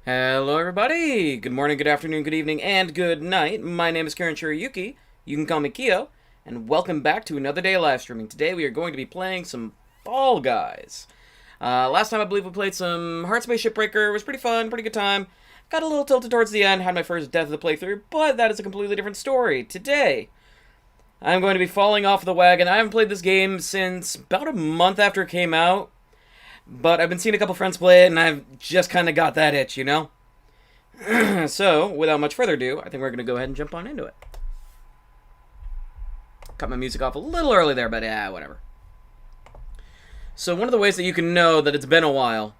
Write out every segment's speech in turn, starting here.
Hello, everybody! Good morning, good afternoon, good evening, and good night. My name is Karen Shirayuki. You can call me Kyo, and welcome back to another day of live streaming. Today we are going to be playing some Fall Guys. Last time I believe we played some Heart Space Shipbreaker. It was pretty fun, pretty good time. Got a little tilted towards the end, had my first death of the playthrough, but that is a completely different story. Today, I'm going to be falling off the wagon. I haven't played this game since about a month after it came out. But I've been seeing a couple friends play it, and I've just kind of got that itch, you know? So, without much further ado, I think we're going to go ahead and jump on into it. Cut my music off a little early there, but whatever. So, one of the ways that you can know that it's been a while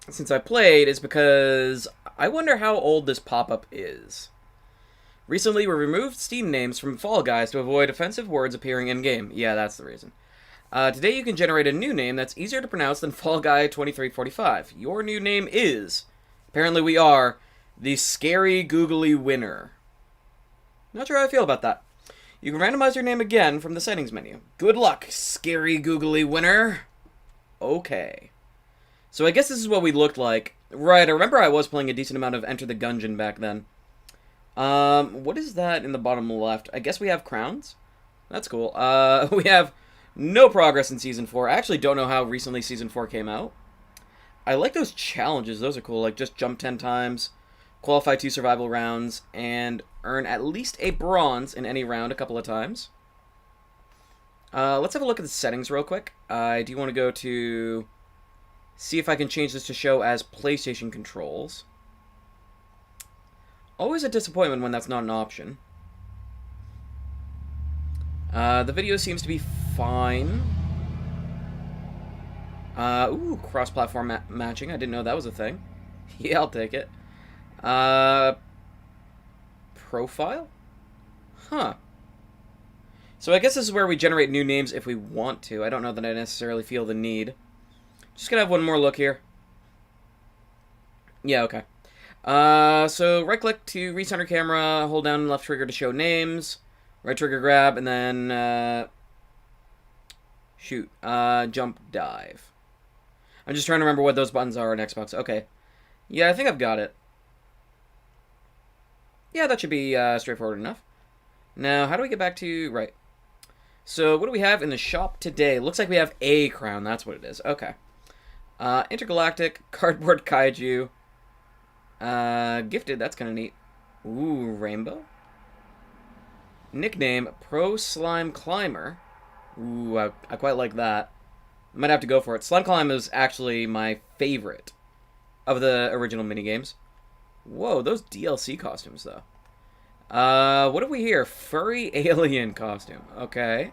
since I played is because I wonder how old this pop-up is. Recently, we removed Steam names from Fall Guys to avoid offensive words appearing in-game. Yeah, that's the reason. Today you can generate a new name that's easier to pronounce than Fall Guy 2345. Your new name is, apparently we are, the Scary Googly Winner. Not sure how I feel about that. You can randomize your name again from the settings menu. Good luck, Scary Googly Winner. Okay. So I guess this is what we looked like. Right, I remember I was playing a decent amount of Enter the Gungeon back then. What is that in the bottom left? I guess we have crowns? That's cool. We have no progress in Season 4. I actually don't know how recently Season 4 came out. I like those challenges. Those are cool. Like, just jump 10 times, qualify 2 survival rounds, and earn at least a bronze in any round a couple of times. Let's have a look at the settings real quick. I do want to go to see if I can change this to show as PlayStation controls. Always a disappointment when that's not an option. The video seems to be fine. Ooh, cross-platform matching. I didn't know that was a thing. Yeah, I'll take it. Profile? Huh. So I guess this is where we generate new names if we want to. I don't know that I necessarily feel the need. Just gonna have one more look here. Yeah, okay. So right-click to recenter camera, hold down left trigger to show names. Right trigger grab, and then, shoot, jump dive. I'm just trying to remember what those buttons are on Xbox. Okay. Yeah, I think I've got it. Yeah, that should be, straightforward enough. Now, how do we get back to, right. So, what do we have in the shop today? Looks like we have a crown, that's what it is. Okay. Intergalactic, Cardboard Kaiju, Gifted, that's kind of neat. Ooh, Rainbow. Nickname, Pro Slime Climber. Ooh, I quite like that. Might have to go for it. Slime Climb is actually my favorite of the original minigames. Whoa, those DLC costumes, though. What have we here? Furry alien costume. Okay.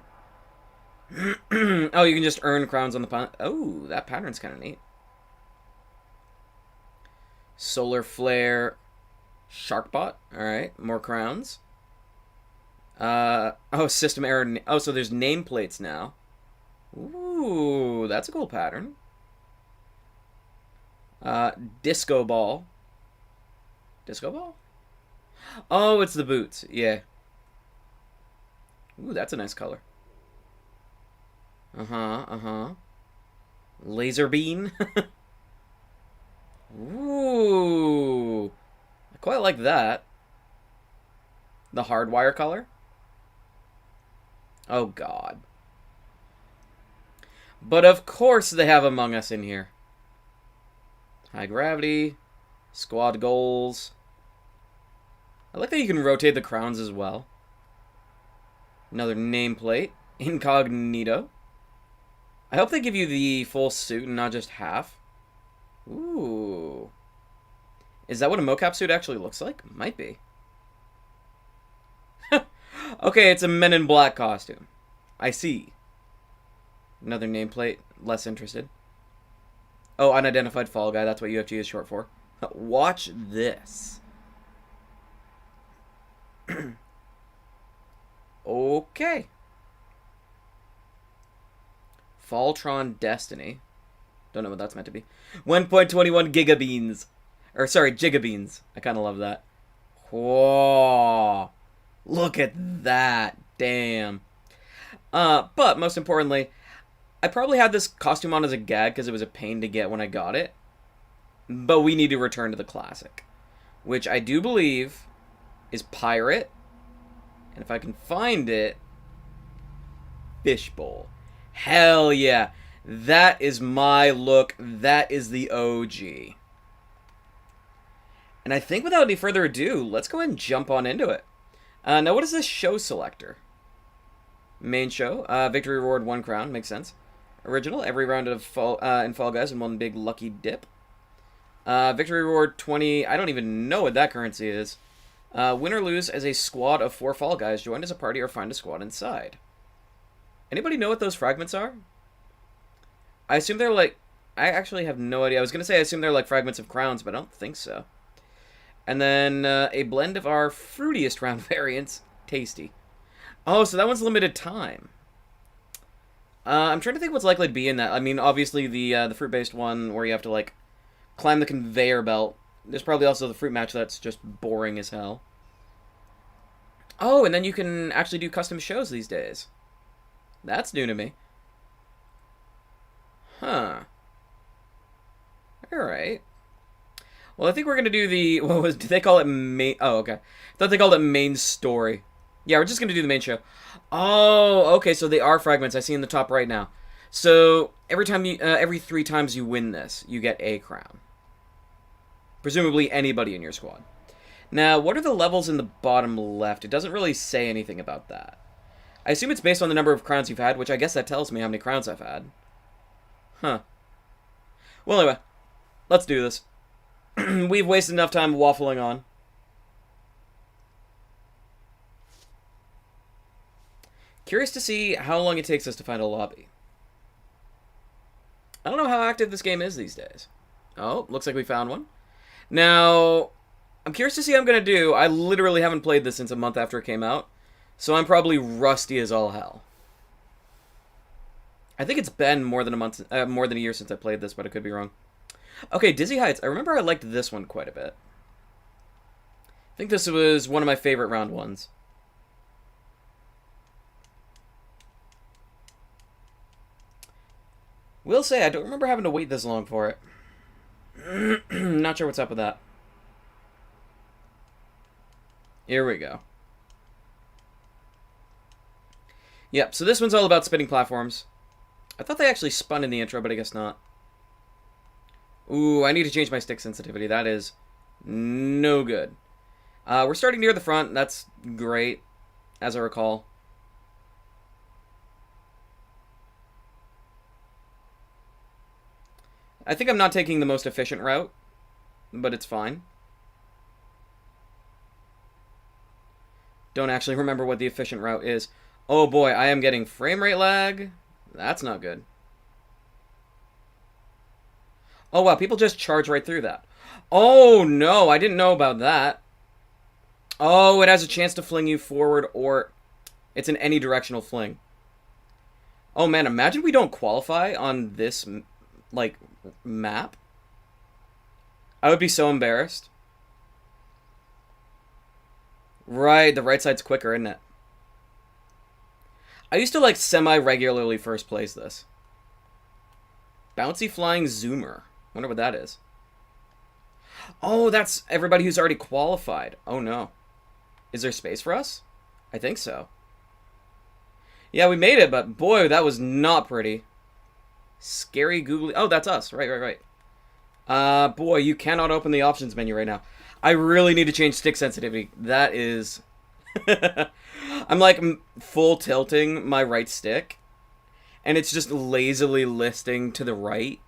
Oh, you can just earn crowns on the... Oh, that pattern's kind of neat. Solar Flare Sharkbot. Alright, more crowns. Oh, system error. Oh, so there's nameplates now. Ooh, that's a cool pattern. Disco Ball. Disco Ball? Oh, it's the boots. Yeah. Ooh, that's a nice color. Laser Beam. Ooh. I quite like that. The hardwire color. Oh, God. But of course they have Among Us in here. High gravity. Squad goals. I like that you can rotate the crowns as well. Another nameplate. Incognito. I hope they give you the full suit and not just half. Ooh. Is that what a mocap suit actually looks like? Might be. Okay, it's a Men in Black costume. I see. Another nameplate. Less interested. Oh, unidentified fall guy. That's what UFG is short for. Watch this. Okay. Falltron Destiny. Don't know what that's meant to be. 1.21 gigabeans. Or, sorry, gigabeans. I kind of love that. Whoa. Look at that. Damn. But, most importantly, I probably had this costume on as a gag because it was a pain to get when I got it. but we need to return to the classic, which I do believe is Pirate, and if I can find it, Fishbowl. Hell yeah. That is my look. That is the OG. And I think without any further ado, let's go ahead and jump on into it. Now, what is this show selector? Main show. Victory reward 1 crown. Makes sense. Original. Every round of in Fall Guys in one big lucky dip. Victory reward 20. I don't even know what that currency is. Win or lose as a squad of 4 Fall Guys. Join as a party or find a squad inside. Anybody know what those fragments are? I assume they're like... I actually have no idea. I was going to say I assume they're like fragments of crowns, but I don't think so. And then a blend of our fruitiest round variants. Tasty. Oh, so that one's limited time. I'm trying to think what's likely to be in that. I mean, obviously the fruit-based one where you have to like climb the conveyor belt. There's probably also the fruit match that's just boring as hell. Oh, and then you can actually do custom shows these days. That's new to me. Huh. Alright. Well, I think we're going to do the... Did they call it main... Oh, okay. I thought they called it main story. Yeah, we're just going to do the main show. Oh, okay, so they are fragments. I see in the top right now. So, every 3 times you win this, you get a crown. Presumably anybody in your squad. Now, what are the levels in the bottom left? It doesn't really say anything about that. I assume it's based on the number of crowns you've had, which I guess that tells me how many crowns I've had. Huh. Well, anyway, let's do this. We've wasted enough time waffling on. Curious to see how long it takes us to find a lobby. I don't know how active this game is these days. Oh, looks like we found one. Now, I'm curious to see how I'm going to do. I literally haven't played this since a month after it came out, so I'm probably rusty as all hell. I think it's been more than a year since I played this, but I could be wrong. Okay, Dizzy Heights. I remember I liked this one quite a bit. I think this was one of my favorite round ones. Will say, I don't remember having to wait this long for it. Not sure what's up with that. Here we go. Yep, so this one's all about spinning platforms. I thought they actually spun in the intro, but I guess not. Ooh, I need to change my stick sensitivity. That is no good. We're starting near the front. That's great, as I recall. I think I'm not taking the most efficient route, but it's fine. Don't actually remember what the efficient route is. Oh boy, I am getting frame rate lag. That's not good. Oh wow, people just charge right through that. Oh no, I didn't know about that. Oh, it has a chance to fling you forward, or it's an any directional fling. Oh man, imagine we don't qualify on this, like, map. I would be so embarrassed. Right, the right side's quicker, isn't it? I used to, like, semi-regularly first place this. Bouncy Flying Zoomer. Wonder what that is. Oh, that's everybody who's already qualified. Oh, no. Is there space for us? I think so. Yeah, we made it, but boy, that was not pretty. Scary googly... Oh, that's us. Right. Boy, you cannot open the options menu right now. I really need to change stick sensitivity. That is... I'm like full tilting my right stick, and it's just lazily listing to the right.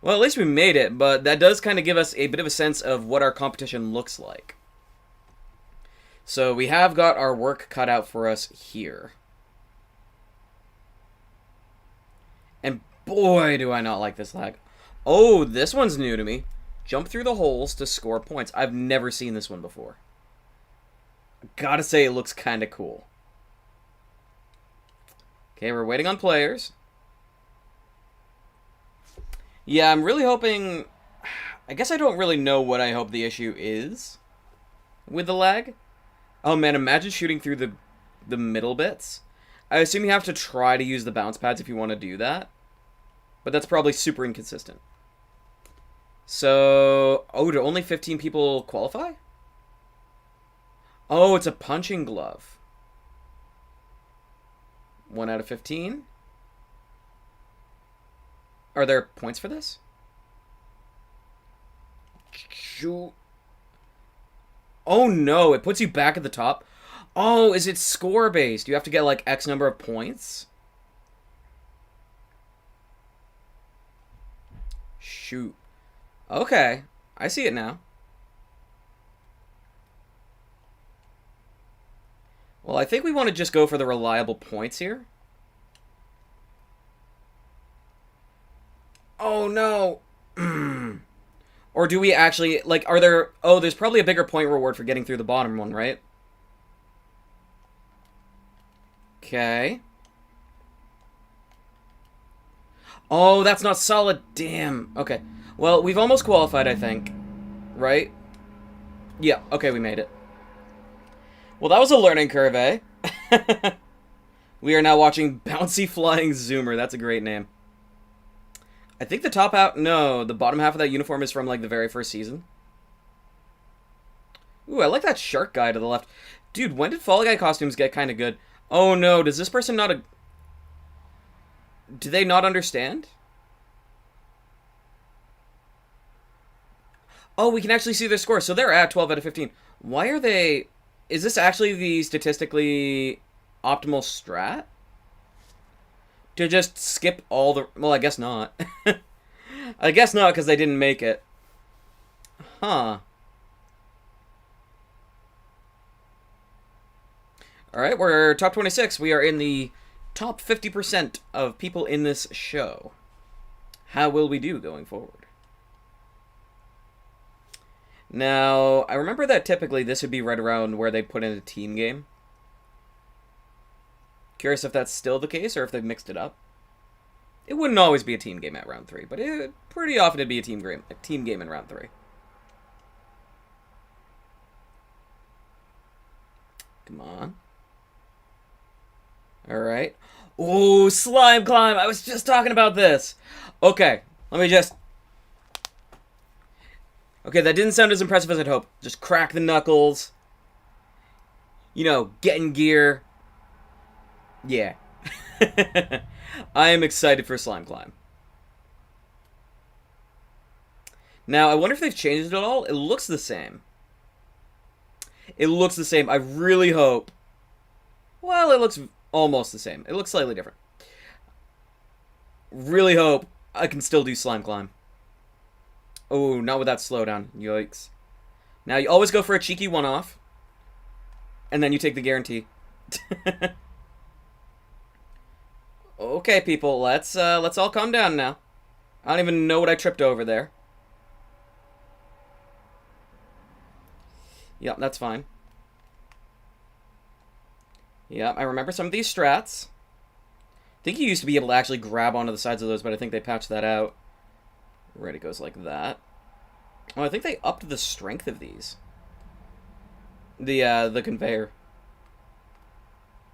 Well, at least we made it, but that does kind of give us a bit of a sense of what our competition looks like. So we have got our work cut out for us here. And boy, do I not like this lag. Oh, this one's new to me. Jump through the holes to score points. I've never seen this one before. Gotta say, it looks kind of cool. Okay, we're waiting on players. Yeah, I'm really hoping... I guess I don't really know what I hope the issue is with the lag. Oh man, imagine shooting through the middle bits. I assume you have to try to use the bounce pads if you want to do that. But that's probably super inconsistent. So, oh, do only 15 people qualify? Oh, it's a punching glove. 1 out of 15? Are there points for this? Shoot. Oh no, it puts you back at the top. Oh, is it score based? You have to get like X number of points? Shoot. Okay, I see it now. Well, I think we want to just go for the reliable points here. Oh no. Or do we actually, like, are there... Oh, there's probably a bigger point reward for getting through the bottom one, right? Okay. Oh, that's not solid. Damn. Okay. Well, we've almost qualified, I think. Right? Yeah, okay, we made it. Well, that was a learning curve, eh? We are now watching Bouncy Flying Zoomer. That's a great name. I think the top half... No, the bottom half of that uniform is from, like, the very first season. Ooh, I like that shark guy to the left. Dude, when did Fall Guy costumes get kind of good? Oh, no, does this person not... Do they not understand? Oh, we can actually see their score. So they're at 12 out of 15. Why are they... Is this actually the statistically optimal strat? To just skip all the... Well, I guess not. I guess not, because they didn't make it. Huh. Alright, we're top 26. We are in the top 50% of people in this show. How will we do going forward? Now, I remember that typically this would be right around where they put in a team game. Curious if that's still the case or if they've mixed it up. It wouldn't always be a team game at round 3, but it pretty often it'd be a team game in round 3. Come on. Alright. Oh, slime climb! I was just talking about this! Okay, let me just... Okay, that didn't sound as impressive as I'd hoped. Just crack the knuckles. You know, get in gear. Yeah. I am excited for Slime Climb. Now, I wonder if they've changed it at all. It looks the same. It looks the same. I really hope. Well, it looks almost the same. It looks slightly different. Really hope I can still do Slime Climb. Oh, not with that slowdown. Yikes. Now, you always go for a cheeky one-off. And then you take the guarantee. Okay, people. Let's all calm down now. I don't even know what I tripped over there. Yep, that's fine. Yep, I remember some of these strats. I think you used to be able to actually grab onto the sides of those, but I think they patched that out. Right, it goes like that. Oh, I think they upped the strength of these. The conveyor.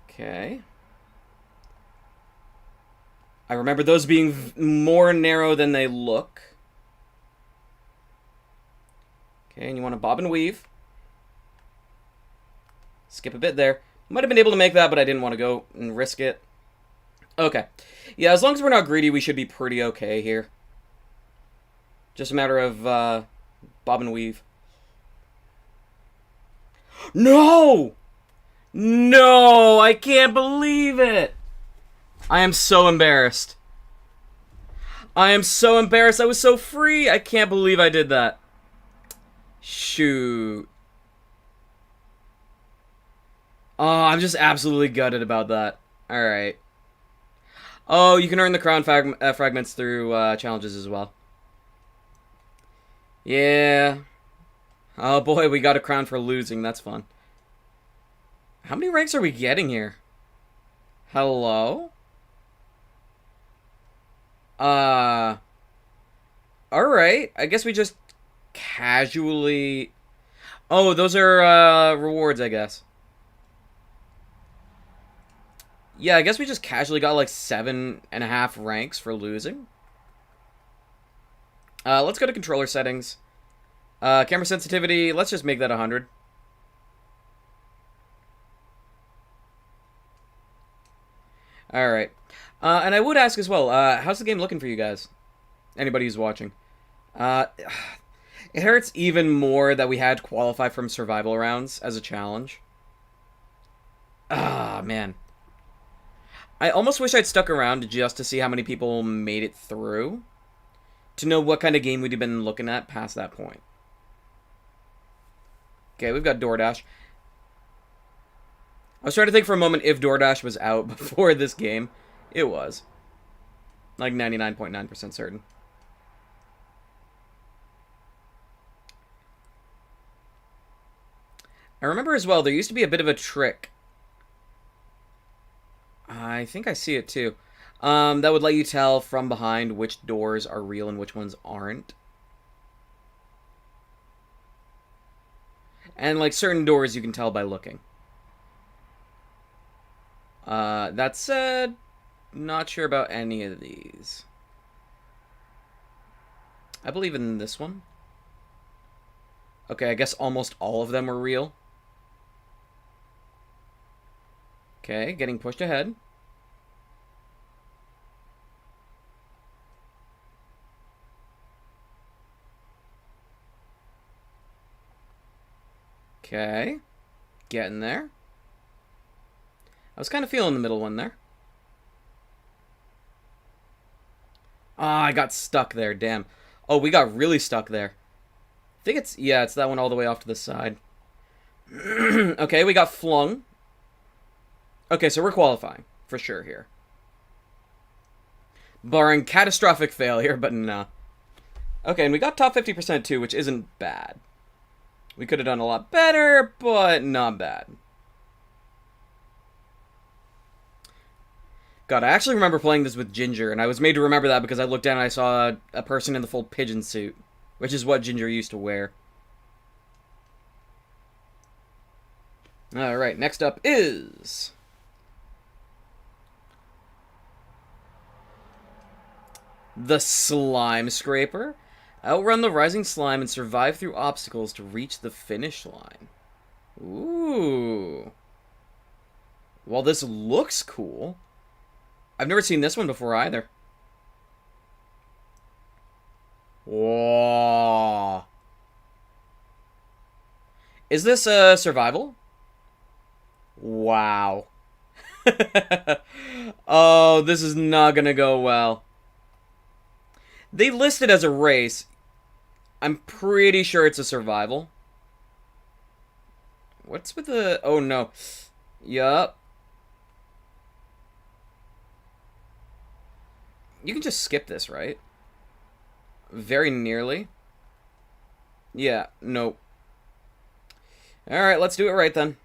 Okay. I remember those being more narrow than they look. Okay, and you want to bob and weave. Skip a bit there. Might have been able to make that, but I didn't want to go and risk it. Okay. Yeah, as long as we're not greedy, we should be pretty okay here. Just a matter of bob and weave. No! No! I can't believe it! I am so embarrassed. I am so embarrassed. I was so free. I can't believe I did that. Shoot. Oh, I'm just absolutely gutted about that. Alright. Oh, you can earn the crown fragments through challenges as well. Yeah. Oh boy, we got a crown for losing. That's fun. How many ranks are we getting here? Hello? Alright. I guess we just casually... Oh, those are rewards, I guess. Yeah, I guess we just casually got like 7.5 ranks for losing. Let's go to controller settings. Camera sensitivity, let's just make that 100. Alright. And I would ask as well, how's the game looking for you guys? Anybody who's watching. It hurts even more that we had to qualify from survival rounds as a challenge. Ah, man. I almost wish I'd stuck around just to see how many people made it through. To know what kind of game we'd have been looking at past that point. Okay, we've got DoorDash. I was trying to think for a moment if DoorDash was out before this game. It was. Like 99.9% certain. I remember as well, there used to be a bit of a trick. I think I see it too. That would let you tell from behind which doors are real and which ones aren't. And like certain doors you can tell by looking. That said, not sure about any of these. I believe in this one. Okay, I guess almost all of them were real. Okay, getting pushed ahead. Okay, getting there. I was kind of feeling the middle one there. Ah, I got stuck there, damn. Oh, we got really stuck there. I think it's, yeah, it's that one all the way off to the side. Okay, we got flung. Okay, so we're qualifying, for sure here. Barring catastrophic failure, but no. Okay, and we got top 50% too, which isn't bad. We could have done a lot better, but not bad. God, I actually remember playing this with Ginger, and I was made to remember that because I looked down and I saw a person in the full pigeon suit, which is what Ginger used to wear. Alright, next up is... the Slime Scraper. Outrun the rising slime and survive through obstacles to reach the finish line. Ooh. Well, this looks cool. I've never seen this one before either. Whoa. Is this a survival? Wow. Oh, this is not gonna go well. They list it as a race. I'm pretty sure it's a survival. What's with the... oh, no. Yup. You can just skip this, right? Very nearly. Yeah, nope. Alright, let's do it right then.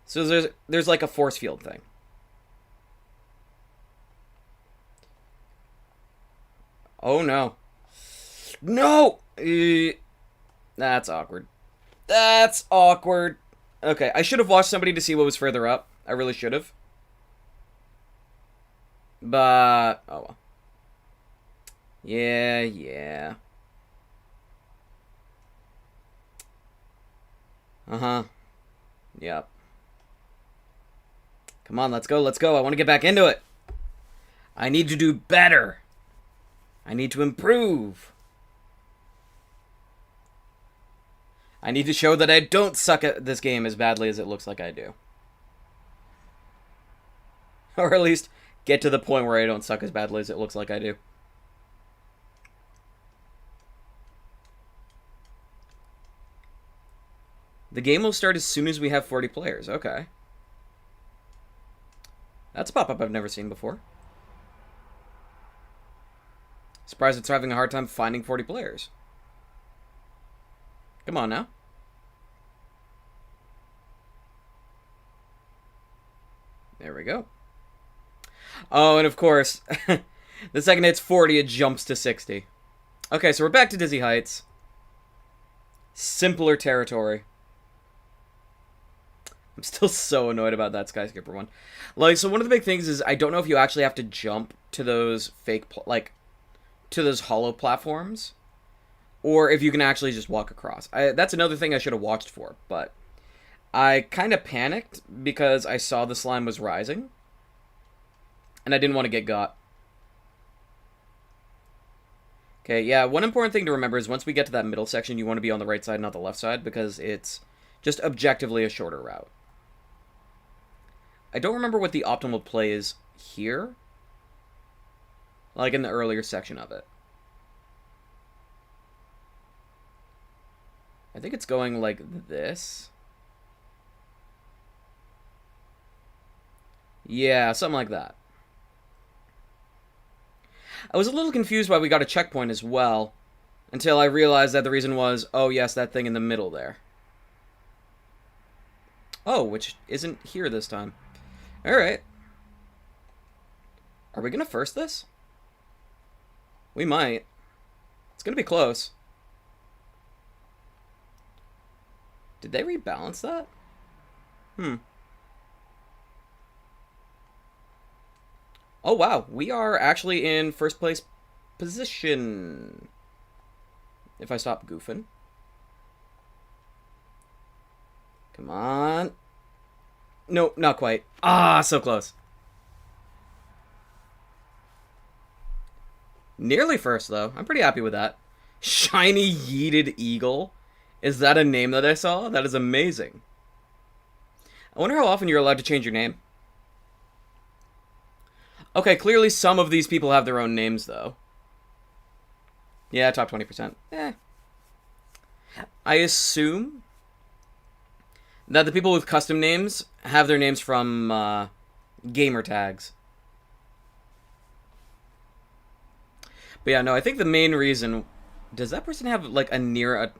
So there's like a force field thing. Oh, no. No! That's awkward. That's awkward. Okay, I should have watched somebody to see what was further up. I really should have. But, oh well. Yeah. Uh-huh. Yep. Come on, let's go. I want to get back into it. I need to do better. I need to improve. I need to show that I don't suck at this game as badly as it looks like I do. Or at least get to the point where I don't suck as badly as it looks like I do. The game will start as soon as we have 40 players. Okay. That's a pop-up I've never seen before. Surprised it's having a hard time finding 40 players. Come on now. There we go. Oh, and of course, the second it's 40, it jumps to 60. Okay, so we're back to Dizzy Heights. Simpler territory. I'm still so annoyed about that skyscraper one. Like, so one of the big things is I don't know if you actually have to jump to those fake, to those hollow platforms, or if you can actually just walk across. That's another thing I should have watched for, but I kind of panicked because I saw the slime was rising, and I didn't want to get got. Okay, yeah, one important thing to remember is once we get to that middle section, you want to be on the right side, not the left side, because it's just objectively a shorter route. I don't remember what the optimal play is here, like in the earlier section of it. I think it's going like this. Yeah, something like that. I was a little confused why we got a checkpoint as well, until I realized that the reason was, oh yes, that thing in the middle there. Oh, which isn't here this time. Alright. Are we gonna first this? We might. It's gonna be close. Did they rebalance that? Oh, wow. We are actually in first place position. If I stop goofing. Come on. Nope, not quite. Ah, so close. Nearly first, though. I'm pretty happy with that. Shiny Yeeted Eagle. Is that a name that I saw? That is amazing. I wonder how often you're allowed to change your name. Okay, clearly some of these people have their own names, though. Yeah, top 20%. I assume that the people with custom names have their names from gamer tags. But yeah, no, I think the main reason... Does that person have, like, a near...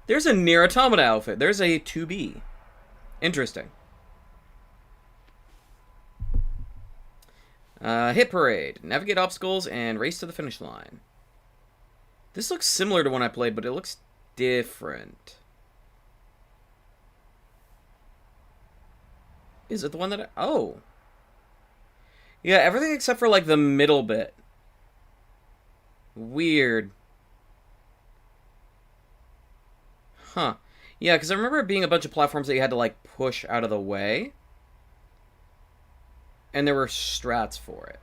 There's a Nier Automata outfit. There's a 2B. Interesting. Hit Parade. Navigate obstacles and race to the finish line. This looks similar to one I played, but it looks different. Is it the one that Oh. Yeah, everything except for, like, the middle bit. Weird. Huh. Yeah, because I remember it being a bunch of platforms that you had to, like, push out of the way. And there were strats for it.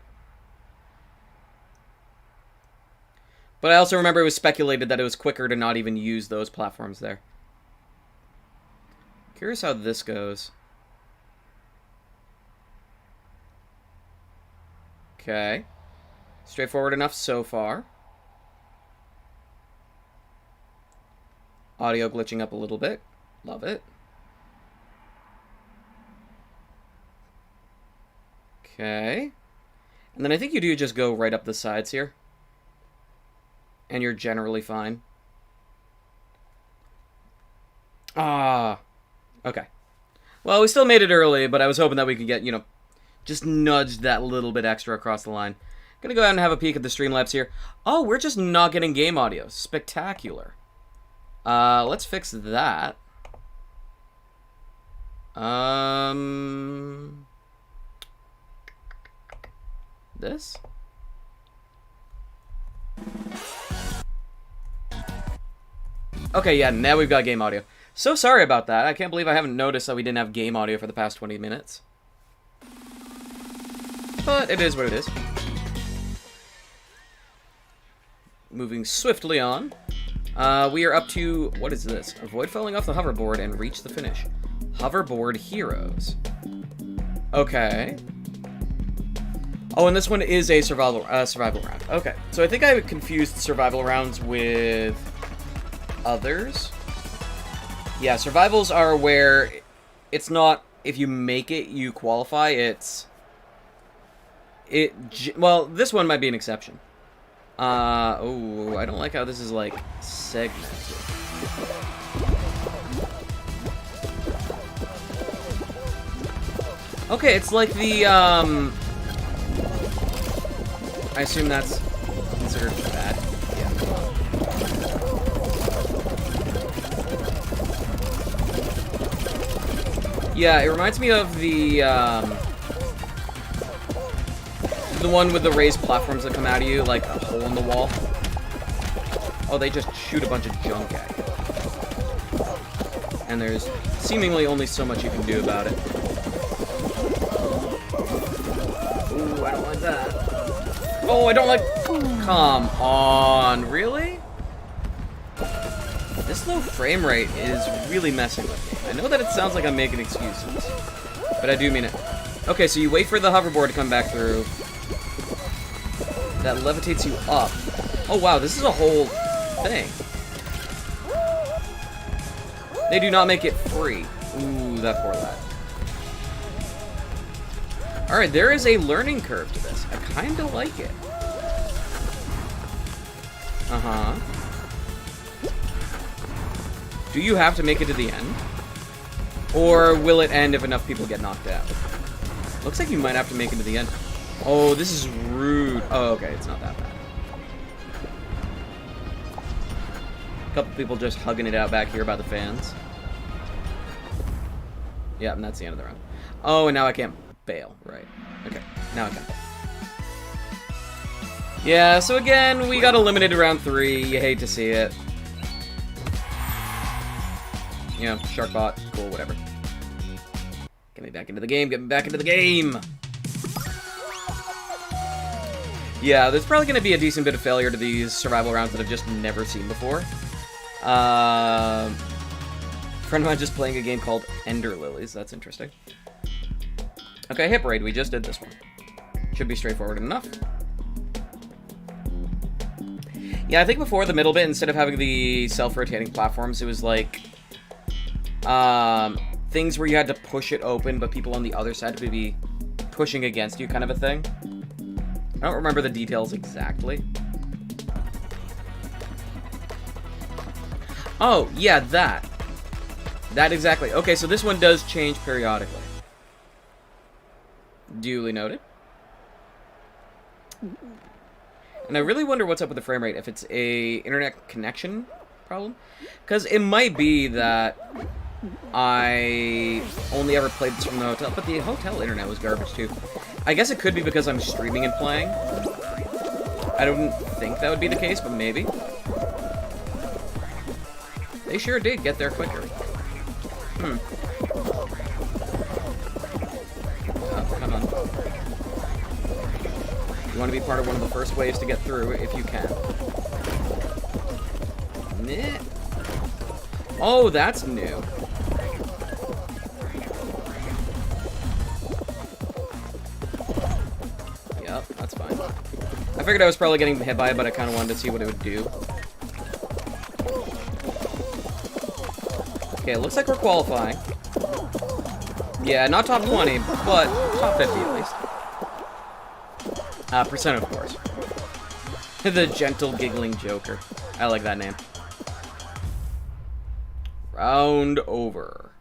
But I also remember it was speculated that it was quicker to not even use those platforms there. Curious how this goes. Okay. Straightforward enough so far. Audio glitching up a little bit. Love it. Okay. And then I think you do just go right up the sides here. And you're generally fine. Ah. Okay. Well, we still made it early, but I was hoping that we could get, you know, just nudge that little bit extra across the line. Gonna go ahead and have a peek at the Streamlabs here. Oh, we're just not getting game audio. Spectacular. Let's fix that. This? Okay, yeah, now we've got game audio. So sorry about that. I can't believe I haven't noticed that we didn't have game audio for the past 20 minutes. But it is what it is. Moving swiftly on. We are up to... What is this? Avoid falling off the hoverboard and reach the finish. Hoverboard Heroes. Okay. Oh, and this one is a survival round. Okay, so I think I confused survival rounds with others. Yeah, survivals are where it's not if you make it, you qualify. Well, this one might be an exception. Oh, I don't like how this is, like, segmented. Okay, it's like the, I assume that's considered bad. Yeah, it reminds me of the The one with the raised platforms that come out of you, like a hole in the wall. Oh, they just shoot a bunch of junk at you. And there's seemingly only so much you can do about it. Ooh, I don't like that. Oh, I don't like... Come on, really? This low frame rate is really messing with me. I know that it sounds like I'm making excuses, but I do mean it. Okay, so you wait for the hoverboard to come back through. That levitates you up. Oh, wow, this is a whole thing. They do not make it free. Ooh, that poor lad. Alright, there is a learning curve to this. I kind of like it. Uh-huh. Do you have to make it to the end? Or will it end if enough people get knocked out? Looks like you might have to make it to the end. Oh, this is rude. Oh, okay, it's not that bad. A couple people just hugging it out back here by the fans. Yeah, and that's the end of the round. Oh, and now I can't bail. Right. Okay, now I can. Yeah, so again, we got eliminated round 3. You hate to see it. Yeah, Sharkbot. Cool, whatever. Get me back into the game. Get me back into the game! Yeah, there's probably going to be a decent bit of failure to these survival rounds that I've just never seen before. A friend of mine just playing a game called Ender Lilies. That's interesting. Okay, Hip Raid. We just did this one. Should be straightforward enough. Yeah, I think before the middle bit, instead of having the self-rotating platforms, it was like... things where you had to push it open, but people on the other side would be pushing against you, kind of a thing. I don't remember the details exactly. Oh, yeah, that. That exactly. Okay, so this one does change periodically. Duly noted. And I really wonder what's up with the frame rate, if it's a internet connection problem. Because it might be that I only ever played this from the hotel, but the hotel internet was garbage too. I guess it could be because I'm streaming and playing. I don't think that would be the case, but maybe. They sure did get there quicker. Oh, come on. You want to be part of one of the first waves to get through, if you can. Meh. Oh, that's new. Yep, that's fine. I figured I was probably getting hit by it, but I kind of wanted to see what it would do. Okay, it looks like we're qualifying. Yeah, not top 20, but top 50 at least. Percent, of course. The gentle giggling joker. I like that name. Round over.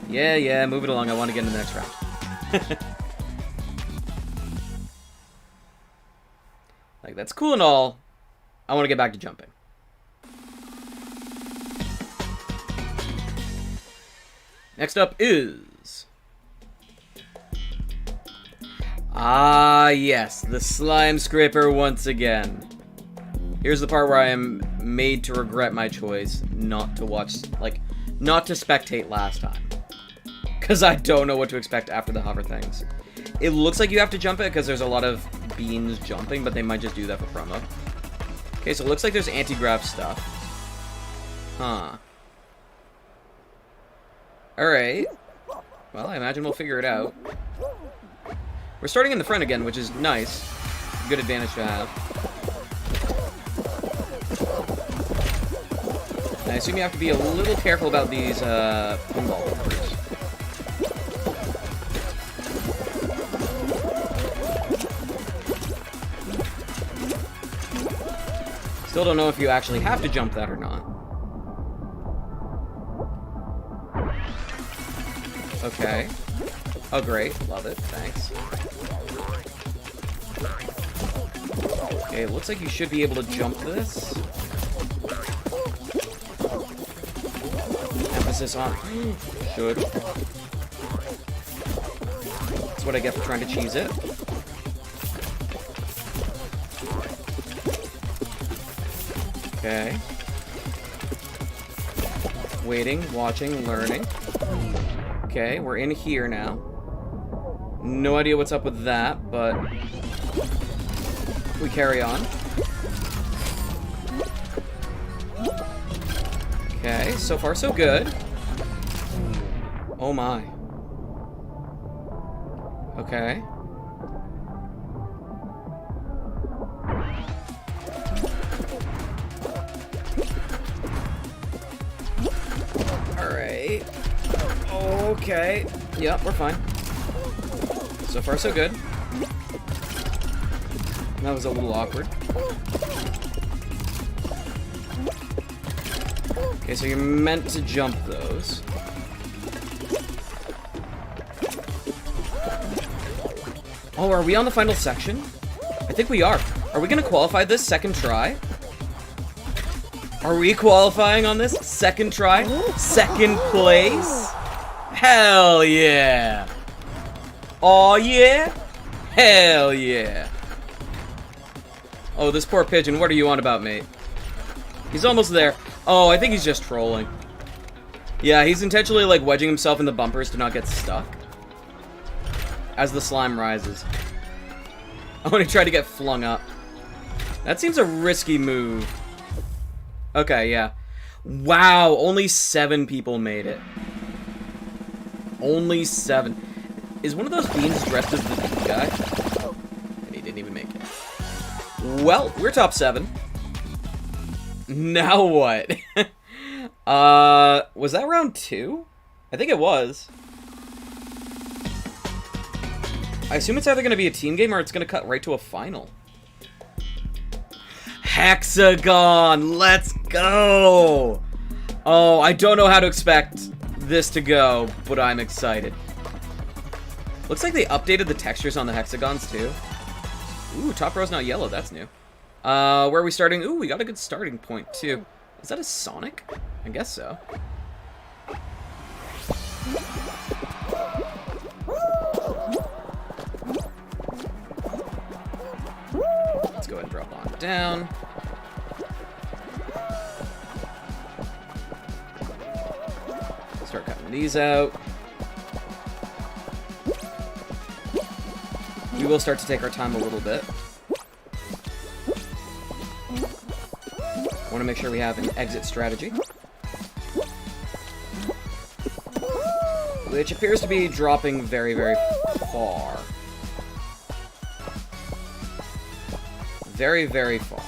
Yeah, move it along. I want to get into the next round. Like, that's cool and all. I want to get back to jumping. Next up is... Ah, yes, the slime scraper once again. Here's the part where I am made to regret my choice not to watch, like, not to spectate last time. Because I don't know what to expect after the hover things. It looks like you have to jump it because there's a lot of beans jumping, but they might just do that for promo. Okay, so it looks like there's anti-grav stuff. Huh. Alright. Well, I imagine we'll figure it out. We're starting in the front again, which is nice. Good advantage to have. And I assume you have to be a little careful about these pinball holders. Still don't know if you actually have to jump that or not. Okay. Oh, great. Love it. Thanks. Okay, it looks like you should be able to jump this. emphasis on... Should. That's what I get for trying to cheese it. Okay. Waiting, watching, learning. Okay, we're in here now. No idea what's up with that, but we carry on. Okay, so far so good. Oh my. Okay. Alright. Okay. Yep, we're fine. So far so good. That was a little awkward. Okay, so you're meant to jump those. Oh, are we on the final section? I think we are. Are we gonna qualify this second try? Are we qualifying on this second try? Second place? Hell yeah! Aw yeah? Hell yeah! Oh, this poor pigeon, what are you on about, mate? He's almost there. Oh, I think he's just trolling. Yeah, he's intentionally, like, wedging himself in the bumpers to not get stuck. As the slime rises. Oh, and he tried to get flung up. That seems a risky move. Okay, yeah. Wow, only 7 people made it. Only 7. Is one of those beans dressed as the bean guy? And he didn't even make it. Well, we're top 7. Now what? Was that round 2? I think it was. I assume it's either going to be a team game or it's going to cut right to a final. Hexagon! Let's go! Oh, I don't know how to expect this to go, but I'm excited. Looks like they updated the textures on the hexagons, too. Ooh, top row's not yellow. That's new. Where are we starting? Ooh, we got a good starting point, too. Is that a Sonic? I guess so. Let's go ahead and drop on down. Start cutting these out. We will start to take our time a little bit. Want to make sure we have an exit strategy. Which appears to be dropping very, very far. Very, very far.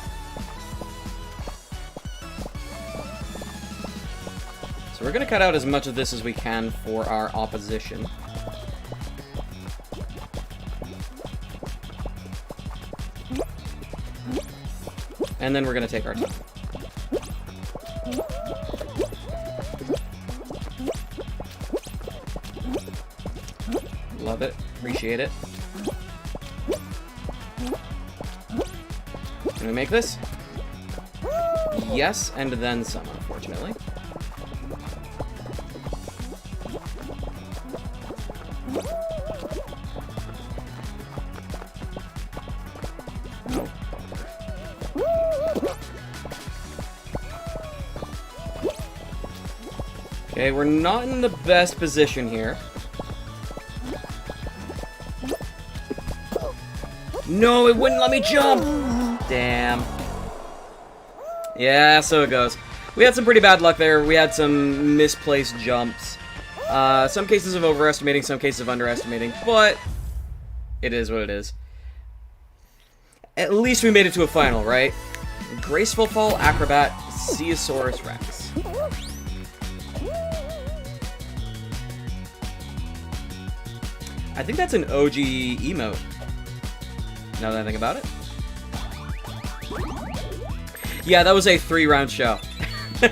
So we're going to cut out as much of this as we can for our opposition. And then we're going to take our time. Love it. Appreciate it. Can we make this? Yes, and then some, unfortunately. Okay, we're not in the best position here. No, it wouldn't let me jump! Damn. Yeah, so it goes. We had some pretty bad luck there. We had some misplaced jumps. Some cases of overestimating, some cases of underestimating, but it is what it is. At least we made it to a final, right? Graceful Fall, Acrobat, Ceosaurus Rex. I think that's an OG emote. Now that I think about it. Yeah, that was a 3-round show. We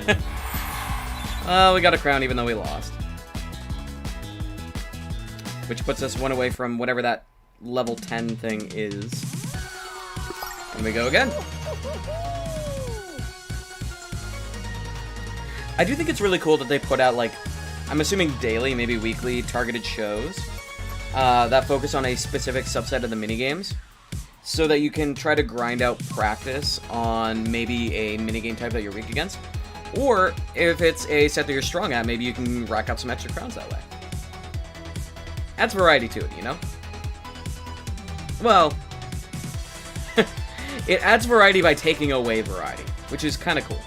got a crown even though we lost. Which puts us one away from whatever that level 10 thing is. And we go again. I do think it's really cool that they put out, like, I'm assuming daily, maybe weekly, targeted shows that focus on a specific subset of the minigames, so that you can try to grind out practice on maybe a minigame type that you're weak against. Or, if it's a set that you're strong at, maybe you can rack up some extra crowns that way. Adds variety to it, you know? Well, it adds variety by taking away variety, which is kind of cool.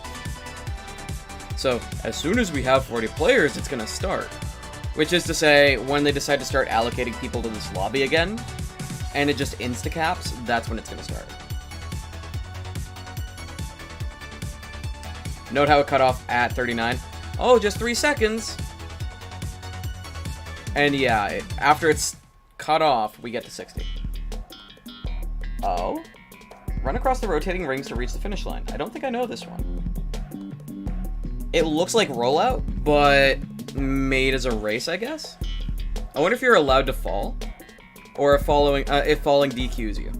So, as soon as we have 40 players, it's going to start. Which is to say, when they decide to start allocating people to this lobby again, and it just insta-caps, that's when it's going to start. Note how it cut off at 39. Oh, just 3 seconds! And yeah, after it's cut off, we get to 60. Oh? Run across the rotating rings to reach the finish line. I don't think I know this one. It looks like Rollout, but made as a race, I guess? I wonder if you're allowed to fall, or if falling DQs you.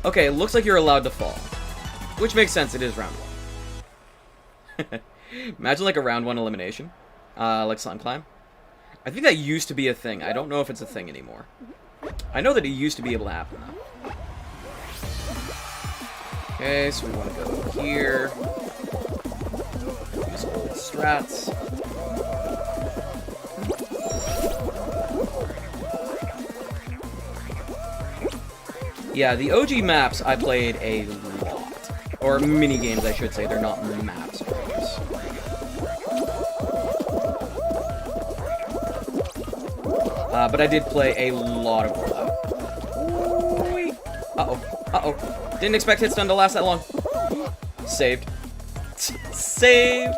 Okay, it looks like you're allowed to fall, which makes sense, it is round 1. Imagine like a round 1 elimination, like Slime Climb. I think that used to be a thing. I don't know if it's a thing anymore. I know that it used to be able to happen, though. Okay, so we want to go here. Use old strats. Yeah, the OG maps I played a lot. Or mini-games, I should say. They're not maps. But I did play a lot of Rollout. Uh-oh. Uh-oh. Didn't expect hit stun to last that long. Saved. Saved!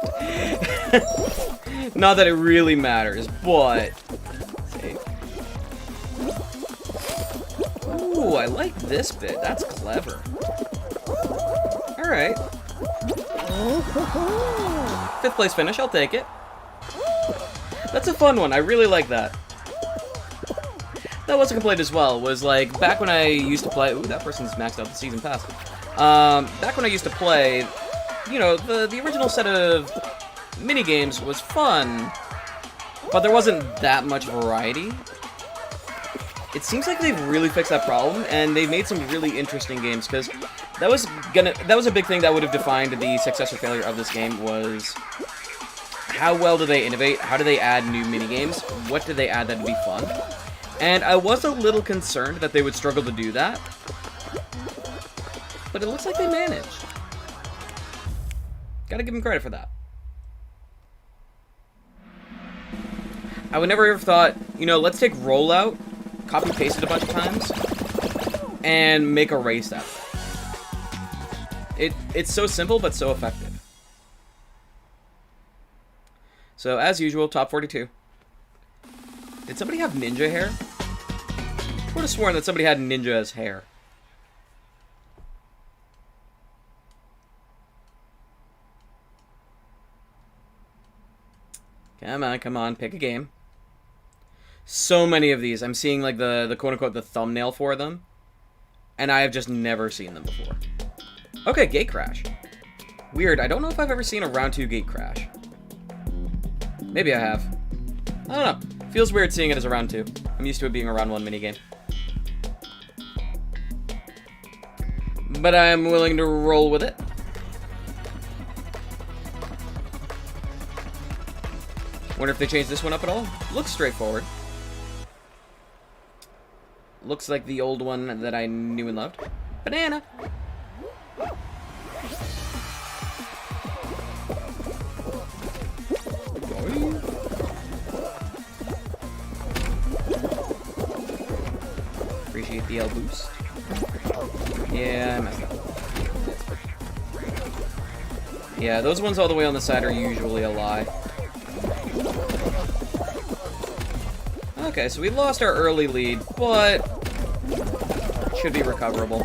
Not that it really matters, but... Saved. Ooh, I like this bit. That's clever. Alright. 5th place finish, I'll take it. That's a fun one, I really like that. That was a complaint as well, was like, back when I used to play... Ooh, that person's maxed out the season pass. Back when I used to play, you know, the original set of minigames was fun, but there wasn't that much variety. It seems like they've really fixed that problem, and they've made some really interesting games, because that was a big thing that would have defined the success or failure of this game, was how well do they innovate, how do they add new minigames, what do they add that would be fun? And I was a little concerned that they would struggle to do that, but it looks like they managed. Gotta give them credit for that. I would never have thought, you know, let's take Rollout, copy-paste it a bunch of times, and make a race out of it. It's so simple, but so effective. So, as usual, top 42. Did somebody have ninja hair? I would have sworn that somebody had ninja as hair. Come on, pick a game. So many of these. I'm seeing like the quote-unquote the thumbnail for them. And I have just never seen them before. Okay, gate crash. Weird, I don't know if I've ever seen a round 2 gate crash. Maybe I have. I don't know. Feels weird seeing it as a round 2. I'm used to it being a round 1 minigame. But I'm willing to roll with it. Wonder if they changed this one up at all? Looks straightforward. Looks like the old one that I knew and loved. Banana! Appreciate the L boost. Yeah, I messed up. Yeah, those ones all the way on the side are usually a lie. Okay, so we lost our early lead, but should be recoverable.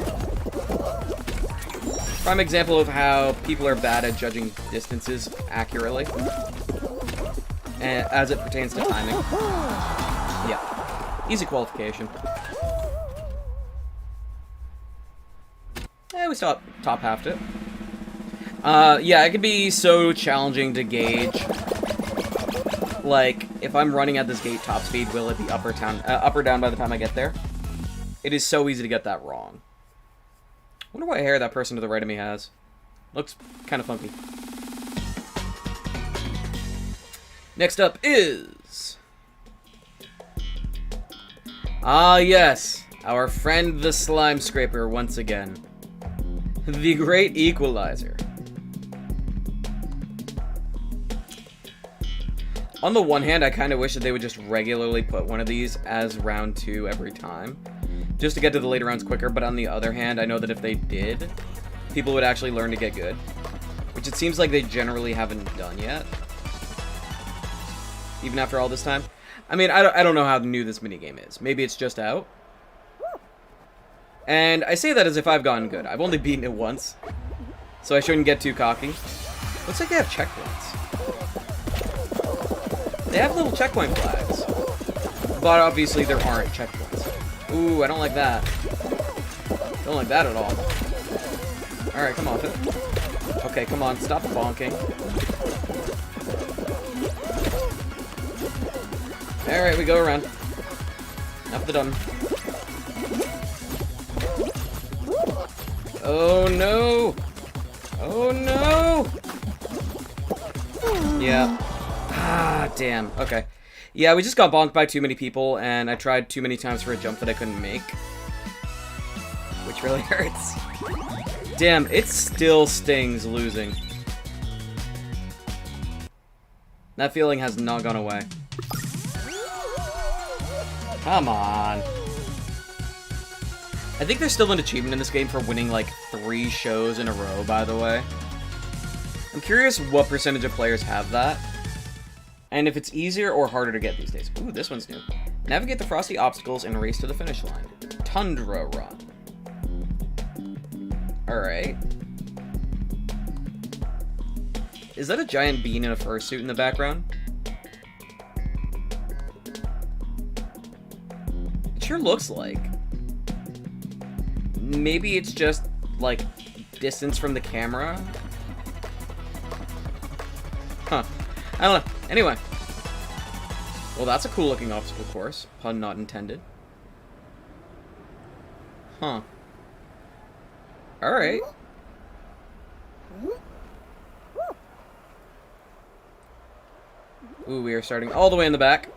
Prime example of how people are bad at judging distances accurately, and as it pertains to timing. Yeah, easy qualification. we top halved it. Yeah, it can be so challenging to gauge. Like, if I'm running at this gate top speed, will it be up or down by the time I get there? It is so easy to get that wrong. I wonder what hair that person to the right of me has. Looks kind of funky. Next up is... Ah, yes. Our friend the Slime Scraper once again. The Great Equalizer. On the one hand, I kind of wish that they would just regularly put one of these as round 2 every time, just to get to the later rounds quicker, but on the other hand, I know that if they did, people would actually learn to get good, which it seems like they generally haven't done yet, even after all this time. I mean, I don't know how new this minigame is. Maybe it's just out. And I say that as if I've gotten good. I've only beaten it once, so I shouldn't get too cocky. Looks like they have checkpoints. They have little checkpoint flags, but obviously there aren't checkpoints. Ooh, I don't like that. Don't like that at all. Alright, come on. Okay, come on, stop bonking. Alright, we go around. Up the done. Oh no! Oh no! Yeah. Ah, damn. Okay. Yeah, we just got bonked by too many people, and I tried too many times for a jump that I couldn't make. Which really hurts. Damn, it still stings losing. That feeling has not gone away. Come on. I think there's still an achievement in this game for winning, like, 3 shows in a row, by the way. I'm curious what percentage of players have that. And if it's easier or harder to get these days. Ooh, this one's new. Navigate the frosty obstacles and race to the finish line. Tundra Run. Alright. Is that a giant bean in a fursuit in the background? It sure looks like. Maybe it's just, like, distance from the camera? Huh. I don't know. Anyway. Well, that's a cool looking obstacle course. Pun not intended. Huh. Alright. Ooh, we are starting all the way in the back.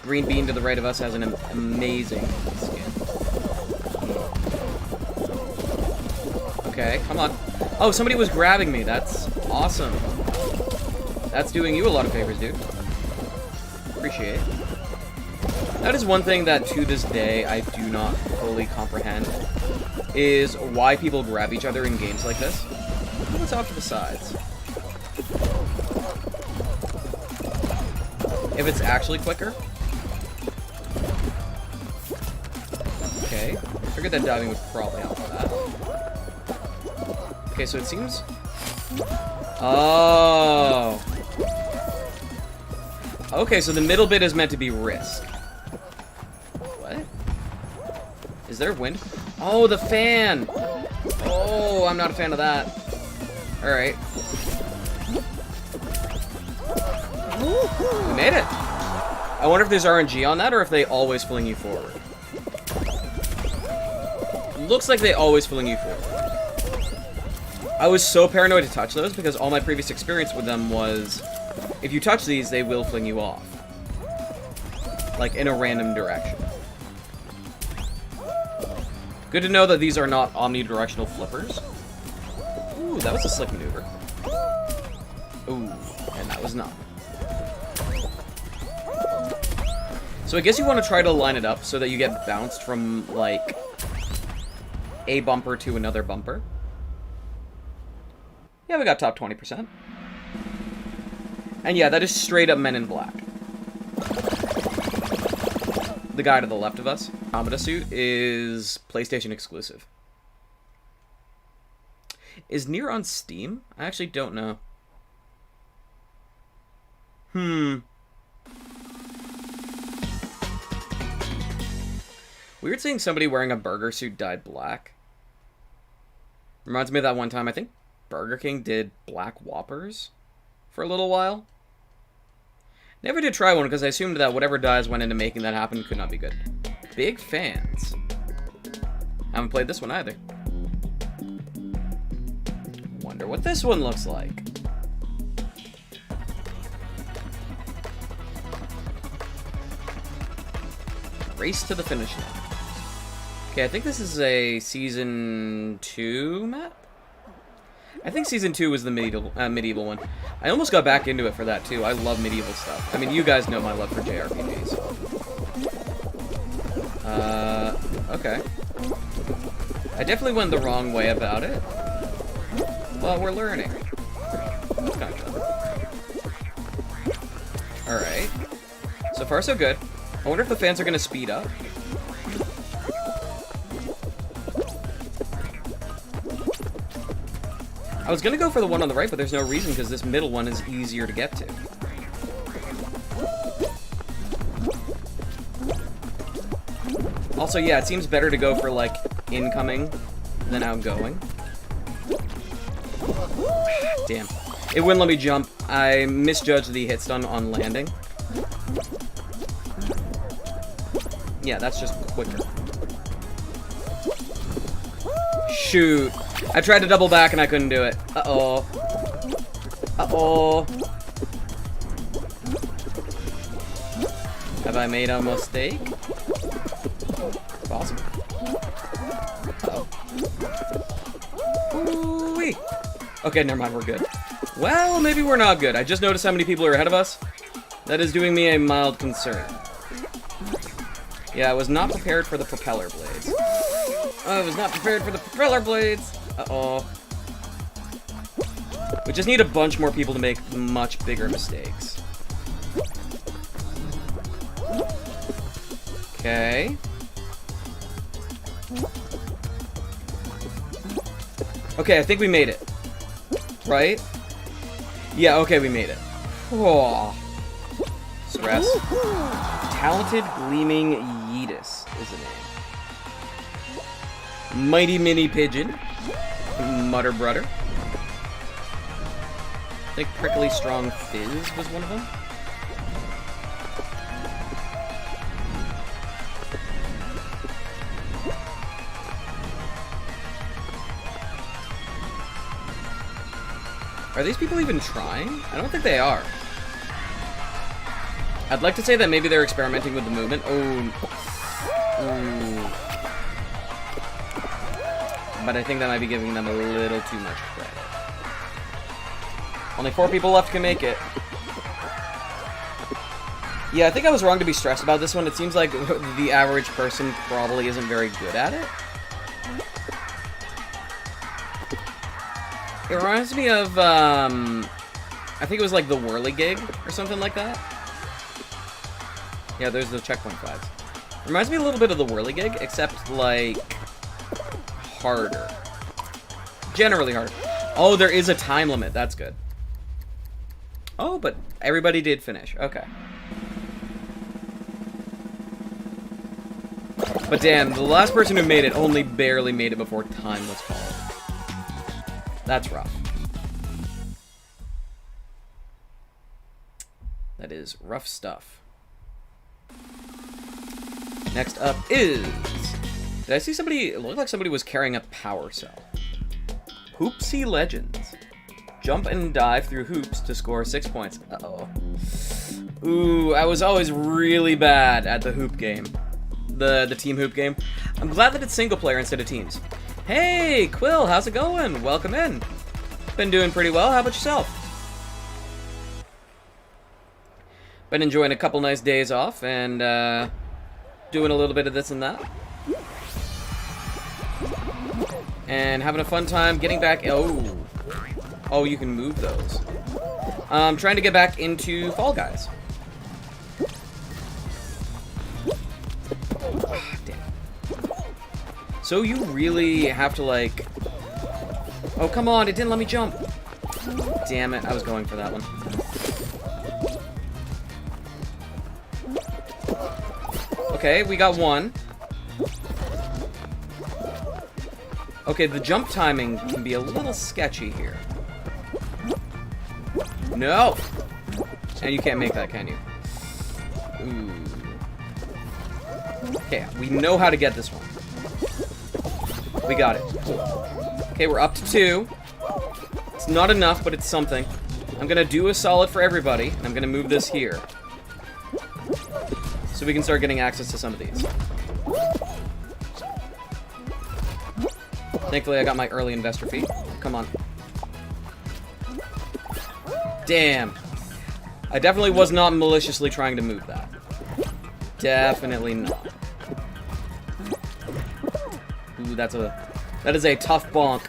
Green bean to the right of us has an amazing skin. Okay, come on. Oh, somebody was grabbing me. That's awesome. That's doing you a lot of favors, dude. Appreciate it. That is one thing that, to this day, I do not fully comprehend, is why people grab each other in games like this. What's off to the sides? If it's actually quicker. Okay. I figured that diving was probably off of that. Okay, so it seems... Oh. Okay, so the middle bit is meant to be risk. What? Is there wind? Oh, the fan! Oh, I'm not a fan of that. Alright. We made it! I wonder if there's RNG on that, or if they always fling you forward. Looks like they always fling you forward. I was so paranoid to touch those, because all my previous experience with them was, if you touch these, they will fling you off. Like, in a random direction. Good to know that these are not omnidirectional flippers. Ooh, that was a slick maneuver. Ooh, and that was not. So I guess you want to try to line it up so that you get bounced from, like, a bumper to another bumper. Yeah, we got top 20%. And yeah, that is straight up Men in Black. The guy to the left of us, Amada suit, is PlayStation exclusive. Is Nier on Steam? I actually don't know. Weird seeing somebody wearing a burger suit dyed black. Reminds me of that one time, I think Burger King did black Whoppers for a little while. Never did try one because I assumed that whatever dyes went into making that happen could not be good. Big fans. Haven't played this one either. Wonder what this one looks like. Race to the finish line. Okay, I think this is a Season 2 map? I think Season 2 was the medieval one. I almost got back into it for that, too. I love medieval stuff. I mean, you guys know my love for JRPGs. Okay. I definitely went the wrong way about it. Well, we're learning. That's kind of clever. Alright. So far, so good. I wonder if the fans are going to speed up. I was going to go for the one on the right, but there's no reason because this middle one is easier to get to. Also, yeah, it seems better to go for, like, incoming than outgoing. Damn. It wouldn't let me jump. I misjudged the hit stun on landing. Yeah, that's just quicker. Shoot. I tried to double back and I couldn't do it. Uh-oh. Uh-oh. Have I made a mistake? Possible. Uh-oh. Ooh-wee. Okay, never mind, we're good. Well, maybe we're not good. I just noticed how many people are ahead of us. That is doing me a mild concern. Yeah, I was not prepared for the propeller blades. I was not prepared for the propeller blades. Uh-oh. We just need a bunch more people to make much bigger mistakes. Okay. Okay, I think we made it. Right? Yeah, okay, we made it. Oh. Stress. Talented Gleaming Yeetus is the name. Mighty Mini Pigeon. Mutter Brudder. I think Prickly Strong Fizz was one of them. Are these people even trying? I don't think they are. I'd like to say that maybe they're experimenting with the movement. Oh. But I think that might be giving them a little too much credit. Only 4 people left can make it. Yeah, I think I was wrong to be stressed about this one. It seems like the average person probably isn't very good at it. It reminds me of, I think it was like the Whirligig or something like that. Yeah, there's the checkpoint flags. Reminds me a little bit of the Whirligig, except, like, harder. Generally harder. Oh, there is a time limit. That's good. Oh, but everybody did finish. Okay. But damn, the last person who made it only barely made it before time was called. That's rough. That is rough stuff. Next up is... Did I see somebody... It looked like somebody was carrying a power cell. Hoopsy Legends. Jump and dive through hoops to score 6 points. Uh-oh. Ooh, I was always really bad at the hoop game. The team hoop game. I'm glad that it's single player instead of teams. Hey, Quill, how's it going? Welcome in. Been doing pretty well. How about yourself? Been enjoying a couple nice days off and doing a little bit of this and that. And having a fun time getting back... Oh, you can move those. Trying to get back into Fall Guys. Damn. So you really have to, like... Oh, come on, it didn't let me jump. Damn it, I was going for that one. Okay, we got one. Okay, the jump timing can be a little sketchy here. No! And you can't make that, can you? Ooh. Okay, we know how to get this one. We got it. Cool. Okay, we're up to 2. It's not enough, but it's something. I'm gonna do a solid for everybody, and I'm gonna move this here. So we can start getting access to some of these. Thankfully, I got my early investor fee. Come on. Damn. I definitely was not maliciously trying to move that. Definitely not. Ooh, that is a tough bonk.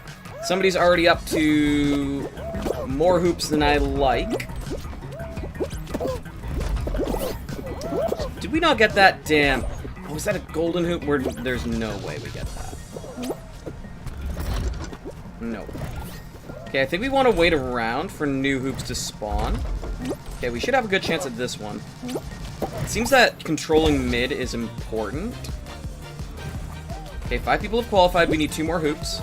Somebody's already up to more hoops than I like. Did we not get that? Damn. Oh, is that a golden hoop? There's no way we get that. No. Okay, I think we want to wait around for new hoops to spawn. Okay, we should have a good chance at this one. It seems that controlling mid is important. Okay, 5 people have qualified. We need 2 more hoops.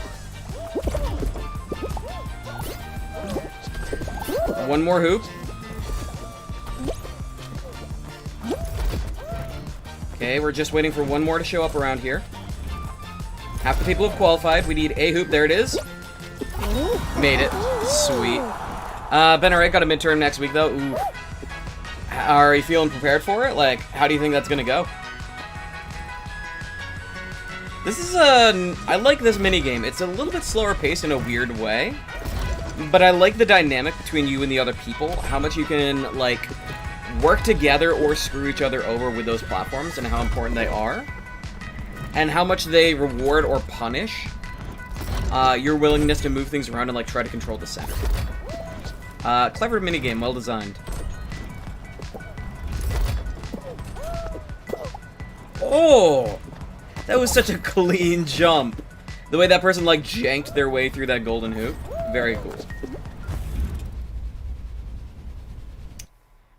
1 more hoop. Okay, we're just waiting for 1 more to show up around here. Half the people have qualified. We need a hoop. There it is. Made it. Sweet. Ben, alright, got a midterm next week, though. Ooh. Are you feeling prepared for it? Like, how do you think that's gonna go? This is I like this minigame. It's a little bit slower paced in a weird way. But I like the dynamic between you and the other people. How much you can, like, work together or screw each other over with those platforms and how important they are. And how much they reward or punish your willingness to move things around and, like, try to control the center. Clever minigame, well designed. Oh! That was such a clean jump. The way that person, like, janked their way through that golden hoop. Very cool.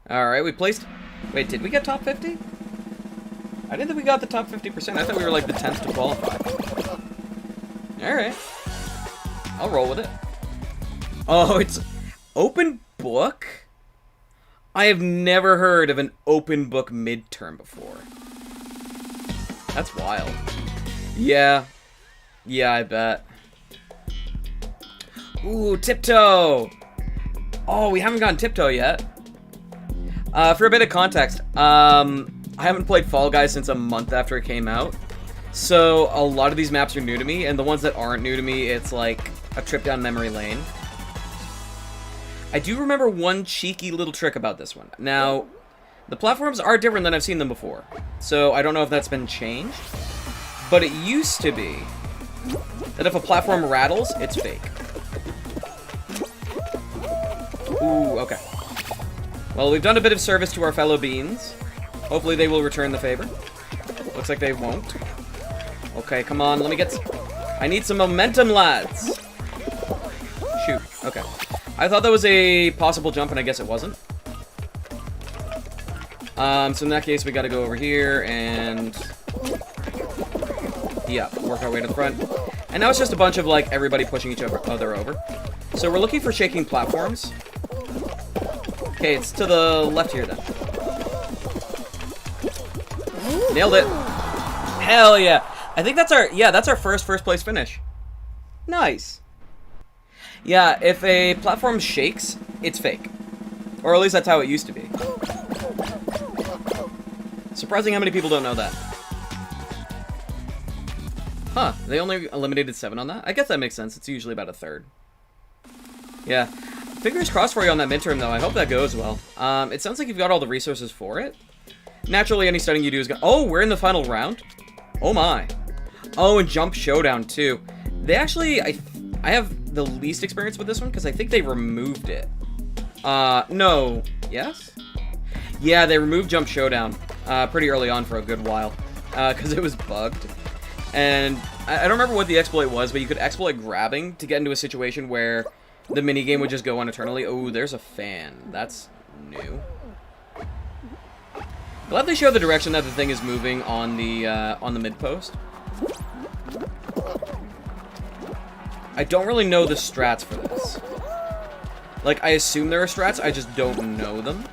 Alright, we placed... Wait, did we get top 50? I didn't think we got the top 50%. I thought we were, like, the 10th to qualify. Alright. I'll roll with it. Oh, it's... Open book? I have never heard of an open book midterm before. That's wild. Yeah. Yeah, I bet. Ooh, Tiptoe! Oh, we haven't gotten Tiptoe yet. For a bit of context, I haven't played Fall Guys since a month after it came out. So, a lot of these maps are new to me, and the ones that aren't new to me, it's like a trip down memory lane. I do remember one cheeky little trick about this one. Now, the platforms are different than I've seen them before. So, I don't know if that's been changed. But it used to be that if a platform rattles, it's fake. Ooh, okay. Well, we've done a bit of service to our fellow beans. Hopefully they will return the favor. Looks like they won't. Okay, come on, let me get... I need some momentum, lads! Shoot, okay. I thought that was a possible jump, and I guess it wasn't. So in that case, we gotta go over here, and... yeah, work our way to the front. And now it's just a bunch of, like, everybody pushing each other over. So we're looking for shaking platforms. Okay, it's to the left here, then. Nailed it. Hell yeah. I think that's our first place finish. Nice. Yeah, if a platform shakes, it's fake. Or at least that's how it used to be. Surprising how many people don't know that. Huh, they only eliminated 7 on that? I guess that makes sense. It's usually about a third. Yeah. Fingers crossed for you on that midterm, though. I hope that goes well. It sounds like you've got all the resources for it. Naturally, any studying you do is gonna... Oh, we're in the final round? Oh, my. Oh, and Jump Showdown, too. They actually... I have the least experience with this one, because I think they removed it. No. Yes? Yeah, they removed Jump Showdown pretty early on for a good while, because it was bugged. And I don't remember what the exploit was, but you could exploit grabbing to get into a situation where the minigame would just go on eternally. Oh, there's a fan. That's new. Glad they show the direction that the thing is moving on the mid post. I don't really know the strats for this. Like, I assume there are strats, I just don't know them.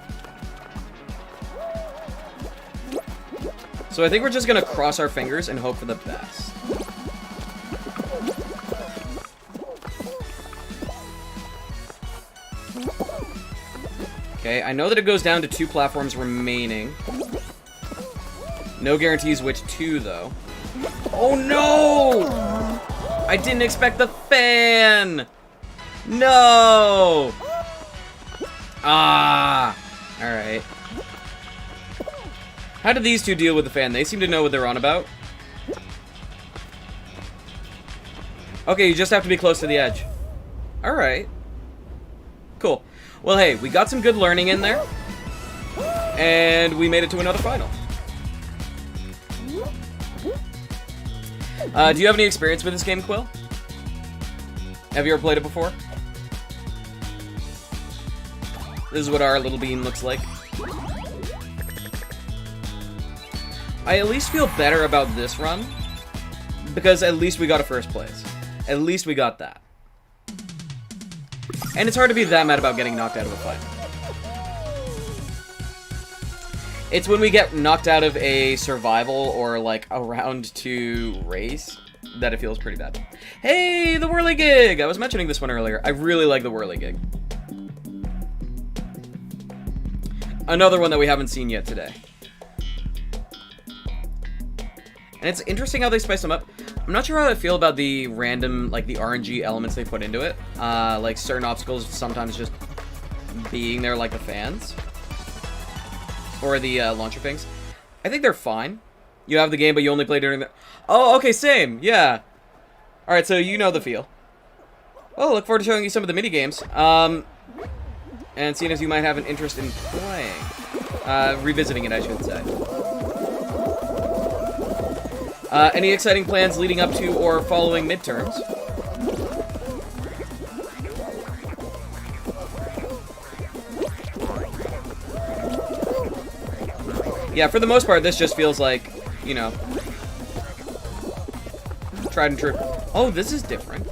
So I think we're just gonna cross our fingers and hope for the best. Okay, I know that it goes down to 2 platforms remaining. No guarantees which 2, though. Oh, no! I didn't expect the fan! No! Ah! Alright. How did these two deal with the fan? They seem to know what they're on about. Okay, you just have to be close to the edge. Alright. Cool. Well, hey, we got some good learning in there. And we made it to another final. Do you have any experience with this game, Quill? Have you ever played it before? This is what our little bean looks like. I at least feel better about this run, because at least we got a first place. At least we got that. And it's hard to be that mad about getting knocked out of a fight. It's when we get knocked out of a survival or like a round 2 race that it feels pretty bad. Hey, the whirligig! I was mentioning this one earlier. I really like the whirligig. Another one that we haven't seen yet today. And it's interesting how they spice them up. I'm not sure how I feel about the random, like, the RNG elements they put into it. Like, certain obstacles sometimes just being there like the fans. Or the launcher things. I think they're fine. You have the game, but you only play during the... Oh, okay, same. Yeah. Alright, so you know the feel. Oh, look forward to showing you some of the mini-games. And seeing as you might have an interest in playing. Revisiting it, I should say. Any exciting plans leading up to or following midterms? Yeah, for the most part, this just feels like, you know, tried and true. Oh, this is different.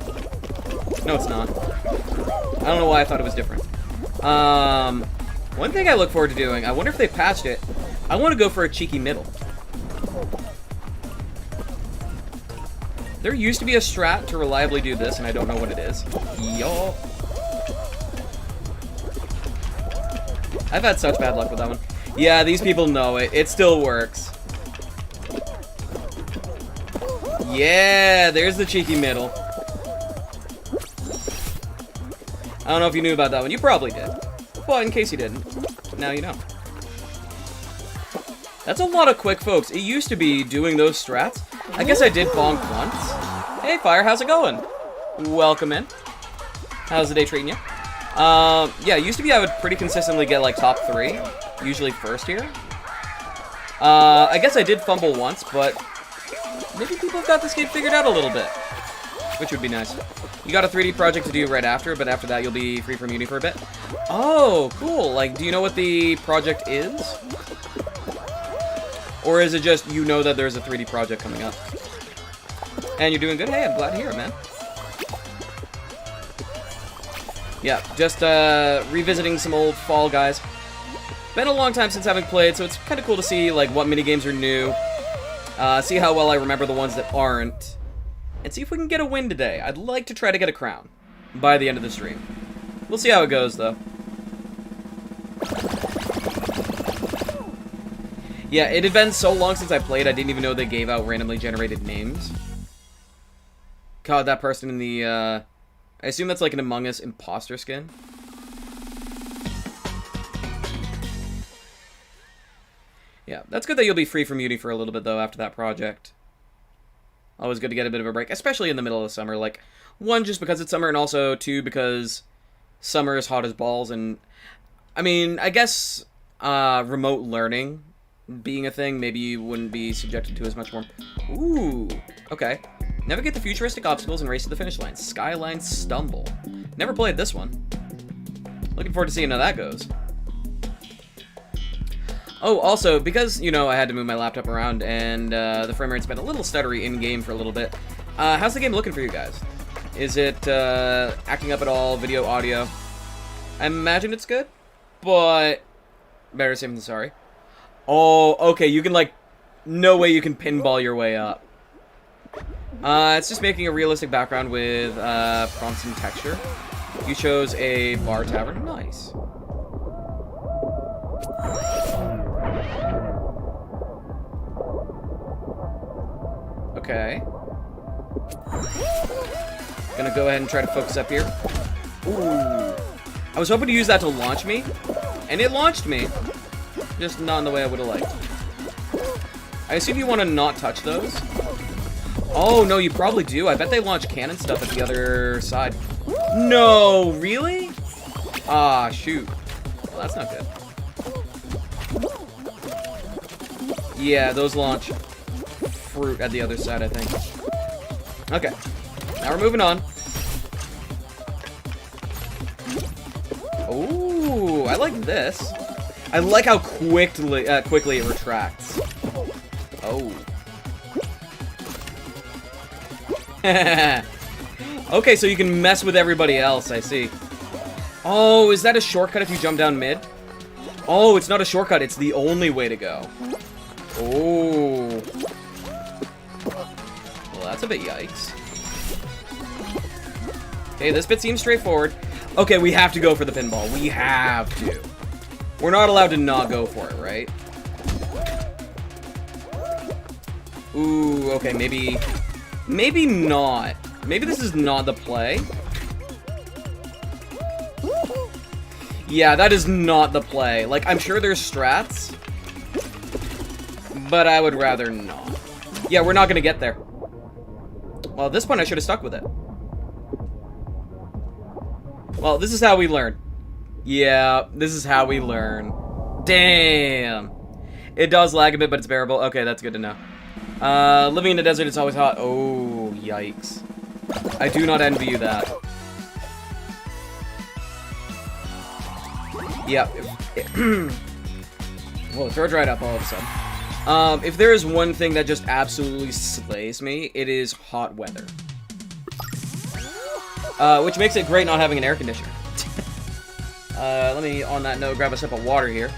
No, it's not. I don't know why I thought it was different. One thing I look forward to doing, I wonder if they patched it. I want to go for a cheeky middle. There used to be a strat to reliably do this, and I don't know what it is. Yo. I've had such bad luck with that one. Yeah, these people know it. It still works. Yeah, there's the cheeky middle. I don't know if you knew about that one. You probably did. Well, in case you didn't, now you know. That's a lot of quick folks. It used to be doing those strats. I guess I did bonk once. Hey, Fire, how's it going? Welcome in. How's the day treating you? Yeah, it used to be I would pretty consistently get, like, top 3. Usually first here. I guess I did fumble once, but maybe people have got this game figured out a little bit. Which would be nice. You got a 3D project to do right after, but after that you'll be free from uni for a bit. Oh, cool. Like, do you know what the project is? Or is it just you know that there's a 3D project coming up? And you're doing good? Hey, I'm glad to hear it, man. Yeah, just revisiting some old Fall Guys. Been a long time since having played, so it's kind of cool to see like what minigames are new. See how well I remember the ones that aren't. And see if we can get a win today. I'd like to try to get a crown by the end of the stream. We'll see how it goes, though. Yeah, it had been so long since I played, I didn't even know they gave out randomly generated names. God, that person in the, I assume that's like an Among Us imposter skin. Yeah, that's good that you'll be free from uni for a little bit, though, after that project. Always good to get a bit of a break, especially in the middle of summer. Like, 1, just because it's summer, and also 2, because summer is hot as balls, and, I mean, I guess, remote learning being a thing, maybe you wouldn't be subjected to as much more. Ooh, okay. Navigate the futuristic obstacles and race to the finish line. Skyline Stumble. Never played this one. Looking forward to seeing how that goes. Oh, also, because, you know, I had to move my laptop around and the frame rate's been a little stuttery in-game for a little bit, how's the game looking for you guys? Is it acting up at all? Video, audio? I imagine it's good, but better safe than sorry. Oh, okay, you can, like, no way you can pinball your way up. It's just making a realistic background with prompts and texture. You chose a bar tavern. Nice. Okay. Gonna go ahead and try to focus up here. Ooh. I was hoping to use that to launch me, and it launched me. Just not in the way I would have liked. I assume you want to not touch those. Oh, no, you probably do. I bet they launch cannon stuff at the other side. No, really? Ah, shoot. Well, that's not good. Yeah, those launch fruit at the other side, I think. Okay. Now we're moving on. Ooh, I like this. I like how quickly it retracts. Oh. Okay, so you can mess with everybody else, I see. Oh, is that a shortcut if you jump down mid? Oh, it's not a shortcut, it's the only way to go. Oh. Well, that's a bit yikes. Okay, this bit seems straightforward. Okay, we have to go for the pinball. We have to. We're not allowed to not go for it, right? Ooh, okay, maybe not. Maybe this is not the play. Yeah, that is not the play. Like, I'm sure there's strats, but I would rather not. Yeah, we're not gonna get there. Well, at this point, I should have stuck with it. Well, this is how we learn. Yeah, this is how we learn. Damn. It does lag a bit, but it's bearable. Okay, that's good to know. Living in the desert, it's always hot. Oh, yikes. I do not envy you that. Yeah. Whoa, throat dried up all of a sudden. If there is one thing that just absolutely slays me, it is hot weather. Which makes it great not having an air conditioner. Let me, on that note, grab a sip of water here.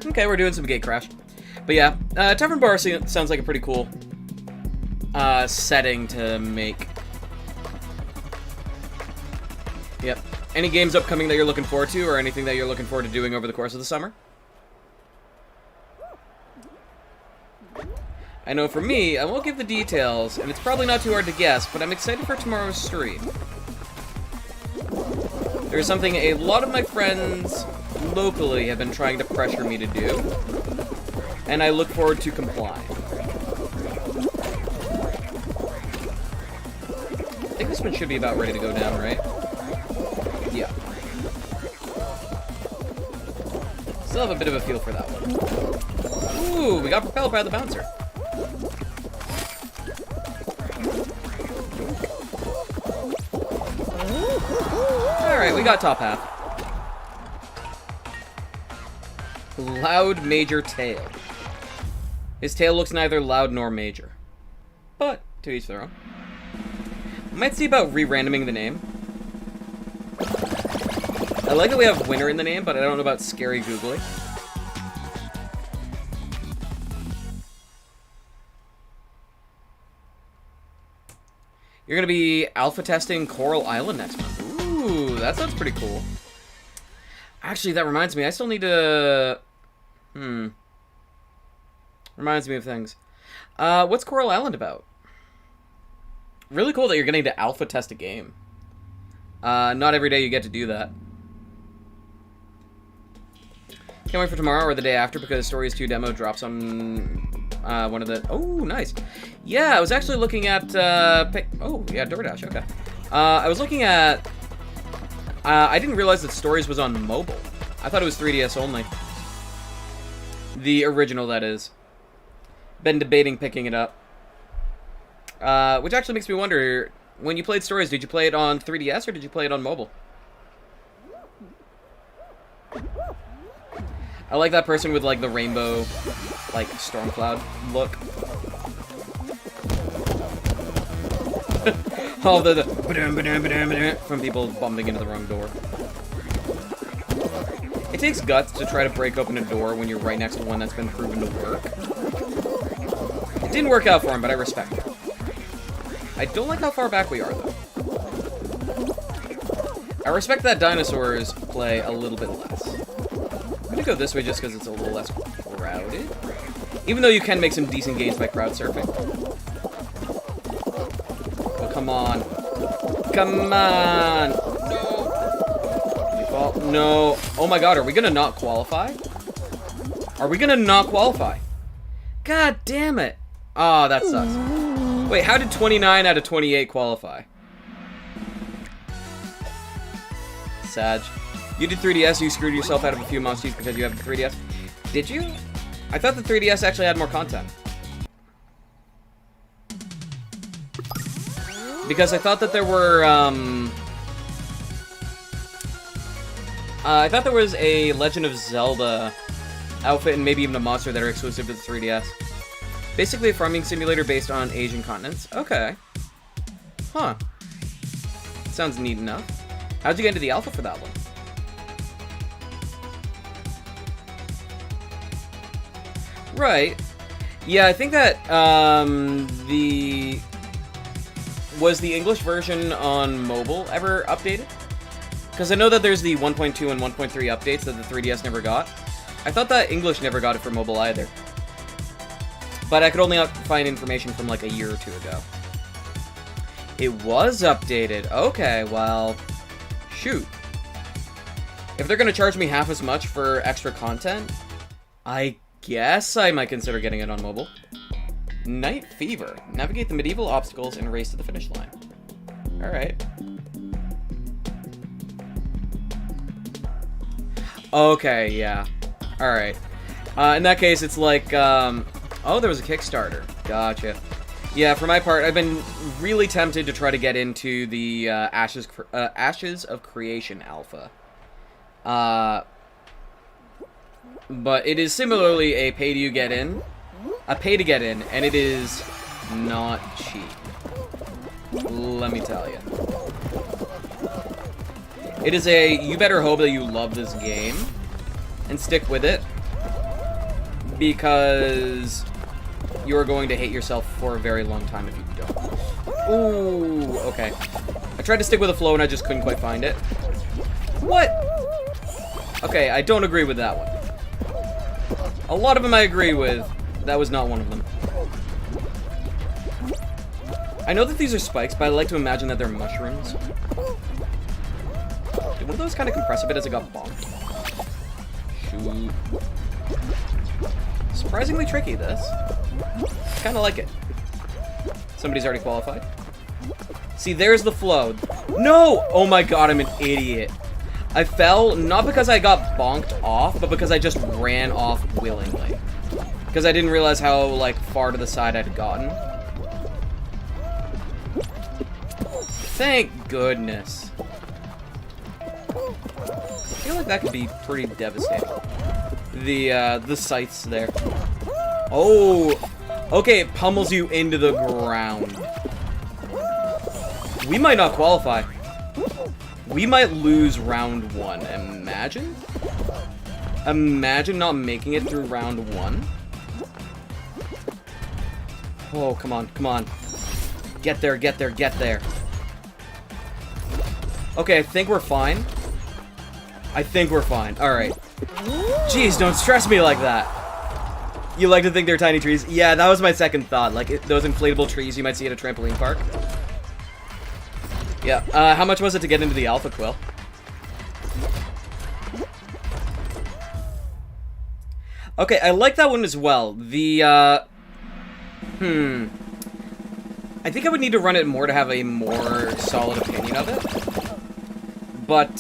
Okay, we're doing some gate crash. But yeah, Tavern Bar sounds like a pretty cool setting to make. Yep. Any games upcoming that you're looking forward to, or anything that you're looking forward to doing over the course of the summer? I know for me, I won't give the details, and it's probably not too hard to guess, but I'm excited for tomorrow's stream. There's something a lot of my friends locally have been trying to pressure me to do, and I look forward to complying. I think this one should be about ready to go down, right? Yeah. Still have a bit of a feel for that one. Ooh, we got propelled by the bouncer. Alright, we got top half. Loud major tail. His tail looks neither loud nor major. But, to each their own. Might see about re-randoming the name. I like that we have winner in the name, but I don't know about scary googly. You're gonna be alpha testing Coral Island next month. Ooh, that sounds pretty cool. Actually, that reminds me, I still need to... Reminds me of things. What's Coral Island about? Really cool that you're getting to alpha test a game. Not every day you get to do that. Can't wait for tomorrow or the day after because Stories 2 demo drops on one of the... Oh, nice. Yeah, I was actually looking at... Oh, yeah, DoorDash, okay. I was looking at... I didn't realize that Stories was on mobile. I thought it was 3DS only. The original, that is. Been debating picking it up. Which actually makes me wonder, when you played Stories, did you play it on 3DS or did you play it on mobile? I like that person with, like, the rainbow, like, storm cloud look. All the from people bumping into the wrong door. It takes guts to try to break open a door when you're right next to one that's been proven to work. It didn't work out for him, but I respect it. I don't like how far back we are, though. I respect that dinosaurs play a little bit less. I'm gonna go this way just because it's a little less crowded. Even though you can make some decent gains by crowd surfing. Oh, come on. Come on! No! You fall? No. Oh my god, are we gonna not qualify? Are we gonna not qualify? God damn it! Oh, that sucks. Wait, how did 29 out of 28 qualify? Sag. You did 3DS, you screwed yourself out of a few monsters because you have the 3DS. Did you? I thought the 3DS actually had more content. Because I thought that there were, I thought there was a Legend of Zelda outfit and maybe even a monster that are exclusive to the 3DS. Basically a farming simulator based on Asian continents. Okay. Huh. Sounds neat enough. How'd you get into the alpha for that one? Right. Yeah, I think that, was the English version on mobile ever updated? Because I know that there's the 1.2 and 1.3 updates that the 3DS never got. I thought that English never got it for mobile either. But I could only find information from like a year or two ago. It was updated. Okay, well, shoot. If they're going to charge me half as much for extra content, I guess I might consider getting it on mobile. Night Fever. Navigate the medieval obstacles and race to the finish line. Alright. Okay, yeah. Alright. In that case, it's like, oh, there was a Kickstarter. Gotcha. Yeah, for my part, I've been really tempted to try to get into the Ashes of Creation alpha. But it is similarly a pay to get in, and it is not cheap. Let me tell you. It is a, you better hope that you love this game and stick with it, because you are going to hate yourself for a very long time if you don't. Ooh, okay. I tried to stick with the flow and I just couldn't quite find it. What? Okay, I don't agree with that one. A lot of them I agree with. That was not one of them. I know that these are spikes, but I like to imagine that they're mushrooms. Did one of those kind of compress a bit as it got bonked? Shoot. Surprisingly tricky, this. Kind of like it. Somebody's already qualified. See, there's the flow. No! Oh my god, I'm an idiot. I fell, not because I got bonked off, but because I just ran off willingly. Because I didn't realize how, like, far to the side I'd gotten. Thank goodness. I feel like that could be pretty devastating. The sights there. Oh! Okay, it pummels you into the ground. We might not qualify. We might lose round one. Imagine? Imagine not making it through round one. Oh, come on, come on. Get there, get there, get there. Okay, I think we're fine. I think we're fine. Alright. Jeez, don't stress me like that. You like to think they're tiny trees? Yeah, that was my second thought. Like, those inflatable trees you might see at a trampoline park. Yeah, how much was it to get into the Alpha, Quill? Okay, I like that one as well. The, I think I would need to run it more to have a more solid opinion of it. But,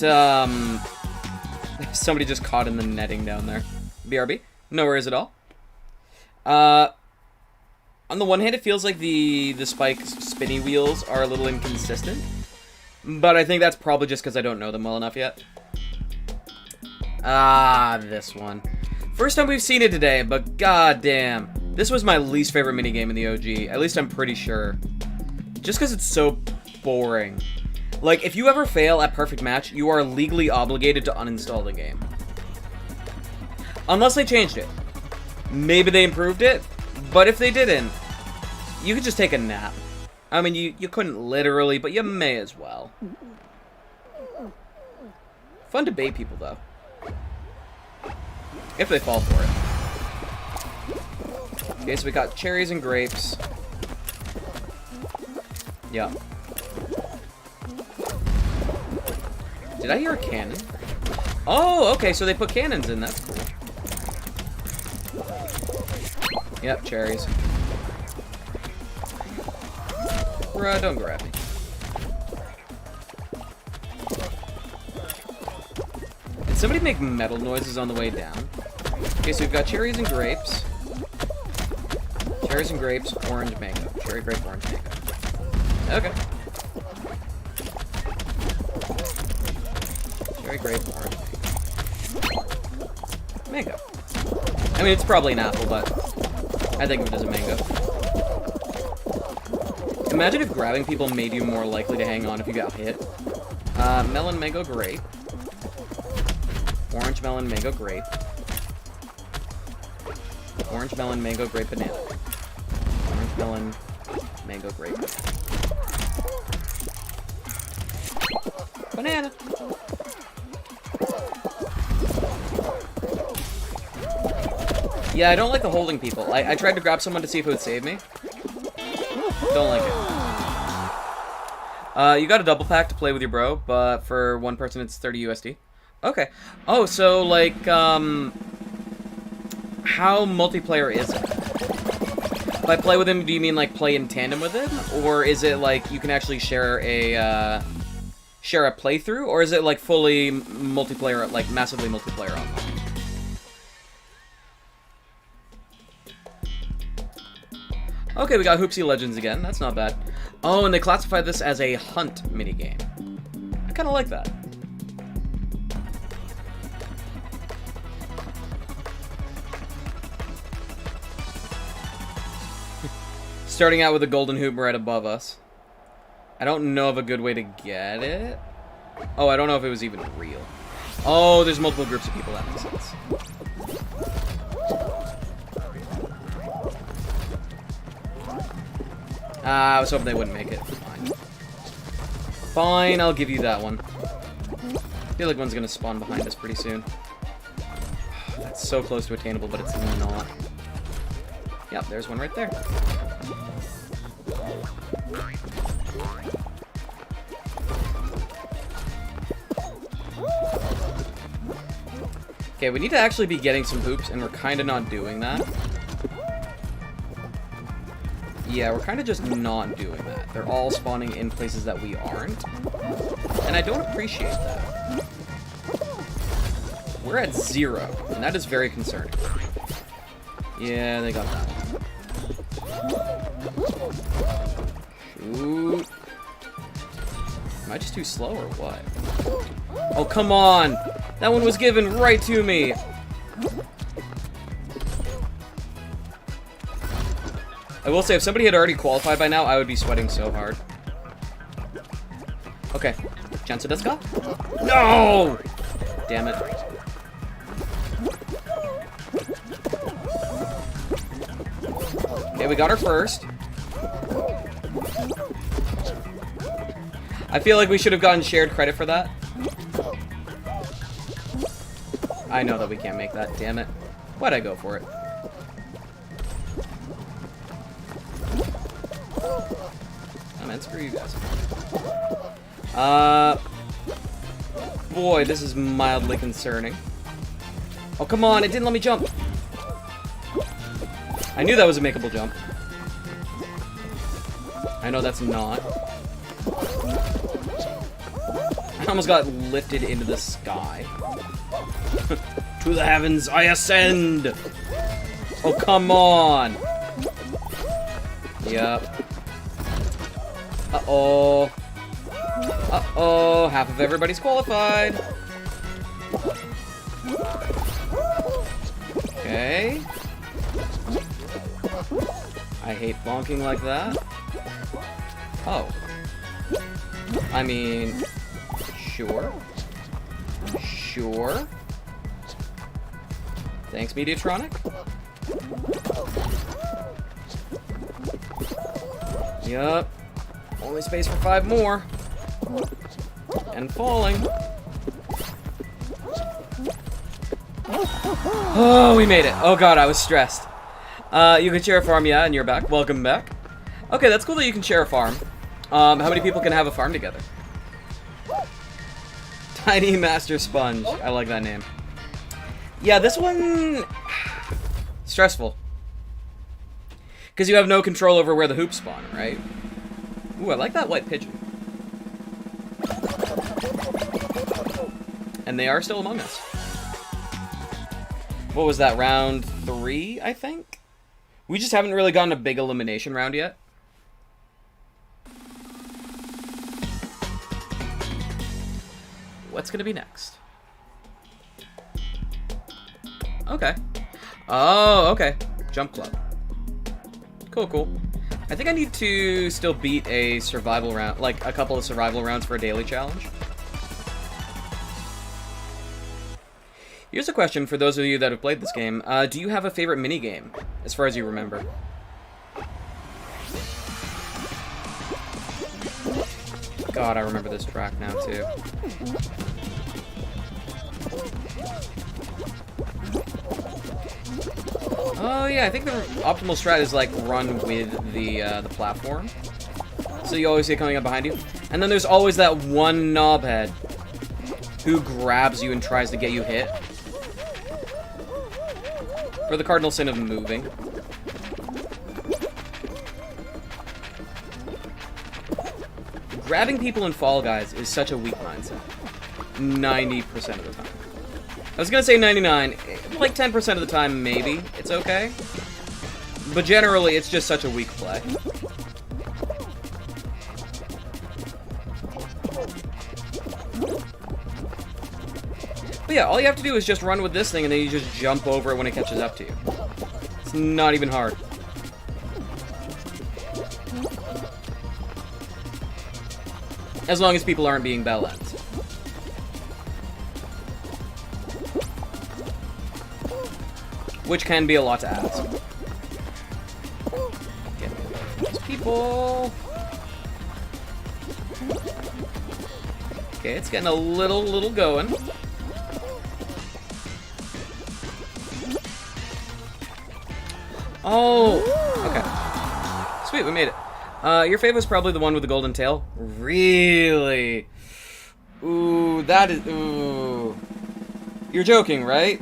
somebody just caught in the netting down there. BRB? No worries at all. On the one hand, it feels like the spike spinny wheels are a little inconsistent. But I think that's probably just because I don't know them well enough yet. Ah, this one. First time we've seen it today, but goddamn. This was my least favorite minigame in the OG. At least I'm pretty sure. Just because it's so boring. Like, if you ever fail at Perfect Match, you are legally obligated to uninstall the game. Unless they changed it. Maybe they improved it, but if they didn't, you could just take a nap. I mean, you couldn't literally, but you may as well. Fun to bait people, though. If they fall for it. Okay, so we got cherries and grapes. Yeah. Did I hear a cannon? Oh, okay, so they put cannons in. That's cool. Yep, cherries. Bruh, don't grab me. Did somebody make metal noises on the way down? Okay, so we've got cherries and grapes. Cherries and grapes, orange, mango. Cherry, grape, orange, mango. Okay. Cherry, grape, orange, mango. I mean, it's probably an apple, but I think of it as a mango. Imagine if grabbing people made you more likely to hang on if you got hit. Melon, mango, grape. Orange, melon, mango, grape. Orange, melon, mango, grape, banana. Orange, melon, mango, grape. Banana. Yeah, I don't like the holding people. I tried to grab someone to see if it would save me. Don't like it. You got a double pack to play with your bro, but for one person it's 30 USD. Okay. Oh, so, like, how multiplayer is it? By play with him, do you mean, like, play in tandem with him? Or is it, like, you can actually share a playthrough? Or is it, like, fully multiplayer, like, massively multiplayer online? Okay, we got Hoopsie Legends again. That's not bad. Oh, and they classified this as a hunt minigame. I kind of like that. Starting out with a golden hoop right above us. I don't know of a good way to get it. Oh, I don't know if it was even real. Oh, there's multiple groups of people. That makes sense. I was hoping they wouldn't make it. Fine. Fine, I'll give you that one. I feel like one's gonna spawn behind us pretty soon. That's so close to attainable, but it's not. Yep, there's one right there. Okay, we need to actually be getting some hoops, and we're kind of not doing that. Yeah, we're kind of just not doing that. They're all spawning in places that we aren't. And I don't appreciate that. We're at 0, and that is very concerning. Yeah, they got that one. Shoot. Am I just too slow or what? Oh, come on! That one was given right to me! I will say, if somebody had already qualified by now, I would be sweating so hard. Okay. Chance desu ka? No! Damn it. Okay, we got her first. I feel like we should have gotten shared credit for that. I know that we can't make that, damn it. Why'd I go for it? Oh man, screw you guys. Boy, this is mildly concerning. Oh, come on, it didn't let me jump. I knew that was a makeable jump. I know that's not. I almost got lifted into the sky. To the heavens I ascend! Oh, come on! Yep. Uh-oh. Uh-oh, half of everybody's qualified. Okay. I hate bonking like that. Oh. I mean, sure. Sure. Thanks, Mediatronic. Yup. Only space for 5 more. And falling. Oh, we made it. Oh god, I was stressed. You can share a farm, yeah, and you're back. Welcome back. Okay, that's cool that you can share a farm. How many people can have a farm together? Tiny Master Sponge. I like that name. Yeah, this one... stressful. Because you have no control over where the hoops spawn, right? Ooh, I like that white pigeon. And they are still among us. What was that, round 3, I think? We just haven't really gotten a big elimination round yet. What's gonna be next? Okay. Oh, okay. Jump Club. Cool, cool. I think I need to still beat a survival round, like a couple of survival rounds for a daily challenge. Here's a question for those of you that have played this game. Do you have a favorite minigame, as far as you remember? God, I remember this track now, too. Oh, yeah, I think the optimal strat is, like, run with the platform. So you always see it coming up behind you. And then there's always that one knobhead who grabs you and tries to get you hit. For the cardinal sin of moving. Grabbing people in Fall Guys is such a weak mindset. 90% of the time. I was gonna say 99, like 10% of the time, maybe. It's okay. But generally, it's just such a weak play. But yeah, all you have to do is just run with this thing, and then you just jump over it when it catches up to you. It's not even hard. As long as people aren't being bell ends. Which can be a lot to ask. Get me those people. Okay, it's getting a little going. Oh, okay. Sweet, we made it. Your fave was probably the one with the golden tail. Really? Ooh, that is... Ooh. You're joking, right?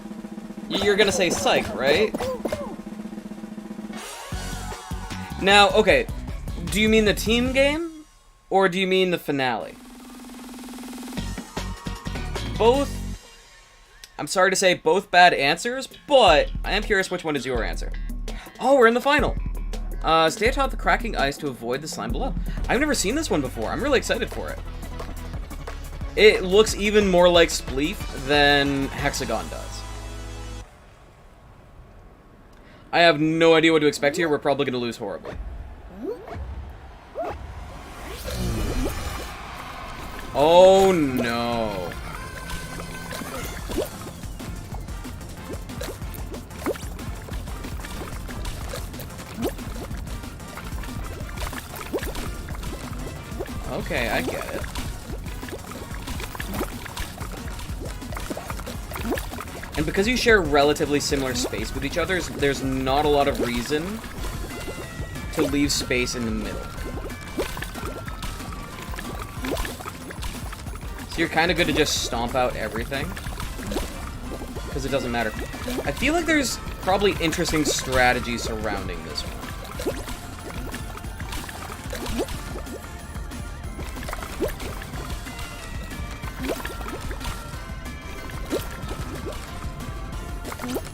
You're gonna say psych, right? Now, okay. Do you mean the team game? Or do you mean the finale? Both... I'm sorry to say both bad answers, but I am curious which one is your answer. Oh, we're in the final. Stay atop the cracking ice to avoid the slime below. I've never seen this one before. I'm really excited for it. It looks even more like Spleef than Hexagon does. I have no idea what to expect here. We're probably going to lose horribly. Oh, no. Okay, I get it. And because you share relatively similar space with each other, there's not a lot of reason to leave space in the middle. So you're kind of good to just stomp out everything. Because it doesn't matter. I feel like there's probably interesting strategies surrounding this one.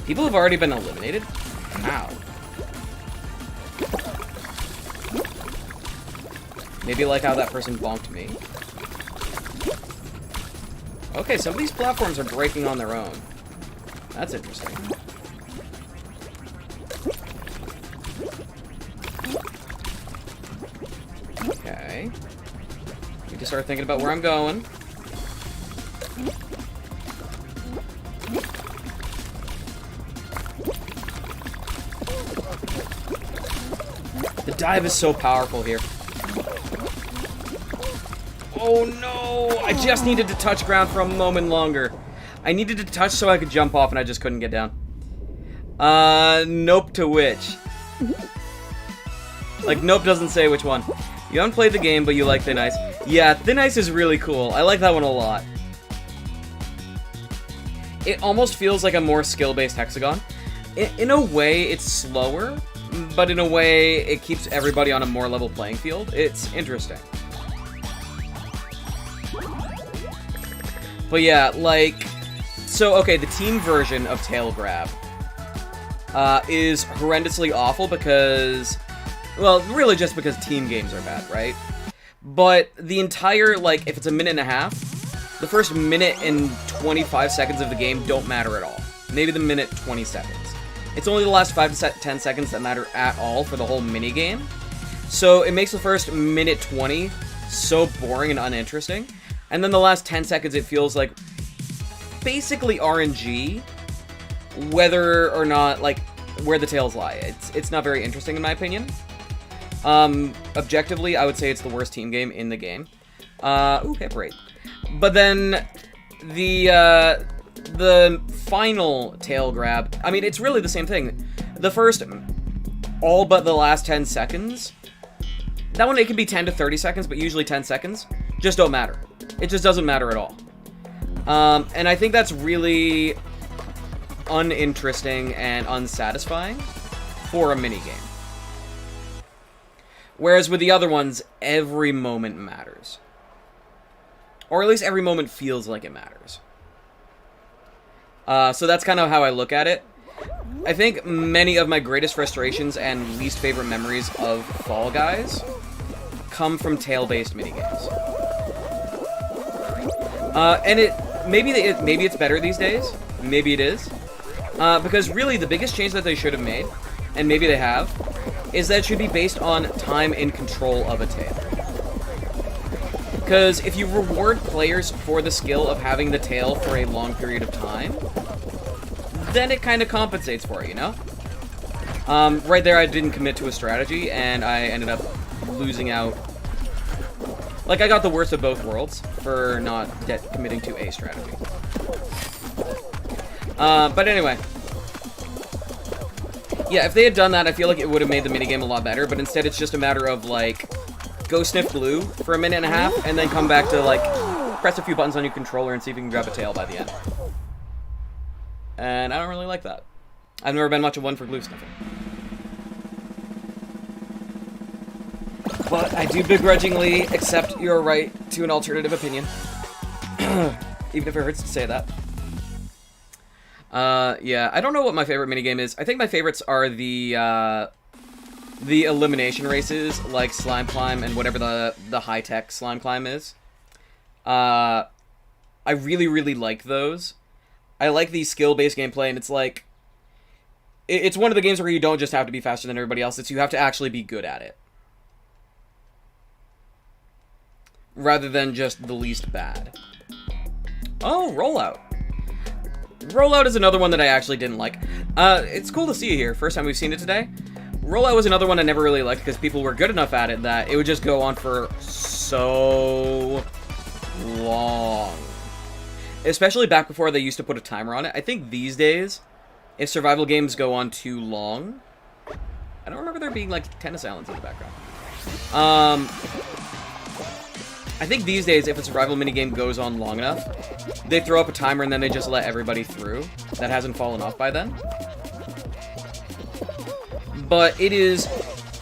People have already been eliminated? How? Maybe like how that person bonked me. Okay, some of these platforms are breaking on their own. That's interesting. Okay. Need to start thinking about where I'm going. The dive is so powerful here. Oh no! I just needed to touch ground for a moment longer. I needed to touch so I could jump off and I just couldn't get down. Nope to which? Like, nope doesn't say which one. You haven't played the game, but you like Thin Ice. Yeah, Thin Ice is really cool. I like that one a lot. It almost feels like a more skill-based hexagon. In a way, it's slower, but in a way, it keeps everybody on a more level playing field. It's interesting. But yeah, like... So, okay, the team version of Tail Grab is horrendously awful because... Well, really just because team games are bad, right? But the entire, like, if it's a minute and a half, the first minute and 25 seconds of the game don't matter at all. Maybe the minute 20 seconds. It's only the last 5 to 10 seconds that matter at all for the whole minigame. So it makes the first minute 20 so boring and uninteresting. And then the last 10 seconds it feels like basically RNG, whether or not, like, where the tails lie. It's not very interesting in my opinion. Objectively, I would say it's the worst team game in the game. Ooh, paper 8. But then, the final tail grab, I mean, it's really the same thing. The first, all but the last 10 seconds, that one, it can be 10 to 30 seconds, but usually 10 seconds, just don't matter. It just doesn't matter at all. And I think that's really uninteresting and unsatisfying for a minigame. Whereas with the other ones, every moment matters. Or at least every moment feels like it matters. So that's kind of how I look at it. I think many of my greatest frustrations and least favorite memories of Fall Guys come from tail-based minigames. And maybe it's better these days. Maybe it is. Because really, the biggest change that they should have made, and maybe they have, is that it should be based on time and control of a tail. Because if you reward players for the skill of having the tail for a long period of time, then it kind of compensates for it, you know? Right there, I didn't commit to a strategy, and I ended up losing out. Like, I got the worst of both worlds for not committing to a strategy. But anyway. Yeah, if they had done that, I feel like it would have made the minigame a lot better, but instead it's just a matter of, like, go sniff glue for a minute and a half, and then come back to, like, press a few buttons on your controller and see if you can grab a tail by the end. And I don't really like that. I've never been much of one for glue sniffing. But I do begrudgingly accept your right to an alternative opinion. Even if it hurts to say that. Yeah, I don't know what my favorite minigame is. I think my favorites are the elimination races, like Slime Climb and whatever the high-tech Slime Climb is. I really, really like those. I like the skill-based gameplay, and it's like... It's one of the games where you don't just have to be faster than everybody else, it's you have to actually be good at it. Rather than just the least bad. Oh, Rollout. Rollout is another one that I actually didn't like. It's cool to see you here. First time we've seen it today. Rollout was another one I never really liked because people were good enough at it that it would just go on for so long. Especially back before they used to put a timer on it. I think these days, if survival games go on too long... I don't remember there being, like, tennis islands in the background. I think these days, if a survival minigame goes on long enough, they throw up a timer and then they just let everybody through that hasn't fallen off by then. But it is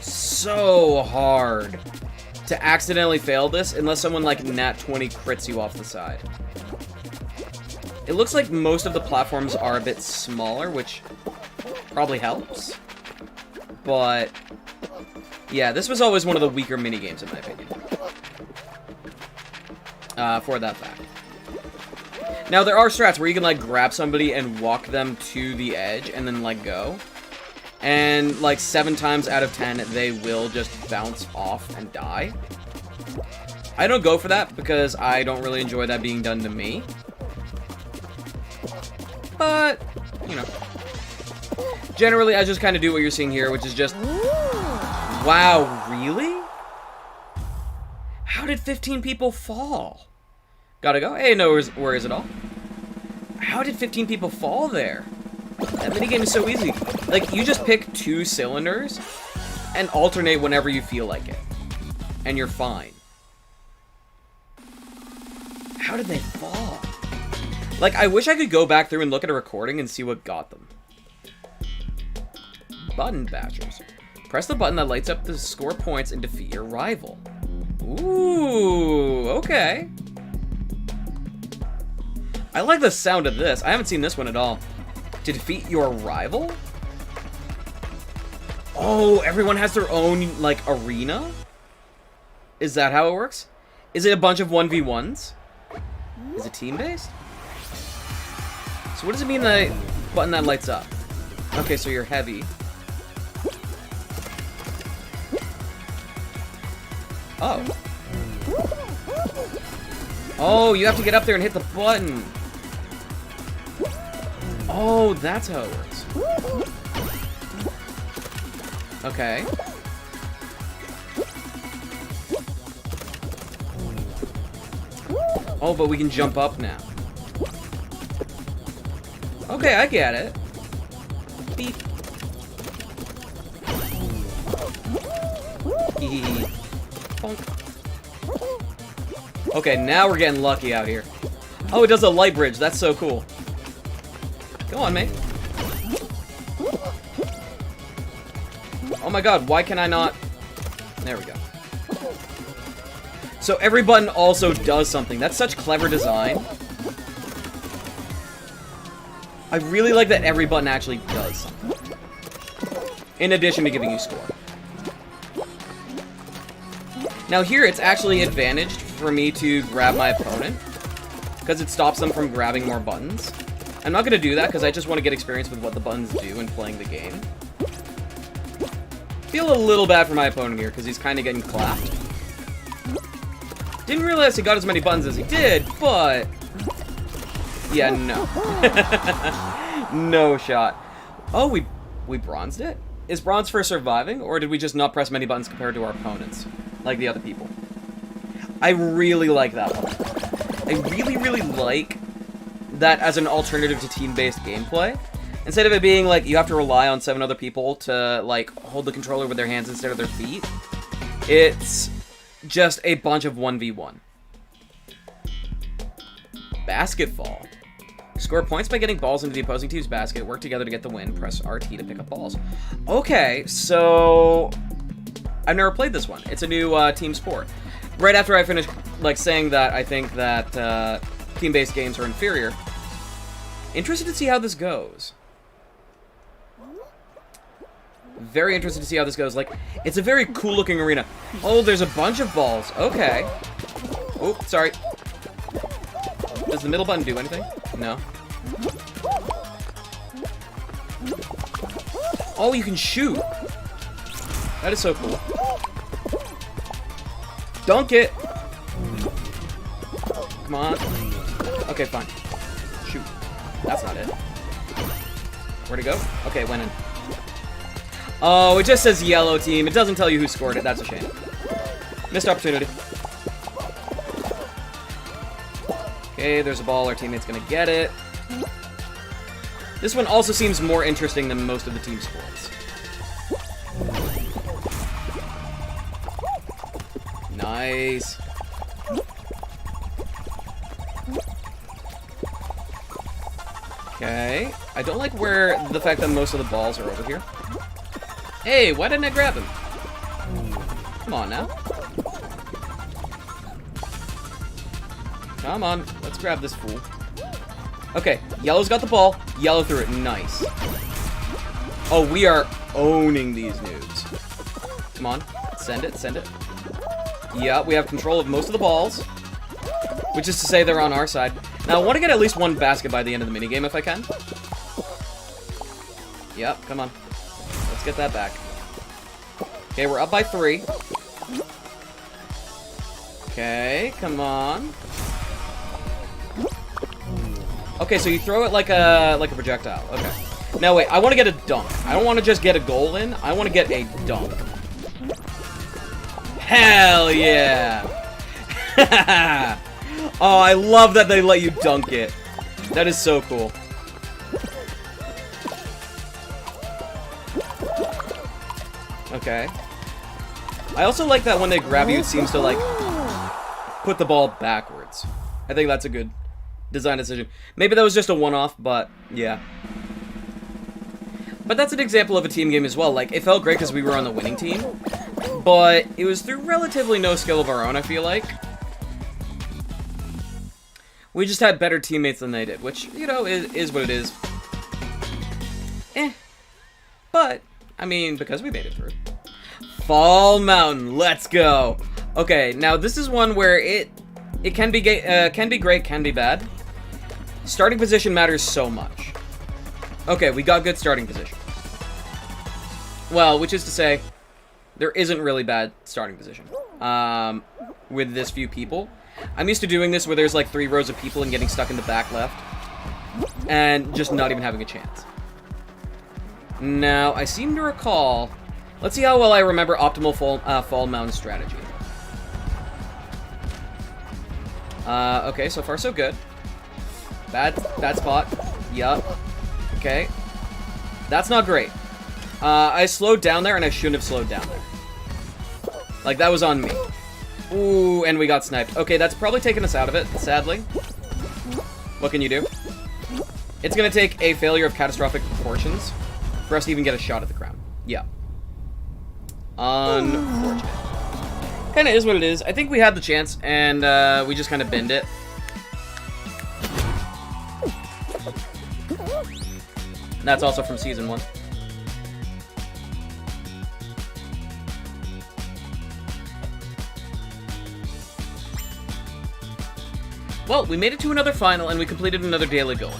so hard to accidentally fail this unless someone like Nat 20 crits you off the side. It looks like most of the platforms are a bit smaller, which probably helps. But yeah, this was always one of the weaker minigames in my opinion. For that fact. Now, there are strats where you can, like, grab somebody and walk them to the edge and then let go. And, like, 7 times out of 10, they will just bounce off and die. I don't go for that because I don't really enjoy that being done to me. But, you know. Generally, I just kind of do what you're seeing here, which is just... Wow, really? How did 15 people fall? Gotta go. Hey, no worries at all. How did 15 people fall there? That minigame is so easy. Like, you just pick 2 cylinders and alternate whenever you feel like it. And you're fine. How did they fall? Like, I wish I could go back through and look at a recording and see what got them. Button bashers. Press the button that lights up to score points and defeat your rival. Ooh, okay. I like the sound of this. I haven't seen this one at all. To defeat your rival? Oh, everyone has their own, like, arena? Is that how it works? Is it a bunch of 1v1s? Is it team-based? So what does it mean, the button that lights up? Okay, so you're heavy. Oh. Oh, you have to get up there and hit the button. Oh, that's how it works. Okay. Oh, but we can jump up now. Okay, I get it. Beep. Okay, now we're getting lucky out here. Oh, it does a light bridge. That's so cool. Go on, mate. Oh my god, why can I not... There we go. So every button also does something. That's such clever design. I really like that every button actually does something. In addition to giving you score. Now here, it's actually advantaged for me to grab my opponent, because it stops them from grabbing more buttons. I'm not going to do that, because I just want to get experience with what the buttons do in playing the game. Feel a little bad for my opponent here, because he's kind of getting clapped. Didn't realize he got as many buttons as he did, but... Yeah, no. No shot. Oh, we bronzed it? Is bronze for surviving, or did we just not press many buttons compared to our opponents? Like the other people. I really like that one. I really, really like that as an alternative to team-based gameplay. Instead of it being like you have to rely on 7 other people to like hold the controller with their hands instead of their feet, it's just a bunch of 1v1. Basketball. Score points by getting balls into the opposing team's basket. Work together to get the win. Press RT to pick up balls. Okay, so... I've never played this one. It's a new team sport. Right after I finished like saying that, I think that team-based games are inferior. Interested to see how this goes. Very interested to see how this goes. Like, it's a very cool-looking arena. Oh, there's a bunch of balls. Okay. Oh, sorry. Does the middle button do anything? No. Oh, you can shoot. That is so cool. Dunk it! Come on. Okay, fine. Shoot. That's not it. Where'd it go? Okay, it went in. Oh, it just says yellow team. It doesn't tell you who scored it. That's a shame. Missed opportunity. Okay, there's a ball. Our teammate's gonna get it. This one also seems more interesting than most of the team sports. Nice. Okay. I don't like the fact that most of the balls are over here. Hey, why didn't I grab him? Come on now. Come on, let's grab this fool. Okay, yellow's got the ball. Yellow threw it. Nice. Oh, we are owning these noobs. Come on, send it, send it. Yeah, we have control of most of the balls, which is to say they're on our side. Now, I want to get at least one basket by the end of the minigame if I can. Yep, come on. Let's get that back. Okay, we're up by 3. Okay, come on. Okay, so you throw it like a projectile. Okay. Now wait, I want to get a dunk. I don't want to just get a goal in. I want to get a dunk. Hell yeah! Oh, I love that they let you dunk it. That is so cool. Okay. I also like that when they grab you, it seems to, like, put the ball backwards. I think that's a good design decision. Maybe that was just a one-off, but, yeah. But that's an example of a team game as well. Like, it felt great because we were on the winning team, but it was through relatively no skill of our own, I feel like. We just had better teammates than they did, which, you know, is what it is. But, I mean, because we made it through. Fall Mountain, let's go. Okay, now this is one where it can be great, can be bad. Starting position matters so much. Okay, we got good starting position. Well, which is to say, there isn't really bad starting position. With this few people. I'm used to doing this where there's like 3 rows of people and getting stuck in the back left. And just not even having a chance. Now, I seem to recall... Let's see how well I remember optimal fall mountain strategy. Okay, so far so good. Bad spot. Yup. Okay. That's not great. I slowed down there, and I shouldn't have slowed down there. Like, that was on me. Ooh, and we got sniped. Okay, that's probably taken us out of it, sadly. What can you do? It's gonna take a failure of catastrophic proportions for us to even get a shot at the crown. Yeah. Unfortunate. Kinda is what it is. I think we had the chance, and we just kind of binned it. That's also from Season 1. Well, we made it to another final, and we completed another daily goal.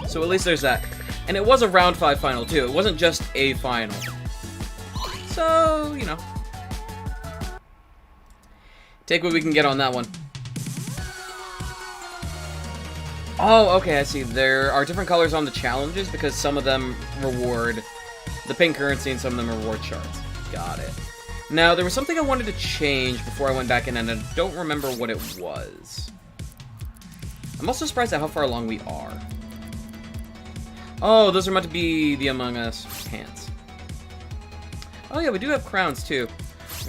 So at least there's that. And it was a round 5 final, too. It wasn't just a final. So, you know. Take what we can get on that one. Oh, okay, I see. There are different colors on the challenges because some of them reward the pink currency and some of them reward shards. Got it. Now, there was something I wanted to change before I went back in, and I don't remember what it was. I'm also surprised at how far along we are. Oh, those are meant to be the Among Us pants. Oh yeah, we do have crowns too.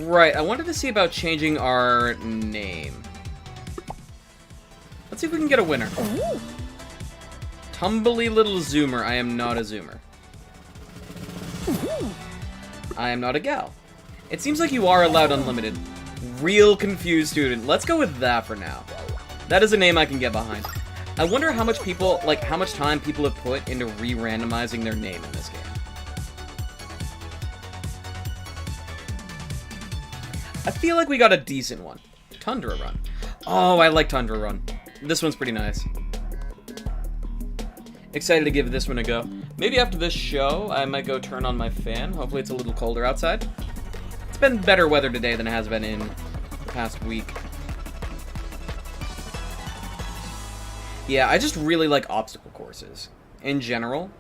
Right, I wanted to see about changing our name. Let's see if we can get a winner. Tumbly little zoomer. I am not a zoomer. I am not a gal. It seems like you are allowed unlimited. Real confused student. Let's go with that for now. That is a name I can get behind. I wonder how much people, like, how much time people have put into re-randomizing their name in this game. I feel like we got a decent one. Tundra Run. Oh, I like Tundra Run. This one's pretty nice. Excited to give this one a go. Maybe after this show, I might go turn on my fan. Hopefully it's a little colder outside. It's been better weather today than it has been in the past week. Yeah, I just really like obstacle courses in general.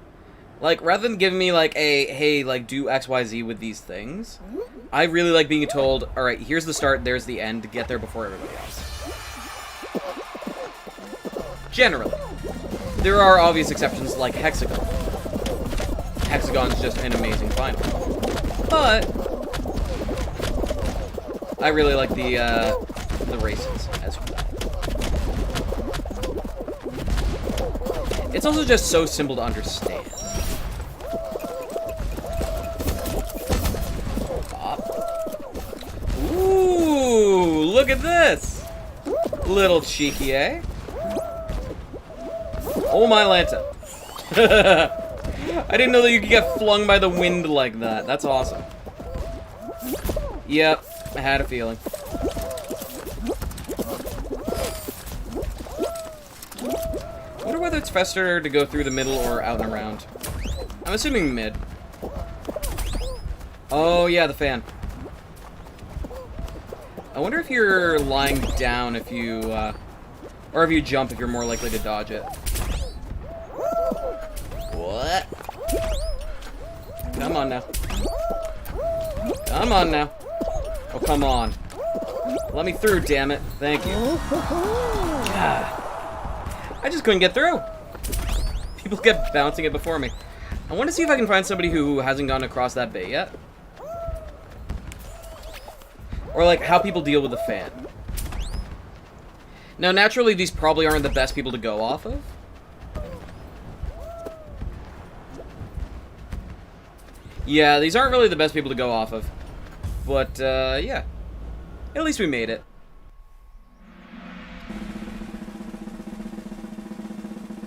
Like, rather than giving me, like, a, hey, like, do XYZ with these things, I really like being told, alright, here's the start, there's the end, get there before everybody else. Generally. There are obvious exceptions, like Hexagon. Hexagon's just an amazing final. But I really like the races as well. It's also just so simple to understand. Pop. Ooh, look at this! Little cheeky, eh? Oh my Lanta. I didn't know that you could get flung by the wind like that. That's awesome. Yep, I had a feeling. I wonder whether it's faster to go through the middle or out and around. I'm assuming mid. Oh, yeah, the fan. I wonder if you're lying down if you, or if you jump if you're more likely to dodge it. What? Come on now. Come on now. Oh, come on. Let me through, damn it. Thank you. God. I just couldn't get through. People kept bouncing it before me. I want to see if I can find somebody who hasn't gone across that bay yet. Or, like, how people deal with the fan. Now, naturally, these probably aren't the best people to go off of. Yeah, these aren't really the best people to go off of. But, yeah. At least we made it.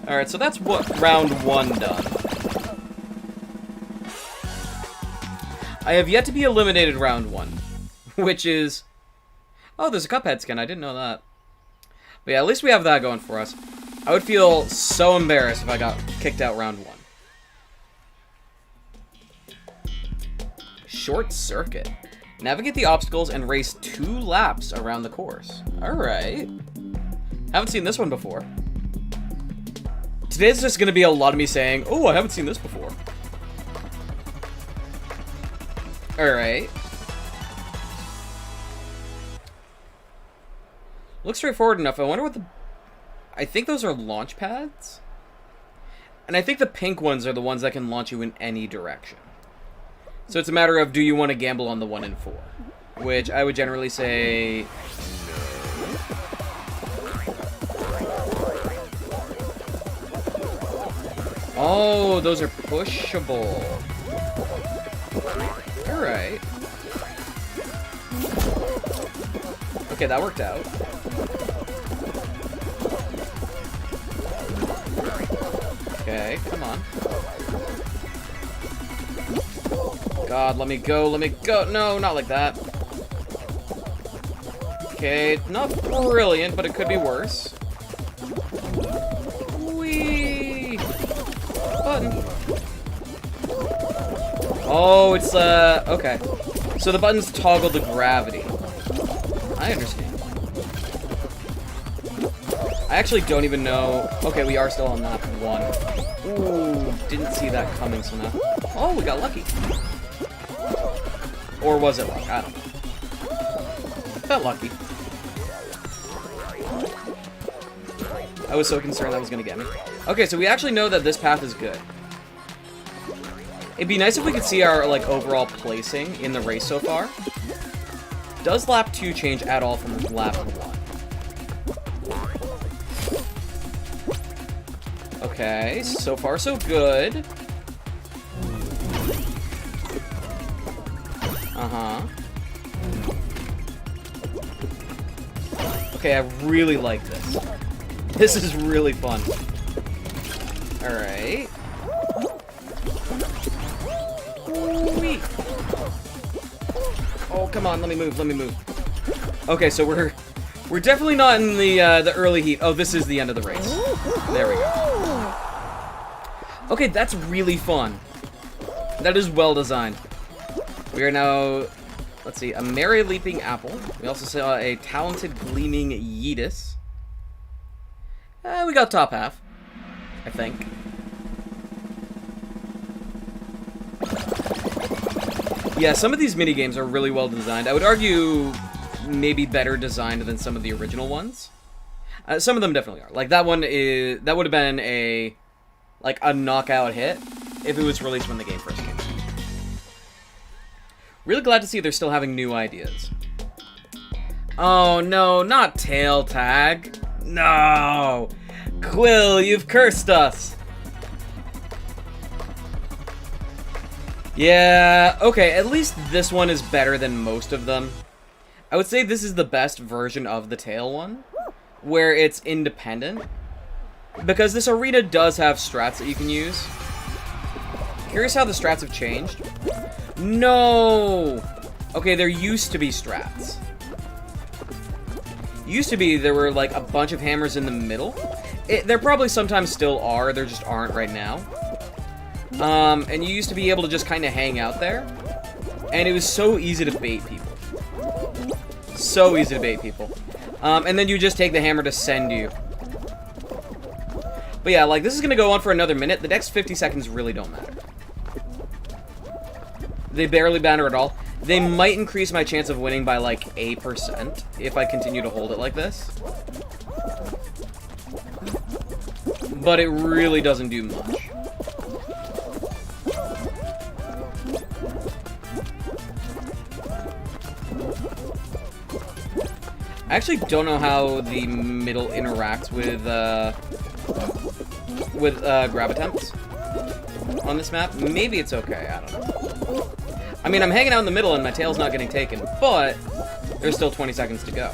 Alright, so that's what round 1 done. I have yet to be eliminated round 1. Which is... Oh, there's a Cuphead skin. I didn't know that. But yeah, at least we have that going for us. I would feel so embarrassed if I got kicked out round 1. Short circuit. Navigate the obstacles and race 2 laps around the course. Alright. Haven't seen this one before. Today's just going to be a lot of me saying, oh, I haven't seen this before. Alright. Looks straightforward enough. I wonder what the... I think those are launch pads. And I think the pink ones are the ones that can launch you in any direction. So it's a matter of, do you want to gamble on the 1 in 4? Which I would generally say... no. Oh, those are pushable. Alright. Okay, that worked out. Okay, come on. God, let me go, let me go. No, not like that. Okay, not brilliant, but it could be worse. Whee! Button. Oh, it's, okay. So the buttons toggle the gravity. I understand. I actually don't even know... Okay, we are still on lap 1. Ooh, didn't see that coming somehow. Oh, we got lucky. Or was it luck? I don't know. Felt lucky. I was so concerned that was going to get me. Okay, so we actually know that this path is good. It'd be nice if we could see our, like, overall placing in the race so far. Does lap 2 change at all from lap 1? Okay, so far so good. Uh-huh. Okay, I really like this. This is really fun. Alright. Whee! Oh, come on, let me move, let me move. Okay, so we're definitely not in the early heat. Oh, this is the end of the race. There we go. Okay, that's really fun. That is well designed. We are now, let's see, a merry leaping apple. We also saw a talented gleaming Yeetus. We got top half, I think. Yeah, some of these minigames are really well designed. I would argue maybe better designed than some of the original ones. Some of them definitely are. Like that one is, that would have been a knockout hit if it was released when the game first came out. Really glad to see they're still having new ideas. Oh no, not tail tag. No! Quill, you've cursed us! Yeah, okay, at least this one is better than most of them. I would say this is the best version of the tail one, where it's independent. Because this arena does have strats that you can use. Curious how the strats have changed. No! Okay, there used to be strats. Used to be there were like a bunch of hammers in the middle, There probably sometimes still are, there just aren't right now. And you used to be able to just kind of hang out there. And it was so easy to bait people. So easy to bait people. And then you just take the hammer to send you. But yeah, like, this is going to go on for another minute. The next 50 seconds really don't matter. They barely matter at all. They might increase my chance of winning by, like, 8% if I continue to hold it like this. But it really doesn't do much. I actually don't know how the middle interacts with grab attempts on this map. Maybe it's okay, I don't know. I mean, I'm hanging out in the middle and my tail's not getting taken, but there's still 20 seconds to go.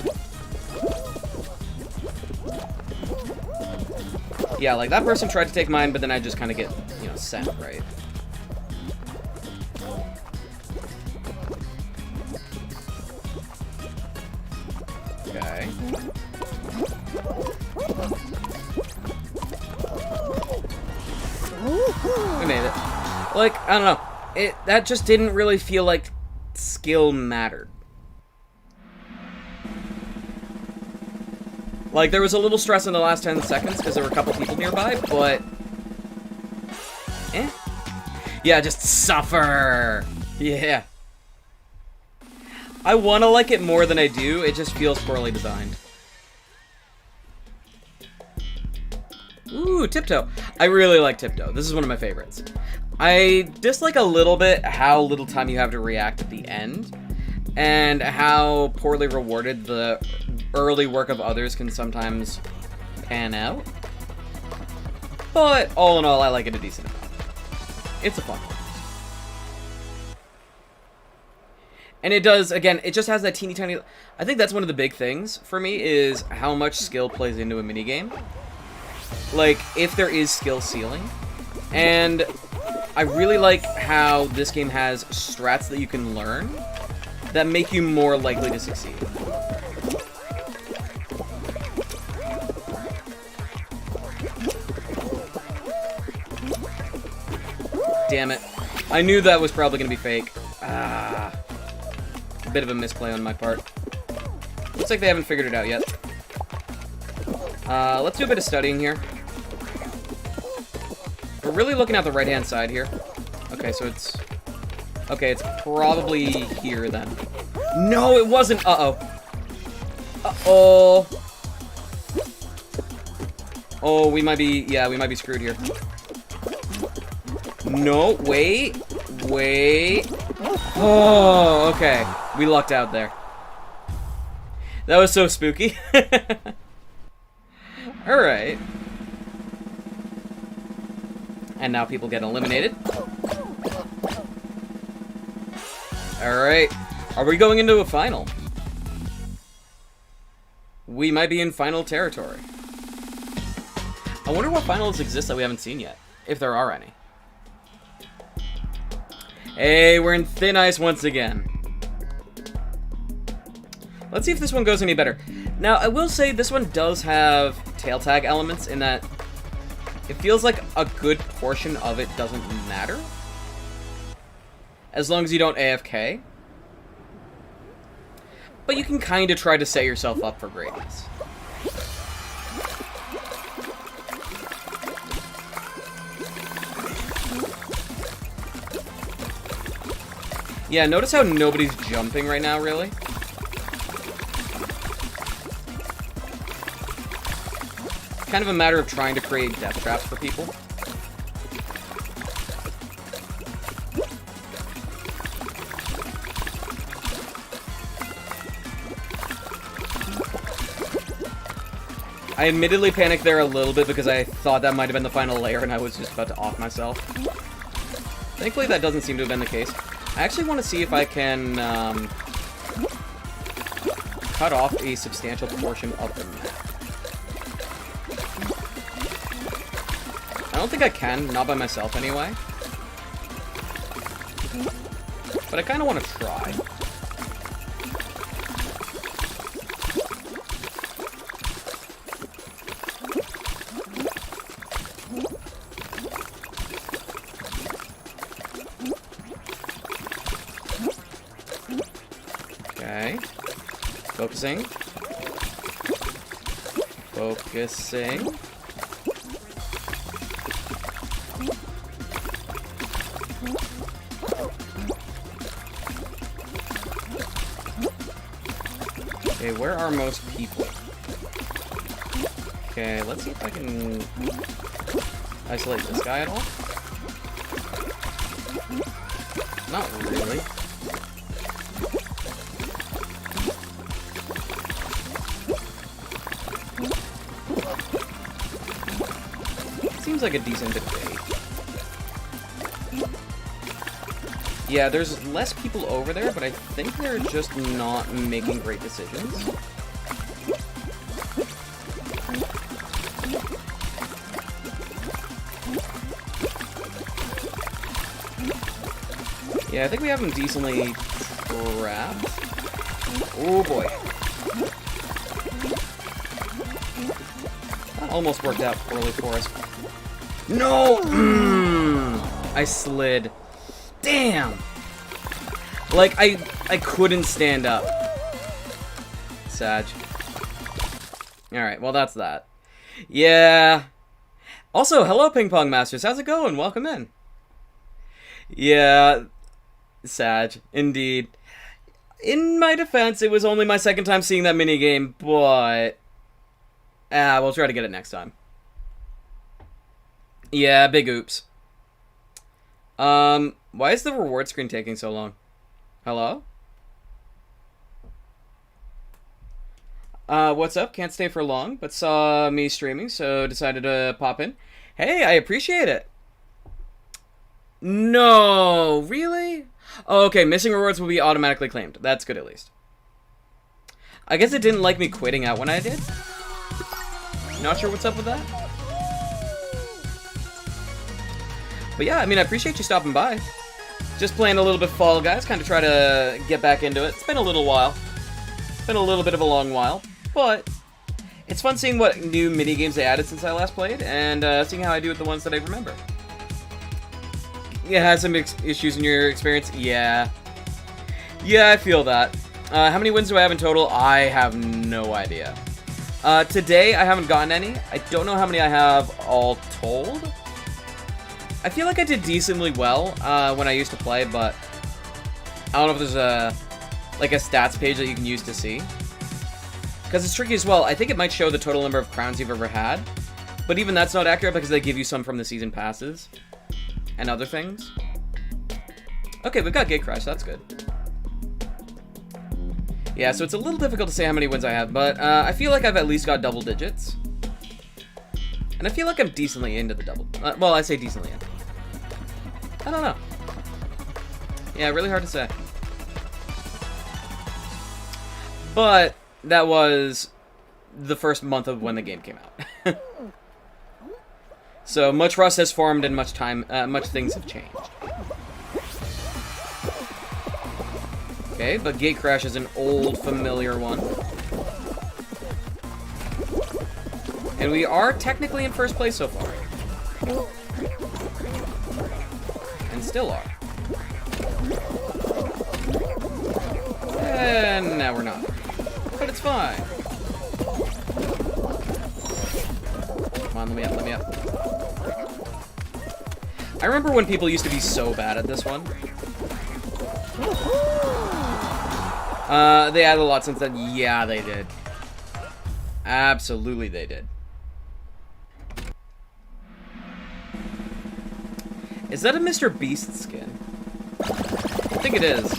Yeah, like, that person tried to take mine, but then I just kind of get, you know, sent, right? Okay. We made it. Like, I don't know. That just didn't really feel like skill mattered. Like, there was a little stress in the last 10 seconds because there were a couple people nearby, but... eh? Yeah, just suffer! Yeah. I want to like it more than I do, it just feels poorly designed. Ooh, Tiptoe. I really like Tiptoe. This is one of my favorites. I dislike a little bit how little time you have to react at the end, and how poorly rewarded the early work of others can sometimes pan out. But all in all, I like it a decent amount. It's a fun one. And it does, again, it just has that teeny tiny... I think that's one of the big things for me, is how much skill plays into a minigame. Like, if there is skill ceiling. And I really like how this game has strats that you can learn that make you more likely to succeed. Damn it. I knew that was probably going to be fake. Ah. A bit of a misplay on my part. Looks like they haven't figured it out yet. Let's do a bit of studying here. We're really looking at the right-hand side here. Okay, so it's... okay, it's probably here, then. No, it wasn't! Uh-oh. Uh-oh. Oh, we might be... yeah, we might be screwed here. No, wait. Wait. Oh, okay. We lucked out there. That was so spooky. Alright. And now people get eliminated. Alright. Are we going into a final? We might be in final territory. I wonder what finals exist that we haven't seen yet. If there are any. Hey, we're in thin ice once again. Let's see if this one goes any better. Now, I will say this one does have tail tag elements in that it feels like a good portion of it doesn't matter. As long as you don't AFK. But you can kind of try to set yourself up for greatness. Yeah, notice how nobody's jumping right now, really? Kind of a matter of trying to create death traps for people. I admittedly panicked there a little bit because I thought that might have been the final layer and I was just about to off myself. Thankfully that doesn't seem to have been the case. I actually want to see if I can cut off a substantial portion of the map. I don't think I can, not by myself anyway. But I kind of want to try. Focusing. Focusing. Okay, where are most people? Okay, let's see if I can isolate this guy at all. Not really. Seems like a decent bit of bait. Yeah, there's less people over there, but I think they're just not making great decisions. Yeah, I think we have them decently trapped. Oh boy. That almost worked out poorly for us. No! I slid. Damn! Like, I couldn't stand up. Sag. Alright, well that's that. Yeah. Also, hello Ping Pong Masters, how's it going? Welcome in. Yeah. Sag, indeed. In my defense, it was only my second time seeing that minigame, but... we'll try to get it next time. Yeah, big oops. Why is the reward screen taking so long? Hello? What's up? Can't stay for long, but saw me streaming, so decided to pop in. Hey, I appreciate it. No, really? Oh, okay, missing rewards will be automatically claimed. That's good at least. I guess it didn't like me quitting out when I did. Not sure what's up with that. But yeah, I mean, I appreciate you stopping by. Just playing a little bit Fall Guys, kind of try to get back into it. It's been a little while. It's been a little bit of a long while, but it's fun seeing what new minigames they added since I last played, and seeing how I do with the ones that I remember. You had some issues in your experience? Yeah. Yeah, I feel that. How many wins do I have in total? I have no idea. Today, I haven't gotten any. I don't know how many I have all told. I feel like I did decently well when I used to play, but I don't know if there's a stats page that you can use to see. Because it's tricky as well. I think it might show the total number of crowns you've ever had, but even that's not accurate because they give you some from the season passes and other things. Okay, we've got Gate Crash, so that's good. Yeah, so it's a little difficult to say how many wins I have, but I feel like I've at least got double digits. And I feel like I'm decently into the double... well, I say decently in. I don't know. Yeah, really hard to say. But that was the first month of when the game came out. So much rust has formed and much things have changed. Okay, but Gate Crash is an old familiar one. And we are technically in first place so far. And still are. And now we're not. But it's fine. Come on, let me up, let me up. I remember when people used to be so bad at this one. They added a lot since then. Yeah, they did. Absolutely they did. Is that a Mr. Beast skin? I think it is.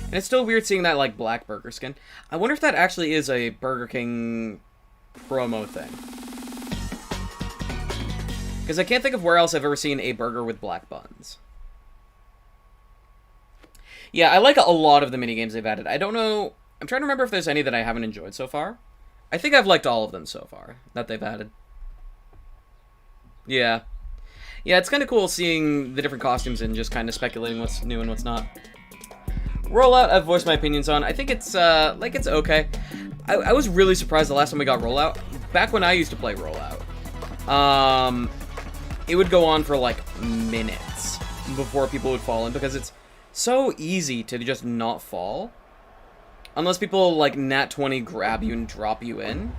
And it's still weird seeing that, like, black burger skin. I wonder if that actually is a Burger King promo thing. Because I can't think of where else I've ever seen a burger with black buns. Yeah, I like a lot of the minigames they've added. I don't know... I'm trying to remember if there's any that I haven't enjoyed so far. I think I've liked all of them so far that they've added. Yeah. Yeah, it's kind of cool seeing the different costumes and just kind of speculating what's new and what's not. Rollout, I've voiced my opinions on. I think it's, it's okay. I was really surprised the last time we got Rollout. Back when I used to play Rollout. It would go on for, like, minutes. before people would fall in, because it's so easy to just not fall. Unless people, like, nat 20 grab you and drop you in.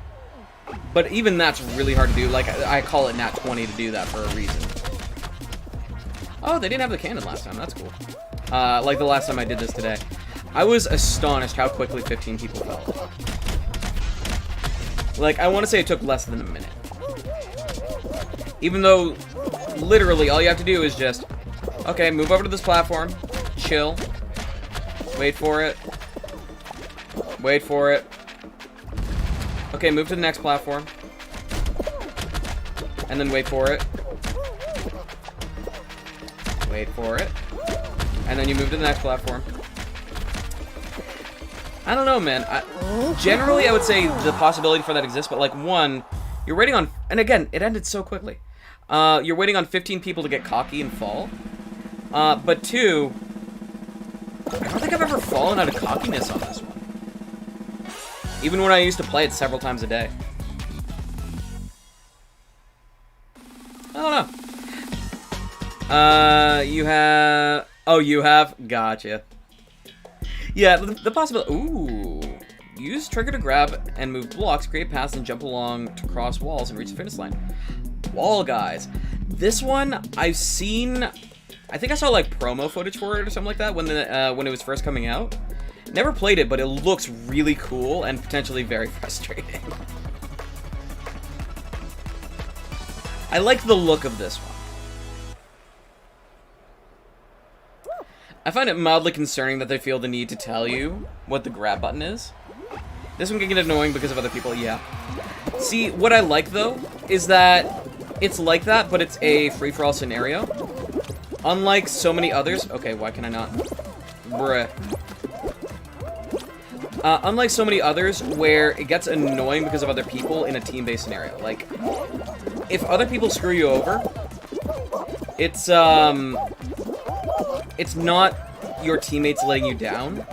But even that's really hard to do. Like, I call it nat 20 to do that for a reason. Oh, they didn't have the cannon last time. That's cool. Like the last time I did this today. I was astonished how quickly 15 people fell. Like, I want to say it took less than a minute. Even though, literally, all you have to do is just, okay, move over to this platform, chill, wait for it, wait for it. Okay, move to the next platform, and then wait for it. Wait for it. And then you move to the next platform. I don't know, man. Generally, I would say the possibility for that exists, but, like, one, you're waiting on... And again, it ended so quickly. You're waiting on 15 people to get cocky and fall. But two, I don't think I've ever fallen out of cockiness on this one. Even when I used to play it several times a day. I don't know. You have... Oh, you have? Gotcha. Yeah, the possibility... Ooh. Use trigger to grab and move blocks, create paths, and jump along to cross walls and reach the finish line. Wall guys. This one, I've seen... I think I saw, like, promo footage for it or something like that when it was first coming out. Never played it, but it looks really cool and potentially very frustrating. I like the look of this one. I find it mildly concerning that they feel the need to tell you what the grab button is. This one can get annoying because of other people, yeah. See, what I like, though, is that it's like that, but it's a free-for-all scenario. Unlike so many others... Okay, why can I not? Bruh. Unlike so many others where it gets annoying because of other people in a team-based scenario. Like, if other people screw you over, it's not your teammates letting you down.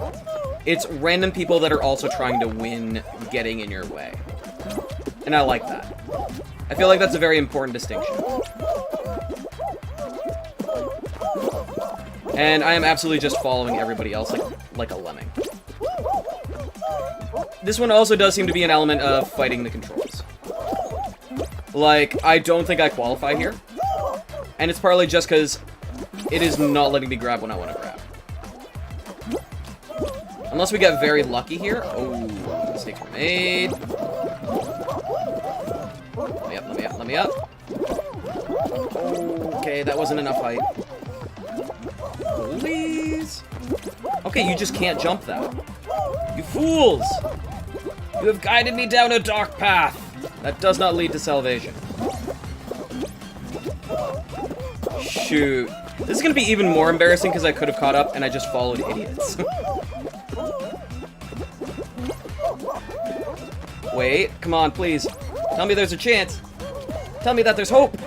It's random people that are also trying to win getting in your way. And I like that. I feel like that's a very important distinction. And I am absolutely just following everybody else like a lemming. This one also does seem to be an element of fighting the controls. Like, I don't think I qualify here. And it's partly just because it is not letting me grab when I want to grab. Unless we get very lucky here. Oh, mistakes were made. Let me up, let me up, let me up. Okay, that wasn't enough height. Please. Okay, you just can't jump that. You fools! You have guided me down a dark path that does not lead to salvation. Shoot. This is going to be even more embarrassing because I could have caught up and I just followed idiots. Wait, come on, please. Tell me there's a chance. Tell me that there's hope.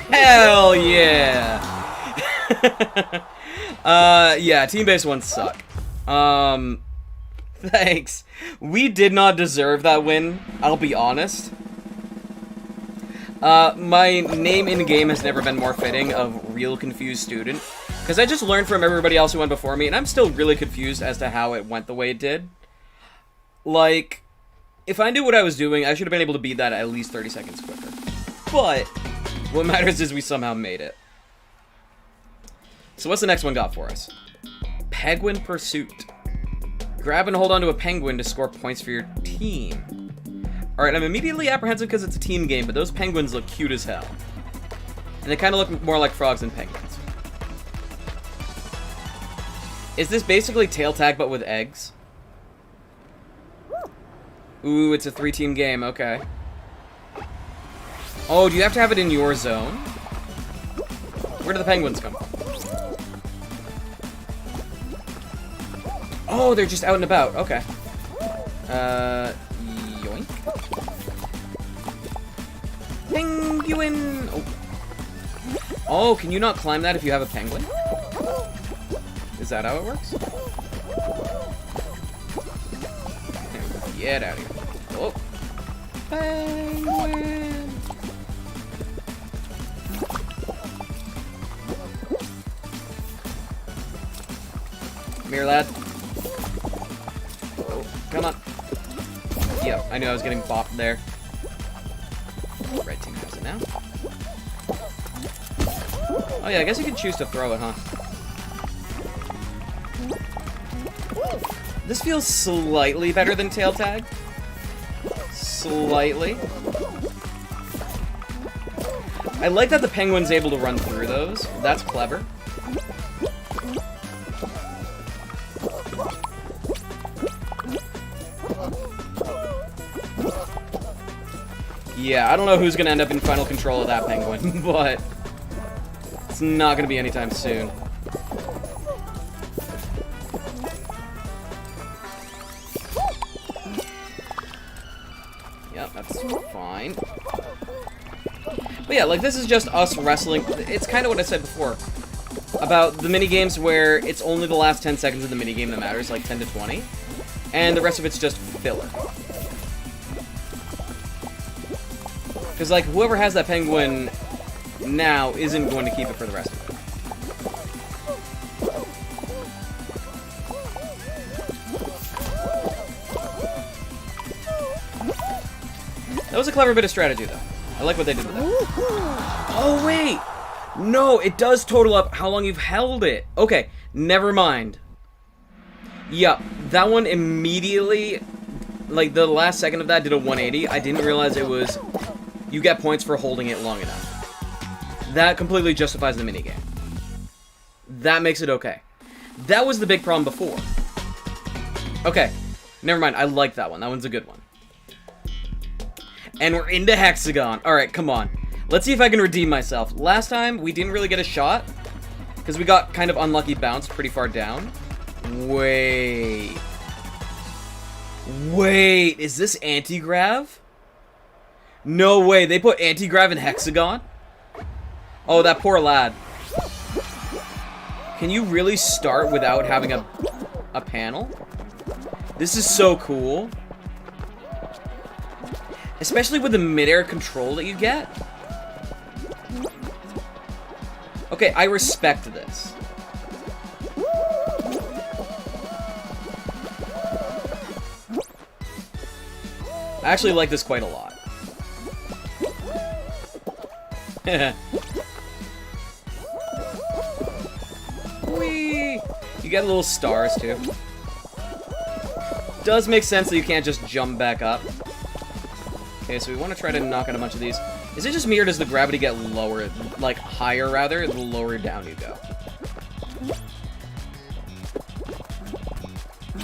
Hell yeah! Yeah, team-based ones suck. Thanks. We did not deserve that win, I'll be honest. My name in-game has never been more fitting of Real Confused Student, because I just learned from everybody else who went before me, and I'm still really confused as to how it went the way it did. Like, if I knew what I was doing, I should have been able to beat that at least 30 seconds quicker. But what matters is we somehow made it. So what's the next one got for us? Penguin Pursuit. Grab and hold onto a penguin to score points for your team. Alright, I'm immediately apprehensive because it's a team game, but those penguins look cute as hell. And they kind of look more like frogs than penguins. Is this basically tail tag but with eggs? Ooh, it's a 3-team game, okay. Oh, do you have to have it in your zone? Where do the penguins come from? Oh, they're just out and about. Okay. Yoink. Penguin! Oh. Oh, can you not climb that if you have a penguin? Is that how it works? Get out of here. Oh. Penguin! Come here, lad. Oh, come on. Yep, I knew I was getting bopped there. Red team has it now. Oh yeah, I guess you can choose to throw it, huh? This feels slightly better than tail tag. Slightly. I like that the penguin's able to run through those. That's clever. Yeah, I don't know who's gonna end up in final control of that penguin, but it's not gonna be anytime soon. Yep, that's fine. But yeah, like, this is just us wrestling. It's kind of what I said before about the minigames where it's only the last 10 seconds of the minigame that matters, like 10 to 20, and the rest of it's just filler. Because, like, whoever has that penguin now isn't going to keep it for the rest of it. That was a clever bit of strategy, though. I like what they did with that. Oh, wait! No, it does total up how long you've held it. Okay, never mind. Yup, that one immediately, like, the last second of that did a 180. I didn't realize it was, you get points for holding it long enough. That completely justifies the minigame. That makes it okay. That was the big problem before. Okay, never mind, I like that one. That one's a good one. And we're into Hexagon. Alright, come on. Let's see if I can redeem myself. Last time, we didn't really get a shot, because we got kind of unlucky bounced pretty far down. Wait. Wait, is this anti-grav? No way, they put anti-grav in Hexagon? Oh, that poor lad. Can you really start without having a panel? This is so cool. Especially with the mid-air control that you get. Okay, I respect this. I actually like this quite a lot. Whee! You get little stars, too. Does make sense that you can't just jump back up. Okay, so we want to try to knock out a bunch of these. Is it just me, or does the gravity get lower, like, higher, rather, the lower down you go?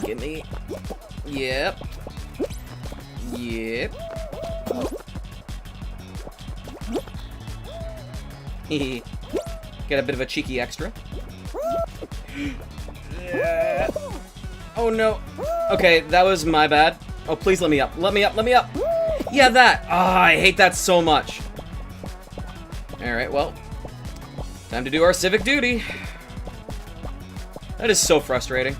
Get me. Yep. Yep. Get a bit of a cheeky extra. Oh, no. Okay, that was my bad. Oh, please let me up. Let me up, let me up. Yeah, that! Ah, I hate that so much. Alright, well. Time to do our civic duty. That is so frustrating.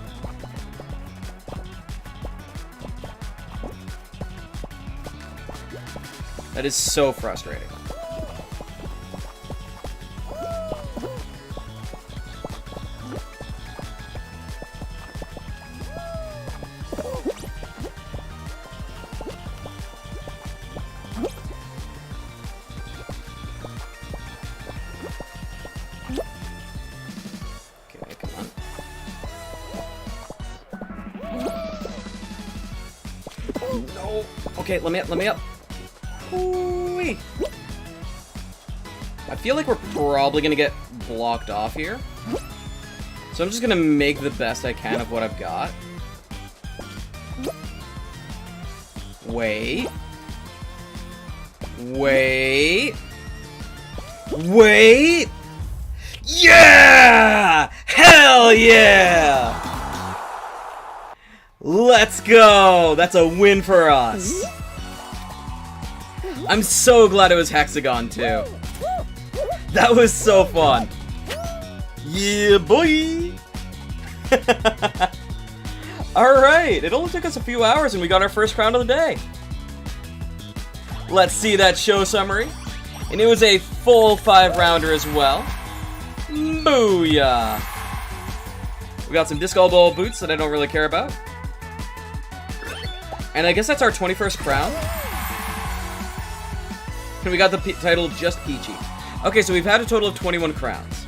That is so frustrating. No. Okay, let me up. Ooh-wee. I feel like we're probably gonna get blocked off here. So I'm just gonna make the best I can of what I've got. Wait. Wait. Wait. Yeah! Hell yeah! Let's go! That's a win for us. I'm so glad it was Hexagon, too. That was so fun. Yeah, boy! Alright, it only took us a few hours and we got our first crown of the day. Let's see that show summary. And it was a full 5-rounder as well. Booyah! We got some disc golf ball boots that I don't really care about. And I guess that's our 21st crown. And we got the title Just Peachy. Okay, so we've had a total of 21 crowns.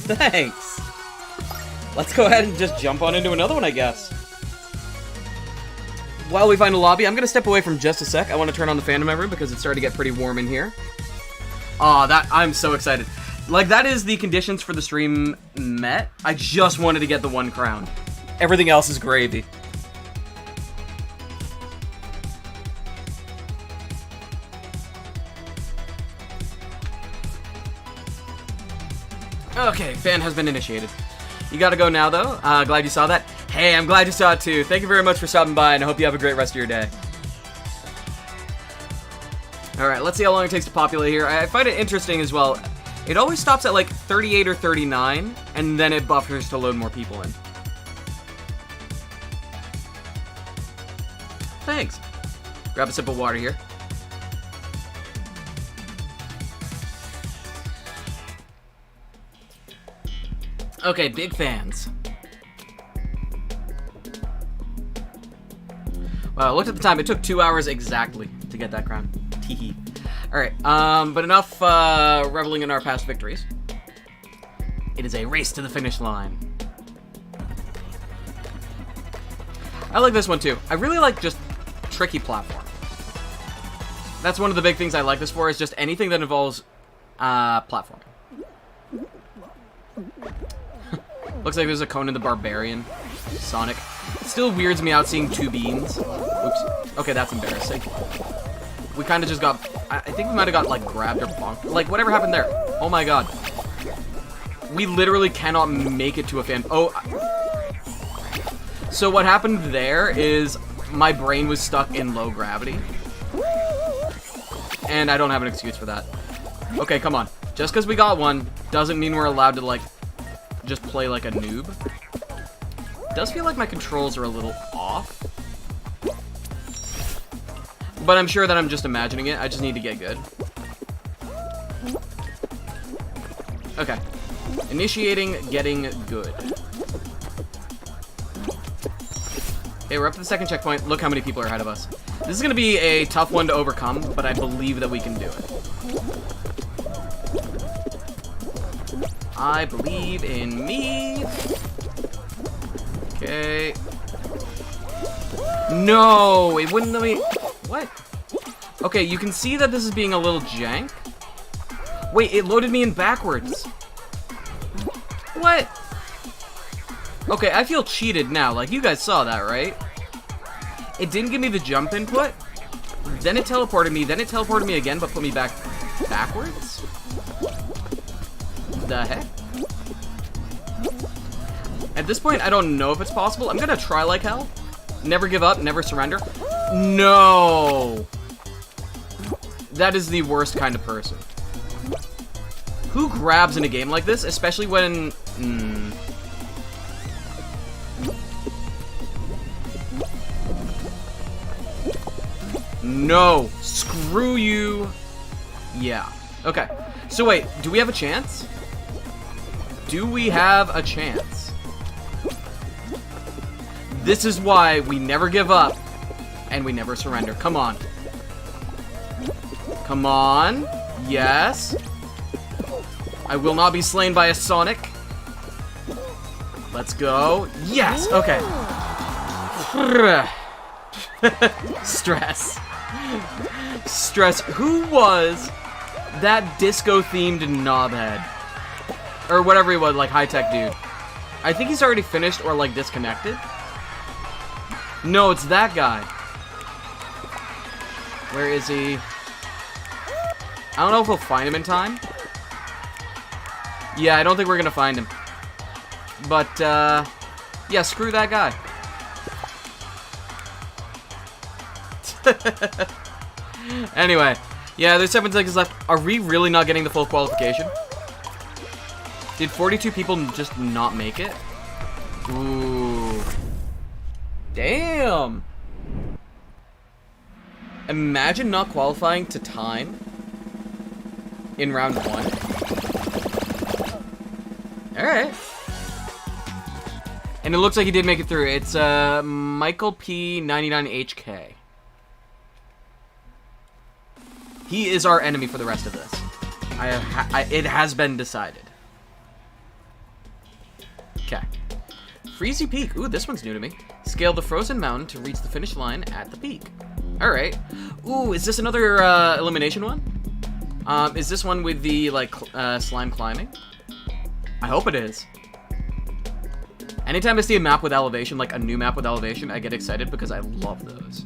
Thanks. Let's go ahead and just jump on into another one, I guess. While we find a lobby, I'm going to step away from just a sec. I want to turn on the fandom member because it's starting to get pretty warm in here. Aw, I'm so excited. Like, that is the conditions for the stream met. I just wanted to get the 1 crown. Everything else is gravy. Okay, fan has been initiated. You gotta go now, though. Glad you saw that. Hey, I'm glad you saw it, too. Thank you very much for stopping by, and I hope you have a great rest of your day. Alright, let's see how long it takes to populate here. I find it interesting as well. It always stops at, like, 38 or 39, and then it buffers to load more people in. Thanks. Grab a sip of water here. Okay, big fans. Wow, I looked at the time. It took 2 hours exactly to get that crown. Teehee. Alright, but enough reveling in our past victories. It is a race to the finish line. I like this one too. I really like just tricky platform. That's one of the big things I like this for, is just anything that involves platforming. Looks like there's a Conan the Barbarian. Sonic. It still weirds me out seeing 2 beans. Oops. Okay, that's embarrassing. We kind of just got... I think we might have got, like, grabbed or bonked. Like, whatever happened there? Oh my god. We literally cannot make it to a fan... Oh. So what happened there is my brain was stuck in low gravity. And I don't have an excuse for that. Okay, come on. Just because we got one doesn't mean we're allowed to, like, just play like a noob. Does feel like my controls are a little off. But I'm sure that I'm just imagining it. I just need to get good. Okay. Initiating getting good. Okay, we're up to the second checkpoint. Look how many people are ahead of us. This is going to be a tough one to overcome, but I believe that we can do it. I believe in me. Okay. No, it wouldn't let me... What? Okay, you can see that this is being a little jank. Wait, it loaded me in backwards. What? Okay, I feel cheated now. Like, you guys saw that, right? It didn't give me the jump input. Then it teleported me. Then it teleported me again, but put me backwards? The heck? At this point, I don't know if it's possible. I'm gonna try like hell. Never give up, never surrender. No! That is the worst kind of person. Who grabs in a game like this, especially when... No! Screw you! Yeah. Okay. So wait, do we have a chance? Do we have a chance? This is why we never give up and we never surrender. Come on. Come on. Yes. I will not be slain by a Sonic. Let's go. Yes. Okay. Stress. Stress. Who was that disco-themed knobhead? Or whatever he was, like high-tech dude. I think he's already finished or like disconnected. No, it's that guy. Where is he? I don't know if we'll find him in time. Yeah, I don't think we're gonna find him. But, yeah, screw that guy. Anyway, yeah, there's 7 seconds left. Are we really not getting the full qualification? Did 42 people just not make it? Ooh. Damn. Imagine not qualifying to time in round 1. Alright. And it looks like he did make it through. It's Michael P. 99HK. He is our enemy for the rest of this. It has been decided. Okay. Freezy Peak. Ooh, this one's new to me. Scale the frozen mountain to reach the finish line at the peak. Alright. Ooh, is this another elimination one? Is this one with the, like, slime climbing? I hope it is. Anytime I see a map with elevation, like a new map with elevation, I get excited because I love those.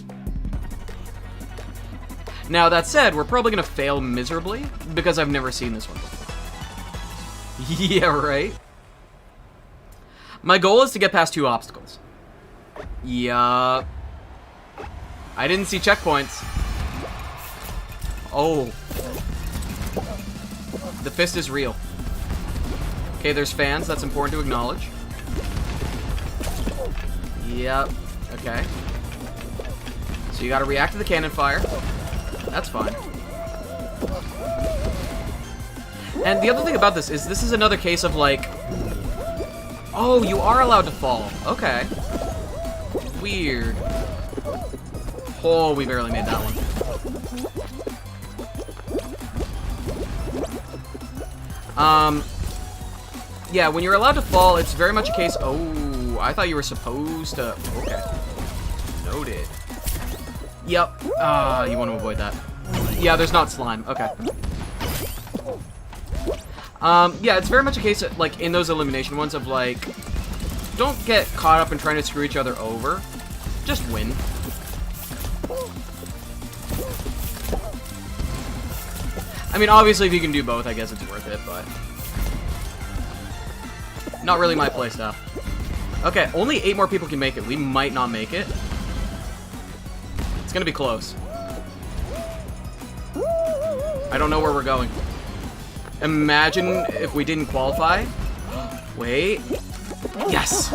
Now, that said, we're probably going to fail miserably because I've never seen this one before. Yeah, right? My goal is to get past 2 obstacles. Yeah. I didn't see checkpoints. Oh. The fist is real. Okay, there's fans. That's important to acknowledge. Yep. Okay. So you gotta react to the cannon fire. That's fine. And the other thing about this is another case of, like... Oh, you are allowed to fall. Okay. Weird. Oh, we barely made that one. Yeah, when you're allowed to fall, it's very much a case... Oh, I thought you were supposed to... Okay. Noted. Yep. You want to avoid that. Yeah, there's not slime. Okay. Yeah, it's very much a case of, like, in those elimination ones of, like... Don't get caught up in trying to screw each other over. Just win. I mean, obviously, if you can do both, I guess it's worth it, but... Not really my playstyle. Okay, only 8 more people can make it. We might not make it. It's gonna be close. I don't know where we're going. Imagine if we didn't qualify. Wait. Yes!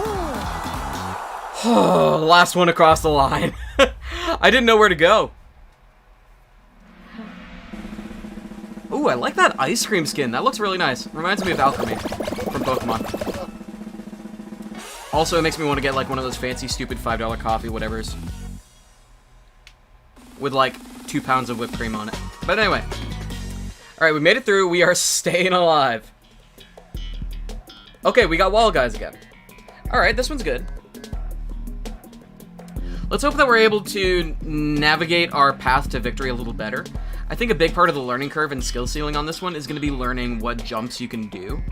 Last one across the line. I didn't know where to go. Ooh, I like that ice cream skin. That looks really nice. Reminds me of Alchemy from Pokemon. Also, it makes me want to get, like, one of those fancy, stupid $5 coffee whatevers. With, like, 2 pounds of whipped cream on it. But anyway. Alright, we made it through. We are staying alive. Okay, we got wall guys again. Alright, this one's good. Let's hope that we're able to navigate our path to victory a little better. I think a big part of the learning curve and skill ceiling on this one is going to be learning what jumps you can do.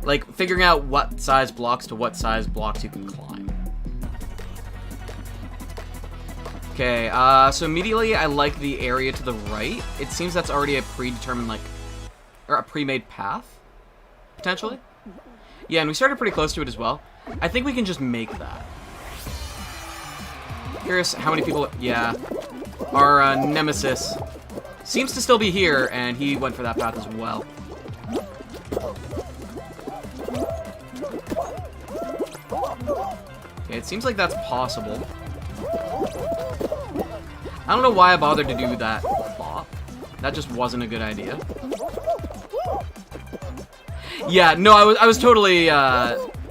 Like, figuring out what size blocks to what size blocks you can climb. Okay, so immediately I like the area to the right. It seems that's already a predetermined, like, or a pre-made path, potentially. Yeah, and we started pretty close to it as well. I think we can just make that. Here's how many people... Yeah. Our nemesis seems to still be here, and he went for that path as well. Okay, it seems like that's possible. I don't know why I bothered to do that bop. That just wasn't a good idea. Yeah, no, I was totally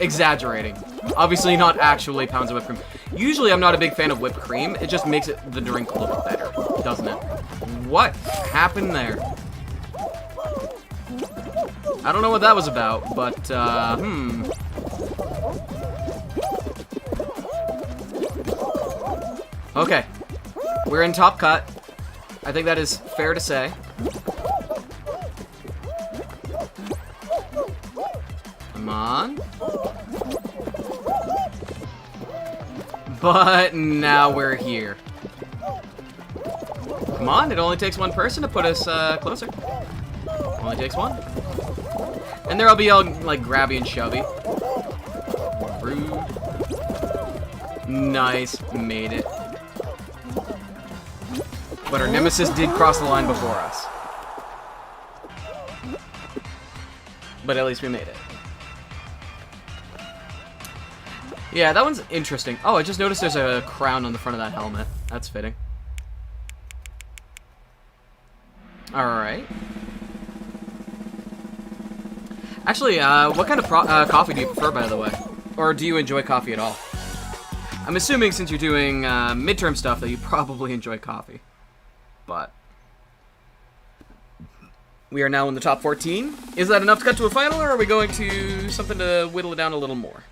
exaggerating. Obviously not actually pounds of whipped cream. Usually I'm not a big fan of whipped cream. It just makes the drink look better, doesn't it? What happened there? I don't know what that was about, but, Okay. We're in top cut. I think that is fair to say. Come on. But now we're here. Come on, it only takes one person to put us closer. Only takes one. And there I'll be all, like, grabby and shovey. Rude. Nice. Made it. But our nemesis did cross the line before us. But at least we made it. Yeah, that one's interesting. Oh, I just noticed there's a crown on the front of that helmet. That's fitting. Alright. Actually, what kind of coffee do you prefer, by the way? Or do you enjoy coffee at all? I'm assuming since you're doing midterm stuff that you probably enjoy coffee. But we are now in the top 14. Is that enough to cut to a final, or are we going to something to whittle it down a little more?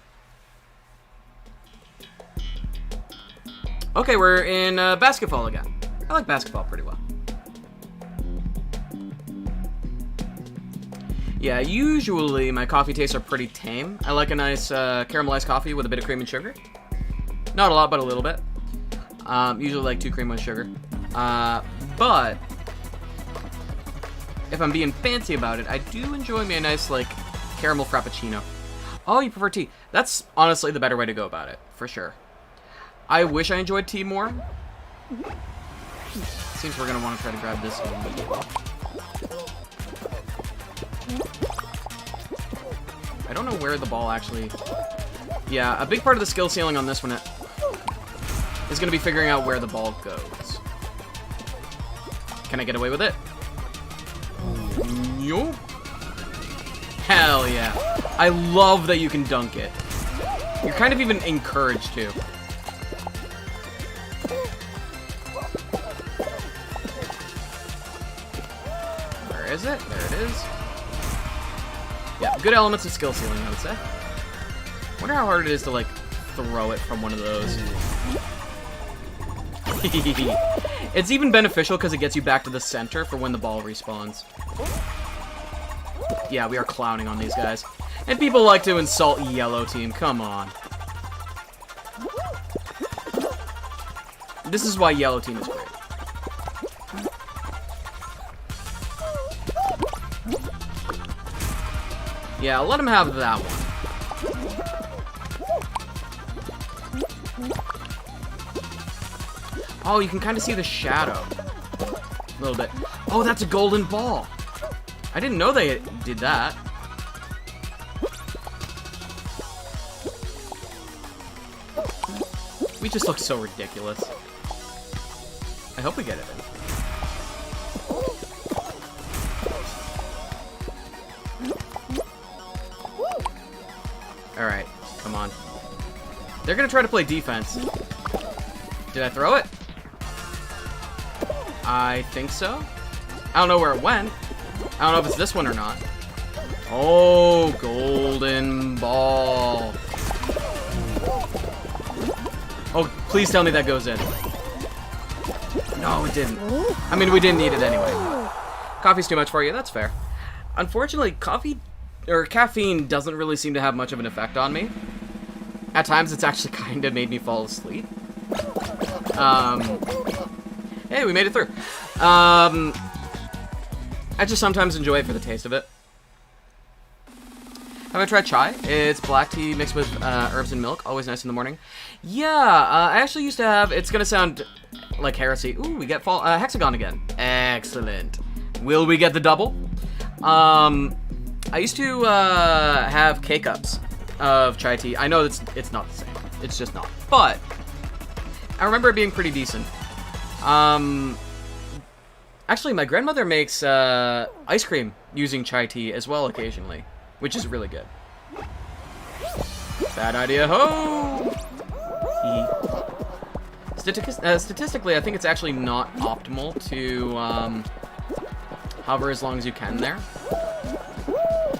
Okay, we're in basketball again. I like basketball pretty well. Yeah, usually my coffee tastes are pretty tame. I like a nice caramelized coffee with a bit of cream and sugar. Not a lot, but a little bit. Usually like 2 cream, 1 sugar. But if I'm being fancy about it, I do enjoy me a nice, like, caramel frappuccino. Oh, you prefer tea. That's honestly the better way to go about it, for sure. I wish I enjoyed tea more. Seems we're going to want to try to grab this one as well. I don't know where the ball actually... Yeah, a big part of the skill ceiling on this one is going to be figuring out where the ball goes. Can I get away with it? Yo. Hell yeah. I love that you can dunk it. You're kind of even encouraged to. Where is it? There it is. Yeah, good elements of skill ceiling, I would say. Wonder how hard it is to, like, throw it from one of those. It's even beneficial because it gets you back to the center for when the ball respawns. Yeah, we are clowning on these guys. And people like to insult yellow team. Come on. This is why yellow team is great. Yeah, let him have that one. Oh, you can kind of see the shadow. A little bit. Oh, that's a golden ball. I didn't know they did that. We just look so ridiculous. I hope we get it in. Alright, come on. They're gonna try to play defense. Did I throw it? I think so. I don't know where it went. I don't know if it's this one or not. Oh, golden ball. Oh, please tell me that goes in. No, it didn't. I mean, we didn't need it anyway. Coffee's too much for you, that's fair. Unfortunately, caffeine doesn't really seem to have much of an effect on me. At times, it's actually kind of made me fall asleep. Hey, we made it through. I just sometimes enjoy it for the taste of it. Have I tried chai? It's black tea mixed with herbs and milk. Always nice in the morning. Yeah, I actually used to have... It's going to sound like heresy. Ooh, we get hexagon again. Excellent. Will we get the double? I used to have K-cups of chai tea. I know it's not the same. It's just not. But I remember it being pretty decent. Actually, my grandmother makes ice cream using chai tea as well occasionally, which is really good. Bad idea, ho! Statistically, I think it's actually not optimal to hover as long as you can there.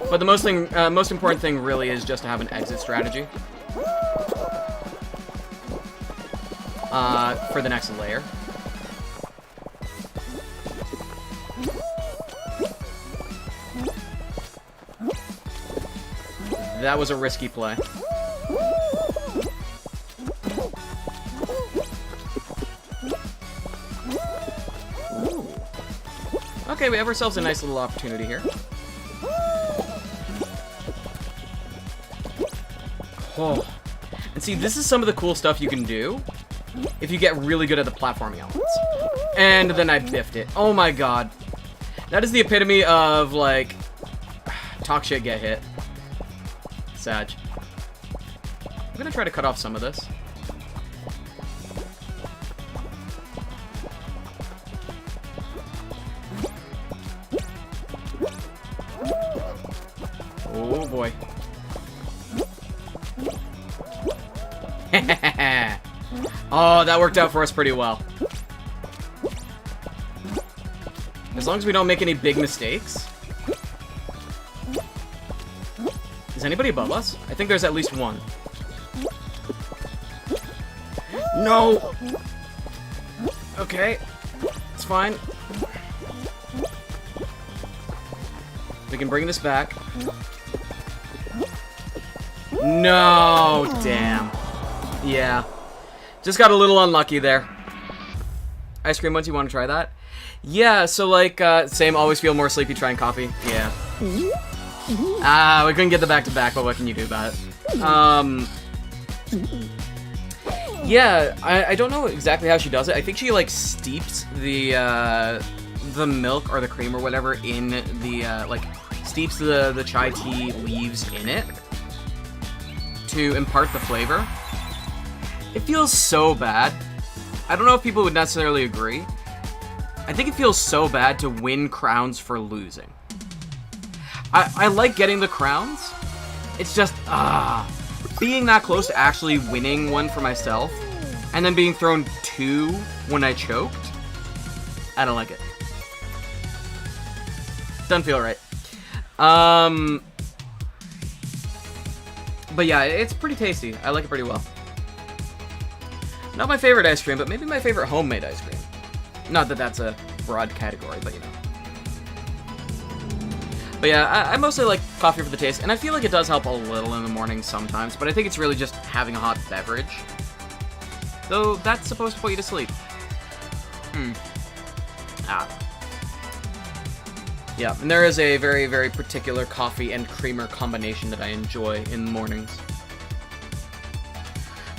But the most important thing really is just to have an exit strategy for the next layer. That was a risky play. Ooh. Okay, we have ourselves a nice little opportunity here. Oh. And see, this is some of the cool stuff you can do if you get really good at the platforming elements. And then I biffed it. Oh my god. That is the epitome of, like, talk shit, get hit. Sag. I'm gonna try to cut off some of this. boy. Oh, that worked out for us pretty well. As long as we don't make any big mistakes. Is anybody above us? I think there's at least one. No! Okay. It's fine. We can bring this back. No! Damn. Yeah. Just got a little unlucky there. Ice cream ones, you want to try that? Yeah, so like, same, always feel more sleepy trying coffee. Yeah. We couldn't get the back-to-back, but what can you do about it? Yeah, I don't know exactly how she does it. I think she, like, steeps the milk or the cream or whatever in the, like, steeps the chai tea leaves in it to impart the flavor. It feels so bad. I don't know if people would necessarily agree. I think it feels so bad to win crowns for losing. I like getting the crowns. It's just, being that close to actually winning one for myself, and then being thrown 2 when I choked, I don't like it. Doesn't feel right. But yeah, it's pretty tasty. I like it pretty well. Not my favorite ice cream, but maybe my favorite homemade ice cream. Not that that's a broad category, but you know. But yeah, I mostly like coffee for the taste, and I feel like it does help a little in the morning sometimes, but I think it's really just having a hot beverage. Though that's supposed to put you to sleep. Yeah, and there is a very, very particular coffee and creamer combination that I enjoy in the mornings.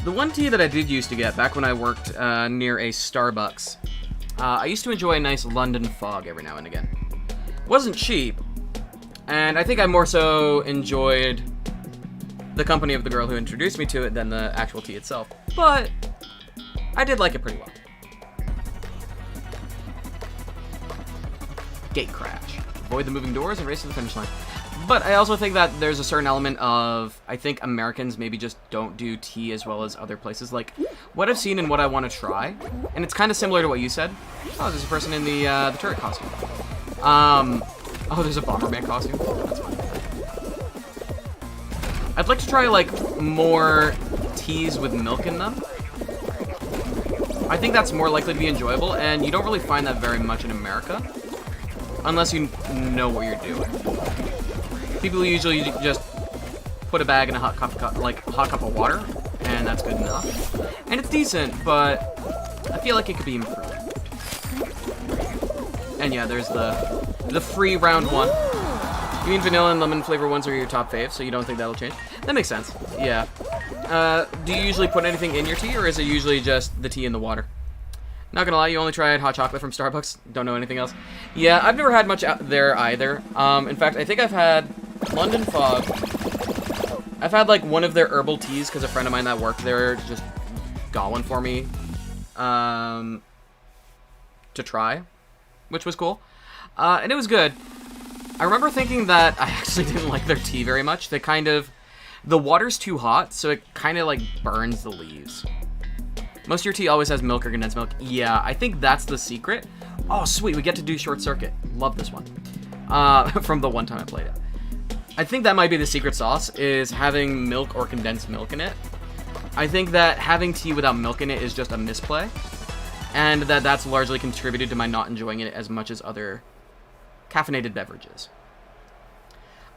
The one tea that I did used to get back when I worked near a Starbucks, I used to enjoy a nice London fog every now and again. It wasn't cheap, and I think I more so enjoyed the company of the girl who introduced me to it than the actual tea itself. But I did like it pretty well. Gate crash. Avoid the moving doors and race to the finish line. But I also think that there's a certain element of, I think Americans maybe just don't do tea as well as other places. Like, what I've seen and what I want to try, and it's kind of similar to what you said. Oh, there's a person in the turret costume. Oh, there's a Bomberman costume. That's fine. I'd like to try, like, more teas with milk in them. I think that's more likely to be enjoyable, and you don't really find that very much in America. Unless you know what you're doing. People usually just put a bag in a hot cup of water, and that's good enough. And it's decent, but I feel like it could be improved. And yeah, there's the free round 1. You mean vanilla and lemon flavor ones are your top faves, so you don't think that'll change? That makes sense. Yeah. Do you usually put anything in your tea, or is it usually just the tea and the water? Not gonna lie, you only tried hot chocolate from Starbucks? Don't know anything else? Yeah, I've never had much out there either. In fact, I think I've had London Fog. I've had, like, one of their herbal teas, because a friend of mine that worked there just got one for me to try, which was cool. And it was good. I remember thinking that I actually didn't like their tea very much. They kind of... The water's too hot, so it kind of, like, burns the leaves. Most of your tea always has milk or condensed milk. Yeah, I think that's the secret. Oh, sweet, we get to do Short Circuit. Love this one. From the one time I played it. I think that might be the secret sauce, is having milk or condensed milk in it. I think that having tea without milk in it is just a misplay. And that's largely contributed to my not enjoying it as much as other caffeinated beverages.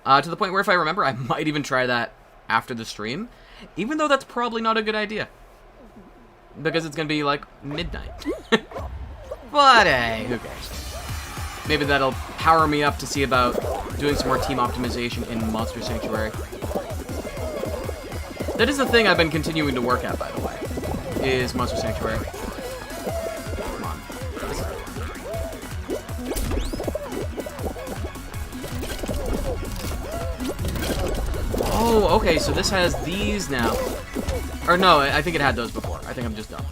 To the point where, if I remember, I might even try that after the stream. Even though that's probably not a good idea. Because it's going to be, like, midnight. But, hey, who cares? Maybe that'll power me up to see about doing some more team optimization in Monster Sanctuary. That is the thing I've been continuing to work at, by the way, is Monster Sanctuary. Come on. Oh, okay, so this has these now. Or no, I think it had those before. I think I'm just dumb.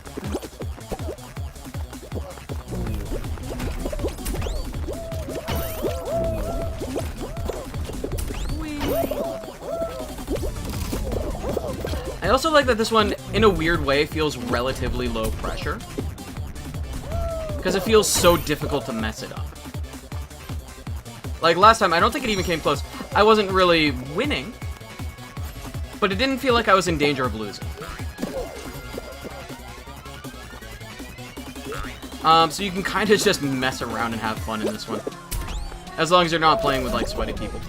I also like that this one, in a weird way, feels relatively low pressure. Because it feels so difficult to mess it up. Like last time, I don't think it even came close. I wasn't really winning, but it didn't feel like I was in danger of losing. So you can kind of just mess around and have fun in this one. As long as you're not playing with, like, sweaty people.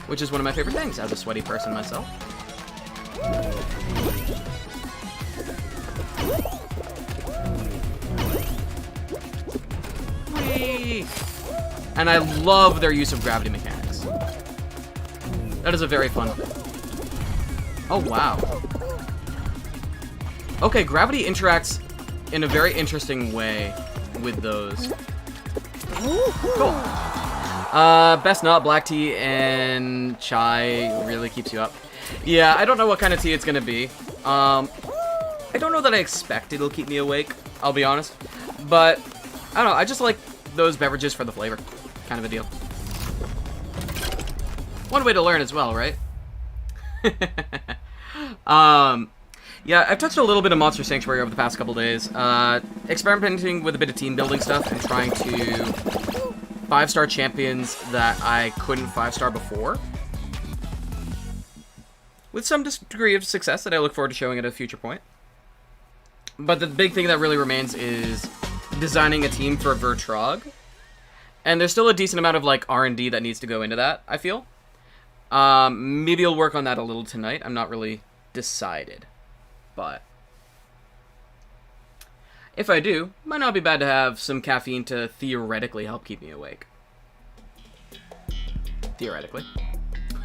Which is one of my favorite things, as a sweaty person myself. Whee! And I love their use of gravity mechanics. That is a very fun thing. Oh, wow. Okay, gravity interacts in a very interesting way with those. Cool. Best not, black tea and chai really keeps you up. Yeah, I don't know what kind of tea it's gonna be. I don't know that I expect it'll keep me awake, I'll be honest. But, I don't know, I just like those beverages for the flavor. Kind of a deal. One way to learn as well, right? Yeah, I've touched a little bit of Monster Sanctuary over the past couple days. Experimenting with a bit of team building stuff and trying to 5-star champions that I couldn't 5-star before. With some degree of success that I look forward to showing at a future point. But the big thing that really remains is designing a team for Vertrog. And there's still a decent amount of like R&D that needs to go into that, I feel. Maybe I'll work on that a little tonight. I'm not really decided. But if I do, might not be bad to have some caffeine to theoretically help keep me awake. Theoretically.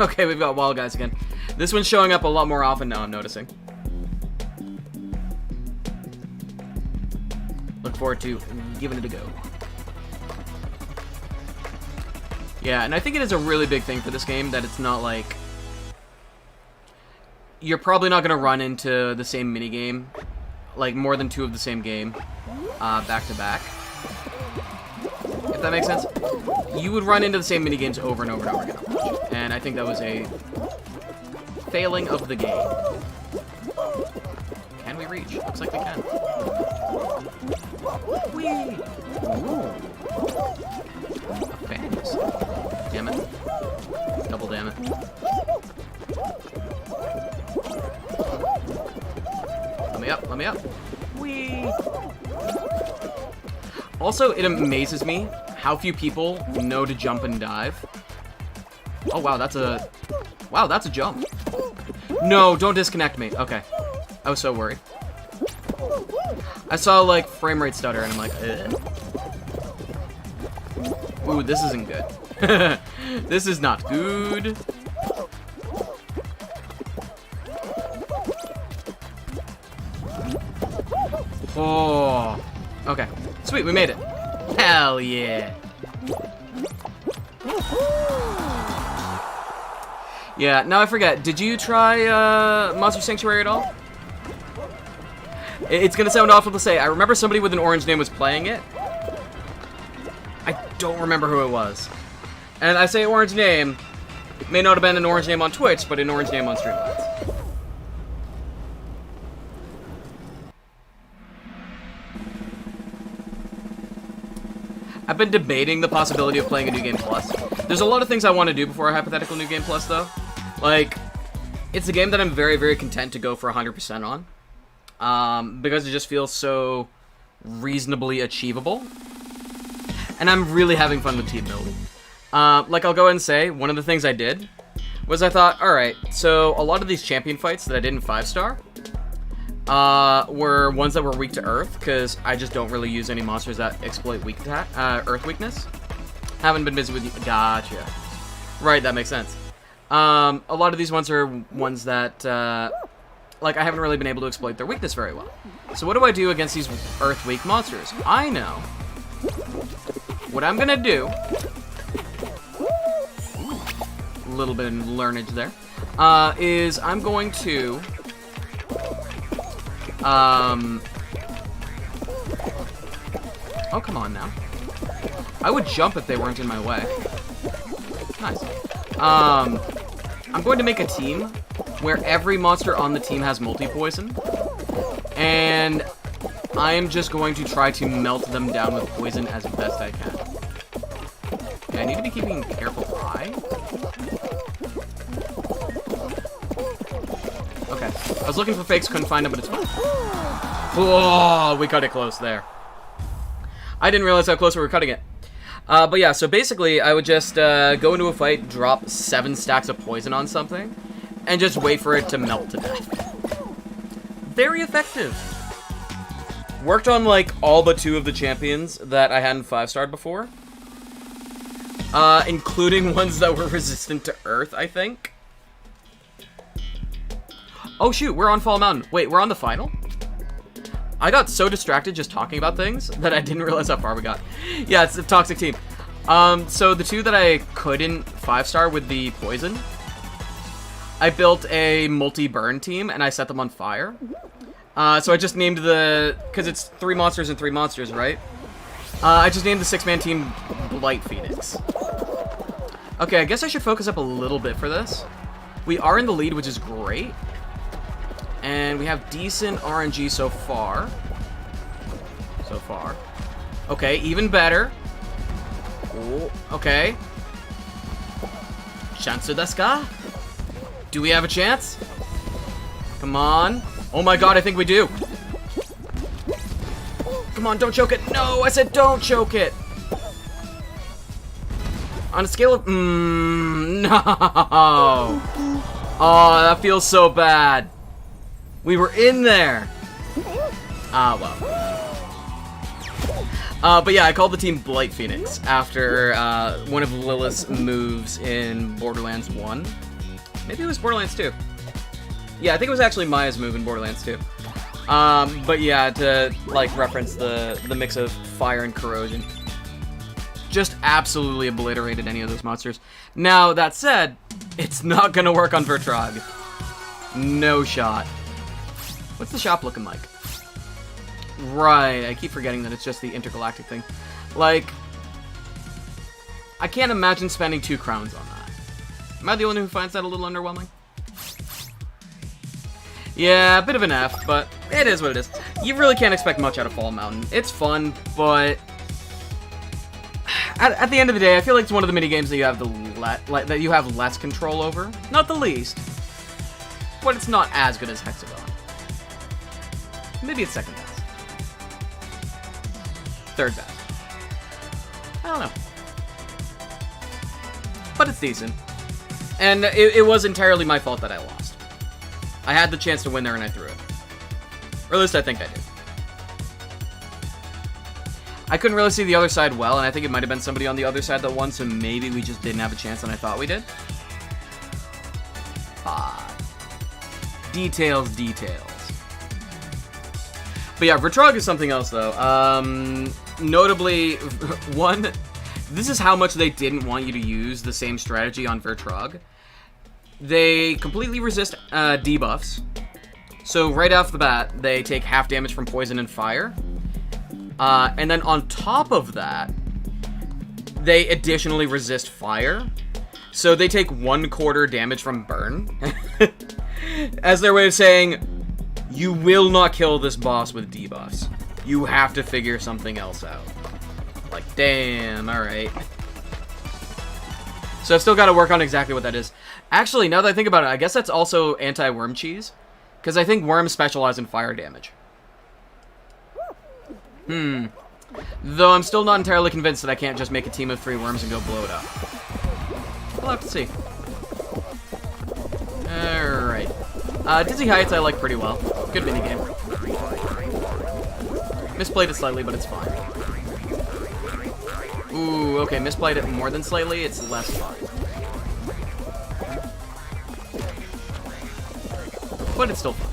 Okay, we've got Wild Guys again. This one's showing up a lot more often now, I'm noticing. Look forward to giving it a go. Yeah, and I think it is a really big thing for this game that it's not like... You're probably not going to run into the same minigame, like more than 2 of the same game, back to back. If that makes sense. You would run into the same minigames over and over and over again. And I think that was a failing of the game. Can we reach? Looks like we can. Whee! Ooh. Thanks. Damn it. Double damn it. Let me up, let me up. Whee! Also, it amazes me how few people know to jump and dive. Oh wow, that's a... Wow, that's a jump. No, don't disconnect me. Okay. I was so worried. I saw, like, frame rate stutter, and I'm like, ugh. Ooh, this isn't good. This is not good. Oh. Okay. Sweet, we made it. Hell yeah. Yeah, now I forget. Did you try Monster Sanctuary at all? It's gonna sound awful to say. I remember somebody with an orange name was playing it. I don't remember who it was. And I say orange name. It may not have been an orange name on Twitch, but an orange name on Streamlabs. I've been debating the possibility of playing a New Game Plus. There's a lot of things I want to do before a hypothetical New Game Plus, though. Like, it's a game that I'm very, very content to go for 100% on. Because it just feels so reasonably achievable. And I'm really having fun with team building. Like, I'll go ahead and say, one of the things I did was I thought, alright, so a lot of these champion fights that I didn't 5-star were ones that were weak to Earth, because I just don't really use any monsters that exploit weak attack, Earth weakness. Haven't been busy with you. Gotcha. Right, that makes sense. A lot of these ones are ones that, like, I haven't really been able to exploit their weakness very well. So what do I do against these Earth weak monsters? I know. What I'm gonna do... A little bit of learnage there. Is I'm going to... Oh, come on now. I would jump if they weren't in my way. Nice. I'm going to make a team where every monster on the team has multi-poison. And I am just going to try to melt them down with poison as best I can. Okay, I need to be keeping a careful eye. Okay, I was looking for fakes, couldn't find them, but it's fine. Oh, we cut it close there. I didn't realize how close we were cutting it. But yeah, so basically, I would just go into a fight, drop 7 stacks of poison on something, and just wait for it to melt to death. Very effective. Worked on, like, all but 2 of the champions that I hadn't 5-starred before. Including ones that were resistant to Earth, I think. Oh, shoot, we're on Fall Mountain. Wait, we're on the final? I got so distracted just talking about things that I didn't realize how far we got. Yeah, it's a toxic team. So the 2 that I couldn't 5-star with the poison, I built a multi-burn team and I set them on fire. So I just named because it's 3 monsters and 3 monsters, right? I just named the 6-man team Blight Phoenix. Okay, I guess I should focus up a little bit for this. We are in the lead, which is great. And we have decent RNG so far. Okay, even better. Oh, okay. Chance desu ka? Do we have a chance? Come on. Oh my god, I think we do. Come on, don't choke it. No, I said don't choke it. On a scale of... no. Oh, that feels so bad. We were in there. Ah, well. But yeah, I called the team Blight Phoenix after one of Lilith's moves in Borderlands 1. Maybe it was Borderlands 2. Yeah, I think it was actually Maya's move in Borderlands 2. But yeah, to like reference the mix of fire and corrosion. Just absolutely obliterated any of those monsters. Now, that said, it's not gonna work on Vertrog. No shot. What's the shop looking like? Right, I keep forgetting that it's just the intergalactic thing. Like, I can't imagine spending 2 crowns on that. Am I the only one who finds that a little underwhelming? Yeah, a bit of an F, but it is what it is. You really can't expect much out of Fall Mountain. It's fun, but at the end of the day, I feel like it's one of the minigames that you have that you have less control over. Not the least, but it's not as good as Hexagon. Maybe it's second best. Third best. I don't know. But it's decent. And it was entirely my fault that I lost. I had the chance to win there and I threw it. Or at least I think I did. I couldn't really see the other side well, and I think it might have been somebody on the other side that won, so maybe we just didn't have a chance and I thought we did. Details. But yeah, Vertrog is something else, though. Notably, one, this is how much they didn't want you to use the same strategy on Vertrog. They completely resist debuffs. So right off the bat, they take half damage from poison and fire. And then on top of that, they additionally resist fire. So they take 1/4 damage from burn. As their way of saying, you will not kill this boss with debuffs. You have to figure something else out. Like, damn, alright. So I've still got to work on exactly what that is. Actually, now that I think about it, I guess that's also anti-worm cheese. Because I think worms specialize in fire damage. Though I'm still not entirely convinced that I can't just make a team of 3 worms and go blow it up. We'll have to see. Alright. Dizzy Heights I like pretty well. Good minigame. Misplayed it slightly, but it's fine. Ooh, okay, misplayed it more than slightly, it's less fun. But it's still fun.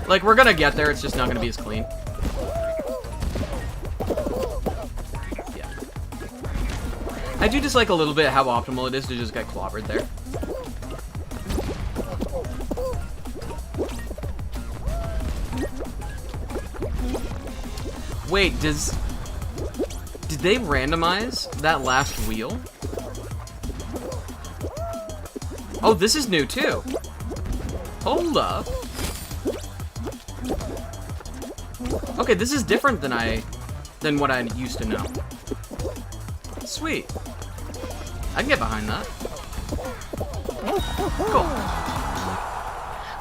Like, we're gonna get there, it's just not gonna be as clean. Yeah. I do dislike a little bit how optimal it is to just get clobbered there. Wait, did they randomize that last wheel? Oh, this is new too. Hold up. Okay, this is different than what I used to know. Sweet. I can get behind that. Cool.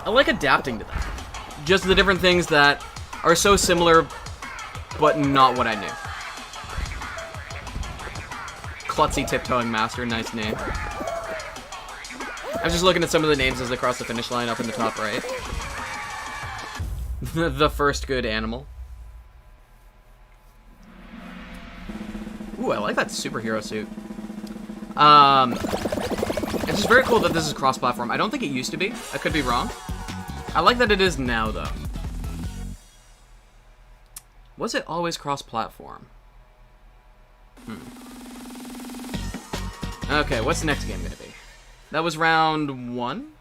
I like adapting to that. Just the different things that are so similar, but not what I knew. Klutzy Tiptoeing Master, nice name. I was just looking at some of the names as they cross the finish line up in the top right. The first good animal. Ooh, I like that superhero suit. It's just very cool that this is cross-platform. I don't think it used to be. I could be wrong. I like that it is now, though. Was it always cross-platform? Okay, what's the next game gonna be? That was round 1,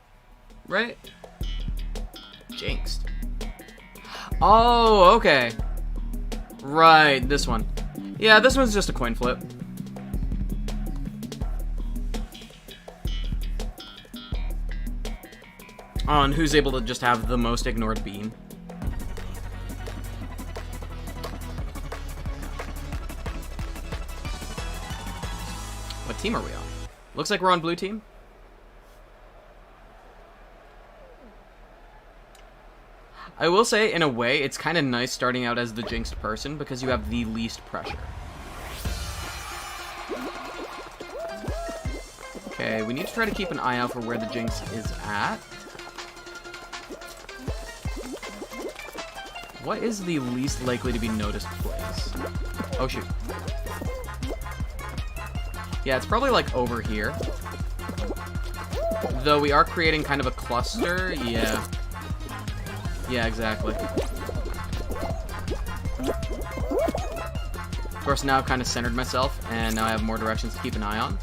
right? Jinxed. Oh, okay. Right, this one. Yeah, this one's just a coin flip. On who's able to just have the most ignored beam. What team are we on? Looks like we're on blue team. I will say, in a way, it's kind of nice starting out as the jinxed person because you have the least pressure. Okay, we need to try to keep an eye out for where the jinx is at. What is the least likely to be noticed place? Oh, shoot. Yeah, it's probably, like, over here. Though we are creating kind of a cluster, yeah. Yeah, exactly. Of course, now I've kind of centered myself, and now I have more directions to keep an eye on.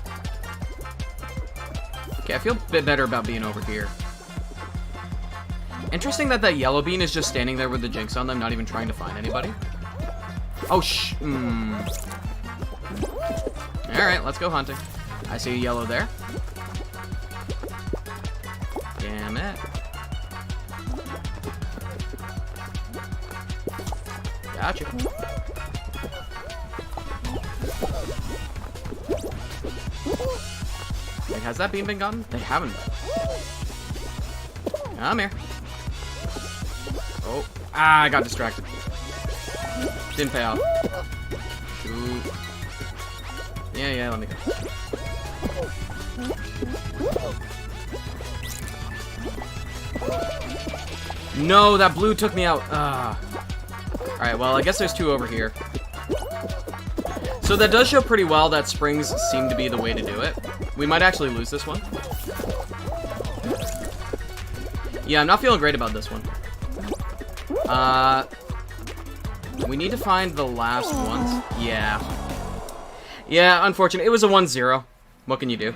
Okay, I feel a bit better about being over here. Interesting that that yellow bean is just standing there with the jinx on them, not even trying to find anybody. Oh, Alright, let's go hunting. I see a yellow there. Damn it. Gotcha. Wait, has that beam been gotten? They haven't been. I'm here. Oh. Ah, I got distracted. Didn't pay off. Shoot. Yeah, let me go. No, that blue took me out. Alright, well, I guess there's 2 over here. So that does show pretty well that springs seem to be the way to do it. We might actually lose this one. Yeah, I'm not feeling great about this one. We need to find the last ones. Yeah. Yeah, unfortunate. It was a 1-0. What can you do?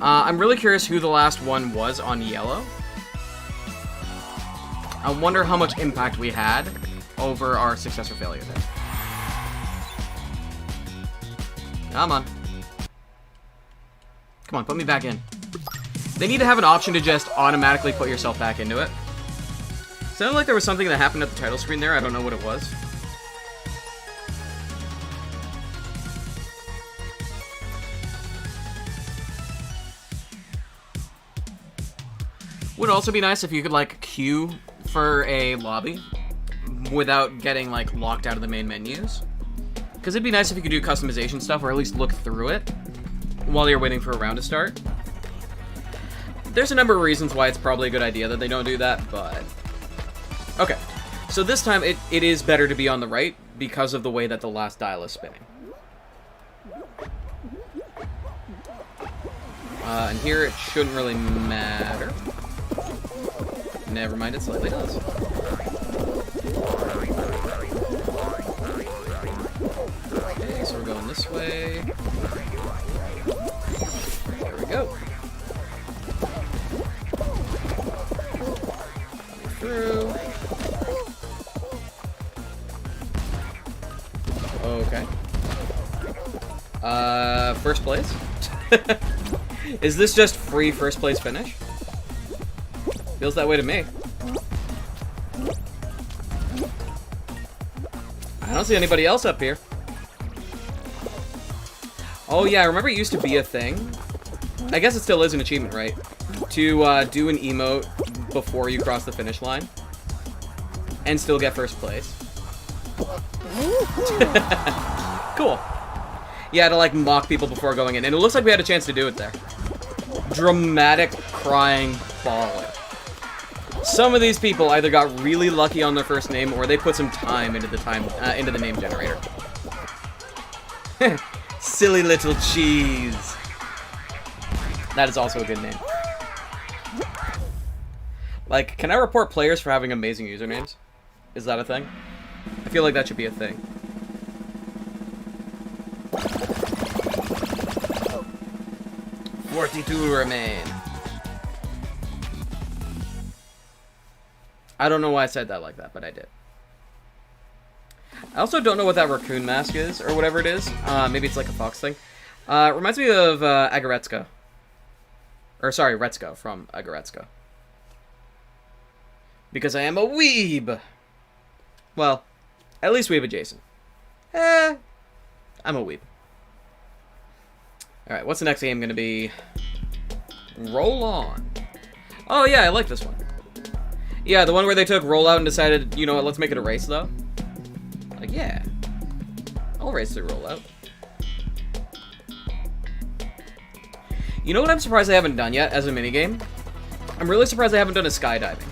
I'm really curious who the last one was on yellow. I wonder how much impact we had over our success or failure there. Come on. Come on, put me back in. They need to have an option to just automatically put yourself back into it. Sounded like there was something that happened at the title screen there. I don't know what it was. Would also be nice if you could, like, queue for a lobby without getting, like, locked out of the main menus. Because it'd be nice if you could do customization stuff, or at least look through it while you're waiting for a round to start. There's a number of reasons why it's probably a good idea that they don't do that, but... Okay, so this time it is better to be on the right because of the way that the last dial is spinning. And here it shouldn't really matter. Never mind, it slightly does. Okay, so we're going this way. There we go. Coming through. Okay. First place. Is this just free first place finish? Feels that way to me. I don't see anybody else up here. Oh yeah, I remember it used to be a thing. I guess it still is an achievement, right? To do an emote before you cross the finish line. And still get first place. Cool. Yeah, to like mock people before going in. And it looks like we had a chance to do it there. Dramatic crying bawling. Some of these people either got really lucky on their first name or they put some time into the name generator. Silly little cheese. That is also a good name. Like, can I report players for having amazing usernames? Is that a thing? I feel like that should be a thing. $42 remain. I don't know why I said that like that, but I did. I also don't know what that raccoon mask is, or whatever it is. Maybe it's like a fox thing. It reminds me of Agaretsuko. Or, sorry, Retsuko from Agaretsuko. Because I am a weeb! Well, at least weeb adjacent. I'm a weeb. Alright, what's the next game gonna be? Roll On. Oh yeah, I like this one. Yeah, the one where they took Rollout and decided, you know what, let's make it a race, though. Like, yeah. I'll race through Rollout. You know what I'm surprised I haven't done yet as a minigame? I'm really surprised I haven't done a skydiving.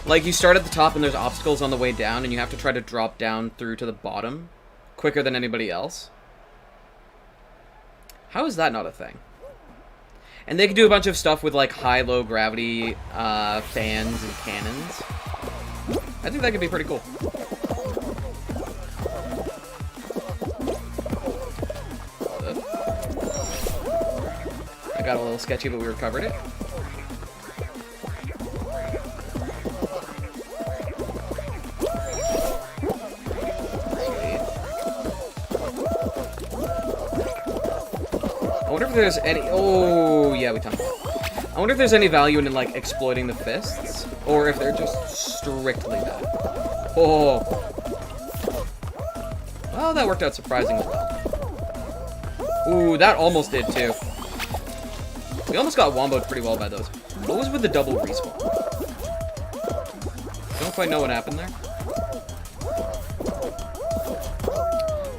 Like, you start at the top and there's obstacles on the way down, and you have to try to drop down through to the bottom quicker than anybody else. How is that not a thing? And they can do a bunch of stuff with, like, high-low gravity fans and cannons. I think that could be pretty cool. I got a little sketchy, but we recovered it. I wonder if there's any... Oh, yeah, we talked about it. I wonder if there's any value in, like, exploiting the fists, or if they're just strictly that. Oh. Well, that worked out surprisingly well. Ooh, that almost did, too. We almost got womboed pretty well by those. What was with the double respawn? Don't quite know what happened there.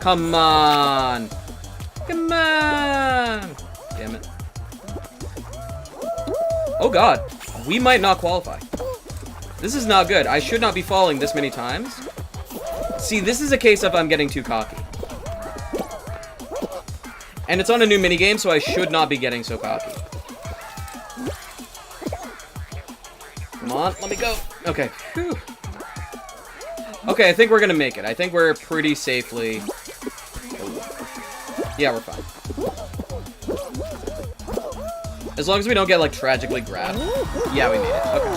Come on! Come on! Damn it. Oh god. We might not qualify. This is not good. I should not be falling this many times. See, this is a case of I'm getting too cocky. And it's on a new minigame, so I should not be getting so cocky. Come on, let me go. Okay. Whew. Okay, I think we're gonna make it. I think we're pretty safely... Yeah, we're fine. As long as we don't get, like, tragically grabbed. Yeah, we made it. Okay.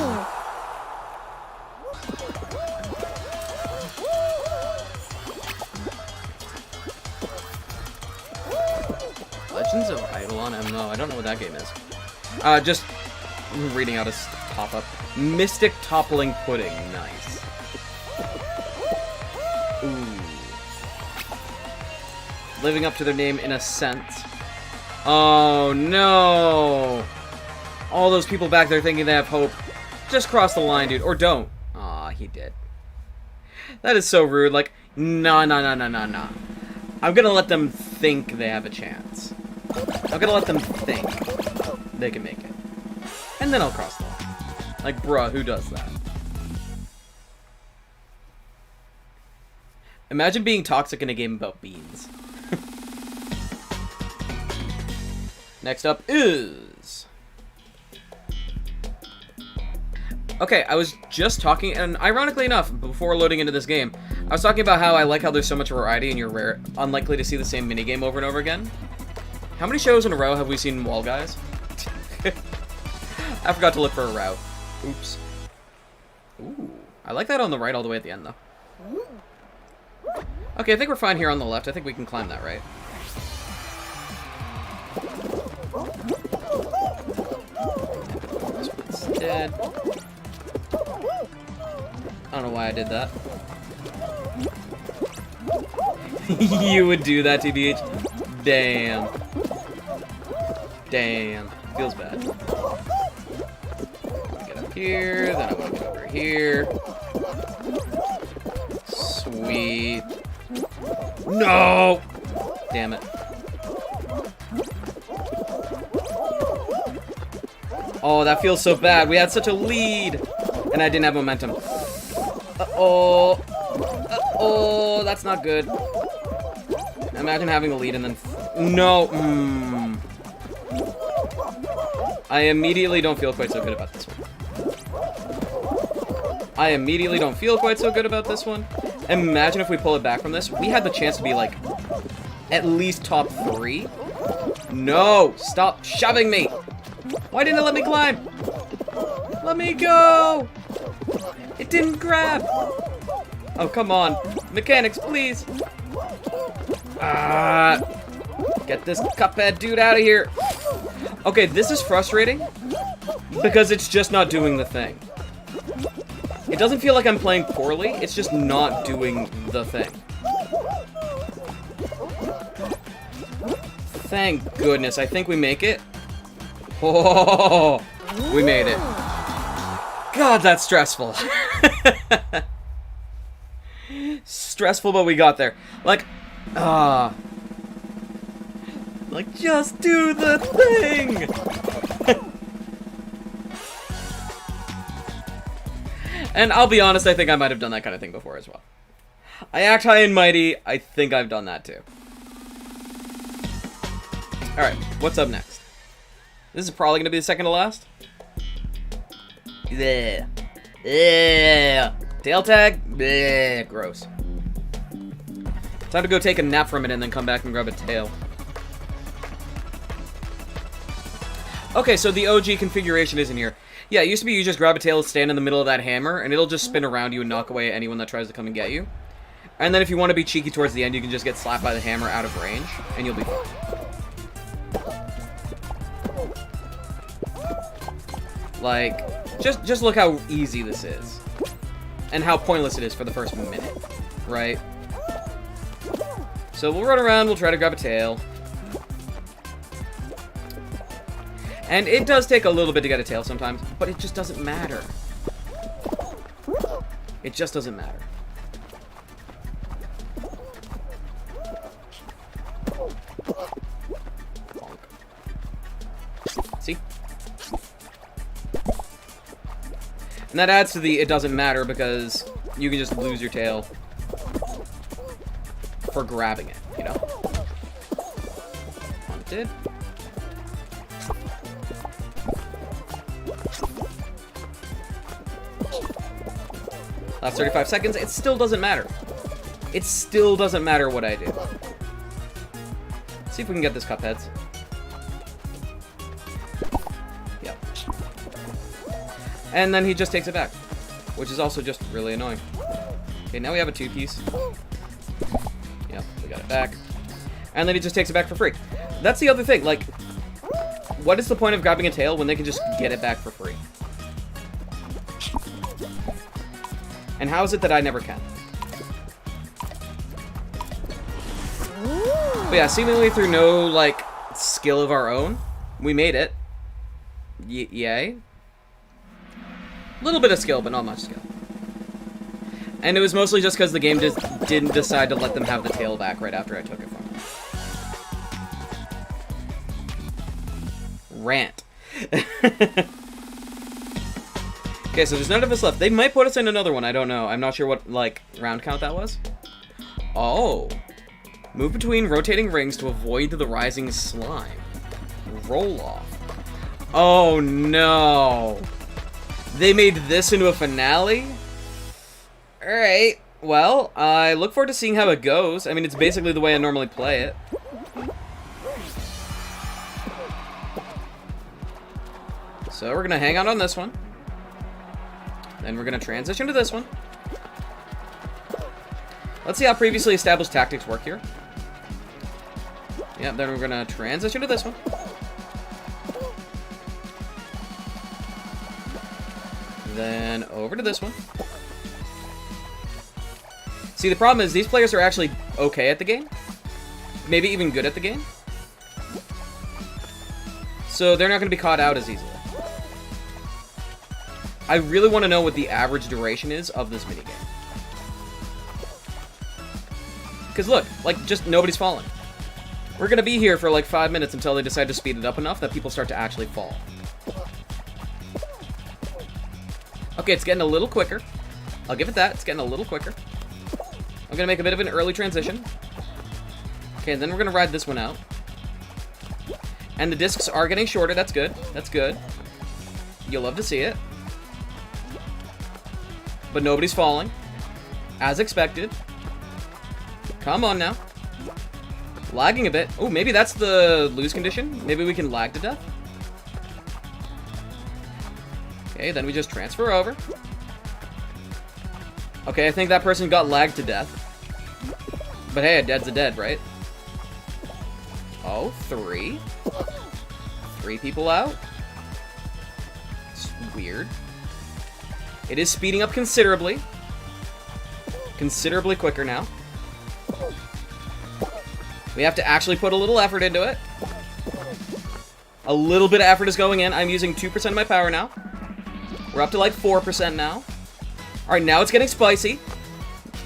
Legends of Eidolon MMO. I don't know what that game is. Just reading out a pop-up. Mystic Toppling Pudding. Nice. Ooh. Living up to their name in a sense. Oh, no. All those people back there thinking they have hope. Just cross the line, dude. Or don't. Aw, he did. That is so rude. Like, nah. I'm gonna let them think they have a chance. I'm gonna let them think they can make it. And then I'll cross the line. Like, bruh, who does that? Imagine being toxic in a game about beans. Next up is... Okay, I was just talking, and ironically enough, before loading into this game, I was talking about how I like how there's so much variety and you're unlikely to see the same minigame over and over again. How many shows in a row have we seen Wall Guys? I forgot to look for a route. Oops. Ooh, I like that on the right all the way at the end, though. Okay, I think we're fine here on the left. I think we can climb that, right? dead. I don't know why I did that. You would do that, TBH? Damn. Damn. Feels bad. Get up here, then I want to get over here. Sweet. No! Damn it. Oh, that feels so bad. We had such a lead. And I didn't have momentum. Uh-oh. Uh-oh, that's not good. Imagine having a lead and then... No. I immediately don't feel quite so good about this one. I immediately don't feel quite so good about this one. Imagine if we pull it back from this. We had the chance to be, like, at least top 3. No! Stop shoving me! Why didn't it let me climb? Let me go! It didn't grab! Oh, come on. Mechanics, please! Get this Cuphead dude out of here! Okay, this is frustrating because it's just not doing the thing. It doesn't feel like I'm playing poorly, it's just not doing the thing. Thank goodness, I think we make it. Oh, we made it. God, that's stressful. Stressful, but we got there. Like, just do the thing! And I'll be honest, I think I might have done that kind of thing before as well. I act high and mighty, I think I've done that too. Alright, what's up next? This is probably going to be the second to last. Yeah. Yeah. Tail tag? Yeah. Gross. Time to go take a nap for a minute and then come back and grab a tail. Okay, so the OG configuration is in here. Yeah, it used to be you just grab a tail, stand in the middle of that hammer, and it'll just spin around you and knock away anyone that tries to come and get you. And then if you want to be cheeky towards the end, you can just get slapped by the hammer out of range, and you'll be fine. Like, just look how easy this is. And how pointless it is for the first minute, right? So we'll run around, we'll try to grab a tail. And it does take a little bit to get a tail sometimes, but it just doesn't matter. It just doesn't matter. See? And that adds to the it doesn't matter because you can just lose your tail for grabbing it, you know? Wanted. Last 35 seconds, it still doesn't matter. It still doesn't matter what I do. Let's see if we can get this Cupheads. Yep. And then he just takes it back, which is also just really annoying. Okay, now we have a 2-piece. Yep, we got it back. And then he just takes it back for free. That's the other thing, like, what is the point of grabbing a tail when they can just get it back for free? And how is it that I never can? But yeah, seemingly through no, like, skill of our own, we made it. Yay. A little bit of skill, but not much skill. And it was mostly just because the game just didn't decide to let them have the tail back right after I took it from them. Rant. Okay, so there's none of us left. They might put us in another one. I don't know. I'm not sure what, like, round count that was. Oh. Move between rotating rings to avoid the rising slime. Roll off. Oh, no. They made this into a finale? Alright. Well, I look forward to seeing how it goes. I mean, it's basically the way I normally play it. So we're going to hang out on this one. Then we're going to transition to this one. Let's see how previously established tactics work here. Yeah, then we're going to transition to this one. Then over to this one. See, the problem is these players are actually okay at the game. Maybe even good at the game. So they're not going to be caught out as easily. I really want to know what the average duration is of this minigame. Because look, like, just nobody's falling. We're going to be here for like 5 minutes until they decide to speed it up enough that people start to actually fall. Okay, it's getting a little quicker. I'll give it that. It's getting a little quicker. I'm going to make a bit of an early transition. Okay, and then we're going to ride this one out. And the discs are getting shorter. That's good. That's good. You'll love to see it. But nobody's falling. As expected. Come on now. Lagging a bit. Oh, maybe that's the lose condition. Maybe we can lag to death. Okay, then we just transfer over. Okay, I think that person got lagged to death. But hey, a dead's a dead, right? Oh, 3. 3 people out. It's weird. It is speeding up considerably. Considerably quicker now. We have to actually put a little effort into it. A little bit of effort is going in. I'm using 2% of my power now. We're up to like 4% now. Alright, now it's getting spicy.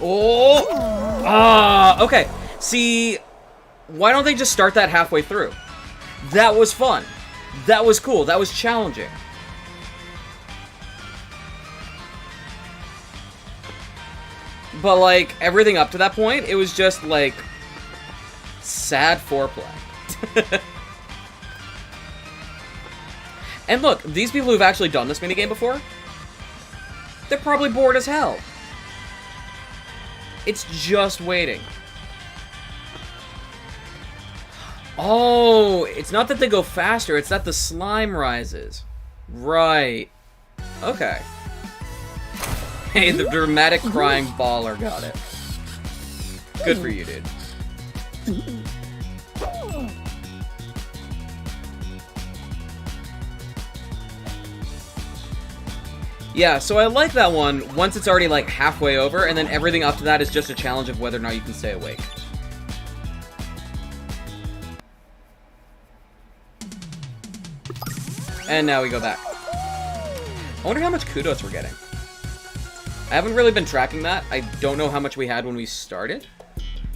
Oh! Ah! Okay. See, why don't they just start that halfway through? That was fun. That was cool. That was challenging. But, like, everything up to that point, it was just, like, sad foreplay. And look, these people who've actually done this minigame before, they're probably bored as hell. It's just waiting. Oh, it's not that they go faster, it's that the slime rises. Right. Okay. Hey, the dramatic crying baller got it. Good for you, dude. Yeah, so I like that one once it's already like halfway over, and then everything up to that is just a challenge of whether or not you can stay awake. And now we go back. I wonder how much kudos we're getting. I haven't really been tracking that. I don't know how much we had when we started.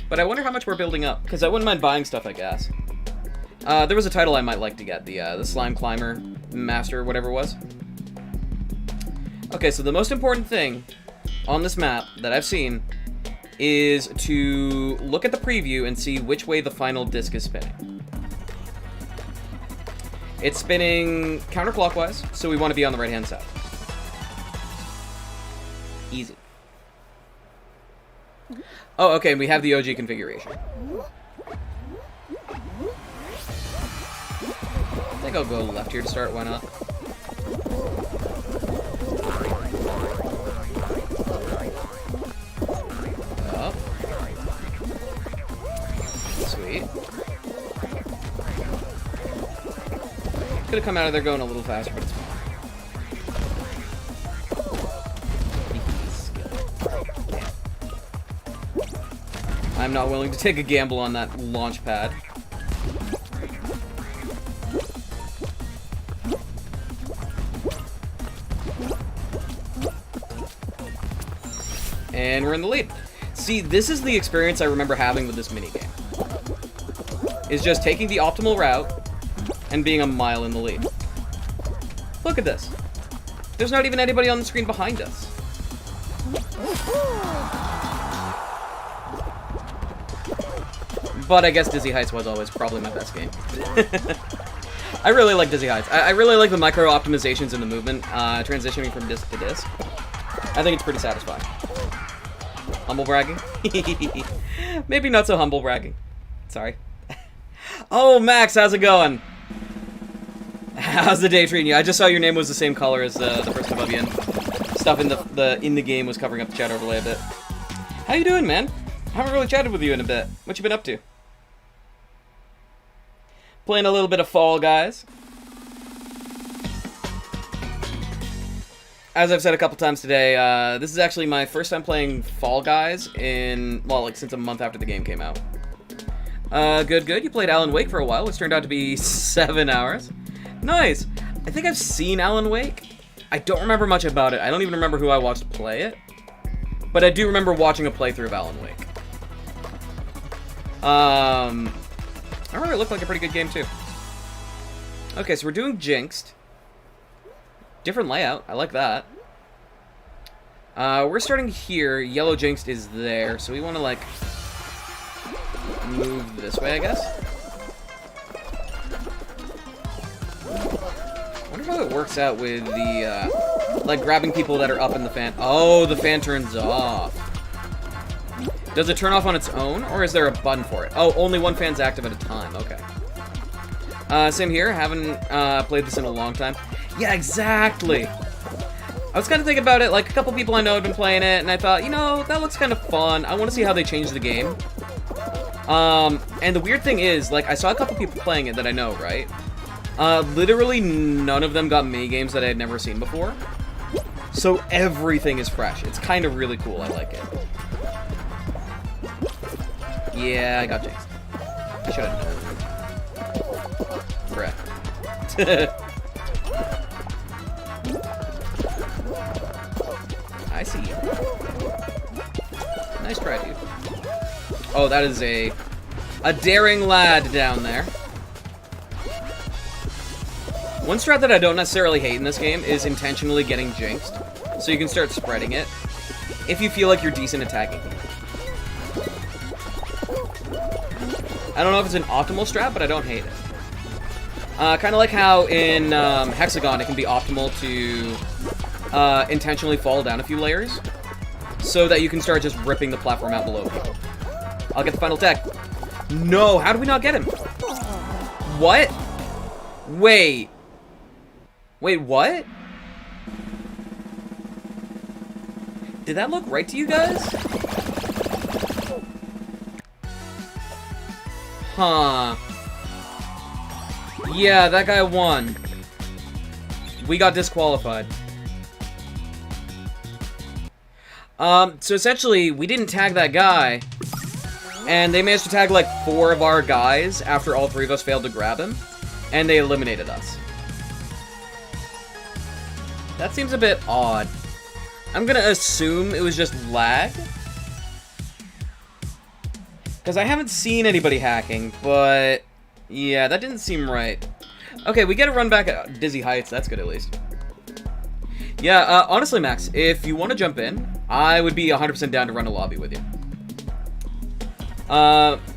But I wonder how much we're building up. Because I wouldn't mind buying stuff, I guess. There was a title I might like to get. The Slime Climber Master, whatever it was. Okay, so the most important thing on this map that I've seen is to look at the preview and see which way the final disc is spinning. It's spinning counterclockwise, so we want to be on the right-hand side. Easy. Oh, okay, we have the OG configuration. I think I'll go left here to start, why not? Up. Sweet. Could have come out of there going a little faster, but it's fine. I'm not willing to take a gamble on that launch pad. And we're in the lead. See, this is the experience I remember having with this minigame. Is just taking the optimal route and being a mile in the lead. Look at this. There's not even anybody on the screen behind us. But I guess Dizzy Heights was always probably my best game. I really like Dizzy Heights. I really like the micro optimizations in the movement, transitioning from disc to disc. I think it's pretty satisfying. Humble bragging? Maybe not so humble bragging. Sorry. Oh, Max, how's it going? How's the day treating you? I just saw your name was the same color as the person above you, and stuff in the game was covering up the chat overlay a bit. How you doing, man? I haven't really chatted with you in a bit. What you been up to? Playing a little bit of Fall Guys. as I've said a couple times today, this is actually my first time playing Fall Guys in, well, like, since a month after the game came out. Good. You played Alan Wake for a while, which turned out to be 7 hours. Nice. I think I've seen Alan Wake. I don't remember much about it. I don't even remember who I watched play it. But I do remember watching a playthrough of Alan Wake. I remember it looked like a pretty good game, too. Okay, so we're doing Jinxed. Different layout. I like that. We're starting here. Yellow Jinxed is there, so we want to, like, move this way, I guess. I wonder how it works out with the, like, grabbing people that are up in the fan. Oh, the fan turns off. Does it turn off on its own, or is there a button for it? Oh, only one fan's active at a time. Okay. Same here. Haven't played this in a long time. Yeah, exactly. I was kind of thinking about it. Like, a couple people I know have been playing it, and I thought, you know, that looks kind of fun. I want to see how they change the game. And the weird thing is, like, I saw a couple people playing it that I know, right? Literally none of them got minigames that I had never seen before. So everything is fresh. It's kind of really cool. I like it. Yeah, I got jinxed. I should have known. Bruh. I see you. Nice try, dude. Oh, that is a daring lad down there. One strat that I don't necessarily hate in this game is intentionally getting jinxed, so you can start spreading it if you feel like you're decent attacking. I don't know if it's an optimal strat, but I don't hate it. Kind of like how in Hexagon it can be optimal to intentionally fall down a few layers so that you can start just ripping the platform out below people. I'll get the final tech. No, how do we not get him? What? Wait, what? Did that look right to you guys? Huh. Yeah, that guy won. We got disqualified. So essentially, we didn't tag that guy, and they managed to tag like 4 of our guys after all 3 of us failed to grab him, and they eliminated us. That seems a bit odd. I'm gonna assume it was just lag, because I haven't seen anybody hacking, but yeah, that didn't seem right. Okay, we get a run back at Dizzy Heights. That's good, at least. Yeah, honestly, Max, if you want to jump in, I would be 100% down to run a lobby with you.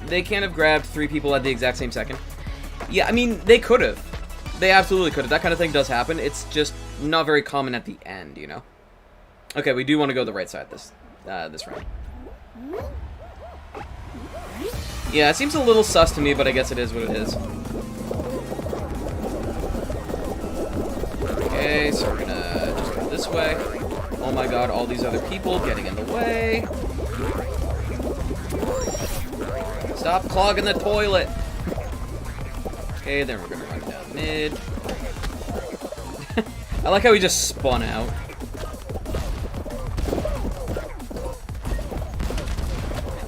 They can't have grabbed 3 people at the exact same second. Yeah, I mean, they could have. They absolutely could have. That kind of thing does happen. It's just not very common at the end, you know? Okay, we do want to go the right side this round. Yeah, it seems a little sus to me, but I guess it is what it is. Okay, so we're gonna just go this way. Oh my god, all these other people getting in the way. Stop clogging the toilet. Okay, then we're gonna run down mid. I like how we just spun out.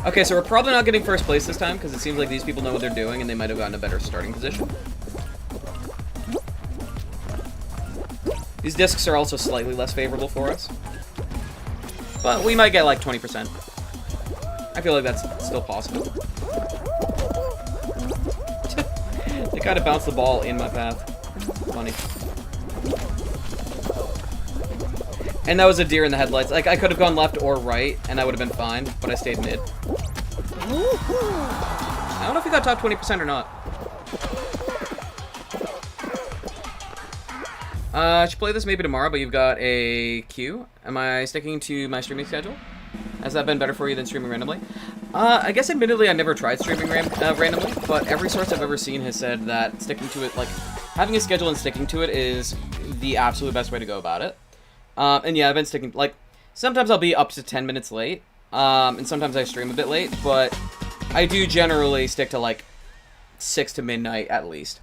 Okay, so we're probably not getting first place this time, because it seems like these people know what they're doing, and they might have gotten a better starting position. These discs are also slightly less favorable for us. But we might get like 20%. I feel like that's still possible. They kind of bounced the ball in my path. Funny. And that was a deer in the headlights. Like, I could have gone left or right, and I would have been fine, but I stayed mid. I don't know if we got top 20% or not. I should play this maybe tomorrow, but you've got a queue. Am I sticking to my streaming schedule? Has that been better for you than streaming randomly? I guess admittedly I never tried streaming randomly, but every source I've ever seen has said that sticking to it, like, having a schedule and sticking to it is the absolute best way to go about it. And yeah, I've been sticking, like, sometimes I'll be up to 10 minutes late, and sometimes I stream a bit late, but I do generally stick to, like, 6 to midnight at least.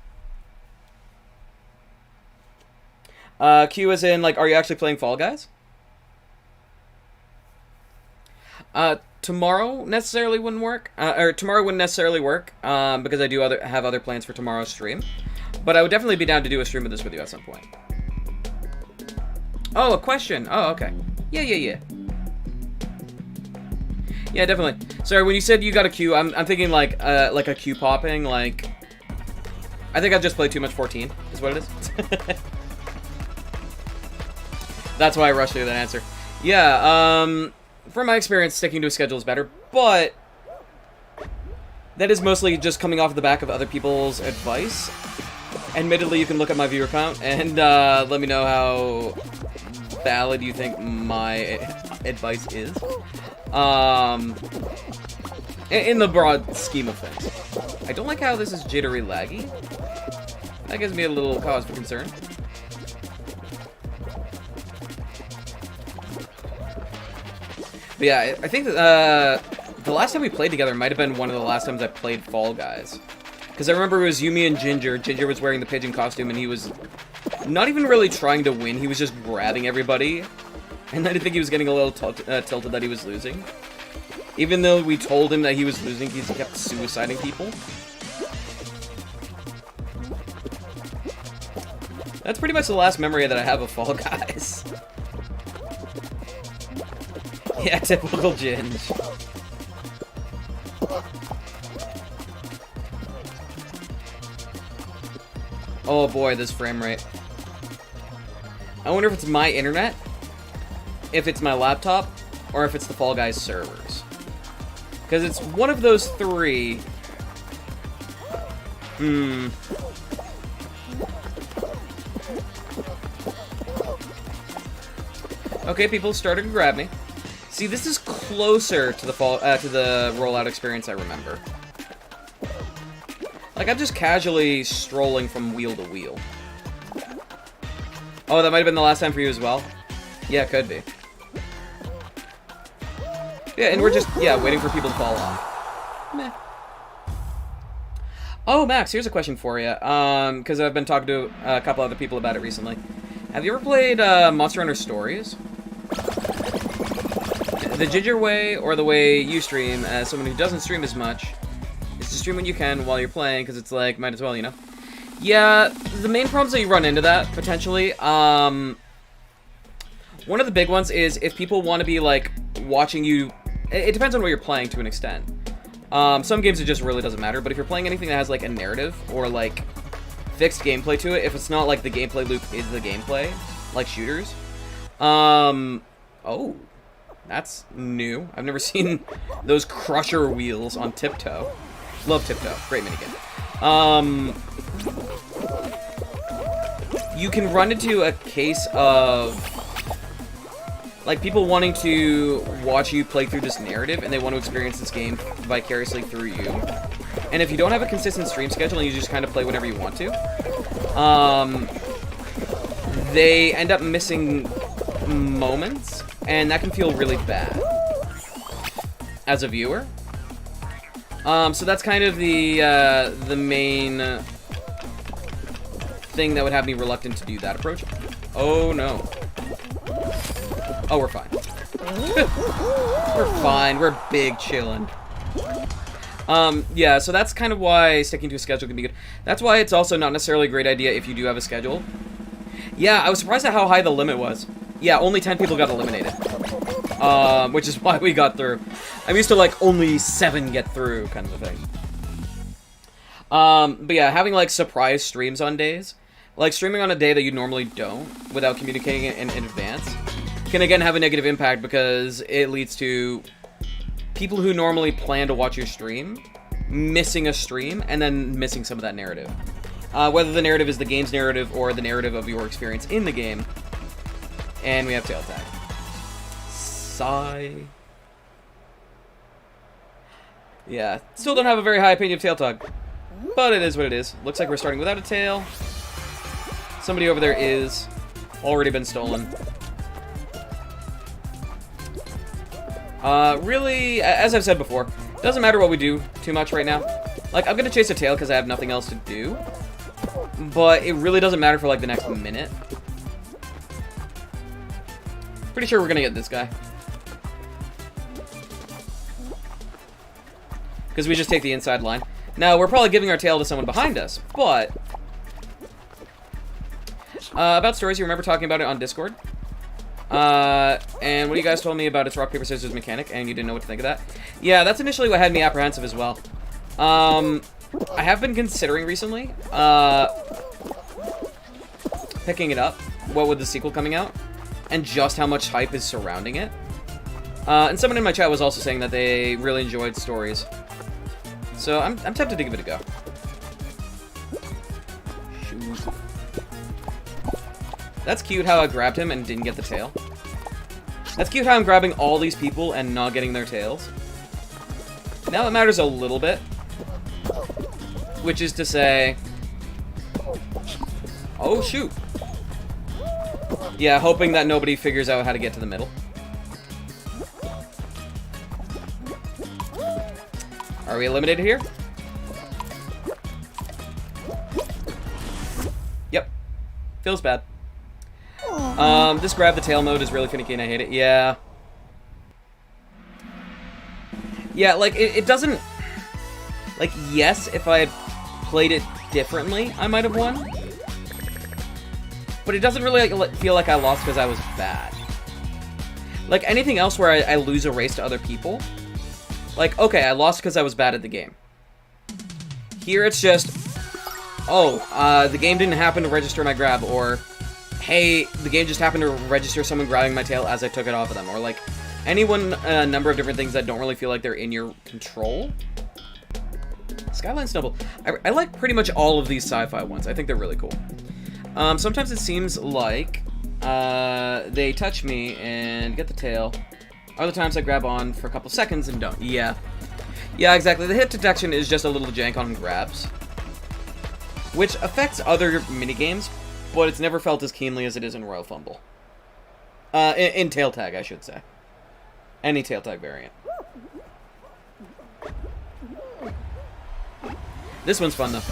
Q as in, like, are you actually playing Fall Guys? Tomorrow necessarily wouldn't work. Or tomorrow wouldn't necessarily work, because I do have other plans for tomorrow's stream. But I would definitely be down to do a stream of this with you at some point. Oh, a question. Oh, okay. Yeah. Yeah, definitely. Sorry, when you said you got a Q, I'm thinking like a Q popping, like... I think I've just played too much 14, is what it is. That's why I rushed through that answer. Yeah, from my experience, sticking to a schedule is better, but... that is mostly just coming off the back of other people's advice. Admittedly, you can look at my viewer count and let me know how valid you think my advice is. In the broad scheme of things. I don't like how this is jittery laggy. That gives me a little cause for concern. But yeah, I think that the last time we played together might have been one of the last times I played Fall Guys. Because I remember it was you, me, and Ginger. Ginger was wearing the pigeon costume, and he was not even really trying to win. He was just grabbing everybody. And I think he was getting a little tilted that he was losing. Even though we told him that he was losing, he kept suiciding people. That's pretty much the last memory that I have of Fall Guys. Yeah, typical Ginge. Oh boy, this frame rate. I wonder if it's my internet, if it's my laptop, or if it's the Fall Guys servers. Because it's one of those three. Okay, people started to grab me. See, this is closer to the rollout experience I remember. Like, I'm just casually strolling from wheel to wheel. Oh, that might have been the last time for you as well? Yeah, it could be. Yeah, and we're just, waiting for people to fall off. Meh. Oh, Max, here's a question for you. Because I've been talking to a couple other people about it recently. Have you ever played Monster Hunter Stories? The Ginger way, or the way you stream, as someone who doesn't stream as much, is to stream when you can while you're playing, because it's like, might as well, you know? Yeah, the main problems that you run into that, potentially, one of the big ones is if people want to be, like, watching you... It depends on what you're playing to an extent. Some games it just really doesn't matter, but if you're playing anything that has, like, a narrative, or, like, fixed gameplay to it, if it's not like the gameplay loop is the gameplay, like shooters, oh... That's new. I've never seen those crusher wheels on Tiptoe. Love Tiptoe. Great minigame. You can run into a case of, like, people wanting to watch you play through this narrative, and they want to experience this game vicariously through you. And if you don't have a consistent stream schedule, and you just kind of play whenever you want to, they end up missing moments, and that can feel really bad as a viewer. So that's kind of the main thing that would have me reluctant to do that approach. Oh no. Oh, we're fine. We're fine. We're big chillin'. Yeah, so that's kind of why sticking to a schedule can be good. That's why it's also not necessarily a great idea if you do have a schedule. Yeah, I was surprised at how high the limit was. Yeah, only 10 people got eliminated. Which is why we got through. I'm used to, like, only 7 get through kind of a thing. But yeah, having, like, surprise streams on days, like, streaming on a day that you normally don't, without communicating it in advance, can, again, have a negative impact because it leads to people who normally plan to watch your stream missing a stream and then missing some of that narrative. Whether the narrative is the game's narrative or the narrative of your experience in the game. And we have tail tag. Sigh. Yeah, still don't have a very high opinion of tail tag, but it is what it is. Looks like we're starting without a tail. Somebody over there is already been stolen. Really, as I've said before, doesn't matter what we do too much right now. Like, I'm gonna chase a tail because I have nothing else to do, but it really doesn't matter for like the next minute. Pretty sure we're gonna get this guy. Because we just take the inside line. Now, we're probably giving our tail to someone behind us, but... about stories, you remember talking about it on Discord? And what you guys told me about its rock, paper, scissors mechanic, and you didn't know what to think of that. Yeah, that's initially what had me apprehensive as well. I have been considering recently, picking it up, what with the sequel coming out, and just how much hype is surrounding it. And someone in my chat was also saying that they really enjoyed stories. So I'm tempted to give it a go. Shoot. That's cute how I grabbed him and didn't get the tail. That's cute how I'm grabbing all these people and not getting their tails. Now it matters a little bit. Which is to say... Oh, shoot. Yeah, hoping that nobody figures out how to get to the middle. Are we eliminated here? Yep. Feels bad. This grab the tail mode is really finicky and I hate it. Yeah. Yeah, like, it doesn't... Like, yes, if I had played it differently, I might have won. But it doesn't really feel like I lost because I was bad. Like, anything else where I lose a race to other people... Like, okay, I lost because I was bad at the game. Here it's just... Oh, the game didn't happen to register my grab, or... Hey, the game just happened to register someone grabbing my tail as I took it off of them. Or, like, any number of different things that don't really feel like they're in your control. Skyline Snowball. I like pretty much all of these sci-fi ones. I think they're really cool. Sometimes it seems like they touch me and get the tail. Other times I grab on for a couple seconds and don't. Yeah. Yeah, exactly. The hit detection is just a little jank on grabs. Which affects other minigames, but it's never felt as keenly as it is in Royal Fumble. In Tail Tag, I should say. Any Tail Tag variant. This one's fun, though.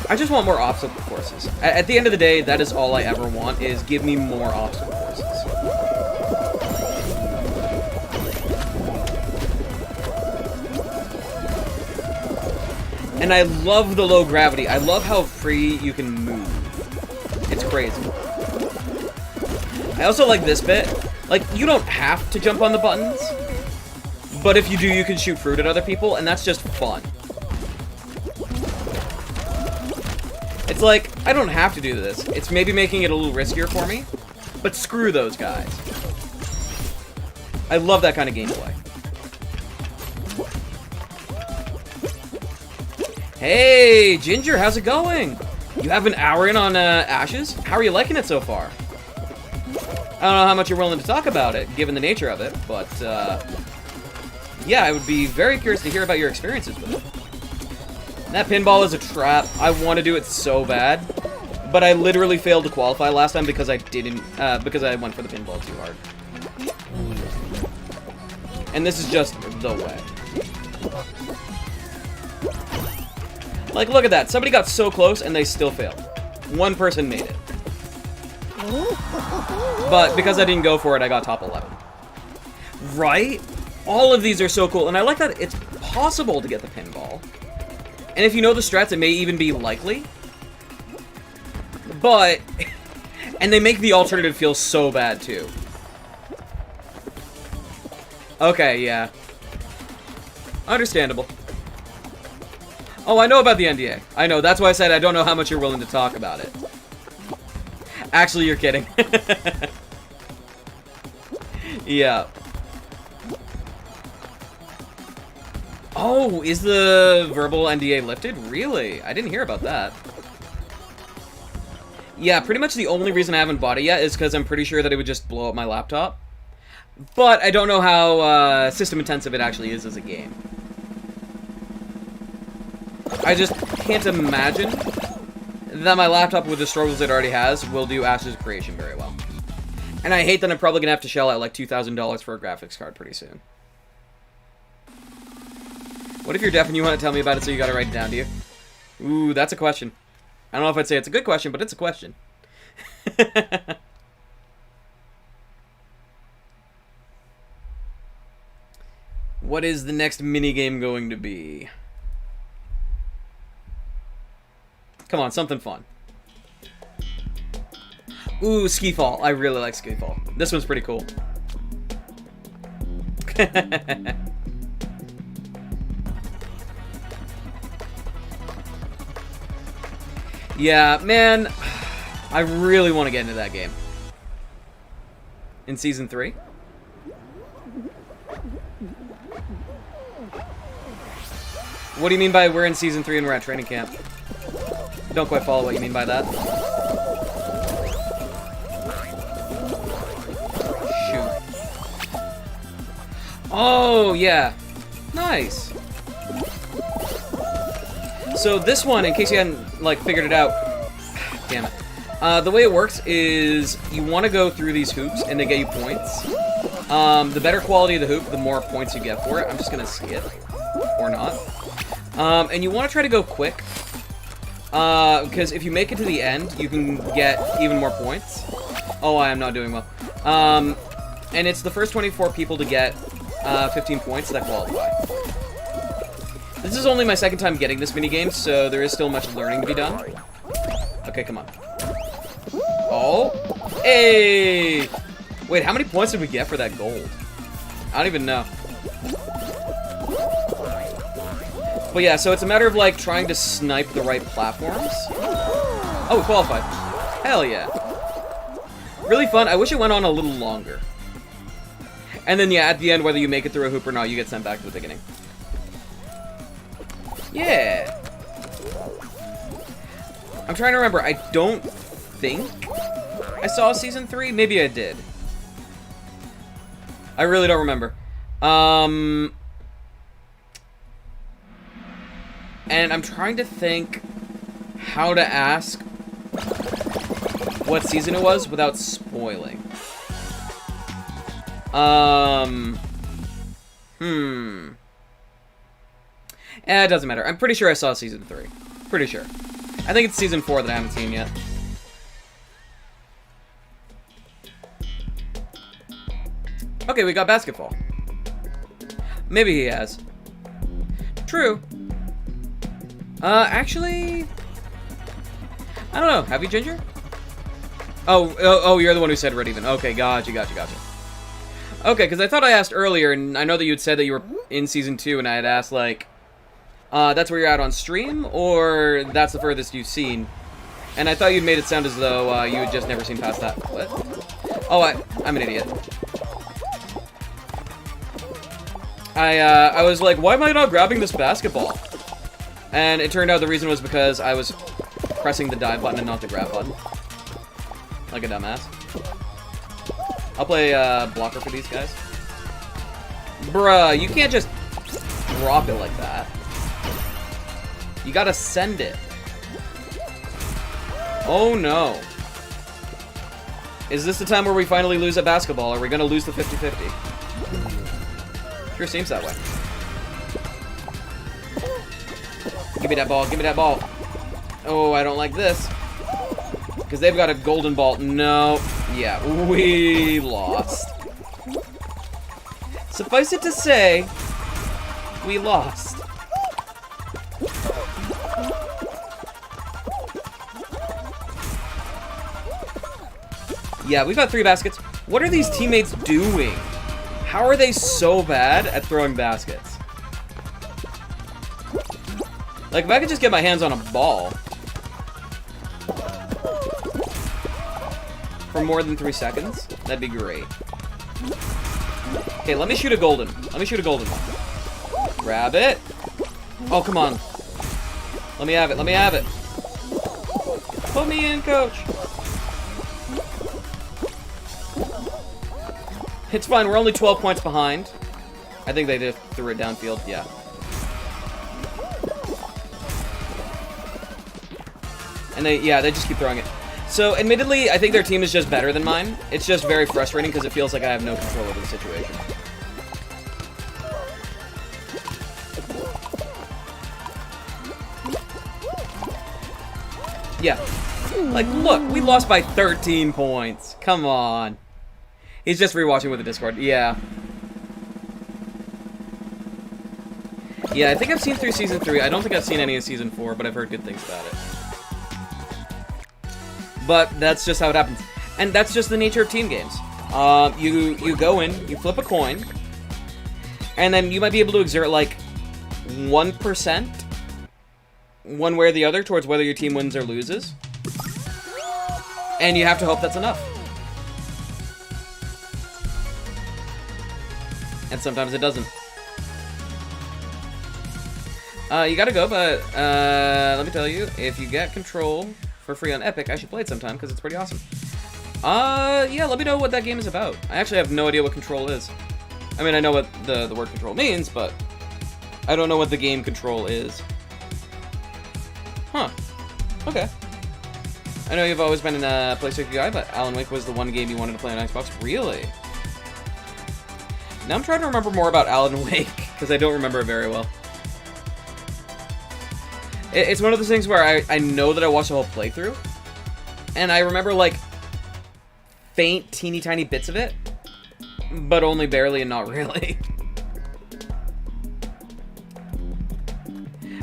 I just want more obstacle courses. At the end of the day, that is all I ever want, is give me more obstacle courses. And I love the low gravity. I love how free you can move. It's crazy. I also like this bit. Like, you don't have to jump on the buttons. But if you do, you can shoot fruit at other people, and that's just fun. It's like, I don't have to do this. It's maybe making it a little riskier for me. But screw those guys. I love that kind of gameplay. Hey, Ginger, how's it going? You have an hour in on Ashes? How are you liking it so far? I don't know how much you're willing to talk about it, given the nature of it, but, yeah, I would be very curious to hear about your experiences with it. That pinball is a trap. I want to do it so bad, but I literally failed to qualify last time because I didn't, because I went for the pinball too hard. And this is just the way. Like, look at that. Somebody got so close, and they still failed. One person made it. But because I didn't go for it, I got top 11. Right? All of these are so cool, and I like that it's possible to get the pinball. And if you know the strats, it may even be likely. But... And they make the alternative feel so bad, too. Okay, yeah. Understandable. Oh, I know about the NDA. I know, that's why I said I don't know how much you're willing to talk about it. Actually, you're kidding. Yeah. Oh, is the verbal NDA lifted? Really? I didn't hear about that. Yeah, pretty much the only reason I haven't bought it yet is because I'm pretty sure that it would just blow up my laptop. But I don't know how system intensive it actually is as a game. I just can't imagine that my laptop, with the struggles it already has, will do Ash's creation very well. And I hate that I'm probably going to have to shell out like $2,000 for a graphics card pretty soon. What if you're deaf and you want to tell me about it so you got to write it down, do you? Ooh, that's a question. I don't know if I'd say it's a good question, but it's a question. What is the next minigame going to be? Come on, something fun. Ooh, ski fall. I really like ski fall. This one's pretty cool. Yeah, man. I really want to get into that game. In Season 3? What do you mean by we're in Season 3 and we're at training camp? Don't quite follow what you mean by that. Shoot. Oh, yeah. Nice. So this one, in case you hadn't, like, figured it out... Damn it. The way it works is you want to go through these hoops and they get you points. The better quality of the hoop, the more points you get for it. I'm just going to skip. Or not. And you want to try to go quick. Because if you make it to the end, you can get even more points. Oh, I am not doing well. And it's the first 24 people to get 15 points that qualify. This is only my second time getting this minigame, so there is still much learning to be done. Okay, come on. Oh! Hey! Wait, how many points did we get for that gold? I don't even know. But yeah, so it's a matter of, like, trying to snipe the right platforms. Oh, we qualified. Hell yeah. Really fun. I wish it went on a little longer. And then, yeah, at the end, whether you make it through a hoop or not, you get sent back to the beginning. Yeah. I'm trying to remember. I don't think I saw Season 3. Maybe I did. I really don't remember. And I'm trying to think how to ask what season it was without spoiling. It doesn't matter. I'm pretty sure I saw Season 3. Pretty sure. I think it's Season 4 that I haven't seen yet. Okay, we got basketball. Maybe he has. True. Actually... I don't know. Have you, Ginger? Oh, you're the one who said red even. Okay, gotcha. Okay, because I thought I asked earlier, and I know that you had said that you were in Season 2, and I had asked, like... that's where you're at on stream, or that's the furthest you've seen? And I thought you'd made it sound as though you had just never seen past that. What? Oh, I'm an idiot. I was like, why am I not grabbing this basketball? And it turned out the reason was because I was pressing the dive button and not the grab button. Like a dumbass. I'll play blocker for these guys. Bruh, you can't just drop it like that. You gotta send it. Oh no. Is this the time where we finally lose at basketball? Are we gonna lose the 50-50? Sure seems that way. Give me that ball, give me that ball. Oh, I don't like this. Because they've got a golden ball. No. Yeah, we lost. Suffice it to say, we lost. Yeah, we've got 3 baskets. What are these teammates doing? How are they so bad at throwing baskets? Like, if I could just get my hands on a ball for more than 3 seconds, that'd be great. Okay, let me shoot a golden. Let me shoot a golden one. Grab it. Oh, come on. Let me have it. Let me have it. Put me in, coach. It's fine. We're only 12 points behind. I think they just threw it downfield. Yeah. And they just keep throwing it. So, admittedly, I think their team is just better than mine. It's just very frustrating because it feels like I have no control over the situation. Yeah. Like, look, we lost by 13 points. Come on. He's just rewatching with the Discord. Yeah. Yeah, I think I've seen through Season 3. I don't think I've seen any of Season 4, but I've heard good things about it. But that's just how it happens. And that's just the nature of team games. You go in, you flip a coin, and then you might be able to exert, like, 1% one way or the other towards whether your team wins or loses. And you have to hope that's enough. And sometimes it doesn't. You gotta go, but let me tell you, if you get Control for free on Epic, I should play it sometime, because it's pretty awesome. Yeah, let me know what that game is about. I actually have no idea what Control is. I mean, I know what the word Control means, but I don't know what the game Control is. Huh. Okay. I know you've always been a PlayStation guy, but Alan Wake was the one game you wanted to play on Xbox? Really? Now I'm trying to remember more about Alan Wake, because I don't remember it very well. It's one of those things where I know that I watched the whole playthrough, and I remember, like, faint, teeny tiny bits of it, but only barely and not really.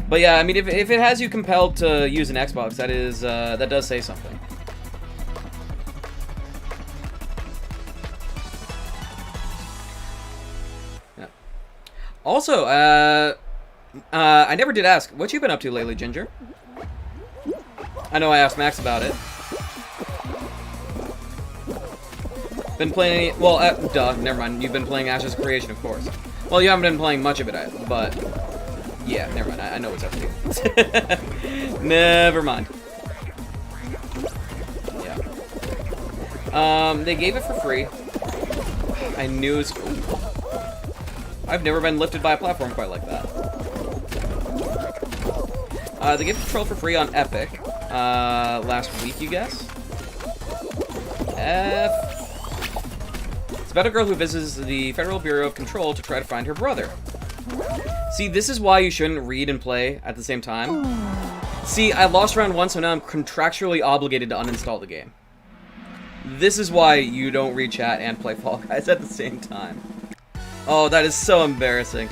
But yeah, I mean, if it has you compelled to use an Xbox, that does say something. Yeah. Also, I never did ask, what you been up to lately, Ginger? I know I asked Max about it. Been playing any... Well, duh, never mind. You've been playing Ashes of Creation, of course. Well, you haven't been playing much of it, but... Yeah, never mind. I know what's up to you. Never mind. Yeah. They gave it for free. I knew it was... I've never been lifted by a platform quite like that. They gave Control for free on Epic. Last week, you guess? It's about a girl who visits the Federal Bureau of Control to try to find her brother. See, this is why you shouldn't read and play at the same time. See, I lost round 1, so now I'm contractually obligated to uninstall the game. This is why you don't read chat and play Fall Guys at the same time. Oh, that is so embarrassing.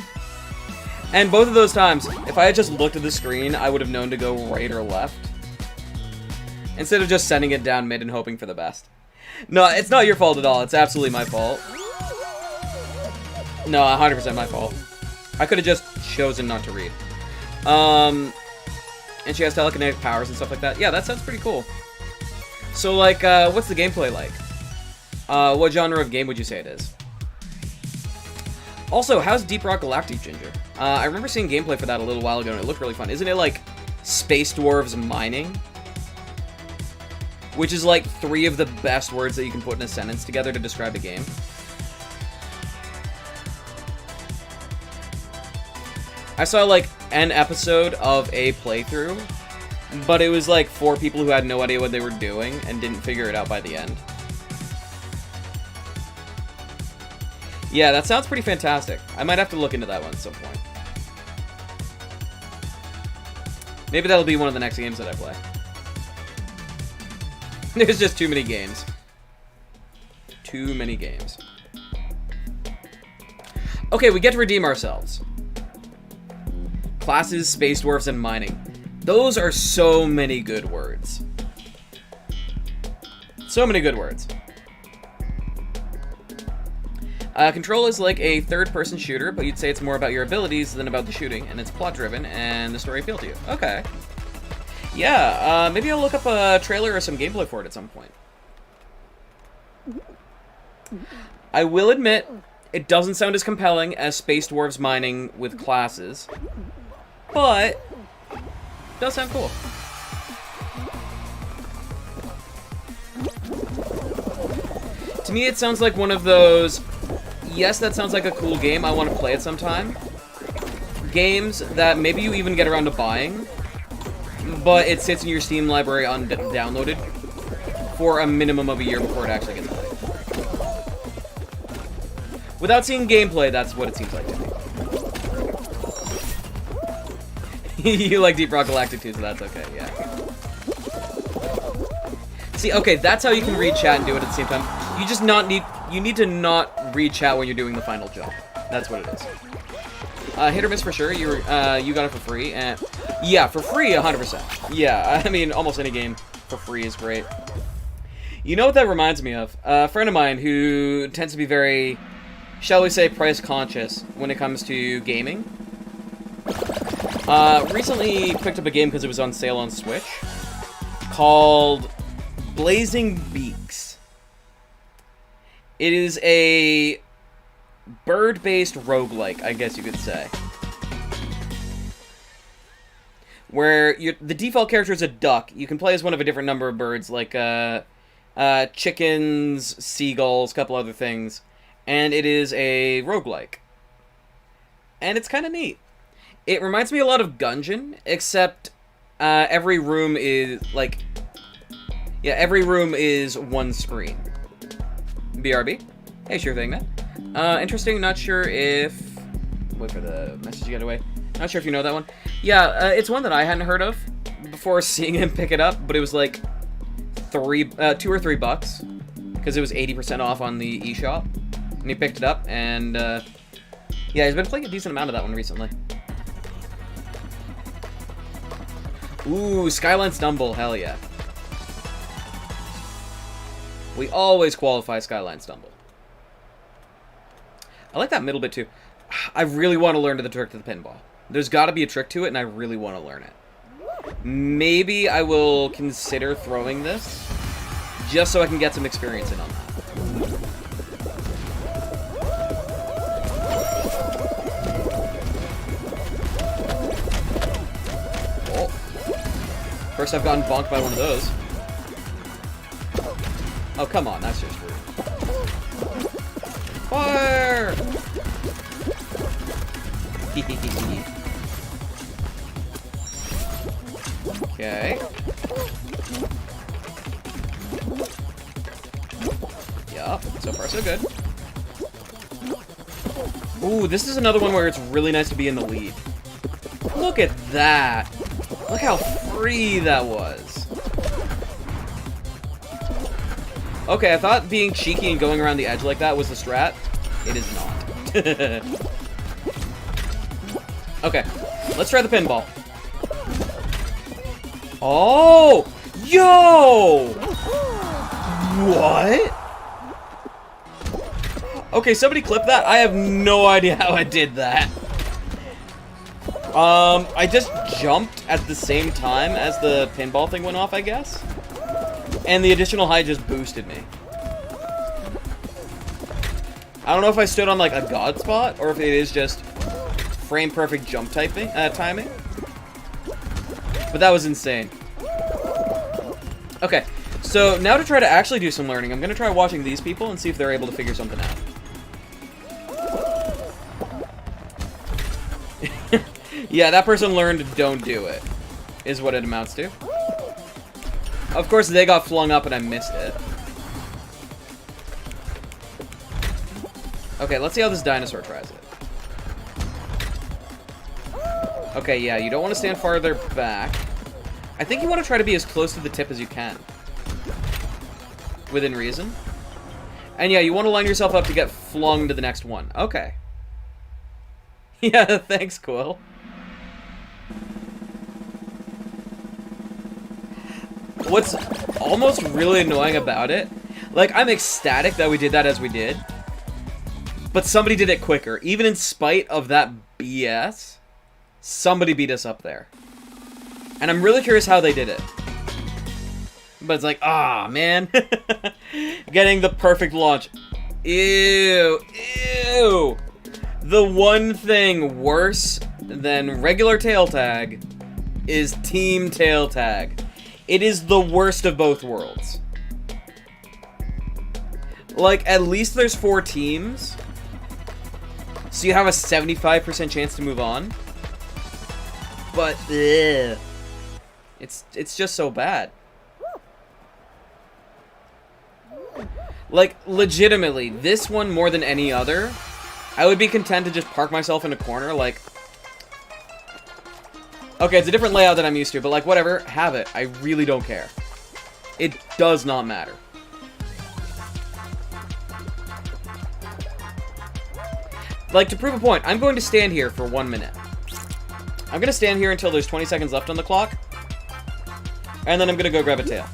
And both of those times, if I had just looked at the screen, I would have known to go right or left. Instead of just sending it down mid and hoping for the best. No, it's not your fault at all. It's absolutely my fault. No, 100% my fault. I could have just chosen not to read. And she has telekinetic powers and stuff like that. Yeah, that sounds pretty cool. So, like, what's the gameplay like? What genre of game would you say it is? Also, how's Deep Rock Galactic, Ginger? I remember seeing gameplay for that a little while ago, and it looked really fun. Isn't it, like, space dwarves mining? Which is, like, 3 of the best words that you can put in a sentence together to describe a game. I saw, like, an episode of a playthrough, but it was, like, 4 people who had no idea what they were doing and didn't figure it out by the end. Yeah, that sounds pretty fantastic. I might have to look into that one at some point. Maybe that'll be one of the next games that I play. There's just too many games. Too many games. Okay, we get to redeem ourselves. Classes, space dwarfs, and mining. Those are so many good words. So many good words. Control is like a third-person shooter, but you'd say it's more about your abilities than about the shooting, and it's plot-driven, and the story appealed to you. Okay. Yeah, maybe I'll look up a trailer or some gameplay for it at some point. I will admit, it doesn't sound as compelling as Space Dwarves mining with classes, but it does sound cool. To me, it sounds like one of those, yes, that sounds like a cool game, I want to play it sometime. Games that maybe you even get around to buying, but it sits in your Steam library downloaded for a minimum of a year before it actually gets played. Without seeing gameplay, that's what it seems like to me. You like Deep Rock Galactic too, so that's okay, yeah. See, okay, that's how you can read chat and do it at the same time. You just you need to not read chat when you're doing the final jump. That's what it is. Hit or miss for sure. You got it for free, and yeah, for free, 100%. Yeah, I mean, almost any game for free is great. You know what that reminds me of? A friend of mine who tends to be very, shall we say, price conscious when it comes to gaming. Recently picked up a game because it was on sale on Switch called Blazing Beaks. It is a bird-based roguelike, I guess you could say. Where the default character is a duck. You can play as one of a different number of birds, like chickens, seagulls, a couple other things. And it is a roguelike. And it's kind of neat. It reminds me a lot of Gungeon, except every room is, like... Yeah, every room is one screen. BRB? Hey, sure thing, man. Interesting, not sure if... Wait for the message to get away. Not sure if you know that one. Yeah, it's one that I hadn't heard of before seeing him pick it up, but it was like $2 or $3 because it was 80% off on the eShop, and he picked it up, and yeah, he's been playing a decent amount of that one recently. Ooh, Skyline Stumble, hell yeah. We always qualify Skyline Stumble. I like that middle bit too. I really want to learn the trick to the pinball. There's got to be a trick to it, and I really want to learn it. Maybe I will consider throwing this, just so I can get some experience in on that. Oh. First I've gotten bonked by one of those. Oh, come on, that's just rude. Fire! Okay. Yup, so far so good. Ooh, this is another one where it's really nice to be in the lead. Look at that! Look how free that was. Okay, I thought being cheeky and going around the edge like that was the strat. It is not. Okay, let's try the pinball. Oh! Yo! What? Okay, somebody clip that. I have no idea how I did that. I just jumped at the same time as the pinball thing went off, I guess. And the additional height just boosted me. I don't know if I stood on, like, a god spot, or if it is just frame-perfect jump timing. But that was insane. Okay, so now to try to actually do some learning, I'm going to try watching these people and see if they're able to figure something out. Yeah, that person learned don't do it, is what it amounts to. Of course, they got flung up and I missed it. Okay, let's see how this dinosaur tries it. Okay, yeah, you don't want to stand farther back. I think you want to try to be as close to the tip as you can. Within reason. And yeah, you want to line yourself up to get flung to the next one. Okay. Yeah, thanks, Quill. What's almost really annoying about it, like, I'm ecstatic that we did that as we did, but somebody did it quicker. Even in spite of that BS, somebody beat us up there. And I'm really curious how they did it. But it's like, ah, man. Getting the perfect launch. Ew. Ew. The one thing worse than regular tail tag is team tail tag. It is the worst of both worlds. Like, at least there's 4 teams, so you have a 75% chance to move on. But, ugh. It's just so bad. Like, legitimately, this one more than any other, I would be content to just park myself in a corner, like... Okay, it's a different layout than I'm used to, but like, whatever, have it. I really don't care. It does not matter. Like, to prove a point, I'm going to stand here for 1 minute. I'm going to stand here until there's 20 seconds left on the clock. And then I'm going to go grab a tail.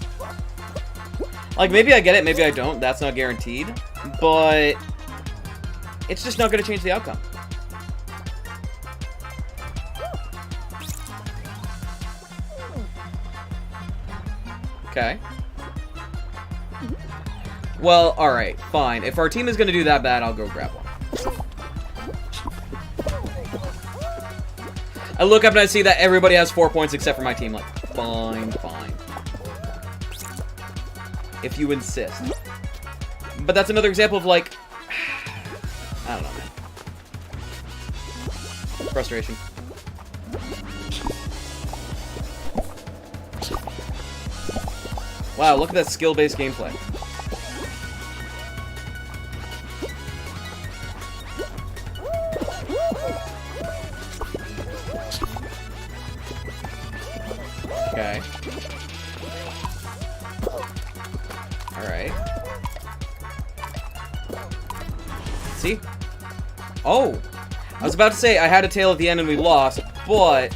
Like, maybe I get it, maybe I don't. That's not guaranteed. But it's just not going to change the outcome. Okay. Well, alright, fine. If our team is going to do that bad, I'll go grab one. I look up and I see that everybody has 4 points except for my team. Like, fine, fine. If you insist. But that's another example of, like... I don't know, man. Frustration. Wow, look at that skill-based gameplay. Okay. Alright. See? Oh! I was about to say I had a tail at the end and we lost, but...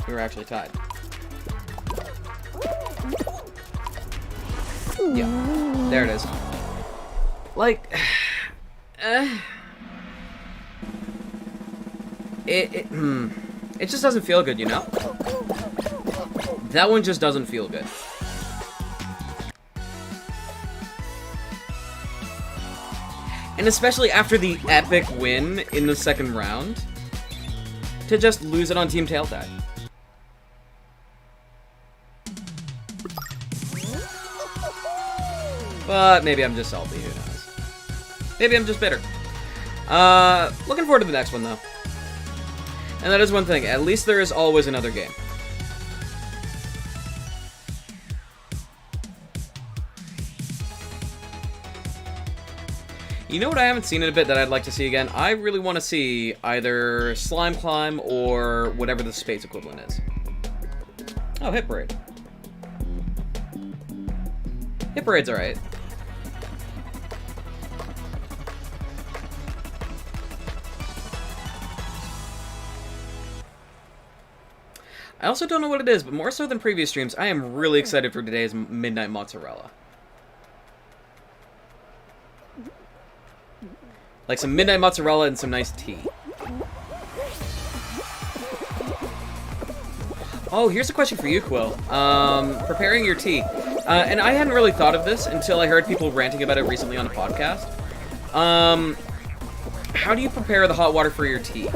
we were actually tied. Yeah. There it is. Like... It just doesn't feel good, you know? That one just doesn't feel good. And especially after the epic win in the second round, to just lose it on Team Tail Tag. But maybe I'm just salty, who knows? Maybe I'm just bitter. Looking forward to the next one, though. And that is one thing, at least there is always another game. You know what I haven't seen in a bit that I'd like to see again? I really want to see either Slime Climb or whatever the space equivalent is. Oh, Hit Parade. Hit Parade's alright. I also don't know what it is, but more so than previous streams, I am really excited for today's Midnight Mozzarella. Like some Midnight Mozzarella and some nice tea. Oh, here's a question for you, Quill. Preparing your tea. And I hadn't really thought of this until I heard people ranting about it recently on a podcast. How do you prepare the hot water for your tea?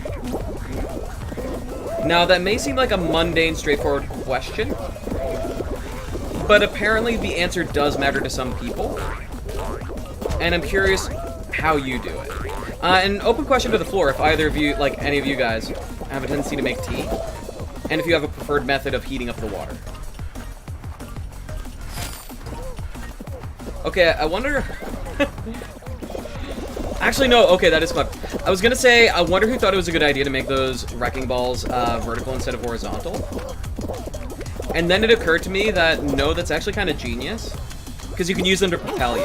Now, that may seem like a mundane, straightforward question, but apparently the answer does matter to some people, and I'm curious how you do it. An open question to the floor, if either of you, like any of you guys, have a tendency to make tea, and if you have a preferred method of heating up the water. Okay, I wonder... Actually, no, okay, that is fun. I was gonna say, I wonder who thought it was a good idea to make those wrecking balls vertical instead of horizontal. And then it occurred to me that, no, that's actually kind of genius. Because you can use them to propel you.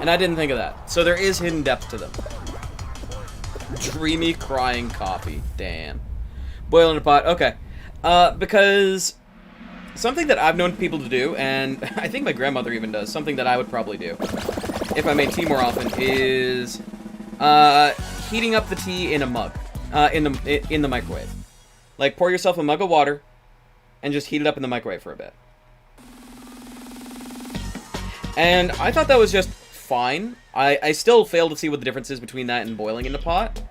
And I didn't think of that. So there is hidden depth to them. Dreamy crying coffee. Damn. Boil in a pot. Okay. Because something that I've known people to do, and I think my grandmother even does, something that I would probably do if I made tea more often, is heating up the tea in a mug, in the microwave. Like, pour yourself a mug of water and just heat it up in the microwave for a bit. And I thought that was just fine. I still fail to see what the difference is between that and boiling in the pot.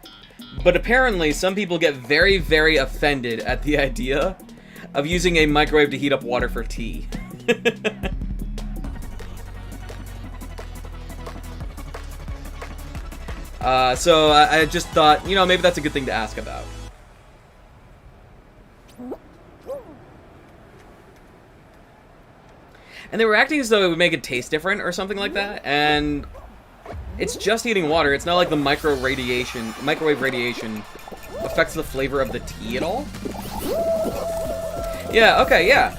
But apparently, some people get very, very offended at the idea of using a microwave to heat up water for tea. So I just thought, you know, maybe that's a good thing to ask about. And they were acting as though it would make it taste different or something like that, and it's just heating water. It's not like the microwave radiation affects the flavor of the tea at all. Yeah, okay, yeah.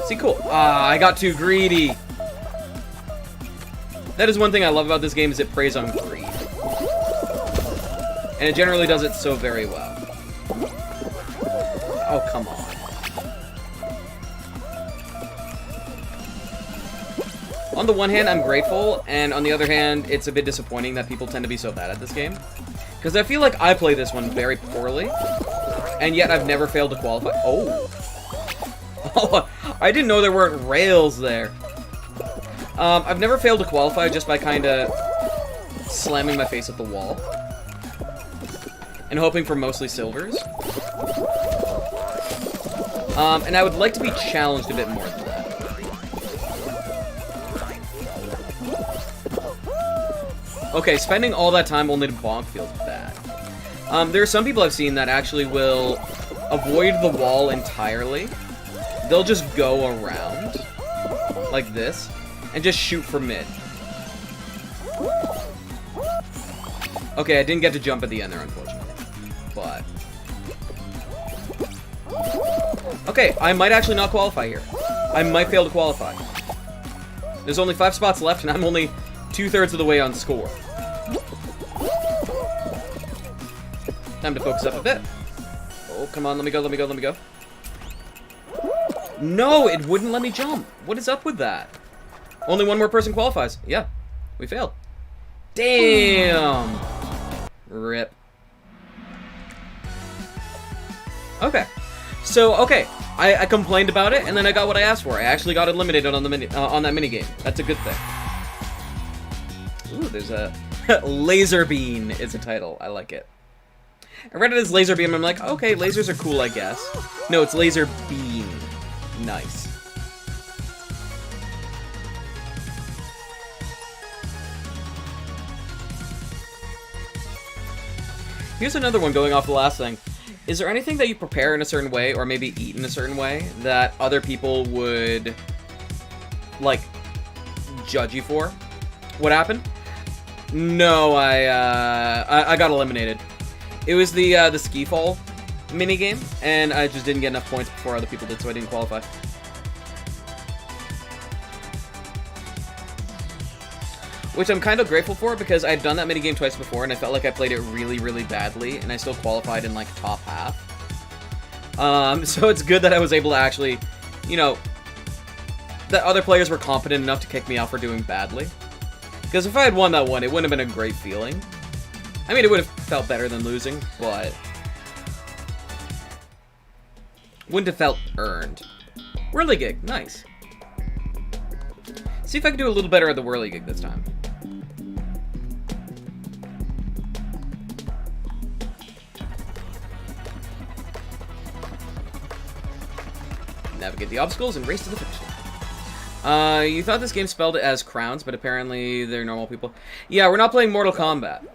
See, cool. Ah, I got too greedy. That is one thing I love about this game, is it preys on greed. And it generally does it so very well. Oh, come on. On the one hand, I'm grateful, and on the other hand, it's a bit disappointing that people tend to be so bad at this game. Because I feel like I play this one very poorly, and yet I've never failed to qualify. Oh. Oh, I didn't know there weren't rails there. I've never failed to qualify just by kind of slamming my face at the wall. And hoping for mostly silvers. And I would like to be challenged a bit more than that. Okay, spending all that time only to bonk feels bad. There are some people I've seen that actually will avoid the wall entirely. They'll just go around, like this, and just shoot for mid. Okay, I didn't get to jump at the end there, unfortunately. But... okay, I might actually not qualify here. I might fail to qualify. There's only 5 spots left, and I'm only 2/3 of the way on score. Time to focus up a bit. Oh, come on, let me go, let me go, let me go. No, it wouldn't let me jump. What is up with that? Only one more person qualifies. Yeah, we failed. Damn. Rip. Okay. So, okay. I complained about it, and then I got what I asked for. I actually got eliminated on the on that minigame. That's a good thing. Ooh, there's a... Laser Beam is a title. I like it. I read it as Laser Beam, and I'm like, okay, lasers are cool, I guess. No, it's Laser Beam. Nice. Here's another one going off the last thing. Is there anything that you prepare in a certain way, or maybe eat in a certain way, that other people would, like, judge you for? What happened? No, I got eliminated. It was the ski fall minigame, and I just didn't get enough points before other people did, so I didn't qualify. Which I'm kind of grateful for, because I've done that minigame twice before, and I felt like I played it really, really badly, and I still qualified in, like, top half. So it's good that I was able to actually, you know, that other players were competent enough to kick me out for doing badly. Because if I had won that one, it wouldn't have been a great feeling. I mean, it would have felt better than losing, but... wouldn't have felt earned. Whirligig, nice. See if I can do a little better at the Whirligig this time. Navigate the obstacles and race to the finish line. You thought this game spelled it as crowns, but apparently they're normal people. Yeah, we're not playing Mortal Kombat.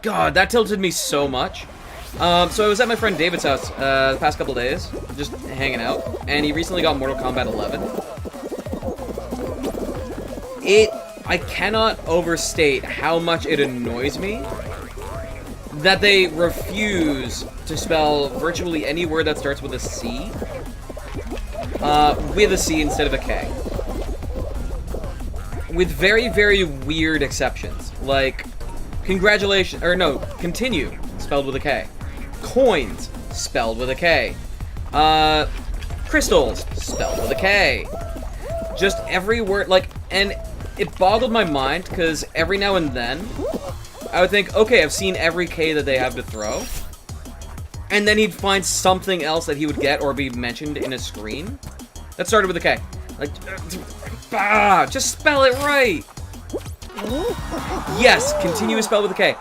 God, that tilted me so much. So I was at my friend David's house the past couple days, just hanging out, and he recently got Mortal Kombat 11. I cannot overstate how much it annoys me that they refuse to spell virtually any word that starts with a C with a C instead of a K. With very, very weird exceptions. Like, congratulations, or no, continue, spelled with a K. Coins, spelled with a K. Crystals, spelled with a K. Just every word, like, and it boggled my mind, because every now and then, I would think, okay, I've seen every K that they have to throw. And then he'd find something else that he would get or be mentioned in a screen that started with a K. Like, just spell it right. Yes, continue to spell with a K.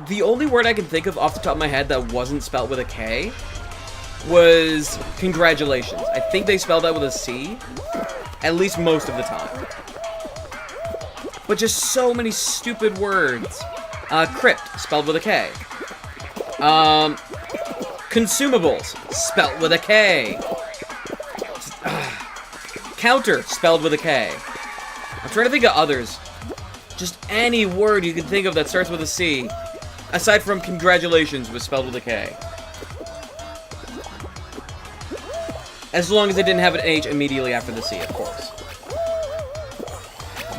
The only word I can think of off the top of my head that wasn't spelled with a K was congratulations. I think they spelled that with a C, at least most of the time. But just so many stupid words. Crypt, spelled with a K. Consumables, spelled with a K. Counter, spelled with a K. I'm trying to think of others. Just any word you can think of that starts with a C, aside from congratulations, was spelled with a K. As long as it didn't have an H immediately after the C, of course.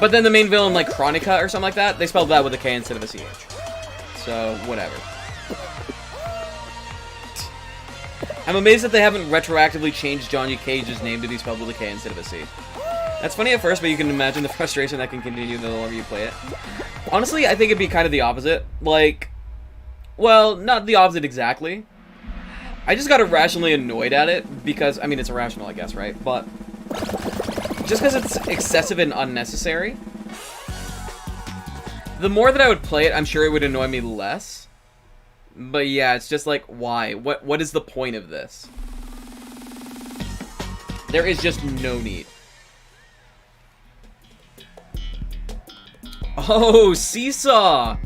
But then the main villain, like Chronica or something like that, they spelled that with a K instead of a CH. So, whatever. I'm amazed that they haven't retroactively changed Johnny Cage's name to be spelled with a K instead of a C. That's funny at first, but you can imagine the frustration that can continue the longer you play it. Honestly, I think it'd be kind of the opposite. Like, well, not the opposite exactly. I just got irrationally annoyed at it because, I mean, it's irrational, I guess, right? But just because it's excessive and unnecessary. The more that I would play it, I'm sure it would annoy me less. But yeah, it's just like, why? What is the point of this? There is just no need. Oh, Seesaw!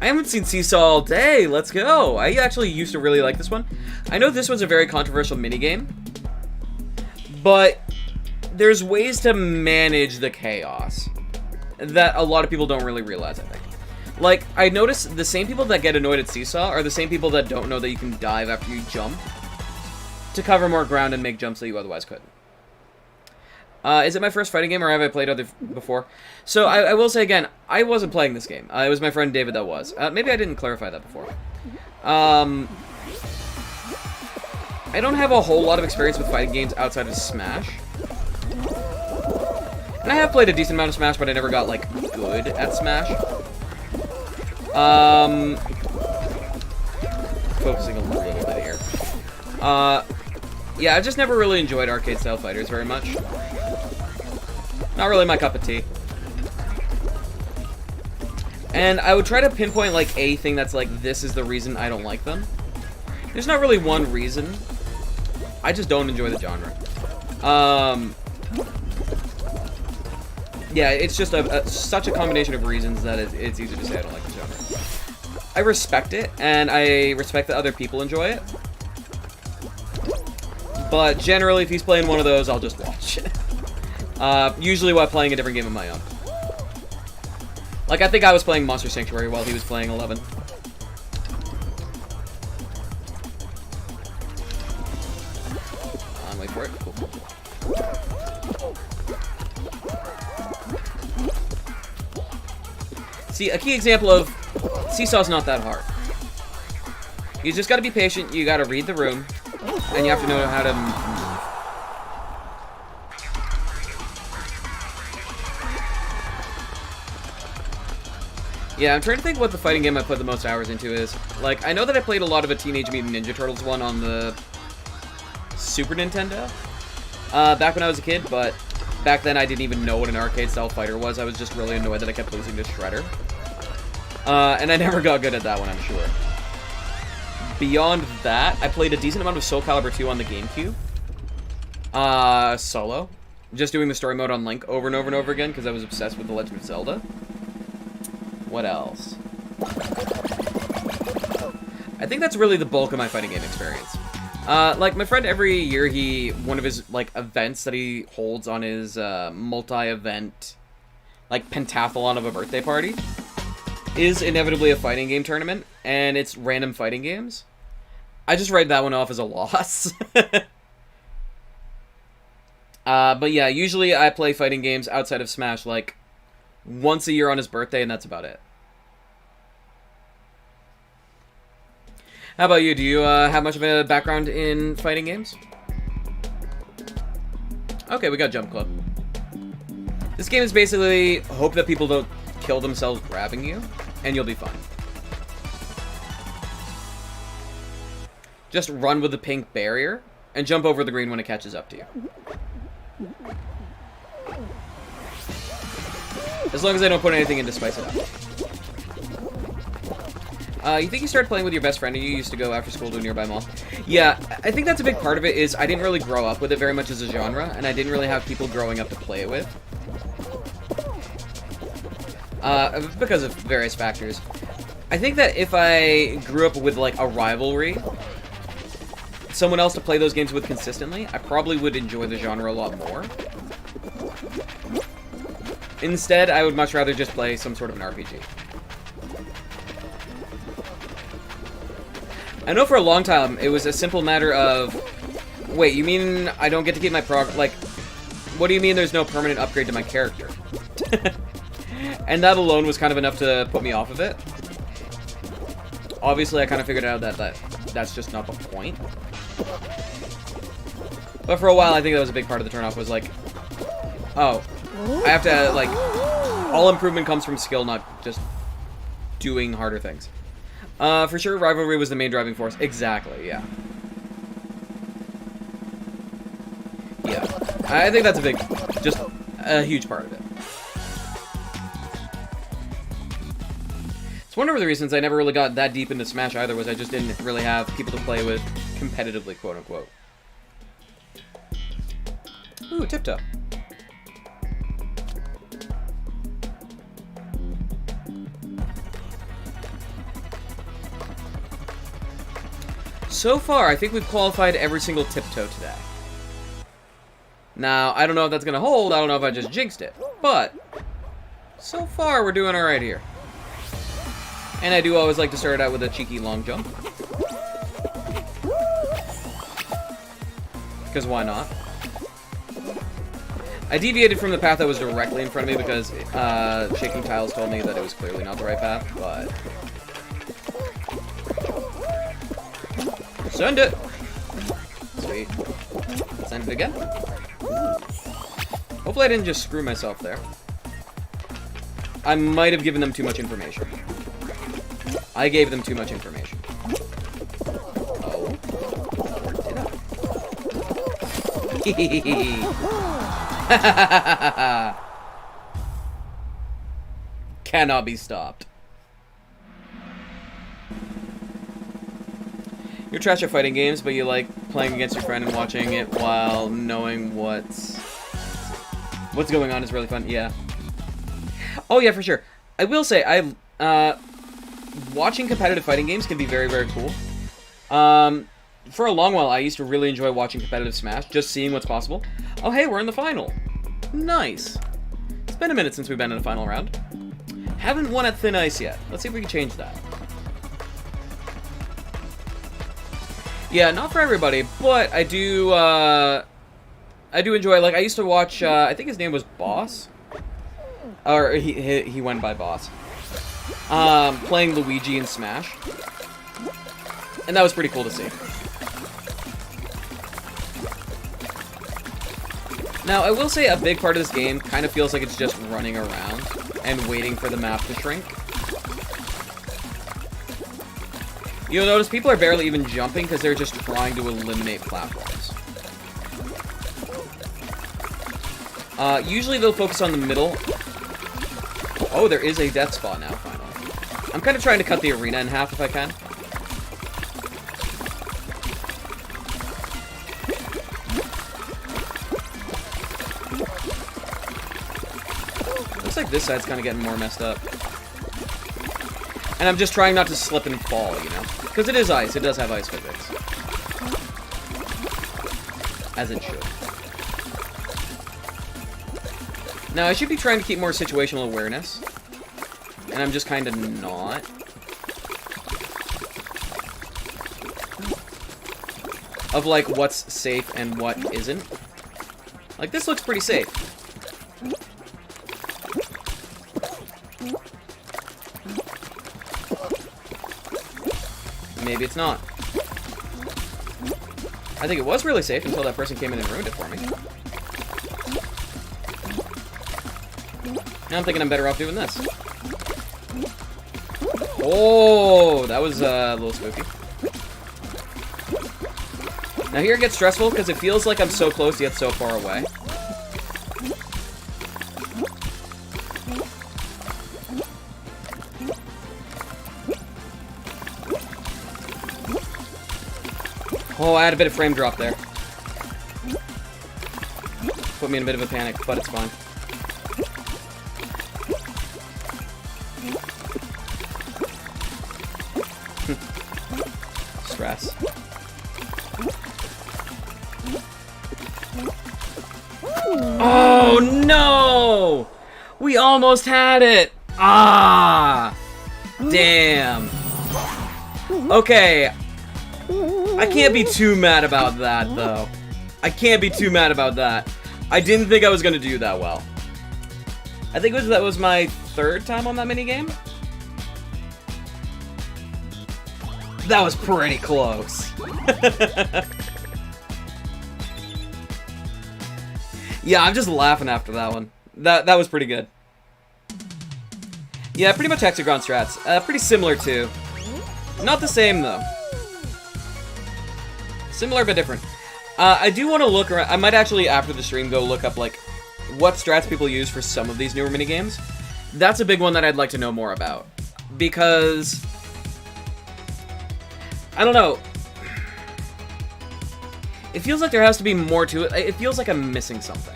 I haven't seen Seesaw all day. Let's go. I actually used to really like this one. I know this one's a very controversial minigame, but there's ways to manage the chaos that a lot of people don't really realize, I think. Like, I noticed the same people that get annoyed at Seesaw are the same people that don't know that you can dive after you jump to cover more ground and make jumps that you otherwise couldn't. Is it my first fighting game, or have I played other before? So, I will say again, I wasn't playing this game. It was my friend David that was. Maybe I didn't clarify that before. I don't have a whole lot of experience with fighting games outside of Smash. And I have played a decent amount of Smash, but I never got, like, good at Smash. Focusing a little bit here. Yeah, I've just never really enjoyed arcade-style fighters very much. Not really my cup of tea. And I would try to pinpoint, like, a thing that's like, this is the reason I don't like them. There's not really one reason. I just don't enjoy the genre. Yeah, it's just such a combination of reasons that it's easy to say I don't like the genre. I respect it, and I respect that other people enjoy it. But generally, if he's playing one of those, I'll just watch it. Usually while playing a different game of my own. Like, I think I was playing Monster Sanctuary while he was playing 11. Wait for it. Cool. See, a key example of Seesaw's not that hard. You just gotta be patient, you gotta read the room, and you have to know how to move. Yeah, I'm trying to think what the fighting game I put the most hours into is. Like, I know that I played a lot of a Teenage Mutant Ninja Turtles one on the Super Nintendo back when I was a kid, but back then I didn't even know what an arcade-style fighter was. I was just really annoyed that I kept losing to Shredder. And I never got good at that one, I'm sure. Beyond that, I played a decent amount of Soul Calibur 2 on the GameCube. Solo. Just doing the story mode on Link over and over and over again, because I was obsessed with The Legend of Zelda. What else? I think that's really the bulk of my fighting game experience. Like, my friend, every year, one of his, like, events that he holds on his, multi-event, like, pentathlon of a birthday party is inevitably a fighting game tournament, and it's random fighting games. I just write that one off as a loss. But yeah, usually I play fighting games outside of Smash, like, once a year on his birthday, and that's about it. How about you? Do you have much of a background in fighting games? Okay, we got Jump Club. This game is basically hope that people don't kill themselves grabbing you, and you'll be fine. Just run with the pink barrier, and jump over the green when it catches up to you. As long as I don't put anything in to spice it up. You think you started playing with your best friend and you used to go after school to a nearby mall? Yeah, I think that's a big part of it is I didn't really grow up with it very much as a genre, and I didn't really have people growing up to play it with. Because of various factors. I think that if I grew up with, like, a rivalry, someone else to play those games with consistently, I probably would enjoy the genre a lot more. Instead, I would much rather just play some sort of an RPG. I know for a long time, it was a simple matter of Wait, you mean I don't get to keep my like, what do you mean there's no permanent upgrade to my character? And that alone was kind of enough to put me off of it. Obviously, I kind of figured out that that's just not the point. But for a while, I think that was a big part of the turnoff, was like, oh, I have to, like, all improvement comes from skill, not just doing harder things. For sure, rivalry was the main driving force. Exactly, yeah. Yeah, I think that's just a huge part of it. It's one of the reasons I never really got that deep into Smash either, was I just didn't really have people to play with competitively, quote-unquote. Ooh, Tiptoe. So far, I think we've qualified every single Tiptoe today. Now, I don't know if that's going to hold, I don't know if I just jinxed it, but so far we're doing alright here. And I do always like to start out with a cheeky long jump. Because why not? I deviated from the path that was directly in front of me because Shaking Tiles told me that it was clearly not the right path, but... Send it! Sweet. Send it again. Hopefully I didn't just screw myself there. I might have given them too much information. I gave them too much information. Oh. Or did I? Cannot be stopped. You're trash at fighting games, but you like playing against your friend and watching it while knowing what's going on is really fun. Yeah. Oh yeah, for sure. I will say, watching competitive fighting games can be very, very cool. For a long while, I used to really enjoy watching competitive Smash, just seeing what's possible. Oh hey, we're in the final. Nice. It's been a minute since we've been in a final round. Haven't won at Thin Ice yet. Let's see if we can change that. Yeah, not for everybody, but I do enjoy, like, I used to watch, I think his name was Boss. Or, he went by Boss. Playing Luigi in Smash. And that was pretty cool to see. Now, I will say a big part of this game kind of feels like it's just running around and waiting for the map to shrink. You'll notice people are barely even jumping because they're just trying to eliminate platforms. Usually they'll focus on the middle. Oh, there is a death spot now, finally. I'm kind of trying to cut the arena in half if I can. Looks like this side's kind of getting more messed up. And I'm just trying not to slip and fall, you know? Because it is ice. It does have ice physics. As it should. Now, I should be trying to keep more situational awareness. And I'm just kind of not. Of, like, what's safe and what isn't. Like, this looks pretty safe. Maybe it's not. I think it was really safe until that person came in and ruined it for me. Now I'm thinking I'm better off doing this. Oh, that was a little spooky. Now here it gets stressful because it feels like I'm so close yet so far away. Oh, I had a bit of frame drop there. Put me in a bit of a panic, but it's fine. Stress. Oh, no! We almost had it! Ah! Damn. Okay. I can't be too mad about that, though. I can't be too mad about that. I didn't think I was going to do that well. I think that was my 3rd time on that minigame. That was pretty close. Yeah, I'm just laughing after that one. That was pretty good. Yeah, pretty much hexagon strats. Pretty similar too. Not the same though. Similar but different. I do want to look around. I might actually, after the stream, go look up like what strats people use for some of these newer minigames. That's a big one that I'd like to know more about. Because I don't know. It feels like there has to be more to it. It feels like I'm missing something.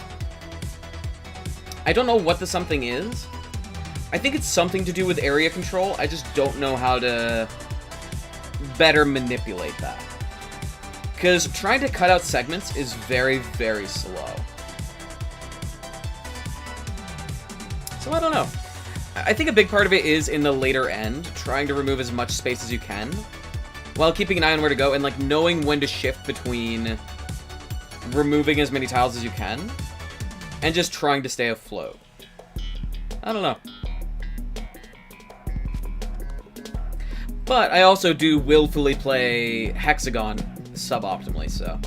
I don't know what the something is. I think it's something to do with area control. I just don't know how to better manipulate that. Because trying to cut out segments is very, very slow. So I don't know. I think a big part of it is in the later end, trying to remove as much space as you can, while keeping an eye on where to go, and like knowing when to shift between removing as many tiles as you can, and just trying to stay afloat. I don't know. But I also do willfully play Hexagon suboptimally, so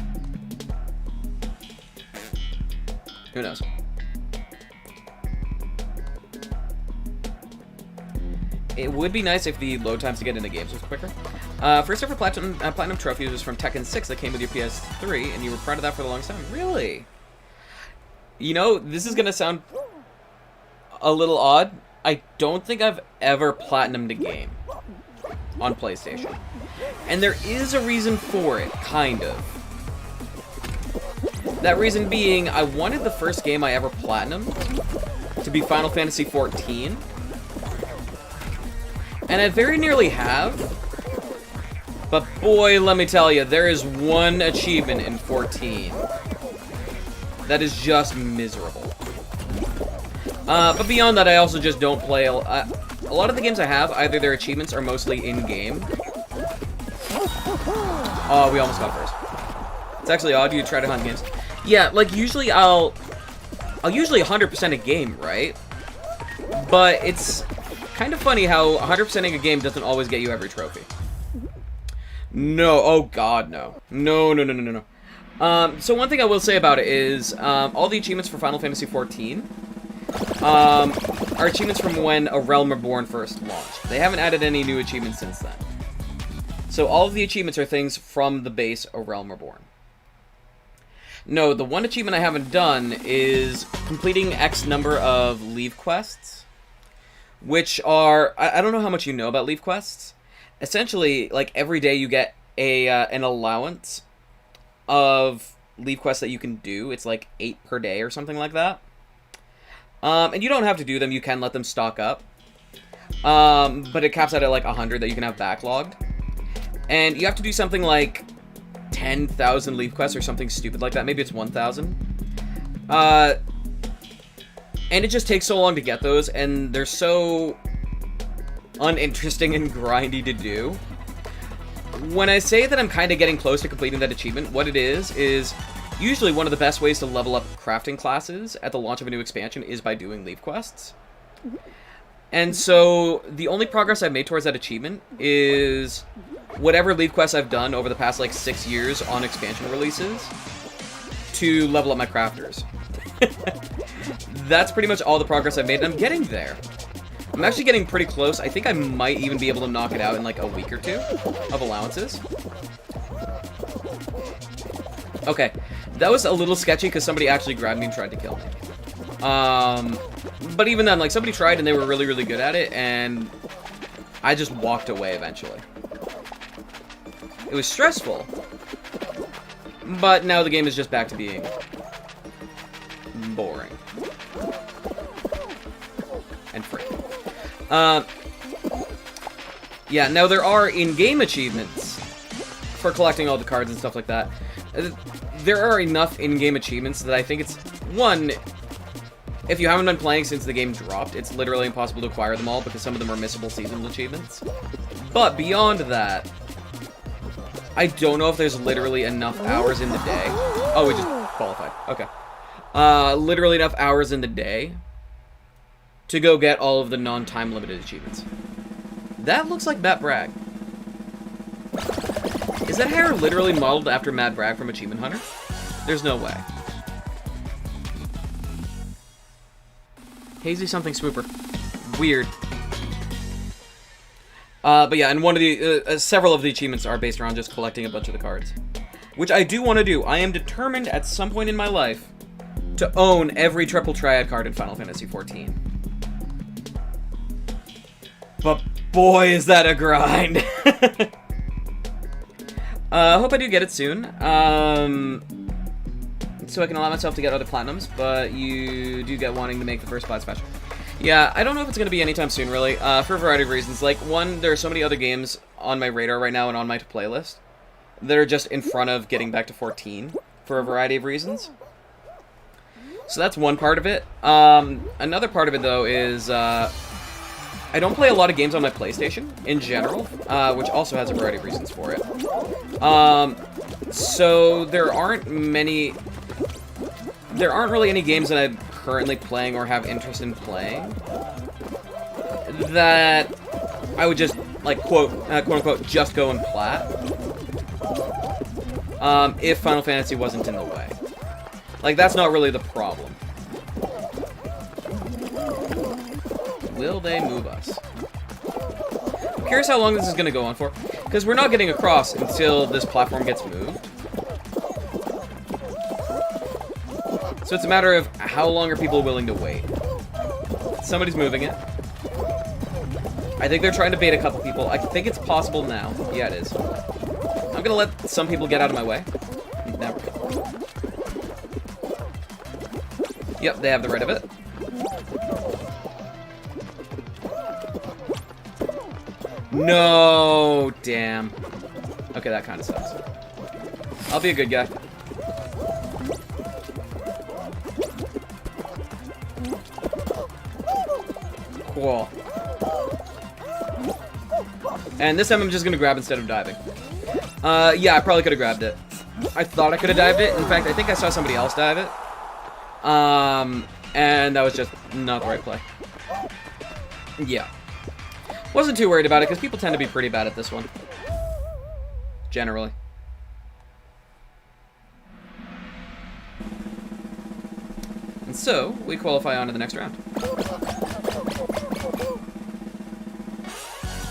who knows? It would be nice if the load times to get into games was quicker. First ever platinum trophy was from Tekken 6 that came with your PS3, and you were proud of that for the longest time. Really? You know, this is gonna sound a little odd. I don't think I've ever platinumed a game on PlayStation. And there is a reason for it, kind of. That reason being, I wanted the first game I ever platinumed to be Final Fantasy XIV. And I very nearly have. But boy, let me tell you, there is one achievement in 14 that is just miserable. But beyond that, I also just don't play... A lot of the games I have, either their achievements are mostly in-game. Oh, we almost got it first. It's actually odd you try to hunt games. Yeah, like, usually I'll usually 100% a game, right? But it's kind of funny how 100%ing a game doesn't always get you every trophy. No, oh god, no. No. So one thing I will say about it is, all the achievements for Final Fantasy XIV are achievements from when A Realm Reborn first launched. They haven't added any new achievements since then. So all of the achievements are things from the base A Realm Reborn. No, the one achievement I haven't done is completing X number of leave quests, which are... I don't know how much you know about leave quests. Essentially, like, every day you get an allowance of leave quests that you can do. It's like 8 per day or something like that. And you don't have to do them. You can let them stock up. But it caps out at like 100 that you can have backlogged. And you have to do something like 10,000 leave quests or something stupid like that. Maybe it's 1,000. And it just takes so long to get those, and they're so uninteresting and grindy to do. When I say that I'm kind of getting close to completing that achievement, what it is usually one of the best ways to level up crafting classes at the launch of a new expansion is by doing leave quests. And so the only progress I've made towards that achievement is whatever leave quests I've done over the past like 6 years on expansion releases to level up my crafters. That's pretty much all the progress I've made, and I'm getting there. I'm actually getting pretty close. I think I might even be able to knock it out in like a week or two of allowances. Okay, that was a little sketchy because somebody actually grabbed me and tried to kill me. But even then, like, somebody tried and they were really, really good at it, and I just walked away eventually. It was stressful, but now the game is just back to being boring. And free. Yeah, now there are in-game achievements for collecting all the cards and stuff like that. There are enough in-game achievements that I think it's... One, if you haven't been playing since the game dropped, it's literally impossible to acquire them all because some of them are missable seasonal achievements. But beyond that, I don't know if there's literally enough hours in the day Oh, we just qualified. Okay. Literally enough hours in the day to go get all of the non-time limited achievements. That looks like Matt Bragg. Is that hair literally modeled after Matt Bragg from Achievement Hunter? There's no way. Hazy something swooper. Weird. But yeah, and one of the several of the achievements are based around just collecting a bunch of the cards, which I do want to do. I am determined at some point in my life to own every triple triad card in Final Fantasy XIV. But boy, is that a grind! Hope I do get it soon. So I can allow myself to get other platinums, but you do get wanting to make the first class special. Yeah, I don't know if it's going to be anytime soon, really, for a variety of reasons. Like, one, there are so many other games on my radar right now and on my playlist that are just in front of getting back to 14 for a variety of reasons. So that's one part of it. Another part of it, though, is I don't play a lot of games on my PlayStation in general, which also has a variety of reasons for it. So there aren't really any games that I'm currently playing or have interest in playing that I would just, like, quote unquote, just go and plat if Final Fantasy wasn't in the way. Like, that's not really the problem. Will they move us? I'm curious how long this is going to go on for, because we're not getting across until this platform gets moved. So it's a matter of how long are people willing to wait. Somebody's moving it. I think they're trying to bait a couple people. I think it's possible now. Yeah, it is. I'm gonna let some people get out of my way. Now we're good. Yep, they have the right of it. No, damn. Okay, that kind of sucks. I'll be a good guy. Cool. And this time I'm just gonna grab instead of diving. Yeah, I probably could have grabbed it. I thought I could have dived it. In fact, I think I saw somebody else dive it. And that was just not the right play. Yeah. Wasn't too worried about it, because people tend to be pretty bad at this one. Generally. And so, we qualify on to the next round.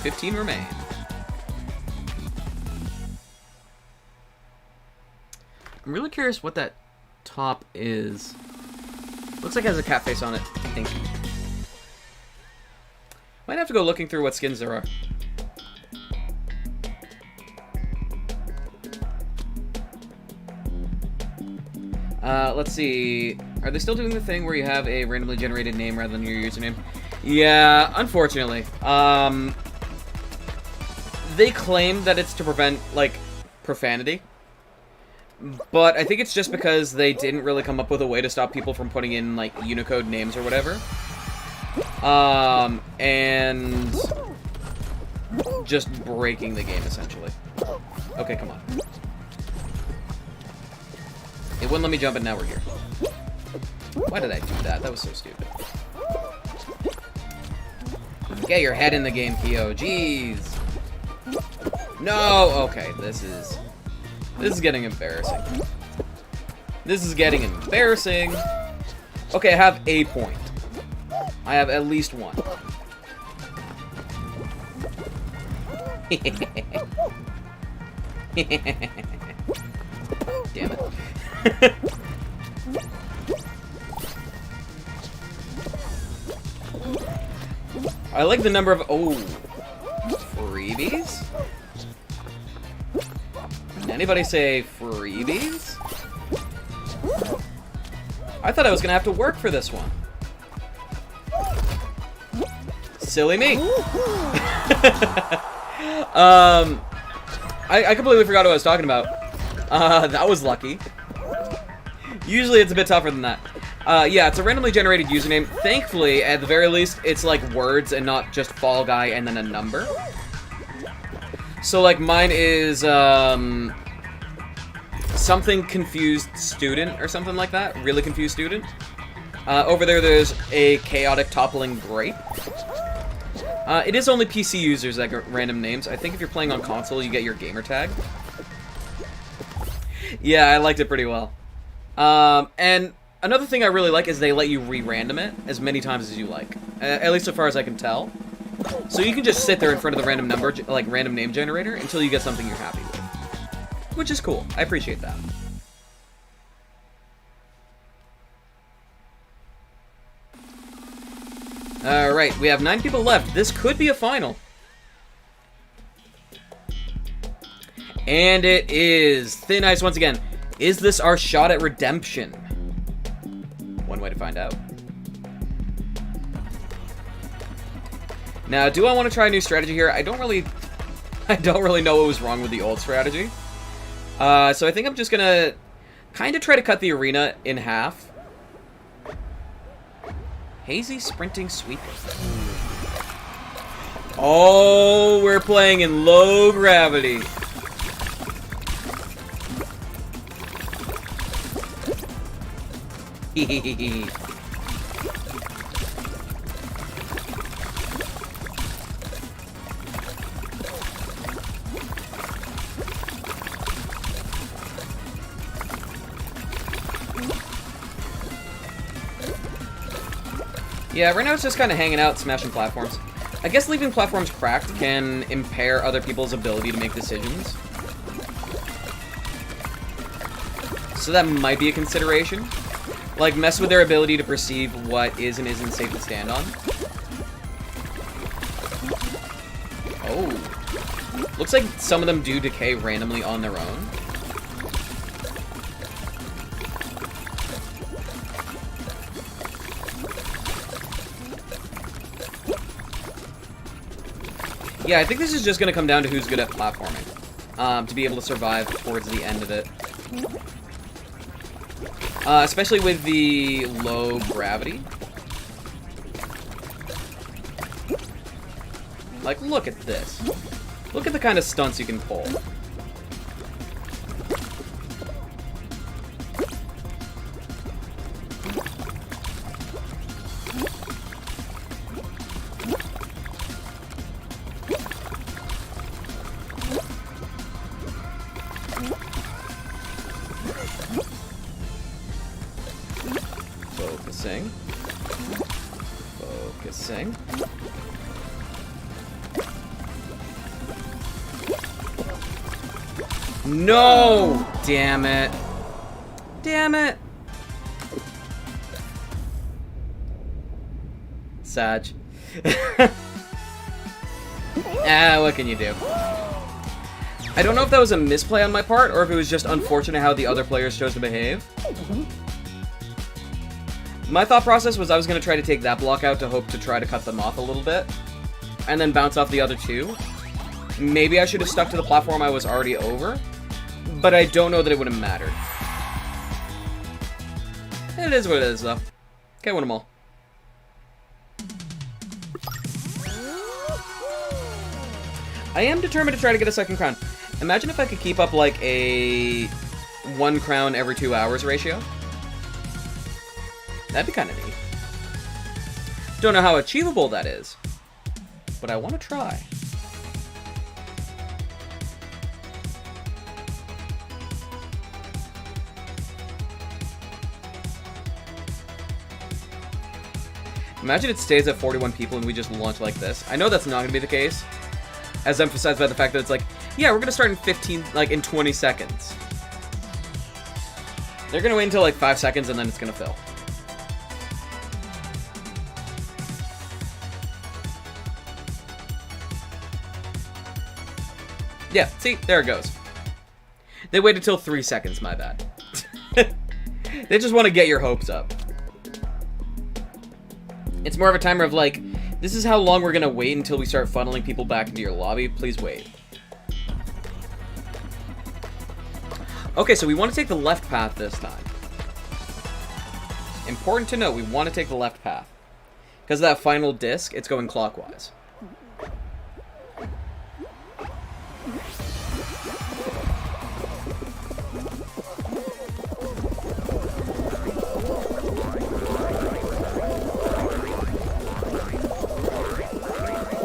15 remain. I'm really curious what that top is. Looks like it has a cat face on it, I think. Might have to go looking through what skins there are. Let's see. Are they still doing the thing where you have a randomly generated name rather than your username? Yeah, unfortunately. They claim that it's to prevent, like, profanity. But I think it's just because they didn't really come up with a way to stop people from putting in, like, Unicode names or whatever. And just breaking the game, essentially. Okay, come on. It wouldn't let me jump, and now we're here. Why did I do that? That was so stupid. Get your head in the game, Kyo. Jeez. No! Okay, this is getting embarrassing. This is getting embarrassing. Okay, I have a point. I have at least one. Damn it. I like the number of... Oh. Freebies? Anybody say freebies? I thought I was gonna have to work for this one. Silly me. I completely forgot what I was talking about. That was lucky. Usually it's a bit tougher than that. Yeah, it's a randomly generated username. Thankfully, at the very least, it's like words and not just Fall Guy and then a number. So, like, mine is, something confused student or something like that. Really confused student. Over there's a chaotic toppling grape. It is only PC users that get random names. I think if you're playing on console, you get your gamer tag. Yeah, I liked it pretty well. And another thing I really like is they let you re-random it as many times as you like. At least so far as I can tell. So you can just sit there in front of the random number, like random name generator, until you get something you're happy with. Which is cool. I appreciate that. Alright, we have 9 people left. This could be a final. And it is. Thin Ice once again. Is this our shot at redemption? One way to find out. Now, do I want to try a new strategy here? I don't really know what was wrong with the old strategy. So I think I'm just gonna kind of try to cut the arena in half. Hazy sprinting sweeper. Oh, we're playing in low gravity. Yeah, right now it's just kind of hanging out, smashing platforms. I guess leaving platforms cracked can impair other people's ability to make decisions. So that might be a consideration. Like, mess with their ability to perceive what is and isn't safe to stand on. Oh. Looks like some of them do decay randomly on their own. Yeah, I think this is just going to come down to who's good at platforming. To be able to survive towards the end of it. Especially with the low gravity. Like, look at this. Look at the kind of stunts you can pull. Focusing. Focusing. No! Damn it. Damn it. Sag. What can you do? I don't know if that was a misplay on my part, or if it was just unfortunate how the other players chose to behave. My thought process was I was going to try to take that block out to hope to try to cut them off a little bit, and then bounce off the other two. Maybe I should have stuck to the platform I was already over, but I don't know that it would have mattered. It is what it is, though. Can't win them all. I am determined to try to get a second crown. Imagine if I could keep up, like, a 1 crown every 2 hours ratio. That'd be kind of neat. Don't know how achievable that is, but I want to try. Imagine it stays at 41 people and we just launch like this. I know that's not going to be the case, as emphasized by the fact that it's like, yeah, we're going to start in 20 seconds. They're going to wait until like 5 seconds and then it's going to fill. Yeah, see? There it goes. They waited till 3 seconds, my bad. They just want to get your hopes up. It's more of a timer of like, this is how long we're going to wait until we start funneling people back into your lobby. Please wait. Okay, so we want to take the left path this time. Important to note, we want to take the left path. Because of that final disc, it's going clockwise.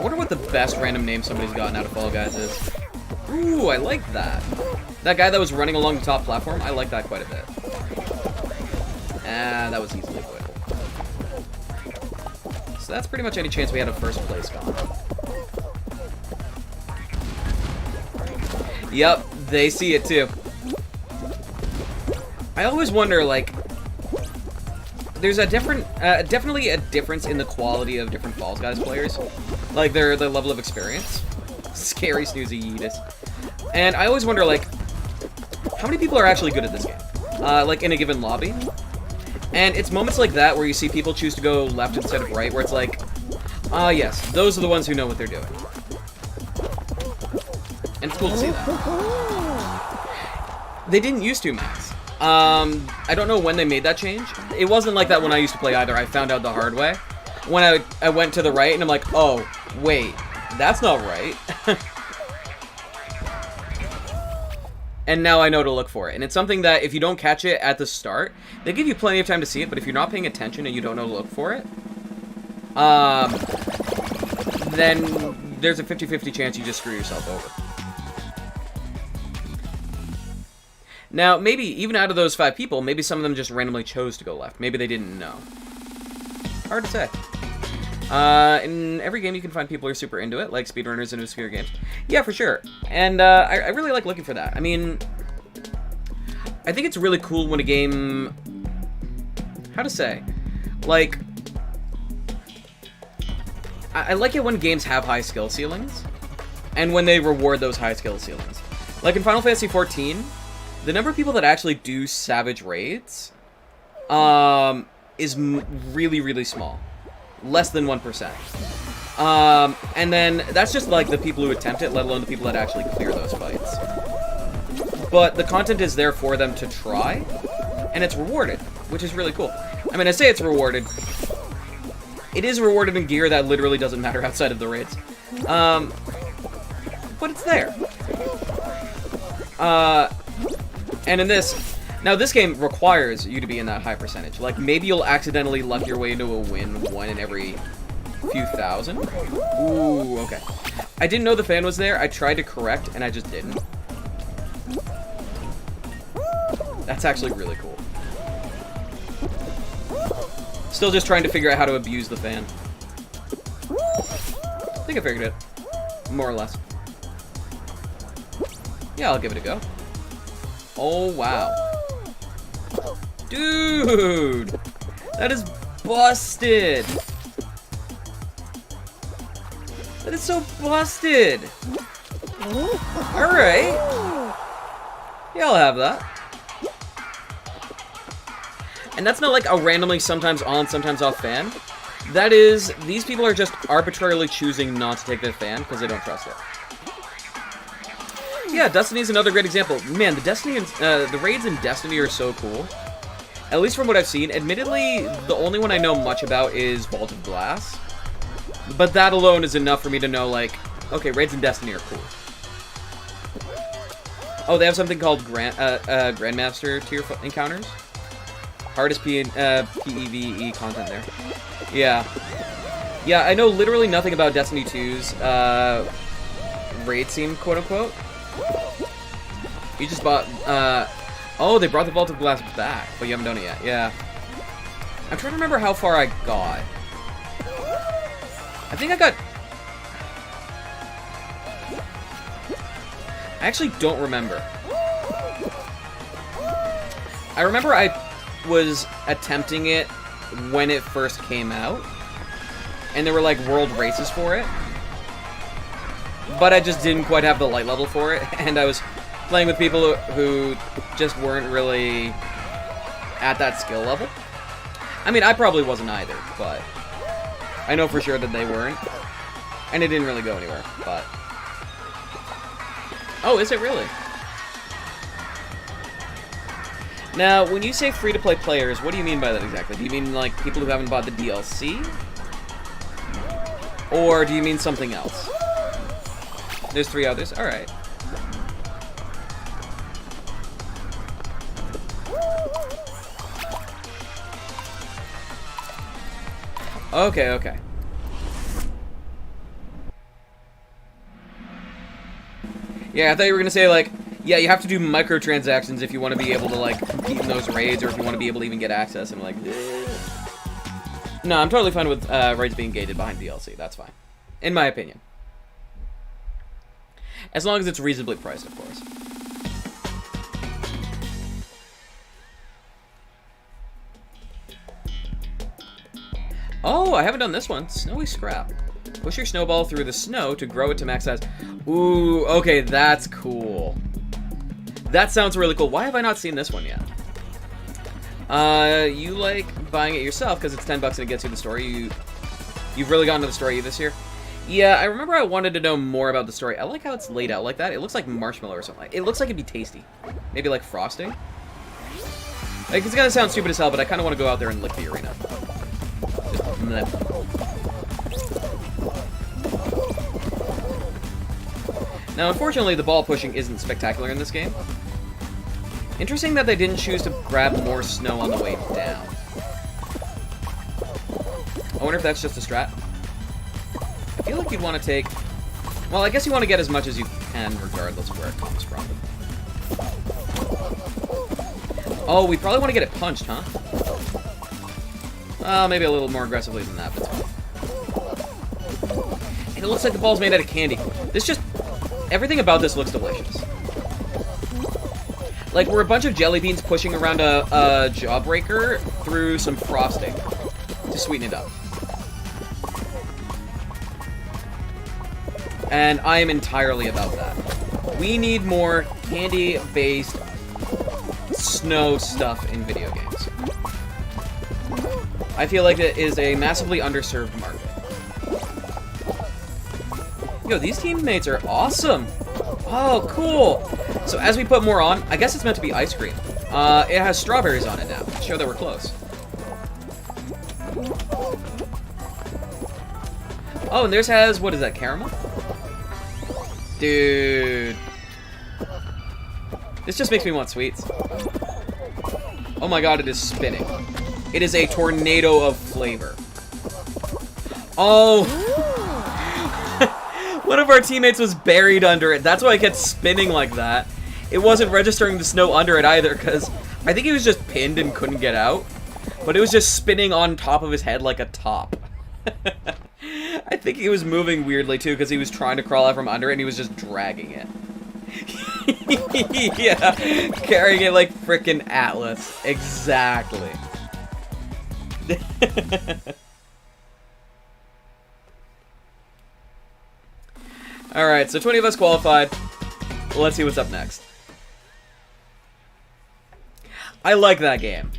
wonder what the best random name somebody's gotten out of Fall Guys is. Ooh, I like that. That guy that was running along the top platform, I like that quite a bit. That was easily avoidable. So that's pretty much any chance we had of first place gone. Yep, they see it too. I always wonder, like, there's a different, definitely a difference in the quality of different Falls Guys players. Like, their level of experience. Scary Snoozy Yeetus. And I always wonder, like, how many people are actually good at this game? Like, in a given lobby? And it's moments like that where you see people choose to go left instead of right, where it's like, yes, those are the ones who know what they're doing. And it's cool to see that. They didn't used to, Max. I don't know when they made that change. It wasn't like that when I used to play either. I found out the hard way. When I went to the right, and I'm like, oh, wait, that's not right. And now I know to look for it. And it's something that if you don't catch it at the start, they give you plenty of time to see it, but if you're not paying attention and you don't know to look for it, then there's a 50-50 chance you just screw yourself over. Now, maybe, even out of those 5 people, maybe some of them just randomly chose to go left. Maybe they didn't know. Hard to say. In every game you can find people who are super into it, like speedrunners and obscure games. Yeah, for sure. And I really like looking for that. I mean, I think it's really cool when a game... How to say? Like, I like it when games have high skill ceilings, and when they reward those high skill ceilings. Like in Final Fantasy XIV, the number of people that actually do savage raids is really, really small. Less than 1%. And then that's just like the people who attempt it, let alone the people that actually clear those fights. But the content is there for them to try, and it's rewarded, which is really cool. I mean, I say it's rewarded. It is rewarded in gear that literally doesn't matter outside of the raids. But it's there. And in this... Now, this game requires you to be in that high percentage. Like, maybe you'll accidentally luck your way into a win one in every few thousand. Ooh, okay. I didn't know the fan was there. I tried to correct, and I just didn't. That's actually really cool. Still just trying to figure out how to abuse the fan. I think I figured it. More or less. Yeah, I'll give it a go. Oh, wow. Dude! That is busted! That is so busted! Alright. Yeah, I'll have that. And that's not like a randomly sometimes on, sometimes off fan. That is, these people are just arbitrarily choosing not to take the fan because they don't trust it. Yeah, Destiny is another great example. Man, the raids in Destiny are so cool. At least from what I've seen. Admittedly, the only one I know much about is Vault of Glass. But that alone is enough for me to know, like, okay, raids in Destiny are cool. Oh, they have something called Grandmaster tier encounters. Hardest PvE content there. Yeah. Yeah, I know literally nothing about Destiny 2's raid scene, quote-unquote. You just bought, oh, they brought the Vault of Glass back, but you haven't done it yet. Yeah. I'm trying to remember how far I got. I think I got... I actually don't remember. I remember I was attempting it when it first came out, and there were, like, world races for it. But I just didn't quite have the light level for it, and I was playing with people who just weren't really at that skill level. I mean, I probably wasn't either, but I know for sure that they weren't. And it didn't really go anywhere, but... Oh, is it really? Now, when you say free-to-play players, what do you mean by that exactly? Do you mean, like, people who haven't bought the DLC? Or do you mean something else? There's 3 others? Alright. Okay, okay. Yeah, I thought you were gonna say, like, yeah, you have to do microtransactions if you want to be able to, like, compete in those raids, or if you want to be able to even get access, and, like, No, I'm totally fine with raids being gated behind DLC. That's fine. In my opinion. As long as it's reasonably priced, of course. Oh, I haven't done this one. Snowy Scrap. Push your snowball through the snow to grow it to max size. Ooh, okay, that's cool. That sounds really cool. Why have I not seen this one yet? You like buying it yourself because it's $10 and it gets you the story. You've really gotten to the story this year? Yeah, I remember I wanted to know more about the story. I like how it's laid out like that. It looks like marshmallow or something. It looks like it'd be tasty. Maybe like frosting? Like, it's gonna sound stupid as hell, but I kind of want to go out there and lick the arena. Now, unfortunately, the ball pushing isn't spectacular in this game. Interesting that they didn't choose to grab more snow on the way down. I wonder if that's just a strat. I feel like you'd want to take... Well, I guess you want to get as much as you can, regardless of where it comes from. Oh, we probably want to get it punched, huh? Maybe a little more aggressively than that, but it's fine. And it looks like the ball's made out of candy. This just... Everything about this looks delicious. Like, we're a bunch of jelly beans pushing around a jawbreaker through some frosting to sweeten it up. And I am entirely about that. We need more candy-based snow stuff in video games. I feel like it is a massively underserved market. Yo, these teammates are awesome! Oh, cool! So as we put more on, I guess it's meant to be ice cream. It has strawberries on it now, to show that we're close. Oh, and theirs has, what is that, caramel? Dude. This just makes me want sweets. Oh my god, it is spinning. It is a tornado of flavor. Oh! One of our teammates was buried under it. That's why it kept spinning like that. It wasn't registering the snow under it either, because I think he was just pinned and couldn't get out. But it was just spinning on top of his head like a top. I think he was moving weirdly, too, because he was trying to crawl out from under it, and he was just dragging it. Yeah, carrying it like frickin' Atlas. Exactly. Alright, so 20 of us qualified. Let's see what's up next. I like that game.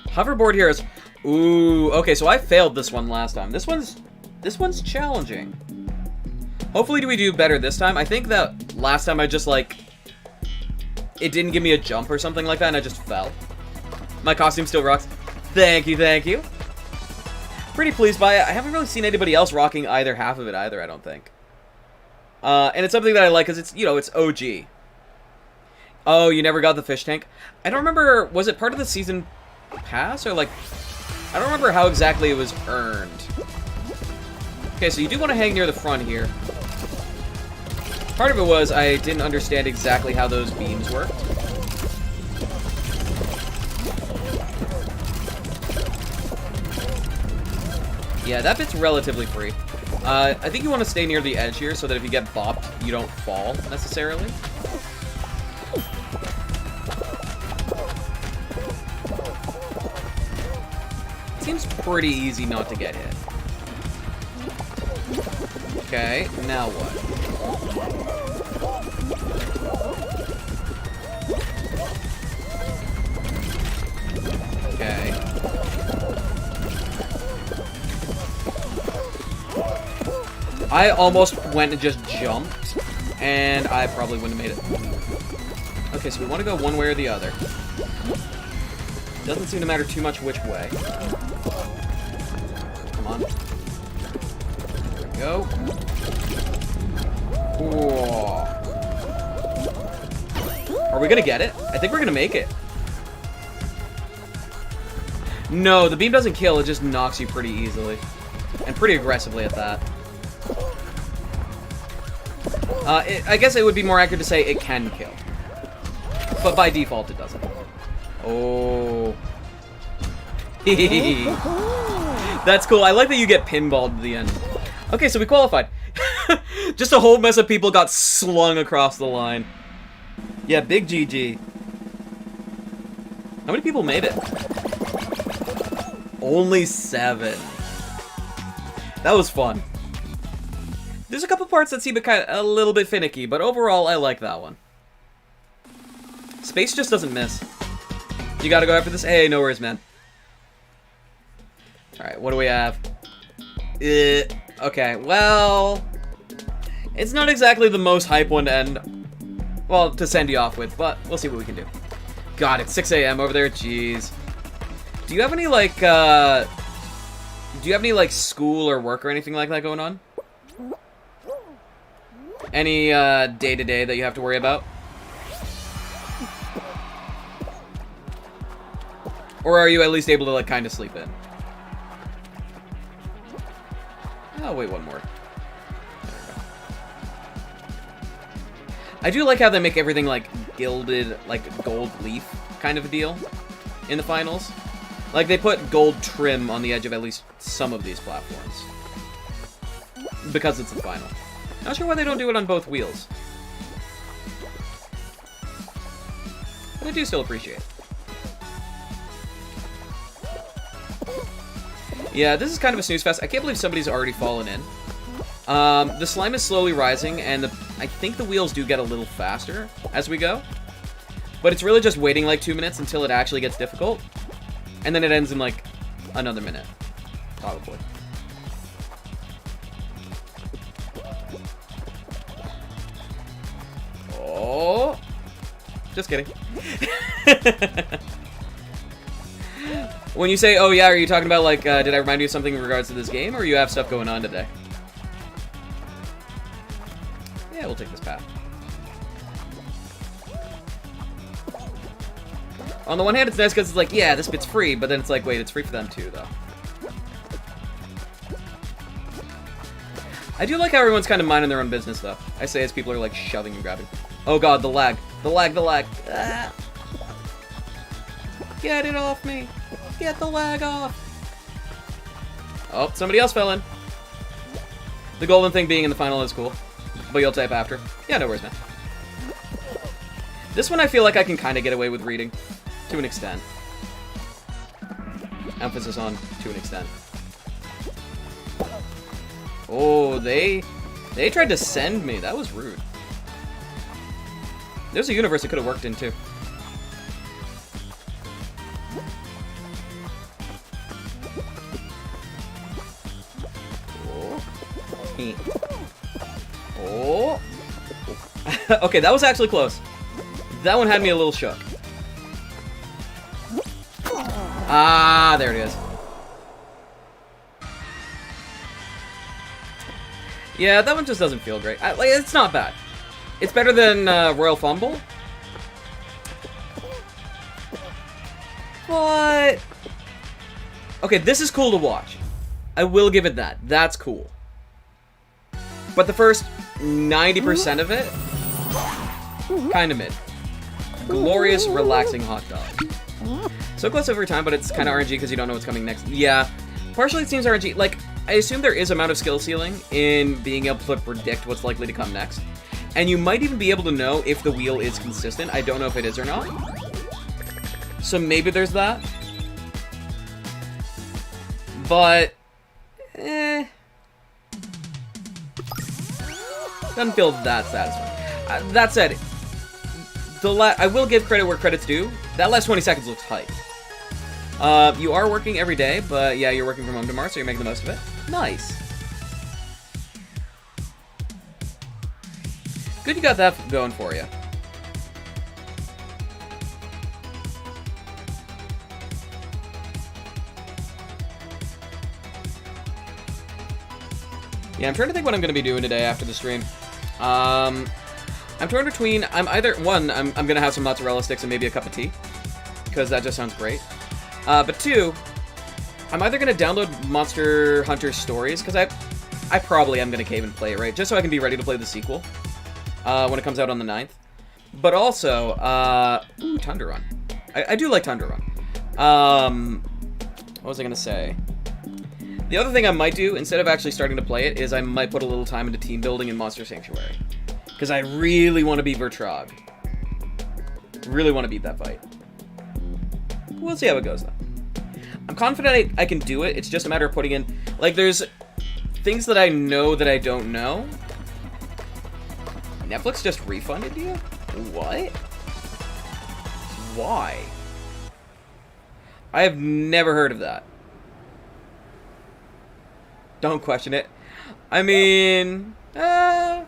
Hoverboard Heroes. Ooh, okay, so I failed this one last time. This one's challenging. Hopefully we do better this time. I think that last time I just, like... It didn't give me a jump or something like that, and I just fell. My costume still rocks. Thank you, thank you. Pretty pleased by it. I haven't really seen anybody else rocking either half of it either, I don't think. And it's something that I like, because it's, you know, it's OG. Oh, you never got the fish tank? I don't remember, was it part of the season pass, or like... I don't remember how exactly it was earned. Okay, so you do want to hang near the front here. Part of it was I didn't understand exactly how those beams worked. Yeah, that bit's relatively free. I think you want to stay near the edge here so that if you get bopped, you don't fall, necessarily. It seems pretty easy not to get hit. Okay, now what? Okay. I almost went and just jumped, and I probably wouldn't have made it. Okay, so we want to go one way or the other. Doesn't seem to matter too much which way. Come on. There we go. Whoa. Are we gonna get it? I think we're gonna make it. No, the beam doesn't kill, it just knocks you pretty easily. And pretty aggressively at that. I guess it would be more accurate to say it can kill. But by default, it doesn't. Oh. That's cool. I like that you get pinballed at the end. Okay, so we qualified. Just a whole mess of people got slung across the line. Yeah, big GG. How many people made it? Only 7. That was fun. There's a couple parts that seem a little bit finicky, but overall, I like that one. Space just doesn't miss. You gotta go after this? Hey, no worries, man. Alright, what do we have? Okay, well... It's not exactly the most hype one to end... Well, to send you off with, but we'll see what we can do. God, it's 6 a.m. over there, jeez. Do you have any, like, school or work or anything like that going on? Any, day-to-day that you have to worry about? Or are you at least able to, like, kind of sleep in? Oh, wait, one more. There we go. I do like how they make everything, like, gilded, like, gold leaf kind of a deal in the finals. Like, they put gold trim on the edge of at least some of these platforms. Because it's the final. Not sure why they don't do it on both wheels. But I do still appreciate it. Yeah, this is kind of a snooze fest. I can't believe somebody's already fallen in. The slime is slowly rising, and I think the wheels do get a little faster as we go. But it's really just waiting like 2 minutes until it actually gets difficult. And then it ends in like another minute. Probably. Oh. Just kidding. When you say, oh yeah, are you talking about, like, did I remind you of something in regards to this game, or you have stuff going on today? Yeah, we'll take this path. On the one hand, it's nice because it's like, yeah, this bit's free, but then it's like, wait, it's free for them too, though. I do like how everyone's kind of minding their own business, though. I say as people are, like, shoving and grabbing. Oh god, the lag. The lag, the lag. Ah. Get it off me. Get the lag off. Oh, somebody else fell in. The golden thing being in the final is cool. But you'll type after. Yeah, no worries, man. This one I feel like I can kind of get away with reading. To an extent. Emphasis on to an extent. Oh, they tried to send me. That was rude. There's a universe it could have worked in, too. Oh. Okay, that was actually close. That one had me a little shook. Ah, there it is. Yeah, that one just doesn't feel great. Like, it's not bad. It's better than Royal Fumble. But... okay, this is cool to watch. I will give it that. That's cool. But the first 90% of it, kind of mid. Glorious, relaxing hot dog. So close every time, but it's kind of RNG because you don't know what's coming next. Yeah, partially it seems RNG. Like, I assume there is amount of skill ceiling in being able to predict what's likely to come next. And you might even be able to know if the wheel is consistent. I don't know if it is or not. So maybe there's that. But, doesn't feel that satisfying. That said, I will give credit where credit's due. That last 20 seconds looks hype. You are working every day, but yeah, you're working from home tomorrow, so you're making the most of it. Nice. Good you got that going for you. Yeah, I'm trying to think what I'm going to be doing today after the stream. I'm torn between, I'm going to have some mozzarella sticks and maybe a cup of tea. Because that just sounds great. But 2, I'm either going to download Monster Hunter Stories, because I probably am going to cave and play it, right? Just so I can be ready to play the sequel. when it comes out on the 9th. But also, ooh, Time to Run. I do like Time to Run. What was I going to say? The other thing I might do, instead of actually starting to play it, is I might put a little time into team building in Monster Sanctuary. Because I really want to beat Vertrog. Really want to beat that fight. We'll see how it goes, though. I'm confident I can do it. It's just a matter of putting in... Like, there's things that I know that I don't know. Netflix just refunded you? What? Why? I have never heard of that. Don't question it. I mean... well,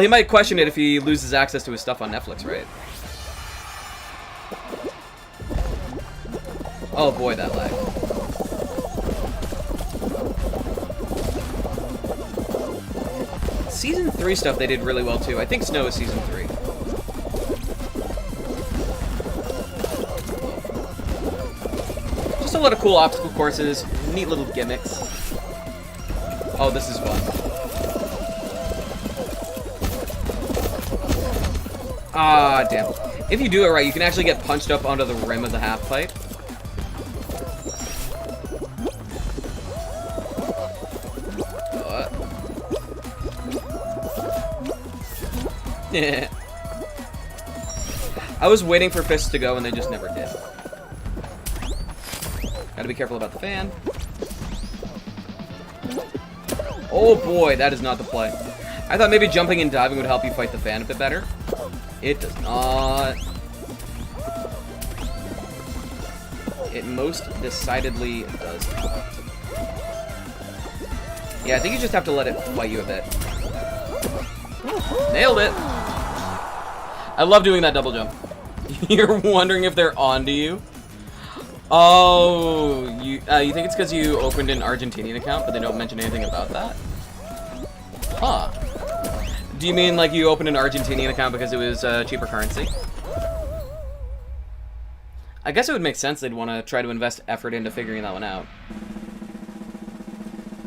he might question it if he loses access to his stuff on Netflix, right? Oh boy, that lag. Season 3 stuff they did really well too. I think Snow is Season 3. Just a lot of cool obstacle courses, neat little gimmicks. Oh, this is fun. Ah, damn. If you do it right, you can actually get punched up onto the rim of the half pipe. Yeah. I was waiting for fists to go and they just never did. Gotta be careful about the fan. Oh boy, that is not the play. I thought maybe jumping and diving would help you fight the fan a bit better. It does not. It most decidedly does not. Yeah, I think you just have to let it fight you a bit. Nailed it! I love doing that double jump. You're wondering if they're onto you? Oh, you think it's because you opened an Argentinian account, but they don't mention anything about that? Huh. Do you mean like you opened an Argentinian account because it was cheaper currency? I guess it would make sense they'd want to try to invest effort into figuring that one out.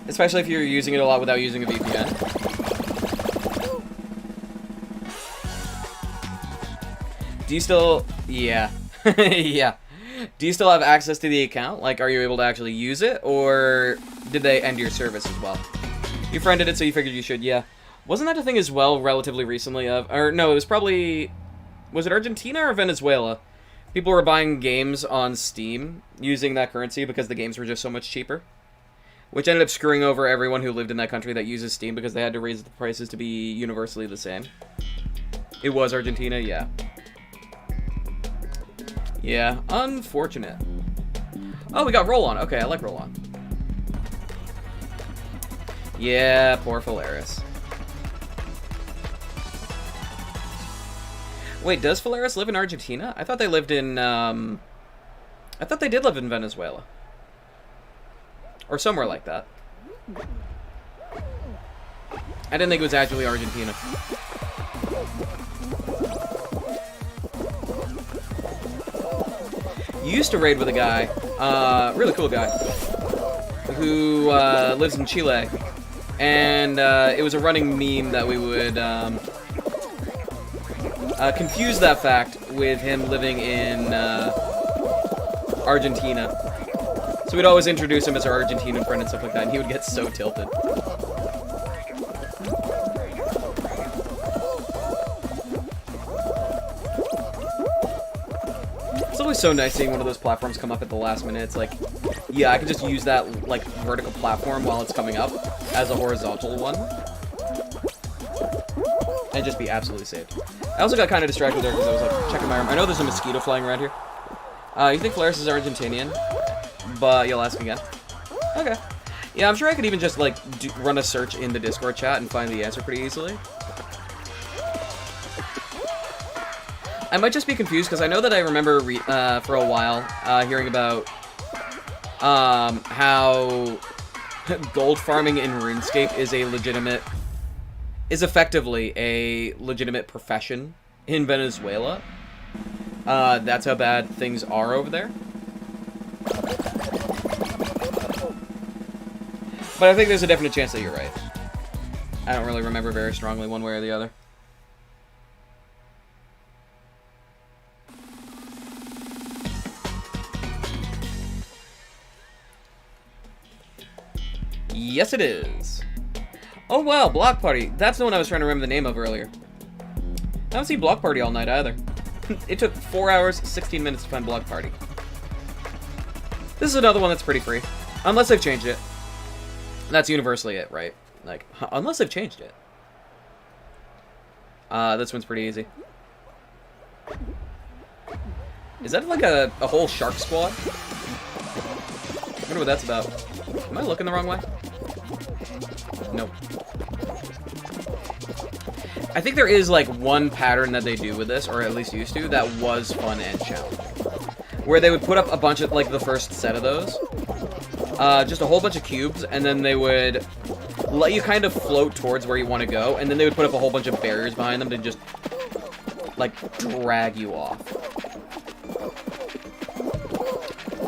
Especially if you're using it a lot without using a VPN. Do you still... Yeah. Yeah. Do you still have access to the account? Like, are you able to actually use it? Or did they end your service as well? You friended it, so you figured you should, yeah. Wasn't that a thing as well relatively recently of... Or, no, it was probably... Was it Argentina or Venezuela? People were buying games on Steam using that currency because the games were just so much cheaper. Which ended up screwing over everyone who lived in that country that uses Steam because they had to raise the prices to be universally the same. It was Argentina, yeah. Yeah, unfortunate. Oh, we got Roll-On. Okay, I like Roll-On. Yeah, poor Phalaris. Wait, does Phalaris live in Argentina? I thought they lived in, I thought they did live in Venezuela. Or somewhere like that. I didn't think it was actually Argentina. Used to raid with a guy, really cool guy, who lives in Chile, and it was a running meme that we would confuse that fact with him living in Argentina. So we'd always introduce him as our Argentinian friend and stuff like that, and he would get so tilted. It's always so nice seeing one of those platforms come up at the last minute. It's like, yeah, I can just use that, like, vertical platform while it's coming up as a horizontal one. And just be absolutely saved. I also got kind of distracted there because I was, like, checking my arm. I know there's a mosquito flying around here. You think Phalaris is Argentinian? But you'll ask again. Okay. Yeah, I'm sure I could even just, like, run a search in the Discord chat and find the answer pretty easily. I might just be confused, because I know that I remember for a while hearing about how gold farming in RuneScape is effectively a legitimate profession in Venezuela. That's how bad things are over there. But I think there's a definite chance that you're right. I don't really remember very strongly one way or the other. Yes, it is. Oh, wow, Block Party. That's the one I was trying to remember the name of earlier. I haven't seen Block Party all night either. It took 4 hours, 16 minutes to find Block Party. This is another one that's pretty free. Unless they've changed it. That's universally it, right? Like, unless they've changed it. This one's pretty easy. Is that like a whole shark squad? I wonder what that's about. Am I looking the wrong way? Nope. I think there is like one pattern that they do with this, or at least used to, that was fun and challenging. Where they would put up a bunch of, like, the first set of those. Just a whole bunch of cubes, and then they would let you kind of float towards where you want to go, and then they would put up a whole bunch of barriers behind them to just, like, drag you off.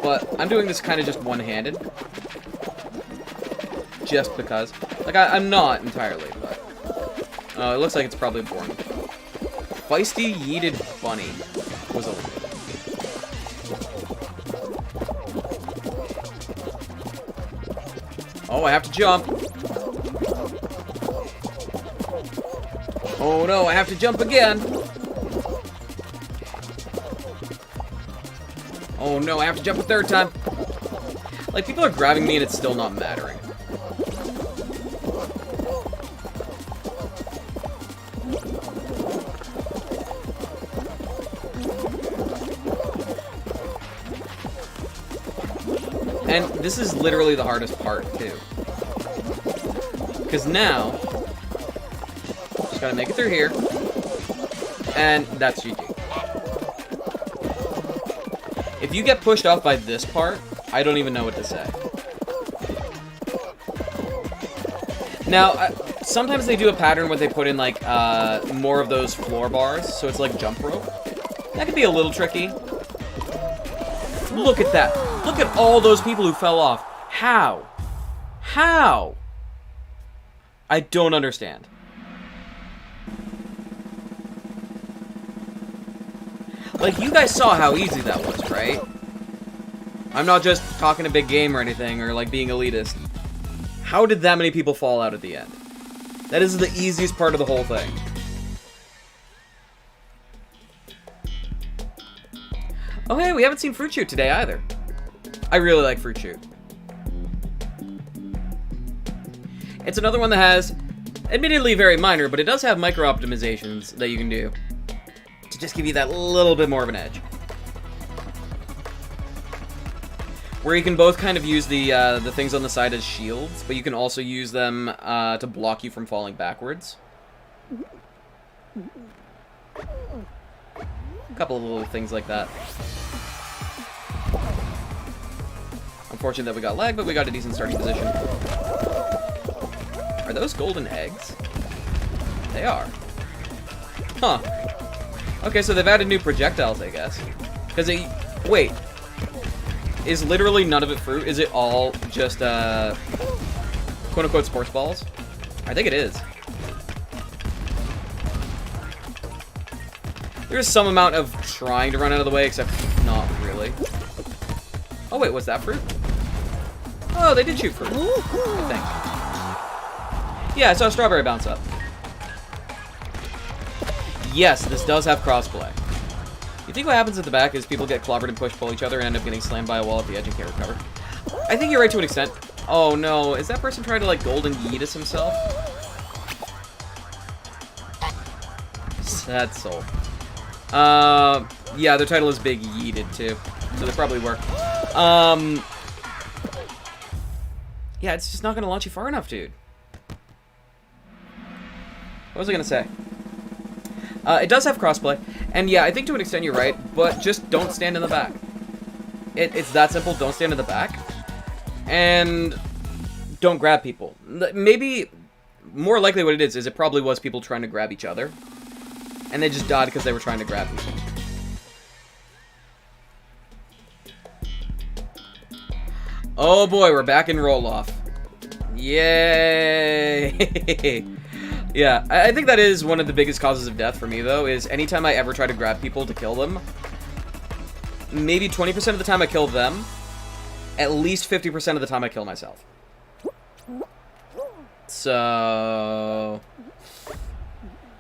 But I'm doing this kind of just one-handed. Just because. Like, I'm not entirely, but... it looks like it's probably boring. Feisty Yeeted Bunny was eliminated. Oh, I have to jump. Oh no, I have to jump again. Oh no, I have to jump a third time. Like, people are grabbing me and it's still not mattering. And this is literally the hardest part, too. Because now, just gotta make it through here. And that's GG. If you get pushed off by this part, I don't even know what to say. Now, sometimes they do a pattern where they put in, like, more of those floor bars, so it's like jump rope. That could be a little tricky. Look at that. Look at all those people who fell off. How? How? I don't understand. Like, you guys saw how easy that was, right? I'm not just talking a big game or anything, or, like, being elitist. How did that many people fall out at the end? That is the easiest part of the whole thing. Oh, hey, we haven't seen Fruit Shoot today, either. I really like Fruit Shoot. It's another one that has, admittedly very minor, but it does have micro-optimizations that you can do to just give you that little bit more of an edge. Where you can both kind of use the things on the side as shields, but you can also use them to block you from falling backwards. A couple of little things like that. Unfortunate that we got lag, but we got a decent starting position. Are those golden eggs? They are. Huh. Okay, so they've added new projectiles, I guess. Because they... Wait. Is literally none of it fruit? Is it all just, quote-unquote sports balls? I think it is. There's some amount of trying to run out of the way, except not really. Oh, wait, was that fruit? Oh, they did shoot fruit, I think. Yeah, I saw a strawberry bounce up. Yes, this does have crossplay. You think what happens at the back is people get clobbered and push-pull each other and end up getting slammed by a wall at the edge and can't recover? I think you're right to an extent. Oh, no. Is that person trying to, like, golden yeetus himself? Sad soul. Yeah, their title is Big Yeeted, too. So they probably work. Yeah, it's just not going to launch you far enough, dude. What was I going to say? It does have crossplay. And yeah, I think to an extent you're right, but just don't stand in the back. It's that simple. Don't stand in the back. And don't grab people. Maybe, more likely what it is it probably was people trying to grab each other. And they just died because they were trying to grab people. Oh boy, we're back in roll-off. Yay! Yeah, I think that is one of the biggest causes of death for me, though, is anytime I ever try to grab people to kill them, maybe 20% of the time I kill them, at least 50% of the time I kill myself. So...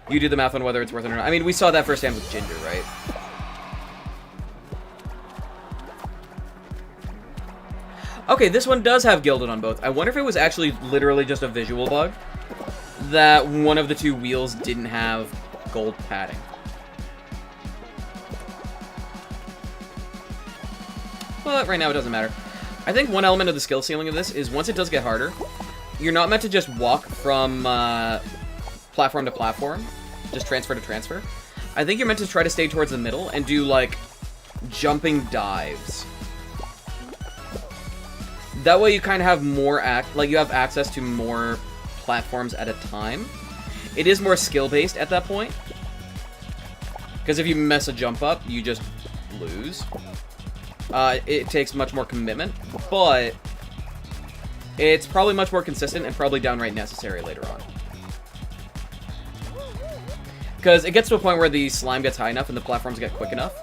you do the math on whether it's worth it or not. I mean, we saw that firsthand with Ginger, right? Okay, this one does have Gilded on both. I wonder if it was actually literally just a visual bug that one of the two wheels didn't have gold padding. But right now it doesn't matter. I think one element of the skill ceiling of this is once it does get harder, you're not meant to just walk from platform to platform, just transfer to transfer. I think you're meant to try to stay towards the middle and do, like, jumping dives. That way you kind of have more you have access to more platforms at a time. It is more skill-based at that point. Because if you mess a jump up, you just lose. It takes much more commitment, but it's probably much more consistent and probably downright necessary later on. Because it gets to a point where the slime gets high enough and the platforms get quick enough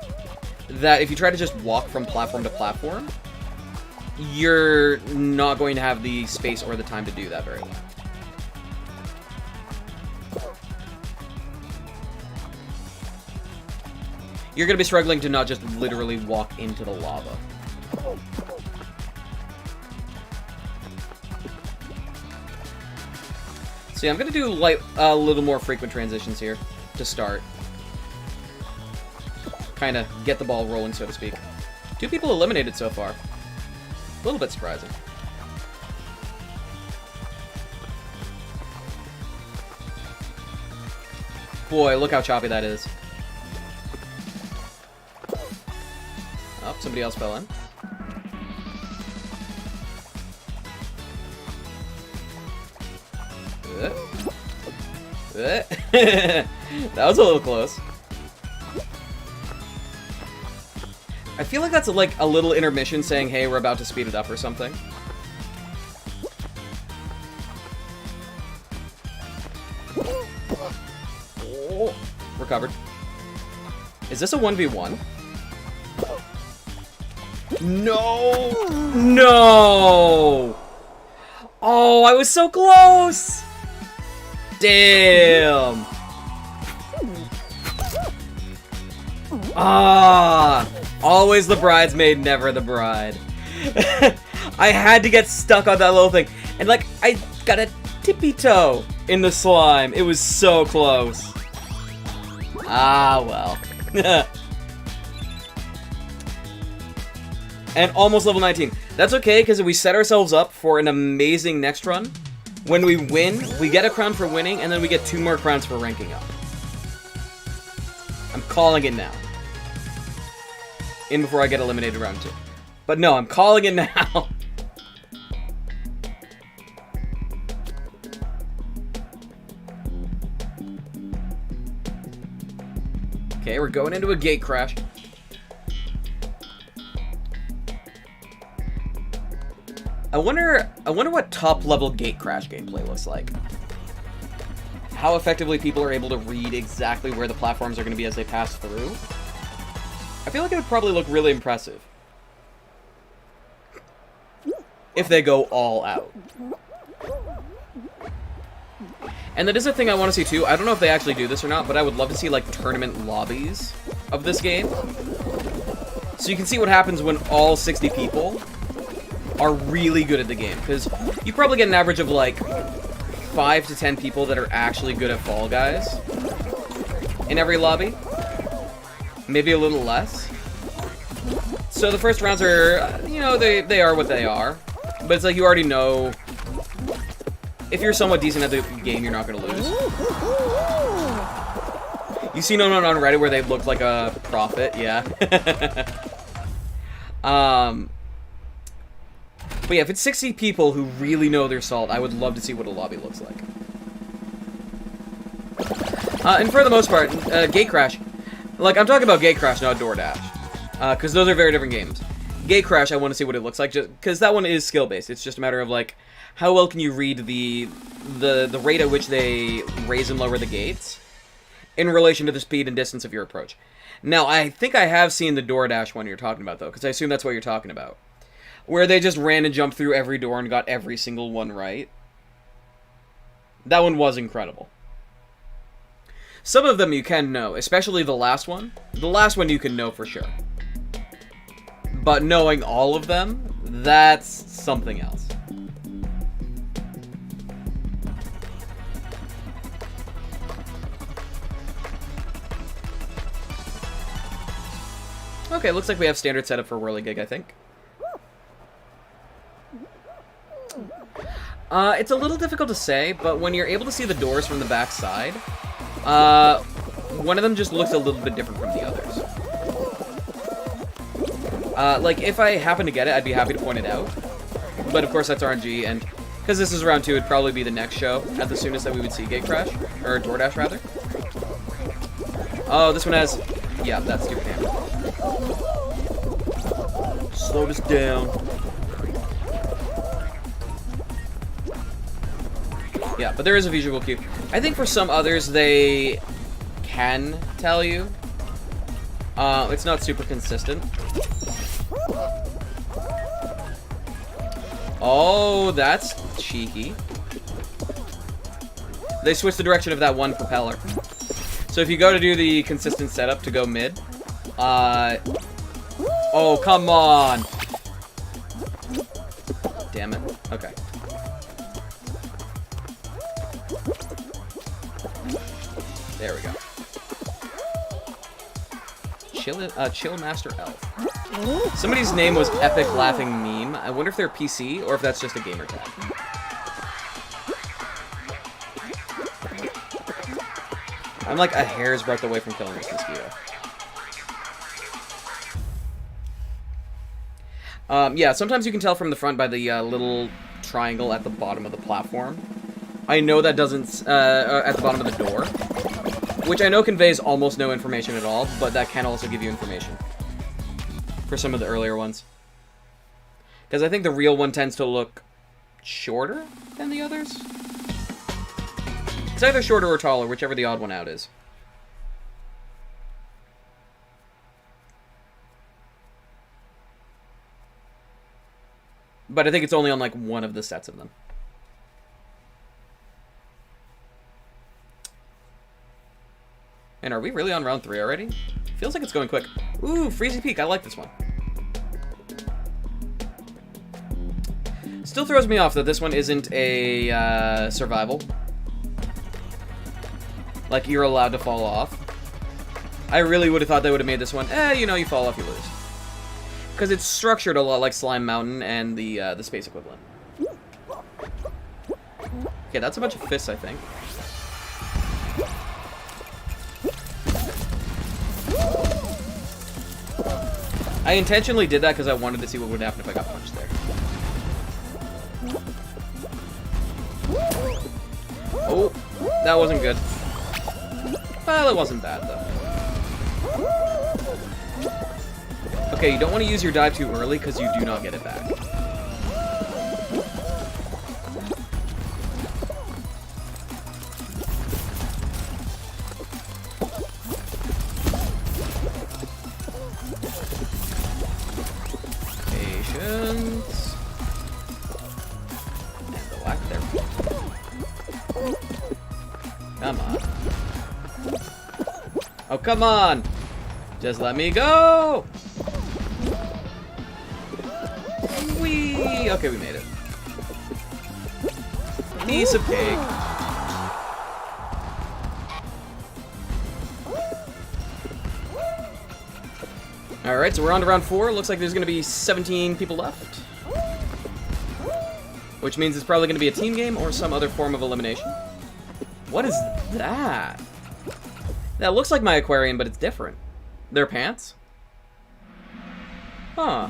that if you try to just walk from platform to platform, you're not going to have the space or the time to do that very well. You're going to be struggling to not just literally walk into the lava. So yeah, I'm going to do like a little more frequent transitions here to start. Kind of get the ball rolling, so to speak. 2 people eliminated so far. A little bit surprising. Boy, look how choppy that is. Oh, somebody else fell in. That was a little close. I feel like that's like a little intermission saying, hey, we're about to speed it up or something. Oh, recovered. Is this a 1v1? No! No! Oh, I was so close! Damn! Ah! Always the bridesmaid, never the bride. I had to get stuck on that little thing. And, like, I got a tippy toe in the slime. It was so close. Ah, well. And almost level 19. That's okay, because we set ourselves up for an amazing next run. When we win, we get a crown for winning, and then we get 2 more crowns for ranking up. I'm calling it now. In before I get eliminated round 2. But no, I'm calling it now. Okay, we're going into a gate crash. I wonder what top level gate crash gameplay looks like. How effectively people are able to read exactly where the platforms are going to be as they pass through. I feel like it would probably look really impressive. If they go all out. And that is a thing I want to see too. I don't know if they actually do this or not, but I would love to see like tournament lobbies of this game. So you can see what happens when all 60 people are really good at the game. Because you probably get an average of like 5 to 10 people that are actually good at Fall Guys in every lobby. Maybe a little less. So the first rounds are, you know, they are what they are. But it's like you already know, if you're somewhat decent at the game, you're not going to lose. You see no one on Reddit where they look like a prophet, yeah. But yeah, if it's 60 people who really know their salt, I would love to see what a lobby looks like. And for the most part, Gate Crash, like, I'm talking about Gate Crash, not DoorDash. Because those are very different games. Gate Crash, I want to see what it looks like, just because that one is skill-based. It's just a matter of, like, how well can you read the rate at which they raise and lower the gates in relation to the speed and distance of your approach. Now, I think I have seen the DoorDash one you're talking about, though, because I assume that's what you're talking about. Where they just ran and jumped through every door and got every single one right. That one was incredible. Some of them you can know, especially the last one. The last one you can know for sure. But knowing all of them, that's something else. Okay, looks like we have standard setup for Whirligig, I think. It's a little difficult to say, but when you're able to see the doors from the back side, one of them just looks a little bit different from the others. Like, if I happen to get it, I'd be happy to point it out. But of course, that's RNG, and because this is round 2, it'd probably be the next show at the soonest that we would see Gate Crash, or DoorDash, rather. Oh, this one has... Yeah, that stupid hammer. Slow this down. Yeah, but there is a visual cue. I think for some others, they can tell you. It's not super consistent. Oh, that's cheeky. They switched the direction of that one propeller. So if you go to do the consistent setup to go mid, oh, come on! Damn it. Okay. There we go. Chill Master Elf. Somebody's name was Epic Laughing Meme. I wonder if they're PC or if that's just a gamer tag. I'm like a hair's breadth away from killing this mosquito. Yeah, sometimes you can tell from the front by the little triangle at the bottom of the platform. I know that doesn't, at the bottom of the door, which I know conveys almost no information at all, but that can also give you information for some of the earlier ones. Because I think the real one tends to look shorter than the others. It's either shorter or taller, whichever the odd one out is. But I think it's only on, like, one of the sets of them. And are we really on round 3 already? Feels like it's going quick. Ooh, Freezy Peak. I like this one. Still throws me off that this one isn't a survival. Like, you're allowed to fall off. I really would have thought they would have made this one, you know, you fall off, you lose. Because it's structured a lot like Slime Mountain and the space equivalent. Okay, that's a bunch of fists, I think. I intentionally did that because I wanted to see what would happen if I got punched there. Oh, that wasn't good. Well, it wasn't bad, though. Okay, you don't want to use your dive too early because you do not get it back. Patience. And the whack there. Come on. Oh, come on! Just let me go! Whee! Okay, we made it. Piece of cake. Alright, so we're on to round 4. Looks like there's going to be 17 people left. Which means it's probably going to be a team game or some other form of elimination. What is that? That looks like my aquarium, but it's different. They're pants? Huh.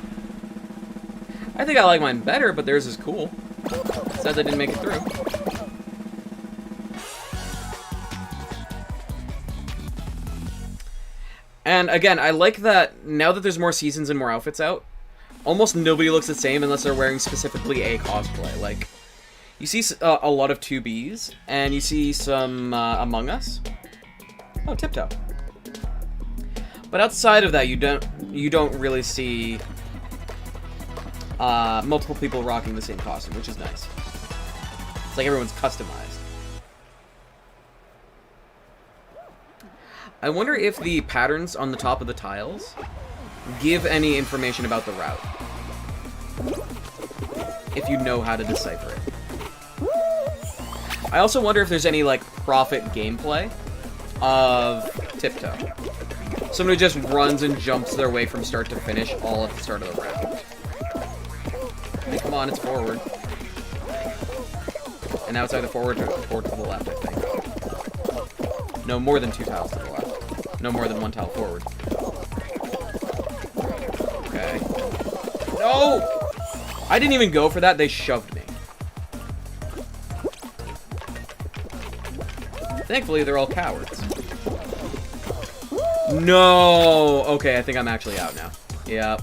I think I like mine better, but theirs is cool. Sad they didn't make it through. And again, I like that now that there's more seasons and more outfits out, almost nobody looks the same unless they're wearing specifically a cosplay. Like, you see a lot of 2Bs, and you see some Among Us. Oh, Tiptoe. But outside of that, you don't really see multiple people rocking the same costume, which is nice. It's like everyone's customized. I wonder if the patterns on the top of the tiles give any information about the route. If you know how to decipher it. I also wonder if there's any, like, profit gameplay of Tiptoe. Somebody just runs and jumps their way from start to finish all at the start of the round. Hey, come on, it's forward. And now it's either forward or to the left, I think. No, more than 2 tiles to the left. No more than 1 tile forward. Okay. No! I didn't even go for that, they shoved me. Thankfully, they're all cowards. No! Okay, I think I'm actually out now. Yep.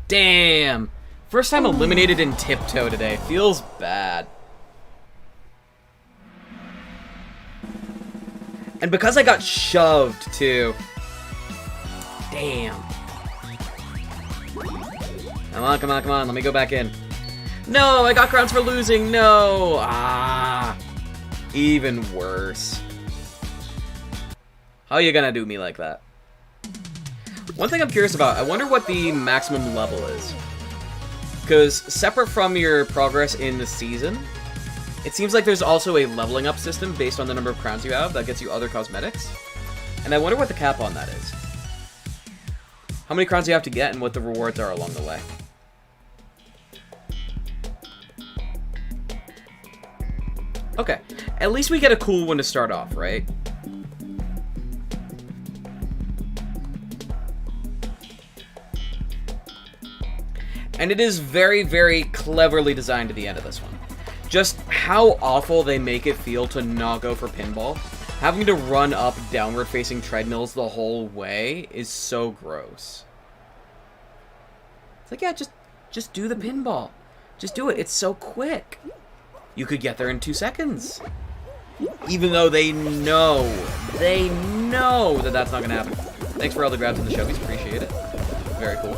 Damn! First time eliminated in Tiptoe today. Feels bad. And because I got shoved, too. Damn. Come on, come on, come on. Let me go back in. No, I got crowns for losing. No. Ah. Even worse. How are you gonna do me like that? One thing I'm curious about, I wonder what the maximum level is. Because separate from your progress in the season, it seems like there's also a leveling up system based on the number of crowns you have that gets you other cosmetics. And I wonder what the cap on that is. How many crowns you have to get and what the rewards are along the way. Okay, at least we get a cool one to start off, right? And it is very, very cleverly designed to the end of this one. Just how awful they make it feel to not go for pinball. Having to run up downward-facing treadmills the whole way is so gross. It's like, yeah, just do the pinball. Just do it. It's so quick. You could get there in 2 seconds. Even though they know that that's not going to happen. Thanks for all the grabs in the showies. Appreciate it. Very cool.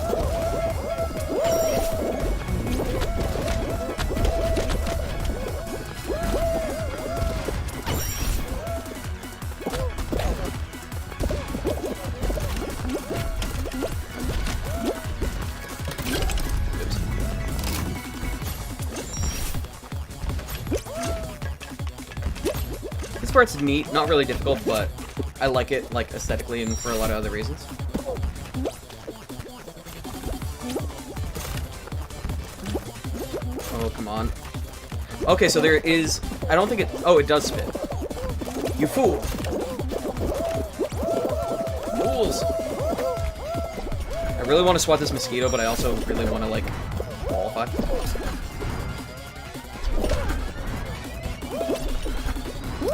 This part's neat, not really difficult, but I like it, like, aesthetically and for a lot of other reasons. Oh, come on. Okay, so there is... I don't think it... Oh, it does spin. You fool! Fools! I really want to swat this mosquito, but I also really want to, like, qualify.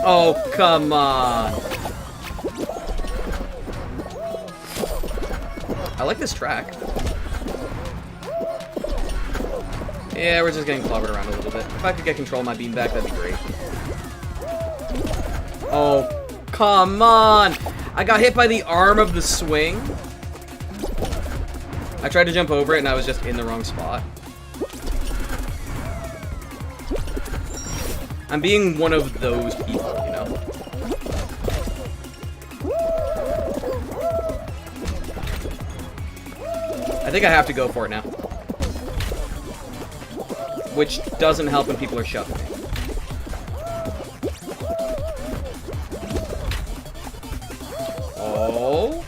Oh, come on. I like this track. Yeah, we're just getting clobbered around a little bit. If I could get control of my beanbag, that'd be great. Oh, come on! I got hit by the arm of the swing. I tried to jump over it and I was just in the wrong spot. I'm being one of those people, you know? I think I have to go for it now. Which doesn't help when people are shoving me. Oh.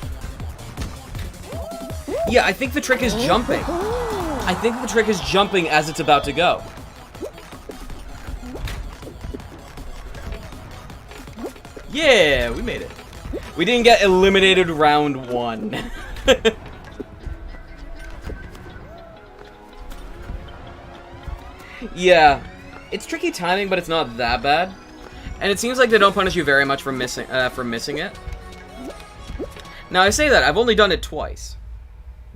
Yeah, I think the trick is jumping. I think the trick is jumping as it's about to go. Yeah, we made it. We didn't get eliminated round 1. Yeah, it's tricky timing, but it's not that bad. And it seems like they don't punish you very much for missing it. Now, I say that, I've only done it twice.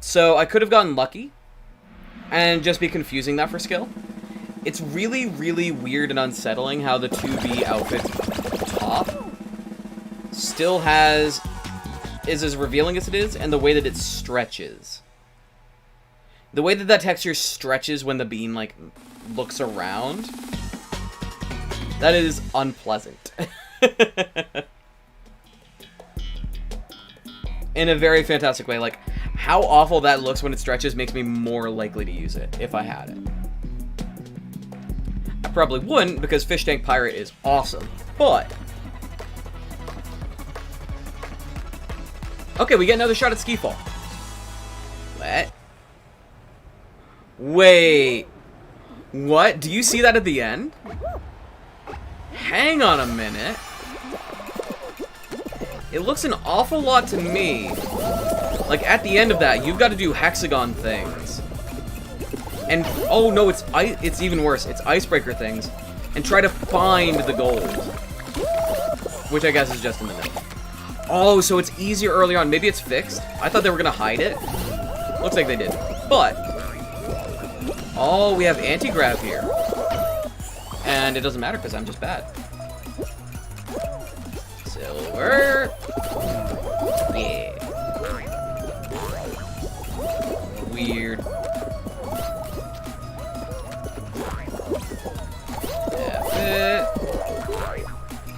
So I could have gotten lucky and just be confusing that for skill. It's really, really weird and unsettling how the 2B outfit top still is as revealing as it is, and the way that it stretches. The way that texture stretches when the bean, like, looks around, that is unpleasant. In a very fantastic way. Like, how awful that looks when it stretches makes me more likely to use it, if I had it. I probably wouldn't, because Fish Tank Pirate is awesome, but... Okay, we get another shot at Ski-Fall. What? Wait. What? Do you see that at the end? Hang on a minute. It looks an awful lot to me. Like, at the end of that, you've got to do hexagon things. And, oh no, it's even worse. It's icebreaker things. And try to find the gold. Which I guess is just in the middle. Oh, so it's easier early on. Maybe it's fixed? I thought they were going to hide it. Looks like they did. But, oh, we have anti-grav here. And it doesn't matter because I'm just bad. Silver. Yeah. Weird. That's it.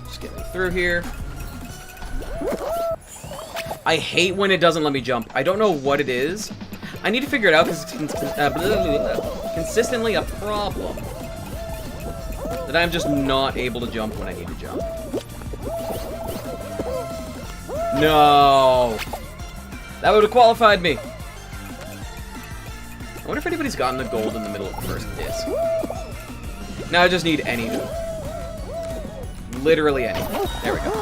Just get me through here. I hate when it doesn't let me jump. I don't know what it is. I need to figure it out because it's consistently a problem. That I'm just not able to jump when I need to jump. No! That would have qualified me. I wonder if anybody's gotten the gold in the middle of the first disc. Now I just need any. Literally any. There we go.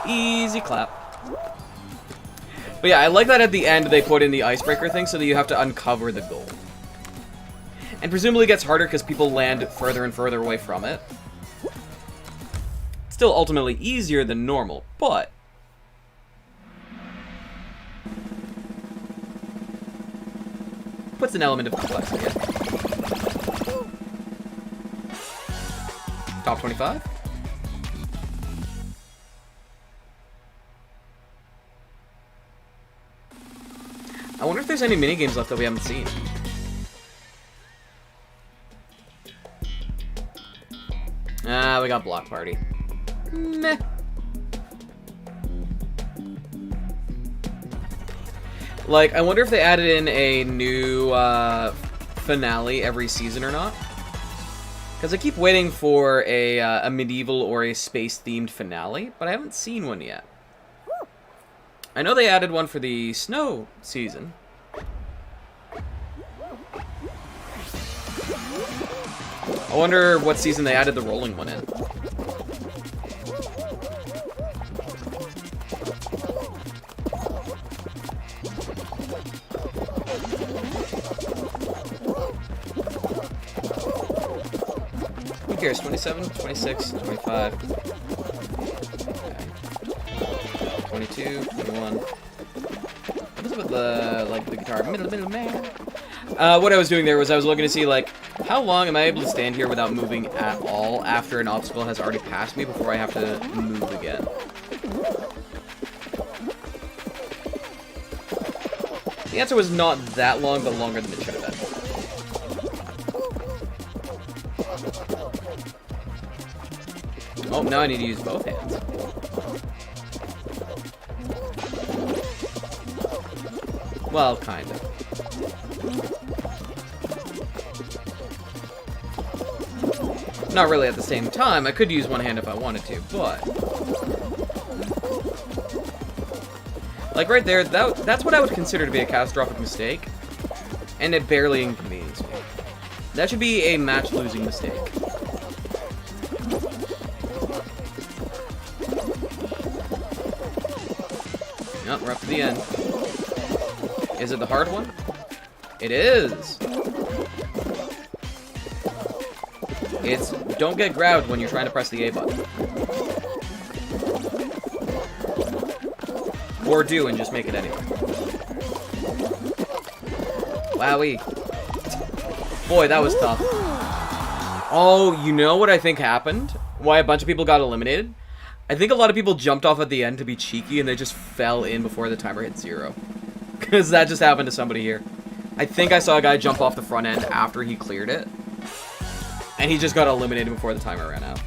Easy clap. But yeah, I like that at the end they put in the icebreaker thing so that you have to uncover the gold. And presumably it gets harder because people land further and further away from it. Still ultimately easier than normal, but... puts an element of complexity in. Top 25? I wonder if there's any minigames left that we haven't seen. Ah, we got Block Party. Meh. Like, I wonder if they added in a new finale every season or not. Because I keep waiting for a medieval or a space-themed finale, but I haven't seen one yet. I know they added one for the snow season. I wonder what season they added the rolling one in. Who cares? 27, 26, 25. Okay. 22, 21. What is it with the, like, the guitar? Middle man. What I was doing there was I was looking to see, like, how long am I able to stand here without moving at all after an obstacle has already passed me before I have to move again. The answer was not that long, but longer than it should have been. Oh, now I need to use both hands. Well, kind of. Not really at the same time. I could use one hand if I wanted to, but... like, right there, that's what I would consider to be a catastrophic mistake. And it barely inconvenienced me. That should be a match-losing mistake. Yep, we're up to the end. Is it the hard one? It is! It's don't get grabbed when you're trying to press the A button. Or do and just make it anyway. Wowee. Boy, that was tough. Oh, you know what I think happened? Why a bunch of people got eliminated? I think a lot of people jumped off at the end to be cheeky and they just fell in before the timer hit 0. Because that just happened to somebody here. I think I saw a guy jump off the front end after he cleared it. And he just got eliminated before the timer ran out.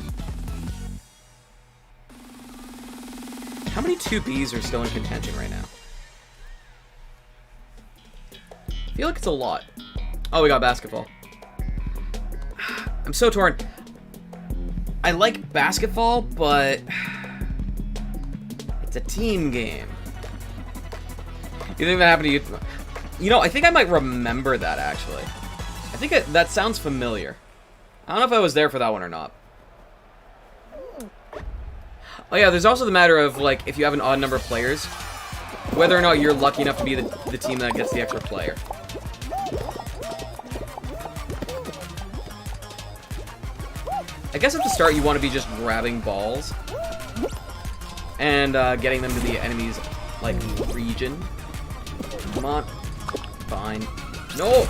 How many 2Bs are still in contention right now? I feel like it's a lot. Oh, we got basketball. I'm so torn. I like basketball, but it's a team game. You think that happened to you? You know, I think I might remember that, actually. I think that sounds familiar. I don't know if I was there for that one or not. Oh yeah, there's also the matter of, like, if you have an odd number of players, whether or not you're lucky enough to be the team that gets the extra player. I guess at the start you want to be just grabbing balls and getting them to the enemy's, like, region. Come on. Fine. No!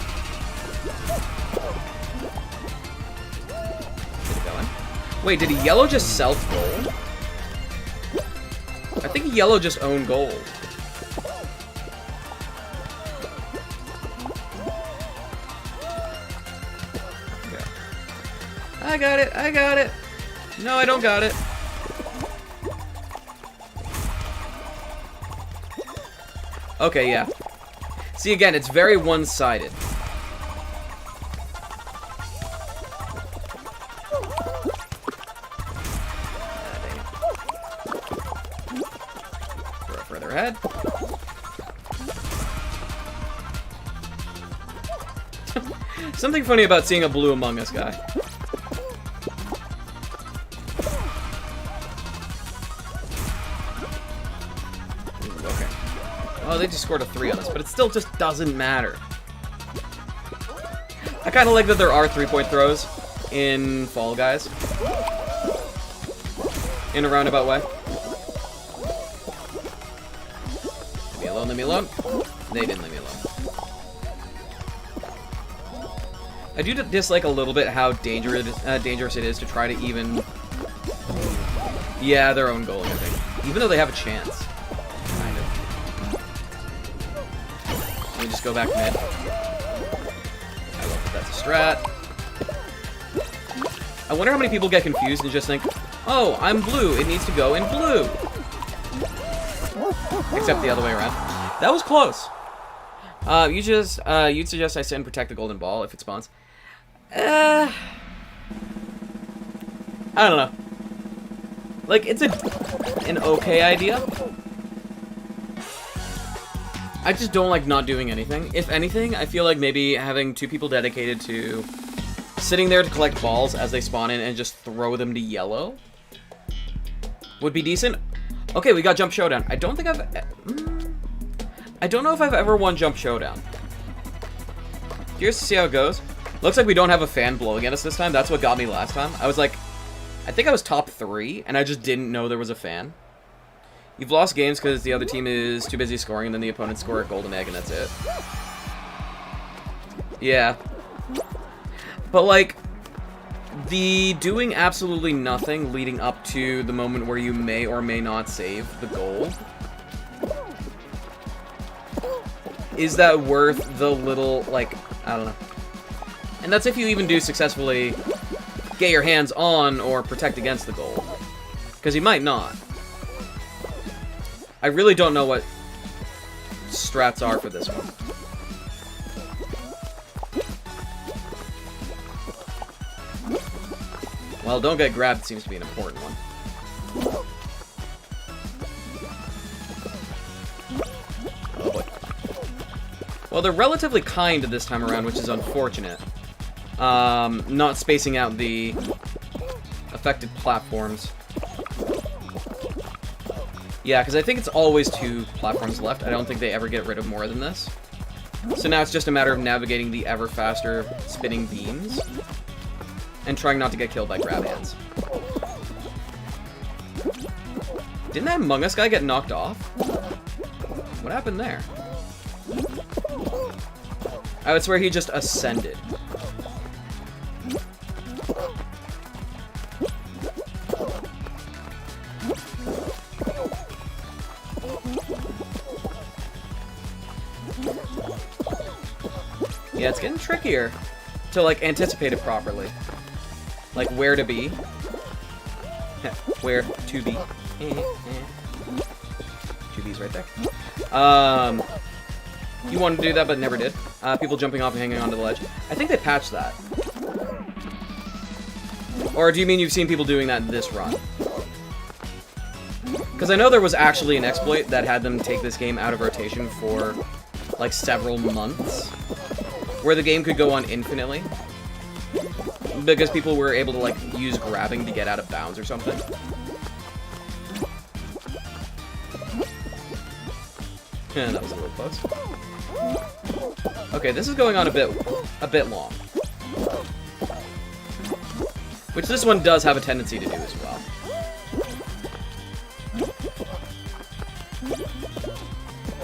Get it going. Wait, did yellow just self-gold? I think yellow just owned gold. Okay. I got it, I got it. No, I don't got it. Okay, yeah. See, again, it's very one-sided. Throw further ahead. Something funny about seeing a blue Among Us guy. Oh, they just scored a 3 on us, but it still just doesn't matter. I kind of like that there are 3-point throws in Fall Guys. In a roundabout way. Leave me alone, leave me alone. They didn't leave me alone. I do dislike a little bit how dangerous it is to try to even... Yeah, their own goal, I think. Even though they have a chance. Let me just go back mid. I love that that's a strat. I wonder how many people get confused and just think, oh, I'm blue, it needs to go in blue. Except the other way around. That was close. You'd suggest I sit and protect the golden ball if it spawns. I don't know. Like, it's an okay idea. I just don't like not doing anything. If anything, I feel like maybe having 2 people dedicated to sitting there to collect balls as they spawn in and just throw them to yellow would be decent. Okay, we got Jump Showdown. I don't think I don't know if I've ever won Jump Showdown. Curious to see how it goes. Looks like we don't have a fan blowing at us this time. That's what got me last time. I was like, I think I was top 3, and I just didn't know there was a fan. You've lost games because the other team is too busy scoring, and then the opponents score a golden egg, and that's it. Yeah. But, like, the doing absolutely nothing leading up to the moment where you may or may not save the goal, is that worth the little, like, I don't know. And that's if you even do successfully get your hands on or protect against the goal. Because you might not. I really don't know what strats are for this one. Well, don't get grabbed seems to be an important one. Oh boy. Well, they're relatively kind this time around, which is unfortunate. Not spacing out the affected platforms. Yeah, because I think it's always 2 platforms left. I don't think they ever get rid of more than this. So now it's just a matter of navigating the ever faster spinning beams and trying not to get killed by grab hands. Didn't that Among Us guy get knocked off? What happened there? I would swear he just ascended. Yeah, it's getting trickier to, like, anticipate it properly. Like, where to be. Where to be. 2B's right there. You wanted to do that, but never did. People jumping off and hanging onto the ledge. I think they patched that. Or do you mean you've seen people doing that in this run? Because I know there was actually an exploit that had them take this game out of rotation for, like, several months. Where the game could go on infinitely. Because people were able to, like, use grabbing to get out of bounds or something. Yeah, that was a little close. Okay, this is going on a bit long. Which this one does have a tendency to do as well.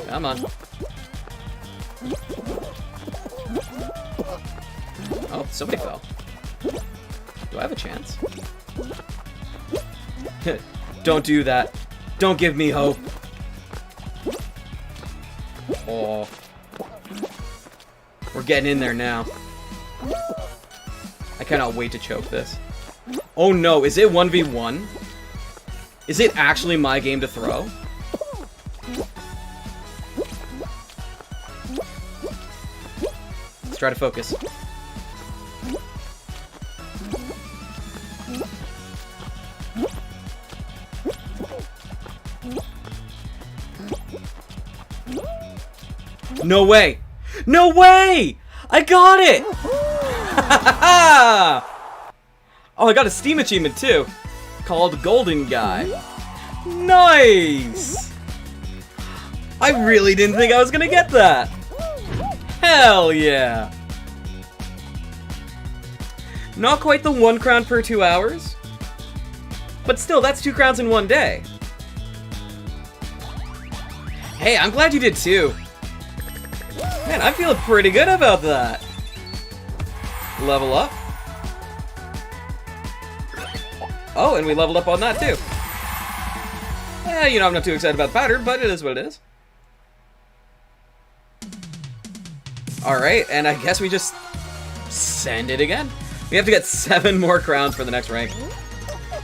Come on. Oh, somebody fell. Do I have a chance? Don't do that. Don't give me hope. Oh. We're getting in there now. I cannot wait to choke this. Oh no, is it 1v1? Is it actually my game to throw? Let's try to focus. No way! No way! I got it! Oh, I got a Steam achievement too, called Golden Guy. Nice! I really didn't think I was gonna get that. Hell yeah! Not quite the 1 crown per 2 hours, but still, that's 2 crowns in 1 day. Hey, I'm glad you did too. Man, I'm feeling pretty good about that. Level up. Oh, and we leveled up on that too. Yeah, you know, I'm not too excited about the pattern, but it is what it is. Alright, and I guess we just send it again. We have to get 7 more crowns for the next rank. I'm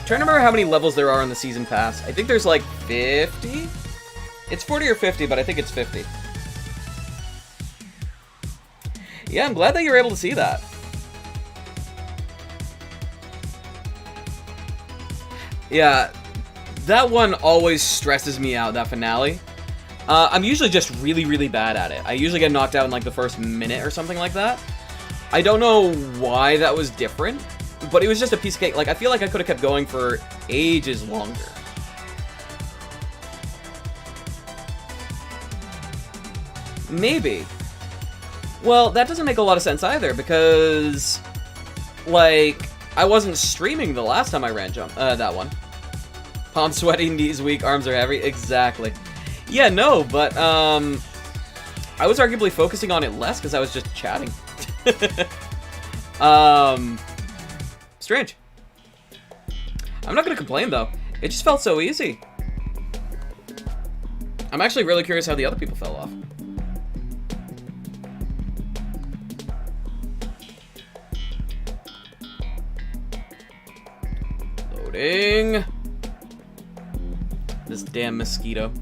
trying to remember how many levels there are in the season pass. I think there's like 50? It's 40 or 50, but I think it's 50. Yeah, I'm glad that you were able to see that. Yeah, that one always stresses me out, that finale. I'm usually just really, really bad at it. I usually get knocked out in like the first minute or something like that. I don't know why that was different, but it was just a piece of cake. Like, I feel like I could have kept going for ages longer. Maybe. Well, that doesn't make a lot of sense either, because, like, I wasn't streaming the last time I ran that one. Palms sweaty, knees weak, arms are heavy. Exactly. Yeah, no, but, I was arguably focusing on it less because I was just chatting. Strange. I'm not gonna complain, though. It just felt so easy. I'm actually really curious how the other people fell off. Loading. This damn mosquito.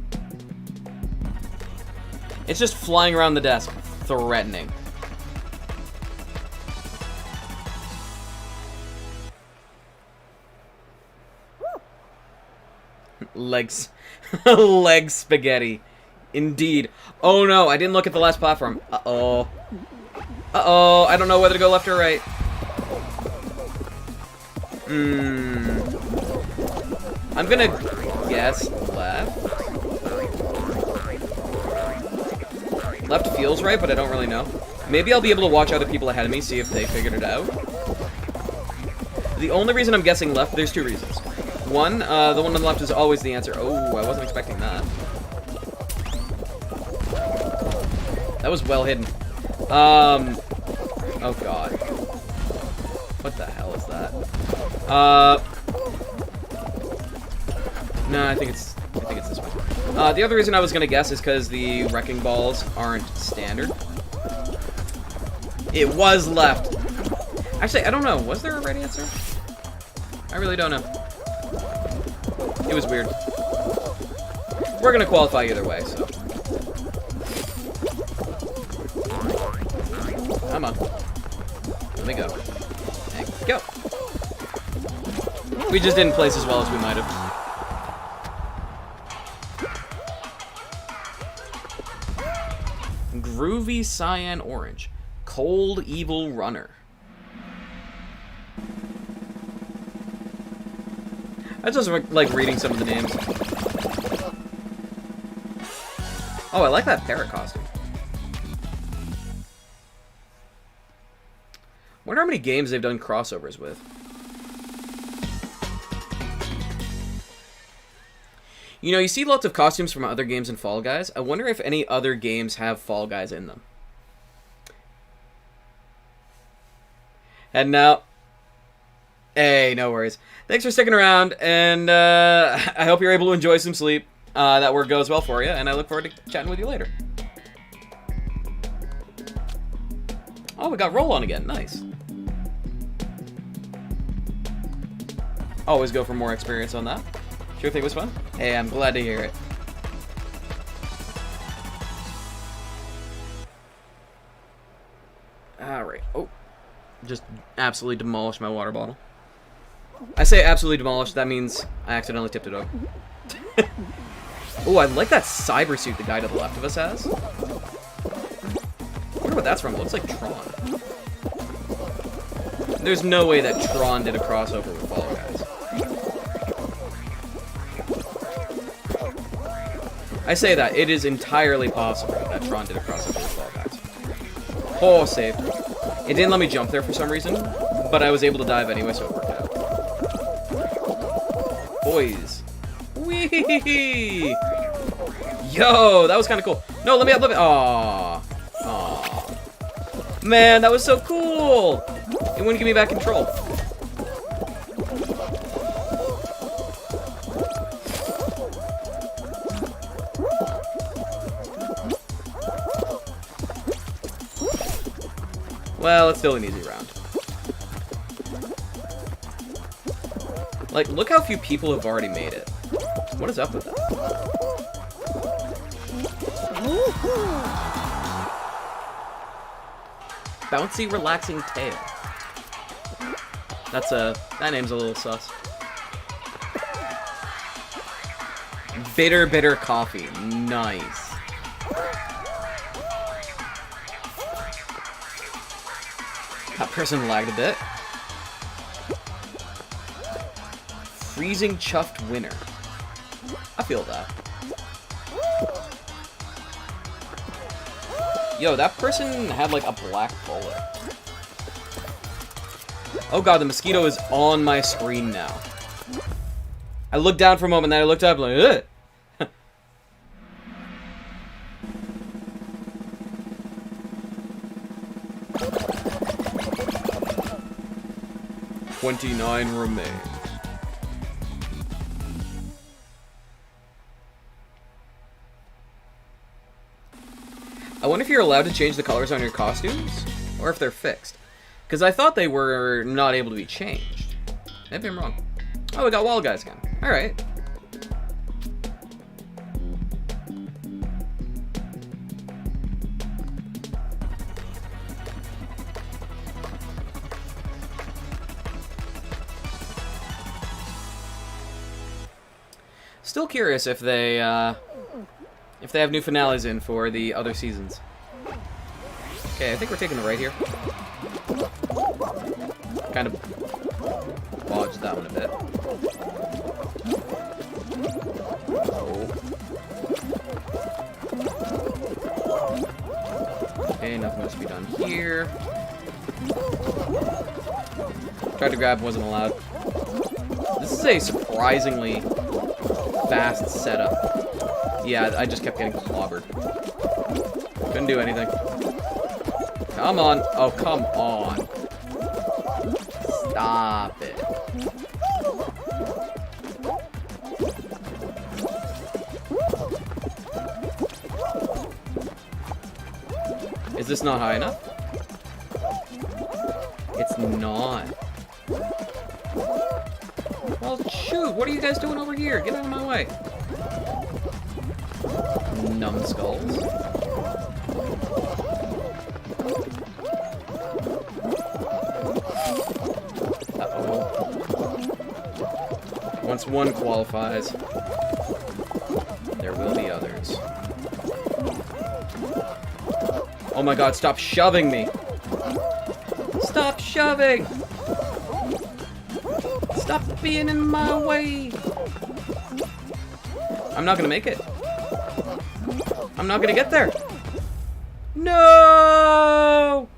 It's just flying around the desk, threatening. Legs. Leg spaghetti. Indeed. Oh no, I didn't look at the last platform. Uh-oh. Uh-oh, I don't know whether to go left or right. I'm gonna guess left. Left feels right, but I don't really know. Maybe I'll be able to watch other people ahead of me, see if they figured it out. The only reason I'm guessing left, there's 2 reasons. One, the one on the left is always the answer. Oh, I wasn't expecting that. That was well hidden. Oh god. What the hell is that? No, I think it's this one. The other reason I was gonna guess is because the wrecking balls aren't standard. It was left. Actually, I don't know. Was there a right answer? I really don't know. It was weird. We're gonna qualify either way, so. Come on. Let me go. And go. We just didn't place as well as we might have. Groovy Cyan Orange. Cold Evil Runner. I just like reading some of the names. Oh, I like that parrot costume. Wonder how many games they've done crossovers with. You know, you see lots of costumes from other games in Fall Guys. I wonder if any other games have Fall Guys in them. And now... Hey, no worries. Thanks for sticking around, and I hope you're able to enjoy some sleep. That work goes well for you, and I look forward to chatting with you later. Oh, we got roll on again. Nice. Always go for more experience on that. Sure thing was fun? Hey, I'm glad to hear it. Alright. Oh. Just absolutely demolished my water bottle. I say absolutely demolished, that means I accidentally tipped it over. Oh, I like that cyber suit the guy to the left of us has. I wonder what that's from. It looks like Tron. There's no way that Tron did a crossover with Fall Guys. I say that. It is entirely possible that Tron did a crossover with Fall Guys. Oh, saved. It didn't let me jump there for some reason, but I was able to dive anyway, so it worked out. Boys. Wee! Yo, that was kind of cool. No, let me up, let me... Aww. Aww. Man, that was so cool! It wouldn't give me back control. Well, it's still an easy round. Like, look how few people have already made it. What is up with that? Bouncy, relaxing tail. That's that name's a little sus. Bitter, bitter coffee. Nice. That person lagged a bit. Freezing chuffed winner. I feel that. Yo, that person had like a black bullet. Oh god, the mosquito is on my screen now. I looked down for a moment, then I looked up like, ugh. 29 remain. I wonder if you're allowed to change the colors on your costumes, or if they're fixed. Because I thought they were not able to be changed. Maybe I'm wrong. Oh, we got Wild Guys again. Alright. Still curious if they have new finales in for the other seasons. Okay, I think we're taking the right here. Kind of dodged that one a bit. Oh. Okay, nothing else to be done here. Tried to grab, wasn't allowed. This is a surprisingly fast setup. Yeah, I just kept getting clobbered. Couldn't do anything. Come on. Oh, come on. Stop it. Is this not high enough? It's not. Well, shoot, what are you guys doing over here? Get out of my way. Numbskulls. Uh-oh. Once one qualifies, there will be others. Oh my god, stop shoving me! Stop shoving! Stop being in my way! I'm not gonna make it. I'm not gonna get there. No!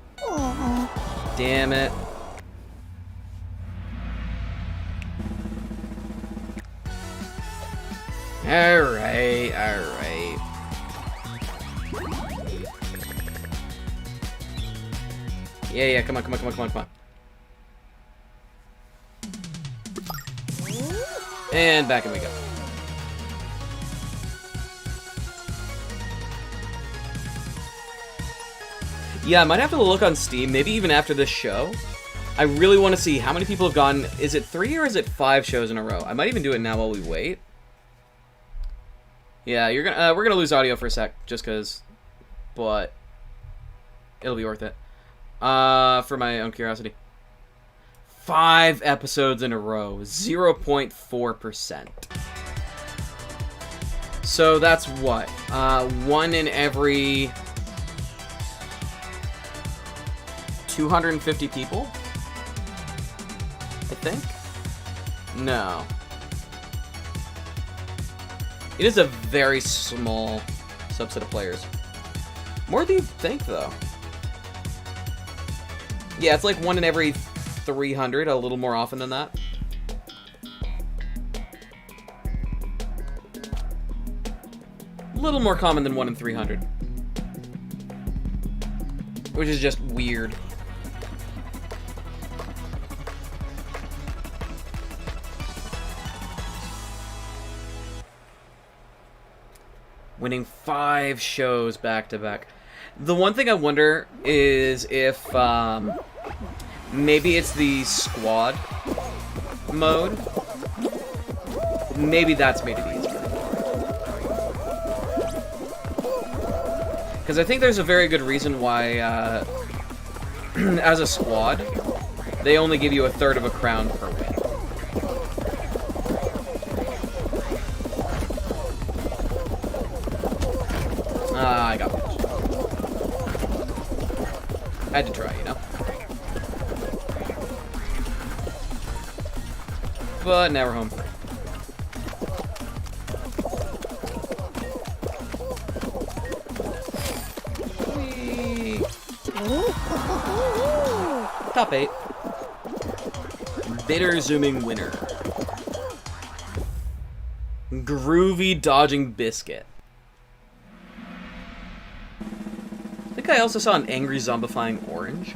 Damn it. Alright, alright. Yeah, come on. And back in we go. Yeah, I might have to look on Steam, maybe even after this show. I really want to see how many people have gone. Is it 3 or is it 5 shows in a row? I might even do it now while we wait. Yeah, we're gonna lose audio for a sec, just cause, but it'll be worth it. For my own curiosity. 5 episodes in a row, 0.4%. So that's what? 1 in every 250 people? I think? No. It is a very small subset of players. More than you think, though. Yeah, it's like 1 in every 300, a little more often than that. A little more common than 1 in 300. Which is just weird. Winning 5 shows back to back. The one thing I wonder is if maybe it's the squad mode. Maybe that's made it easier. Because I think there's a very good reason why, as a squad, they only give you 1/3 of a crown per win. I got it. I had to try, you know? But now we're home. Whee. Top 8. Bitter zooming winner. Groovy dodging biscuit. I think I also saw an angry zombifying orange.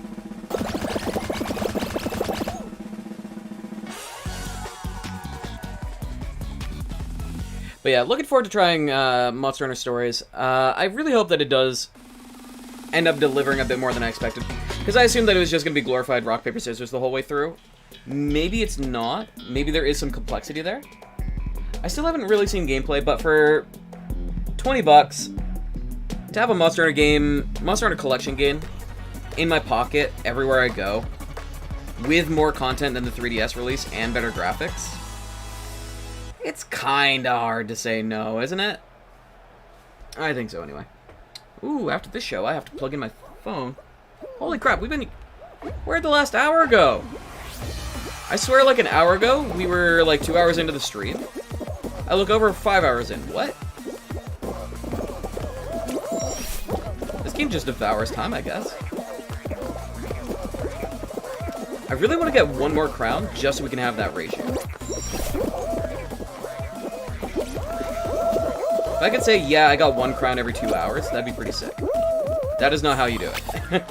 But yeah, looking forward to trying Monster Hunter Stories. I really hope that it does end up delivering a bit more than I expected. Because I assumed that it was just going to be glorified rock, paper, scissors the whole way through. Maybe it's not. Maybe there is some complexity there. I still haven't really seen gameplay, but for $20, to have a Monster Hunter game, Monster Hunter collection game, in my pocket everywhere I go, with more content than the 3DS release and better graphics, it's kinda hard to say no, isn't it? I think so, anyway. Ooh, after this show, I have to plug in my phone. Holy crap, where'd the last hour go? I swear, like an hour ago, we were like 2 hours into the stream. I look over 5 hours in. What? This game just devours time, I guess. I really want to get 1 more crown just so we can have that ratio. If I could say, yeah, I got 1 crown every 2 hours, that'd be pretty sick. That is not how you do it.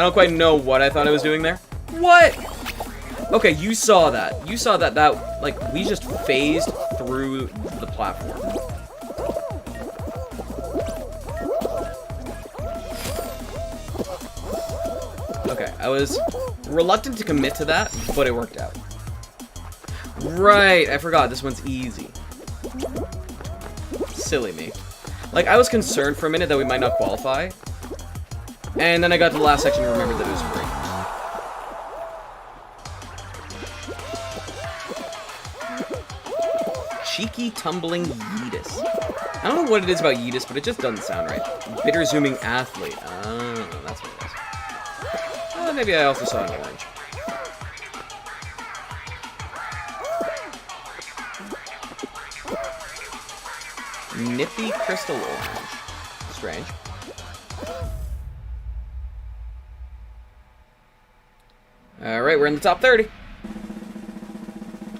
I don't quite know what I thought I was doing there. What? Okay, you saw that. You saw that, like, we just phased through the platform. Okay, I was reluctant to commit to that, but it worked out. Right, I forgot, this one's easy. Silly me. Like, I was concerned for a minute that we might not qualify, and then I got to the last section and remembered that it was free. Cheeky tumbling Yeetus. I don't know what it is about Yeetus, but it just doesn't sound right. Bitter zooming athlete. Oh, that's what it was. Maybe I also saw an orange. Nippy crystal orange. Strange. Alright, we're in the top 30.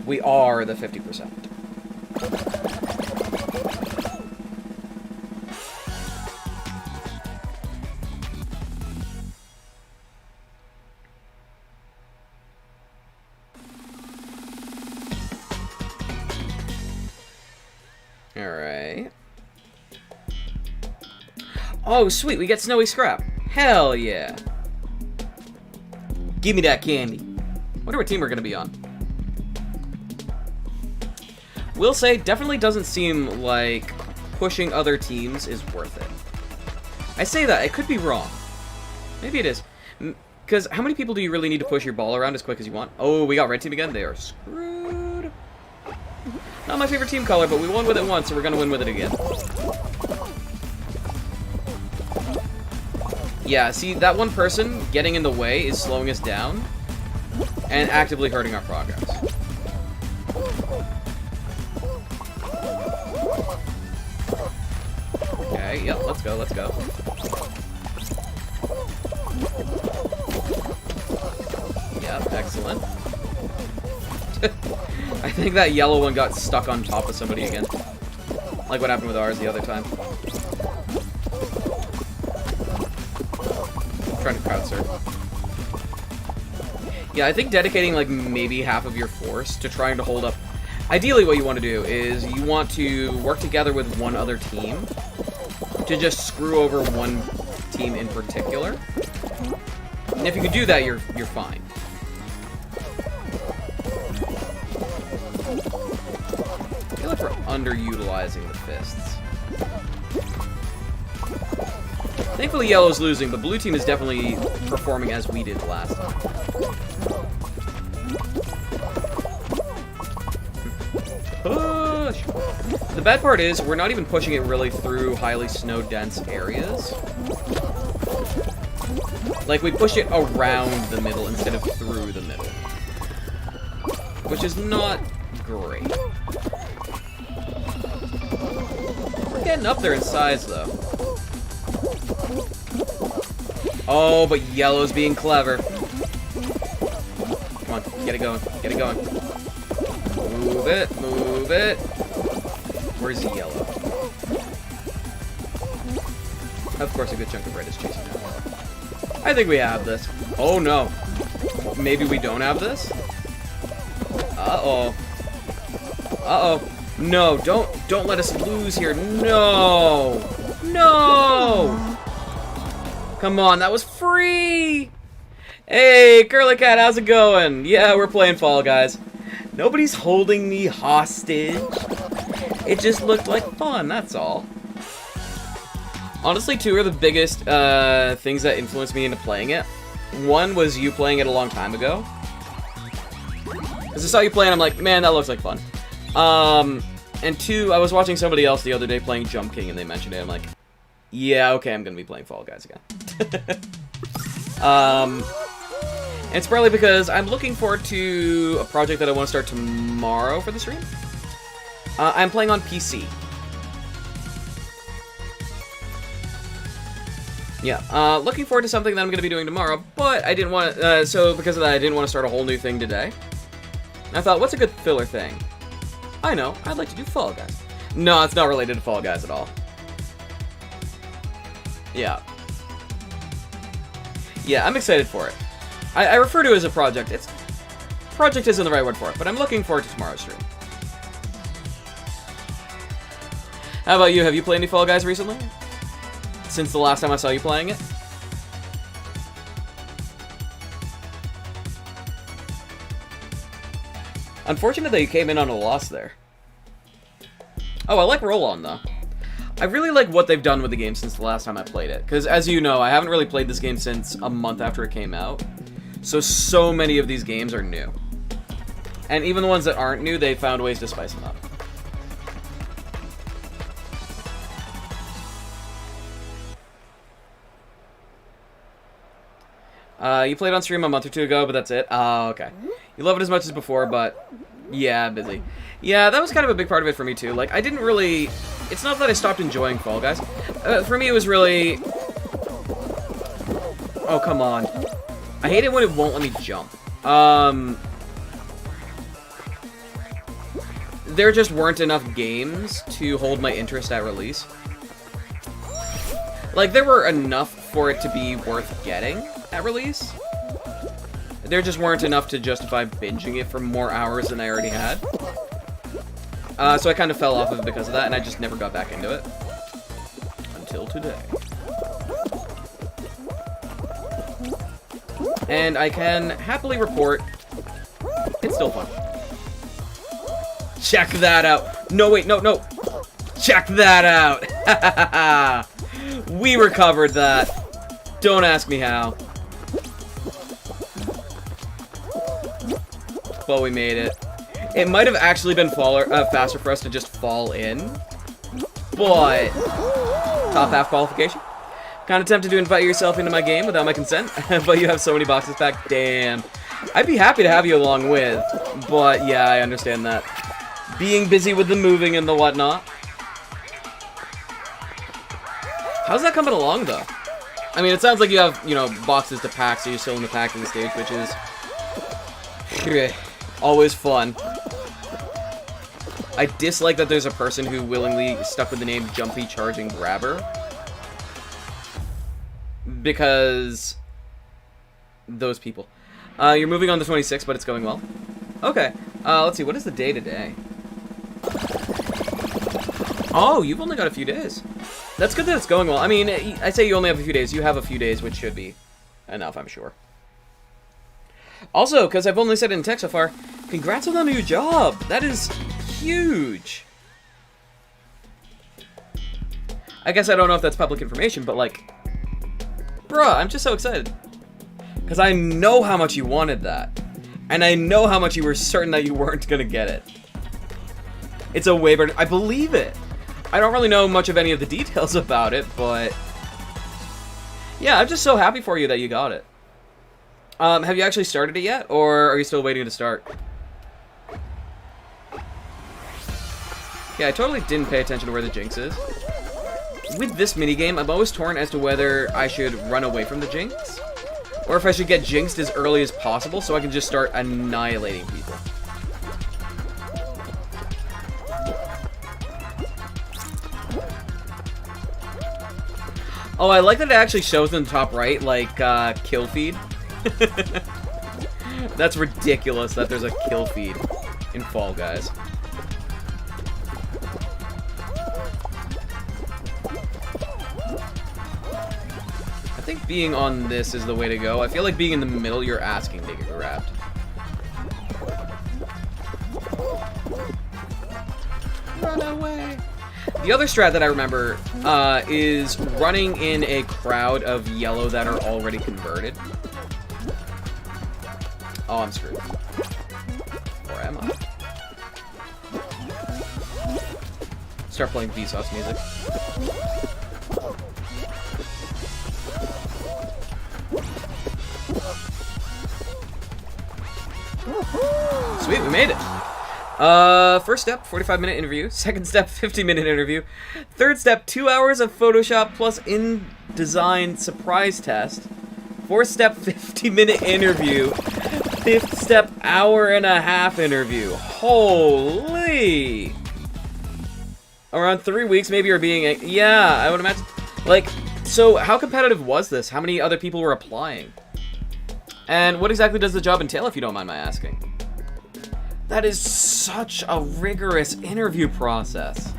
We are the 50%. Alright. Oh, sweet, we get snowy scrap. Hell yeah. Give me that candy. Wonder what team we're gonna be on. Will say, definitely doesn't seem like pushing other teams is worth it. I say that, I could be wrong. Maybe it is. Because how many people do you really need to push your ball around as quick as you want? Oh, we got red team again? They are screwed. Not my favorite team color, but we won with it once, so we're going to win with it again. Yeah, see, that one person getting in the way is slowing us down and actively hurting our progress. Okay, yep, let's go, let's go. Yep, excellent. I think that yellow one got stuck on top of somebody again. Like what happened with ours the other time. I'm trying to crowd surf. Yeah, I think dedicating like maybe half of your force to trying to hold up. Ideally what you want to do is you want to work together with one other team to just screw over one team in particular. And if you can do that, you're fine. I feel like we're underutilizing the fists. Thankfully, yellow's losing, but blue team is definitely performing as we did last time. Push! The bad part is, we're not even pushing it really through highly snow-dense areas. Like, we push it around the middle instead of through the middle. Which is not great. We're getting up there in size, though. Oh, but yellow's being clever. Come on, get it going, get it going. Move it, move it. Where's the yellow? Of course, a good chunk of red is chasing that. I think we have this. Oh, no. Maybe we don't have this? Uh-oh. Uh-oh. No, don't let us lose here. No! No! Come on, that was free! Hey, Curly Cat, how's it going? Yeah, we're playing Fall Guys. Nobody's holding me hostage. It just looked like fun, that's all. Honestly, two are the biggest things that influenced me into playing it. One was you playing it a long time ago. Because I saw you play and I'm like, man, that looks like fun. And two, I was watching somebody else the other day playing Jump King and they mentioned it. I'm like, yeah, okay, I'm going to be playing Fall Guys again. It's probably because I'm looking forward to a project that I want to start tomorrow for the stream. I'm playing on PC. Yeah, looking forward to something that I'm going to be doing tomorrow, but I didn't want to, so because of that, I didn't want to start a whole new thing today. And I thought, what's a good filler thing? I know, I'd like to do Fall Guys. No, it's not related to Fall Guys at all. Yeah. Yeah, I'm excited for it. I refer to it as a project. Project isn't the right word for it, but I'm looking forward to tomorrow's stream. How about you? Have you played any Fall Guys recently? Since the last time I saw you playing it? Unfortunate that you came in on a loss there. Oh, I like Roll-On, though. I really like what they've done with the game since the last time I played it. Because, as you know, I haven't really played this game since a month after it came out. So many of these games are new. And even the ones that aren't new, they found ways to spice them up. You played on stream a month or two ago, but that's it. Oh, okay. You love it as much as before, but yeah, busy. Yeah, that was kind of a big part of it for me too. Like, I didn't really... It's not that I stopped enjoying Fall Guys. For me, it was really... Oh, come on. I hate it when it won't let me jump. There just weren't enough games to hold my interest at release. Like, there were enough for it to be worth getting at release. There just weren't enough to justify binging it for more hours than I already had. So I kind of fell off of it because of that, and I just never got back into it. Until today. And I can happily report, it's still fun. Check that out. No, wait, no. Check that out. We recovered that. Don't ask me how. But we made it. It might have actually been faster for us to just fall in. But top half qualification. Kind of tempted to invite yourself into my game without my consent. But you have so many boxes back. Damn. I'd be happy to have you along with. But yeah, I understand that. Being busy with the moving and the whatnot. How's that coming along, though? I mean, it sounds like you have, you know, boxes to pack, so you're still in the packing stage, which is always fun. I dislike that there's a person who willingly stuck with the name Jumpy Charging Grabber. Because those people. You're moving on the 26th, but it's going well. Okay. Let's see. What is the day today? Oh, you've only got a few days. That's good that it's going well. I mean, I say you only have a few days. You have a few days, which should be enough, I'm sure. Also, because I've only said it in text so far, congrats on the new job. That is huge. I guess I don't know if that's public information, but like, bruh, I'm just so excited. Because I know how much you wanted that. And I know how much you were certain that you weren't going to get it. It's a waiver. I believe it. I don't really know much of any of the details about it, but yeah, I'm just so happy for you that you got it. Have you actually started it yet, or are you still waiting to start? Yeah, I totally didn't pay attention to where the Jinx is. With this minigame, I'm always torn as to whether I should run away from the Jinx, or if I should get Jinxed as early as possible so I can just start annihilating people. Oh, I like that it actually shows in the top right, like, kill feed. That's ridiculous that there's a kill feed in Fall Guys. I think being on this is the way to go. I feel like being in the middle, you're asking to get grabbed. Run away. The other strat that I remember is running in a crowd of yellow that are already converted. Oh, I'm screwed. Or am I? Start playing Vsauce music. Sweet, we made it. First step, 45-minute interview. Second step, 50-minute interview. Third step, 2 hours of Photoshop plus InDesign surprise test. Fourth step, 50-minute interview. Fifth step, hour-and-a-half interview. Holy! Around 3 weeks, maybe you're being... Yeah, I would imagine... Like, So, how competitive was this? How many other people were applying? And what exactly does the job entail, if you don't mind my asking? That is such a rigorous interview process.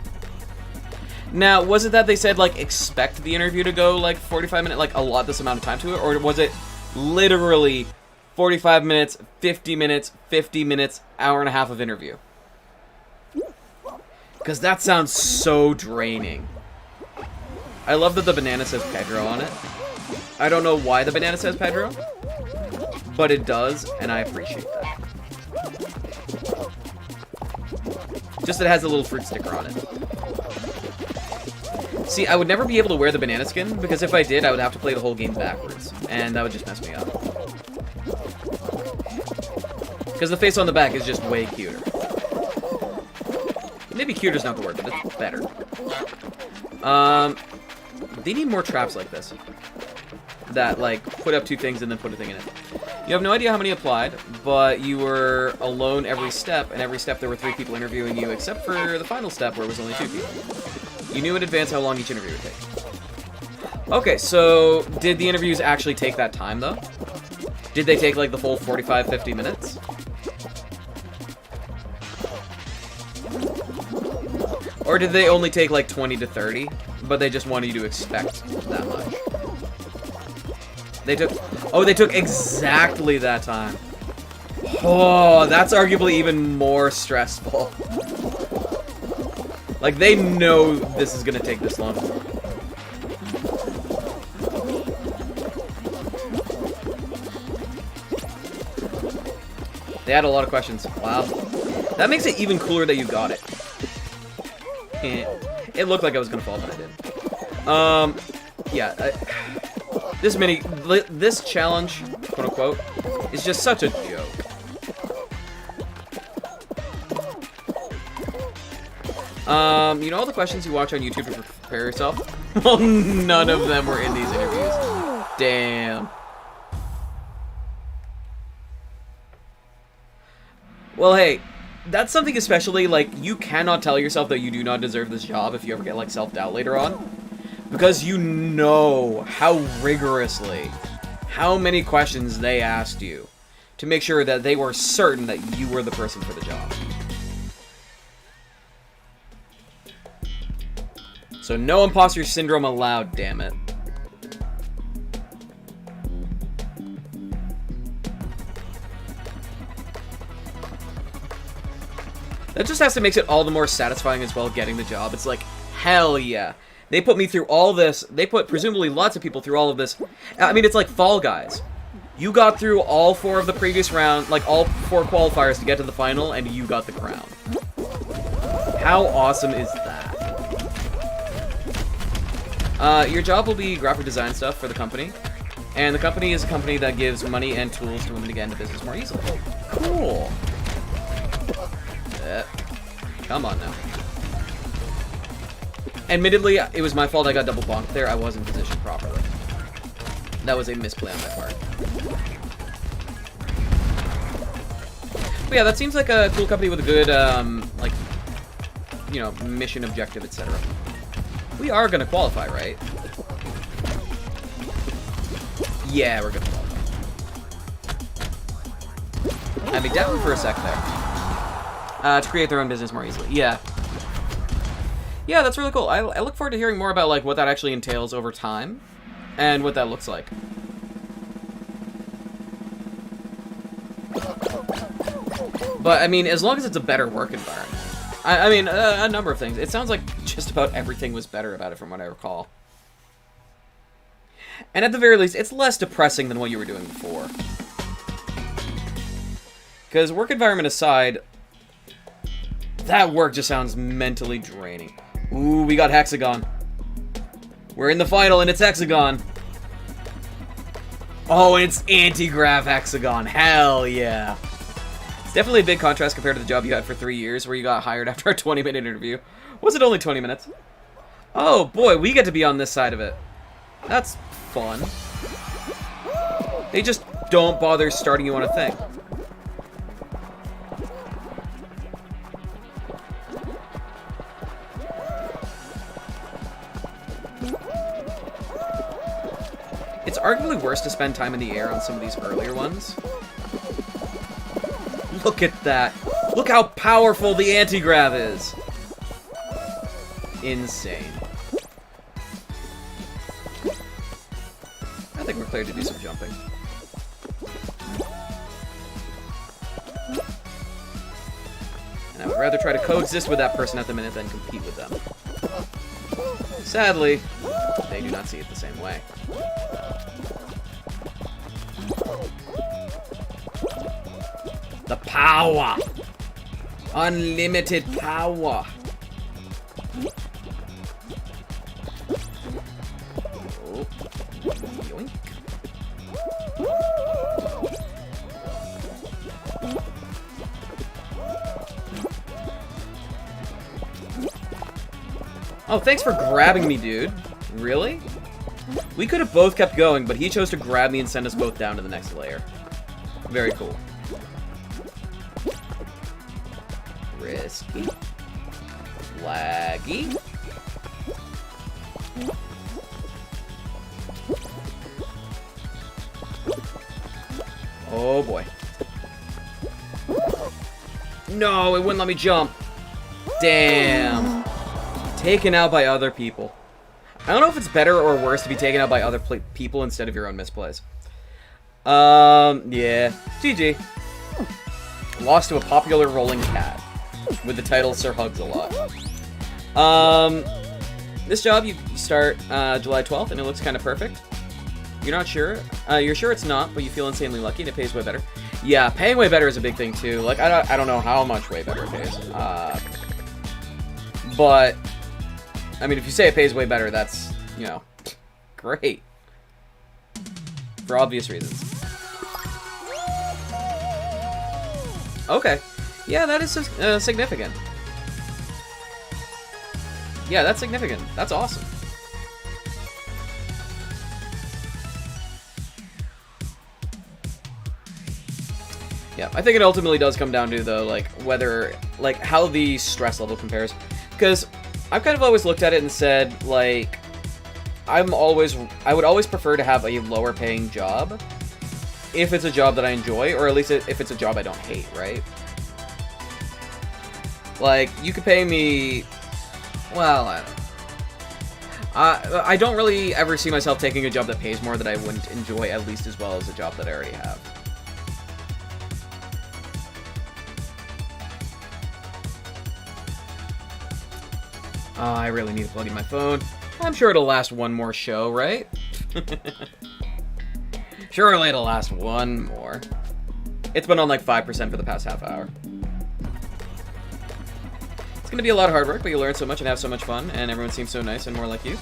Now, was it that they said, like, expect the interview to go, like, 45 minutes, like, allot this amount of time to it? Or was it literally 45 minutes, 50 minutes, 50 minutes, hour and a half of interview? Because that sounds so draining. I love that the banana says Pedro on it. I don't know why the banana says Pedro, but it does, and I appreciate that. Just that it has a little fruit sticker on it. See, I would never be able to wear the banana skin, because if I did, I would have to play the whole game backwards, and that would just mess me up. Because the face on the back is just way cuter. Maybe cuter's not the word, but it's better. They need more traps like this. That, like, put up two things and then put a thing in it. You have no idea how many applied, but you were alone every step, and every step there were 3 people interviewing you, except for the final step where it was only 2 people. You knew in advance how long each interview would take. Okay, so did the interviews actually take that time, though? Did they take, like, the full 45, 50 minutes? Or did they only take, like, 20 to 30, but they just wanted you to expect that much? They took exactly that time. Oh, that's arguably even more stressful. Like, they know this is gonna take this long. They had a lot of questions. Wow. That makes it even cooler that you got it. It looked like I was gonna fall, but I didn't. Yeah. This challenge, quote unquote, is just such a joke. You know all the questions you watch on YouTube to prepare yourself? Well, none of them were in these interviews. Damn. Well, hey, that's something especially, like, you cannot tell yourself that you do not deserve this job if you ever get, like, self-doubt later on. Because you know how rigorously, how many questions they asked you to make sure that they were certain that you were the person for the job. So no imposter syndrome allowed, damn it. That just has to make it all the more satisfying as well, getting the job. It's like, hell yeah. They put me through all this. They put, presumably, lots of people through all of this. I mean, it's like Fall Guys. You got through all 4 of the previous round, like all 4 qualifiers to get to the final, and you got the crown. How awesome is that? Your job will be graphic design stuff for the company. And the company is a company that gives money and tools to women to get into business more easily. Cool. Come on now. Admittedly, it was my fault I got double bonked there. I wasn't positioned properly. That was a misplay on my part. But yeah, that seems like a cool company with a good, like, you know, mission objective, etc. We are gonna qualify, right? Yeah, we're gonna qualify. I'd be down for a sec there. To create their own business more easily. Yeah. Yeah, that's really cool. I look forward to hearing more about, like, what that actually entails over time and what that looks like. But, I mean, as long as it's a better work environment. I mean, a number of things. It sounds like just about everything was better about it from what I recall. And at the very least, it's less depressing than what you were doing before. Because work environment aside, that work just sounds mentally draining. Ooh, we got Hexagon. We're in the final, and it's Hexagon. Oh, and it's anti-grav Hexagon. Hell yeah. It's definitely a big contrast compared to the job you had for 3 years, where you got hired after a 20-minute interview. Was it only 20 minutes? Oh, boy, we get to be on this side of it. That's fun. They just don't bother starting you on a thing. arguably worse to spend time in the air on some of these earlier ones. Look at that. Look how powerful the anti-grav is. Insane. I think we're clear to do some jumping. And I would rather try to coexist with that person at the minute than compete with them. Sadly, they do not see it the same way. The power! Unlimited power! Oh. Yoink. Oh, thanks for grabbing me, dude. Really? We could have both kept going, but he chose to grab me and send us both down to the next layer. Very cool. Risky. Laggy. Oh boy. No, it wouldn't let me jump. Damn. Taken out by other people. I don't know if it's better or worse to be taken out by other people instead of your own misplays. Yeah. GG. Lost to a popular rolling cat. With the title Sir Hugs a Lot. This job, you start July 12th, and it looks kind of perfect. You're not sure. You're sure it's not, but you feel insanely lucky, and it pays way better. Yeah, paying way better is a big thing, too. Like, I don't know how much way better it pays. But, I mean, if you say it pays way better, that's, you know, great. For obvious reasons. Okay. Yeah, that is significant. Yeah, that's significant. That's awesome. Yeah, I think it ultimately does come down to, though, like, whether, like, how the stress level compares. Because I've kind of always looked at it and said, like, I would always prefer to have a lower paying job if it's a job that I enjoy, or at least if it's a job I don't hate, right? Like, you could pay me, well, I don't know. I don't really ever see myself taking a job that pays more that I wouldn't enjoy at least as well as a job that I already have. Oh, I really need to plug in my phone. I'm sure it'll last one more show, right? Surely it'll last one more. It's been on like 5% for the past half hour. It's gonna be a lot of hard work, but you learn so much and have so much fun, and everyone seems so nice and more like you.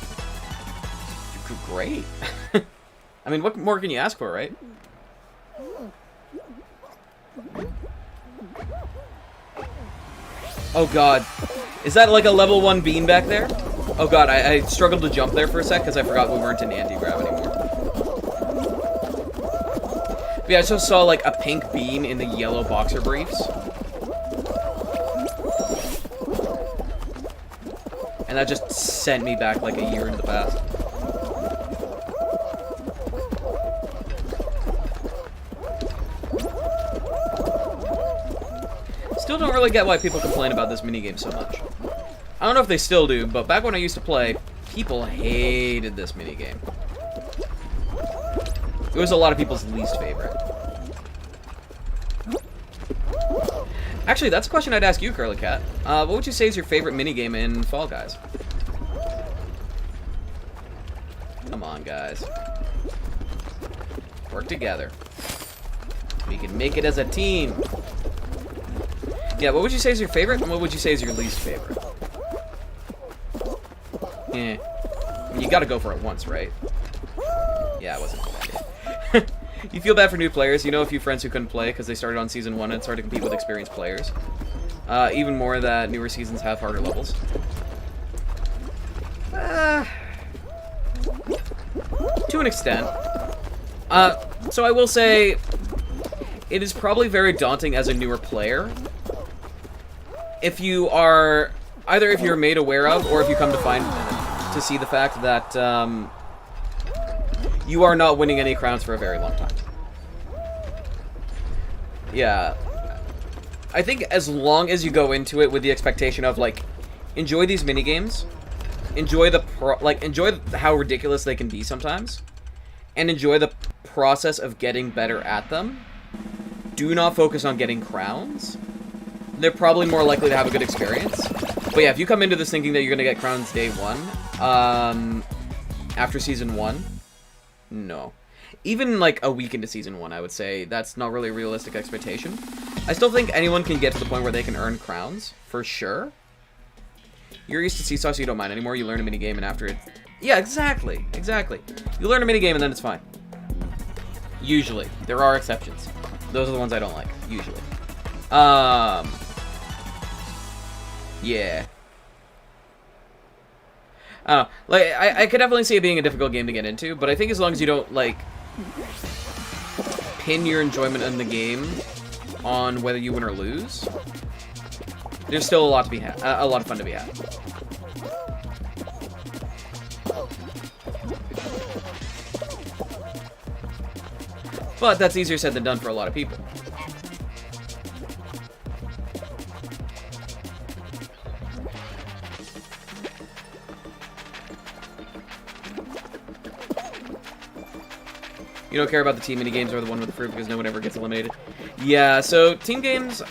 Great. I mean, what more can you ask for, right? Oh god. Is that like a level 1 beam back there? Oh god, I struggled to jump there for a sec because I forgot we weren't in anti-grav anymore. But yeah, I just saw like a pink beam in the yellow boxer briefs. And that just sent me back like a year into the past. Still don't really get why people complain about this minigame so much. I don't know if they still do, but back when I used to play, people hated this minigame. It was a lot of people's least favorite. Actually, that's a question I'd ask you, Curly Cat. What would you say is your favorite minigame in Fall Guys? Come on, guys. Work together. We can make it as a team. Yeah, what would you say is your favorite, and what would you say is your least favorite? Eh. You gotta go for it once, right? Yeah, it wasn't a good idea. You feel bad for new players. You know a few friends who couldn't play because they started on Season 1 and started to compete with experienced players. Even more that newer seasons have harder levels. To an extent. So I will say, it is probably very daunting as a newer player. If you are, either if you're made aware of, or if you come to see the fact that, you are not winning any crowns for a very long time. Yeah. I think as long as you go into it with the expectation of, like, enjoy these minigames, enjoy how ridiculous they can be sometimes, and enjoy the process of getting better at them, do not focus on getting crowns. They're probably more likely to have a good experience. But yeah, if you come into this thinking that you're going to get crowns day one, after Season 1, no. Even, like, a week into Season 1, I would say that's not really a realistic expectation. I still think anyone can get to the point where they can earn crowns, for sure. You're used to Seesaw, so you don't mind anymore. You learn a minigame, and after it... Yeah, exactly. Exactly. You learn a minigame, and then it's fine. Usually. There are exceptions. Those are the ones I don't like, usually. Yeah. Like, I could definitely see it being a difficult game to get into, but I think as long as you don't, like, pin your enjoyment in the game on whether you win or lose, there's still a lot to be had, a lot of fun to be had. But that's easier said than done for a lot of people. You don't care about the team minigames or the one with the fruit because no one ever gets eliminated. Yeah, so team games,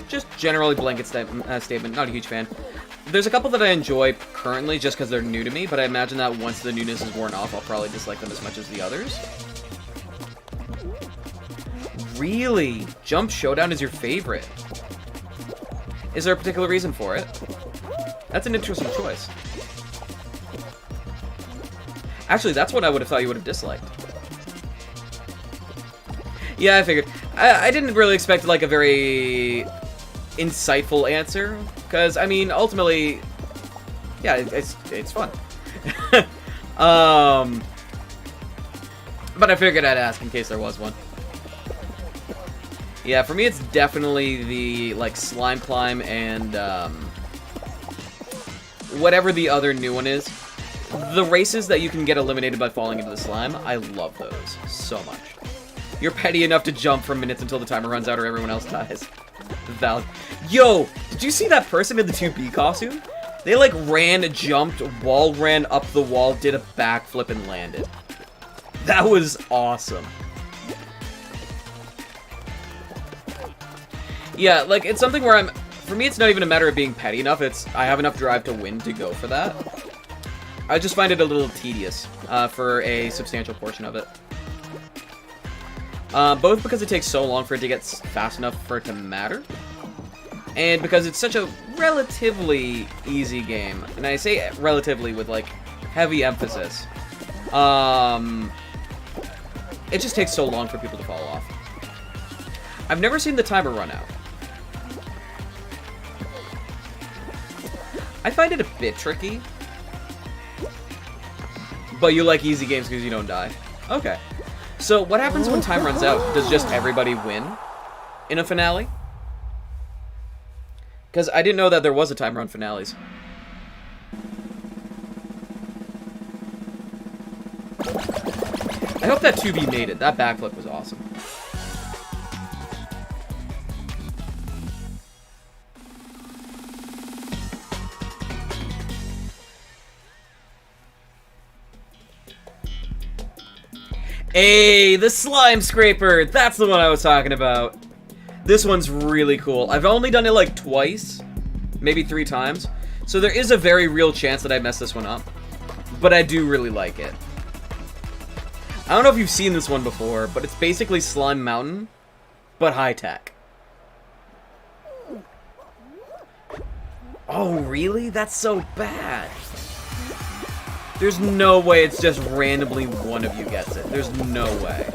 just generally blanket statement, not a huge fan. There's a couple that I enjoy currently just because they're new to me, but I imagine that once the newness is worn off, I'll probably dislike them as much as the others. Really? Jump Showdown is your favorite? Is there a particular reason for it? That's an interesting choice. Actually, that's what I would have thought you would have disliked. Yeah, I figured. I didn't really expect, like, a very insightful answer, because, I mean, ultimately, yeah, it's fun. But I figured I'd ask in case there was one. Yeah, for me, it's definitely the, like, Slime Climb and, whatever the other new one is. The races that you can get eliminated by falling into the slime, I love those so much. You're petty enough to jump for minutes until the timer runs out or everyone else dies. Valid. Yo, did you see that person in the 2B costume? They, like, ran, jumped, wall ran up the wall, did a backflip, and landed. That was awesome. Yeah, like, it's something where for me, it's not even a matter of being petty enough, I have enough drive to win to go for that. I just find it a little tedious, for a substantial portion of it. Both because it takes so long for it to get fast enough for it to matter, and because it's such a relatively easy game, and I say relatively with, like, heavy emphasis. It just takes so long for people to fall off. I've never seen the timer run out. I find it a bit tricky, but you like easy games because you don't die. Okay. So, what happens when time runs out? Does just everybody win in a finale? Because I didn't know that there was a timer on finales. I hope that 2B made it. That backflip was awesome. Hey, the Slime Scraper! That's the one I was talking about. This one's really cool. I've only done it like twice, maybe 3 times, so there is a very real chance that I mess this one up, but I do really like it. I don't know if you've seen this one before, but it's basically Slime Mountain, but high-tech. Oh, really? That's so bad. There's no way it's just randomly one of you gets it. There's no way.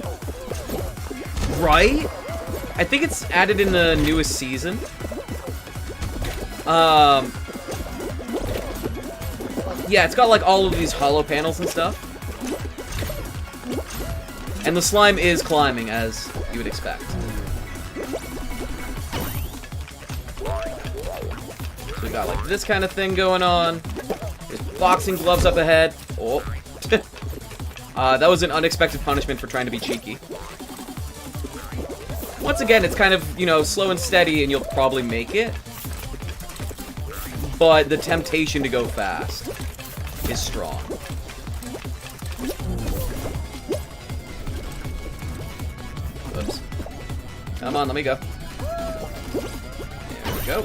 Right? I think it's added in the newest season. Yeah, it's got, like, all of these hollow panels and stuff. And the slime is climbing, as you would expect. So we got, like, this kind of thing going on. There's boxing gloves up ahead. Oh. That was an unexpected punishment for trying to be cheeky. Once again, it's kind of, you know, slow and steady, and you'll probably make it. But the temptation to go fast is strong. Oops. Come on, let me go. There we go.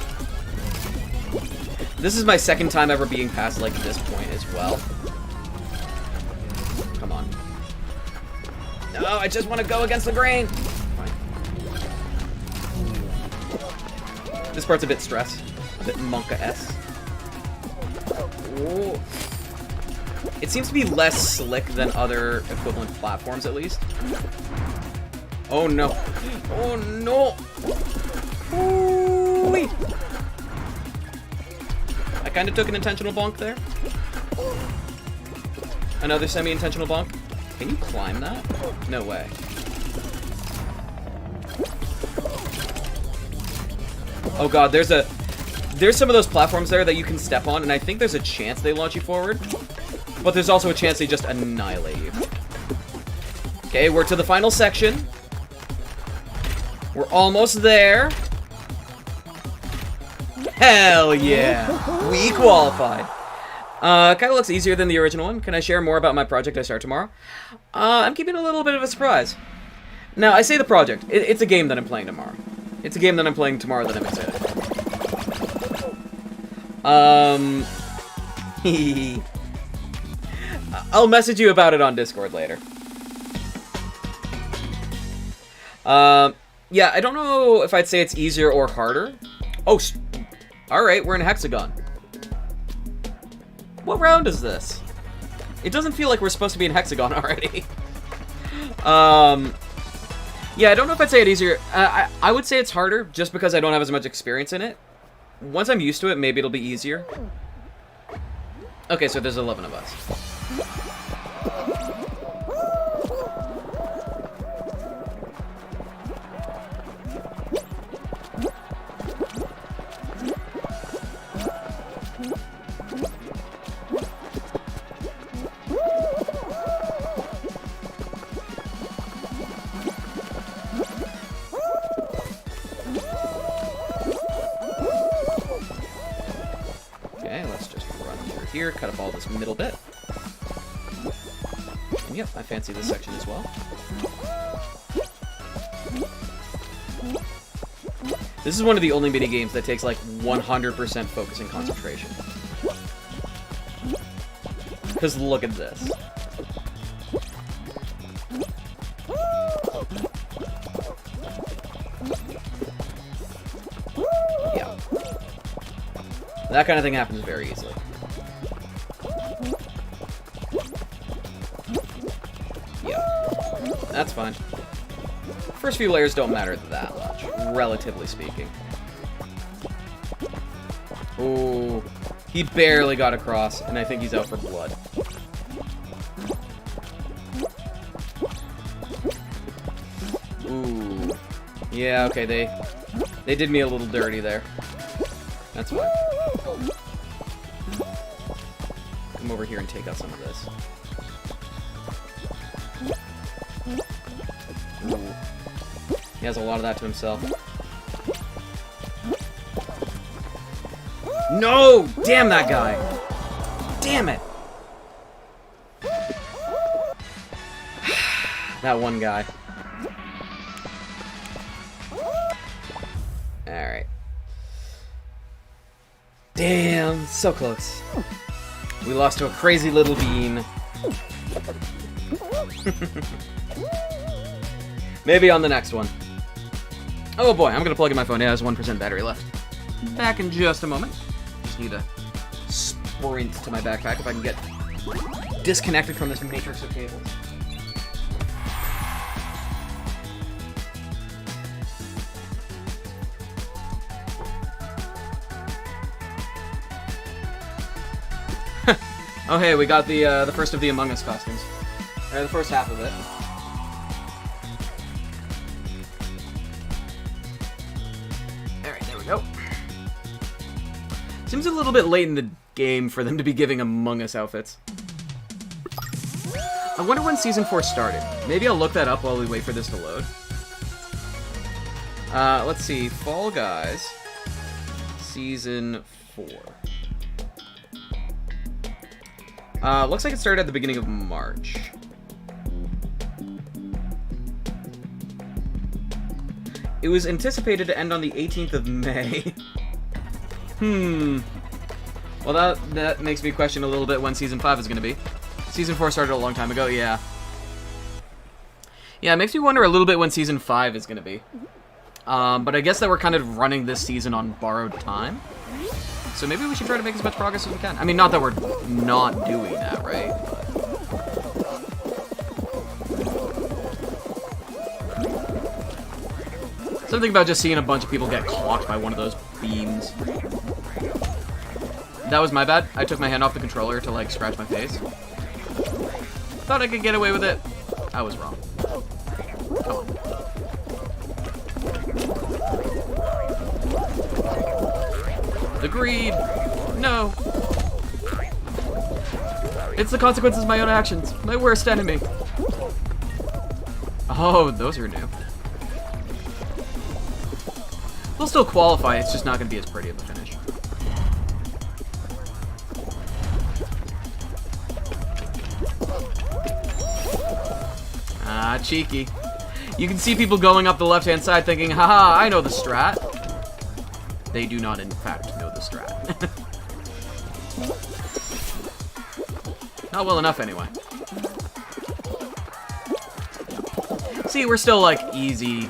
This is my second time ever being past, like, this point as well. Come on. No, I just want to go against the grain. Fine. This part's a bit stressed. A bit Monka-esque. Ooh. It seems to be less slick than other equivalent platforms, at least. Oh, no. Oh, no. Ooh-wee. I kind of took an intentional bonk there. Another semi-intentional bonk. Can you climb that? No way. Oh god, there's some of those platforms there that you can step on, and I think there's a chance they launch you forward. But there's also a chance they just annihilate you. Okay, we're to the final section. We're almost there. Hell yeah! We qualified. Kind of looks easier than the original one. Can I share more about my project I start tomorrow? I'm keeping a little bit of a surprise. Now, I say the project. It's a game that I'm playing tomorrow. It's a game that I'm playing tomorrow that I'm excited for. I'll message you about it on Discord later. Yeah, I don't know if I'd say it's easier or harder. Oh, alright, we're in Hexagon. What round is this? It doesn't feel like we're supposed to be in Hexagon already. Yeah, I don't know if I'd say it easier. I would say it's harder, just because I don't have as much experience in it. Once I'm used to it, maybe it'll be easier. Okay, so there's 11 of us. Here, cut up all this middle bit. And yep, I fancy this section as well. This is one of the only mini games that takes like 100% focus and concentration. Because look at this. Yeah. That kind of thing happens very easily. That's fine. First few layers don't matter that much, relatively speaking. Ooh, he barely got across, and I think he's out for blood. Ooh, yeah, okay, they did me a little dirty there. That's fine. Come over here and take out some of this. Ooh. He has a lot of that to himself. No! Damn that guy! Damn it! That one guy. Alright. Damn, so close. We lost to a crazy little bean. Maybe on the next one. Oh boy, I'm gonna plug in my phone. It has 1% battery left. Back in just a moment. Just need to sprint to my backpack if I can get disconnected from this matrix of cables. Oh hey, we got the first of the Among Us costumes. Or the first half of it. Alright, there we go. Seems a little bit late in the game for them to be giving Among Us outfits. I wonder when Season 4 started. Maybe I'll look that up while we wait for this to load. Let's see. Fall Guys. Season 4. Looks like it started at the beginning of March. It was anticipated to end on the 18th of May. Well, that makes me question a little bit when Season 5 is going to be. Season 4 started a long time ago, yeah. Yeah, it makes me wonder a little bit when Season 5 is going to be. But I guess that we're kind of running this season on borrowed time. So maybe we should try to make as much progress as we can. I mean, not that we're not doing that, right? But something about just seeing a bunch of people get clocked by one of those beams. That was my bad. I took my hand off the controller to, like, scratch my face. Thought I could get away with it. I was wrong. Come on. The greed! No! It's the consequences of my own actions. My worst enemy. Oh, those are new. We'll still qualify, it's just not going to be as pretty of a finish. Ah, cheeky. You can see people going up the left-hand side thinking, haha, I know the strat. They do not, in fact, know the strat. Not well enough, anyway. See, we're still, like, easy.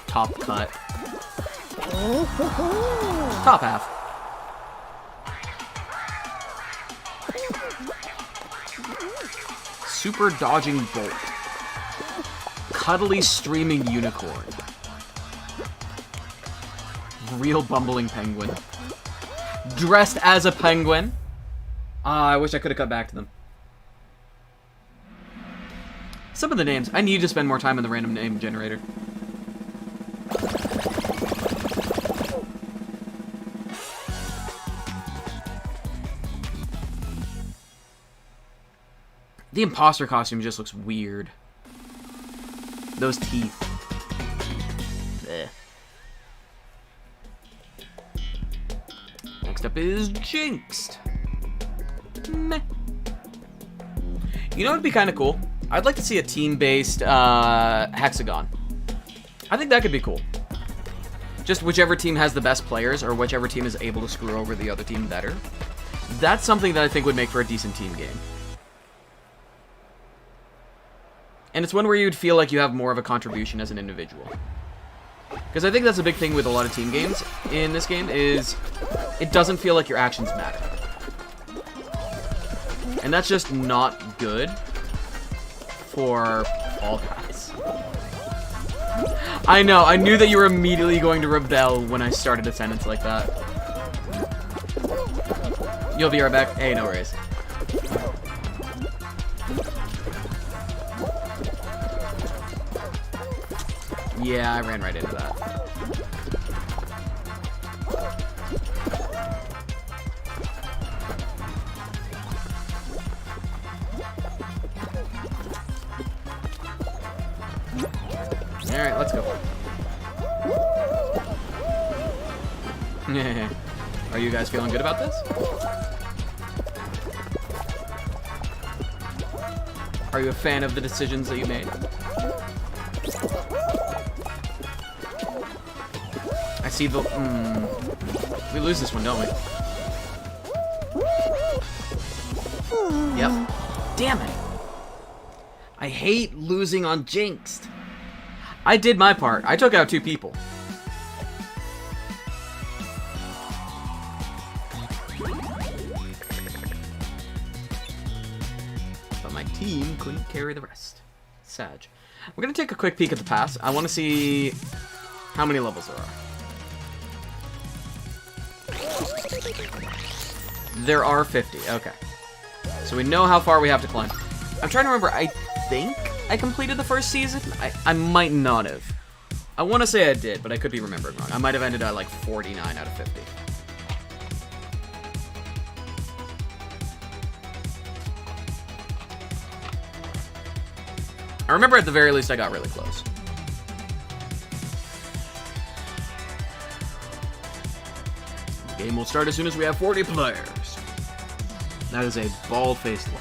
Top cut. Top half. Super dodging bolt. Cuddly streaming unicorn. Real bumbling penguin. Dressed as a penguin. I wish I could have cut back to them. Some of the names. I need to spend more time in the random name generator. The imposter costume just looks weird. Those teeth. Blech. Next up is Jinxed. Meh. You know what would be kind of cool? I'd like to see a team-based hexagon. I think that could be cool. Just whichever team has the best players, or whichever team is able to screw over the other team better. That's something that I think would make for a decent team game. And it's one where you'd feel like you have more of a contribution as an individual. Because I think that's a big thing with a lot of team games in this game, is it doesn't feel like your actions matter. And that's just not good for all guys. I know, I knew that you were immediately going to rebel when I started a sentence like that. You'll be right back. Hey, no worries. Yeah, I ran right into that. Alright, let's go. Are you guys feeling good about this? Are you a fan of the decisions that you made? I see the... We lose this one, don't we? Yep. Damn it. I hate losing on Jinxed. I did my part. I took out 2 people. But my team couldn't carry the rest. Sad. We're going to take a quick peek at the pass. I want to see how many levels there are. There are 50. Okay. So we know how far we have to climb. I'm trying to remember. I think I completed the first season. I might not have. I want to say I did, but I could be remembering wrong. I might have ended at like 49 out of 50. I remember at the very least I got really close. The game will start as soon as we have 40 players. That is a bald-faced lie.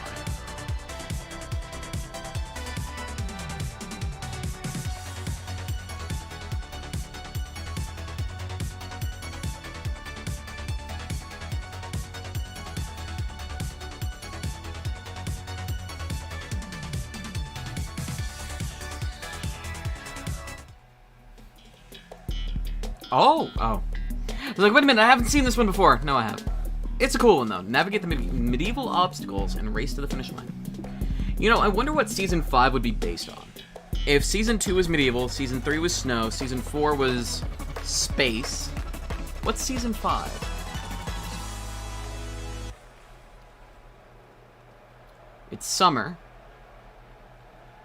Oh. I was like, wait a minute, I haven't seen this one before. No, I have. It's a cool one, though. Navigate the medieval obstacles and race to the finish line. You know, I wonder what Season 5 would be based on. If Season 2 was medieval, Season 3 was snow, Season 4 was space, what's Season 5? It's summer.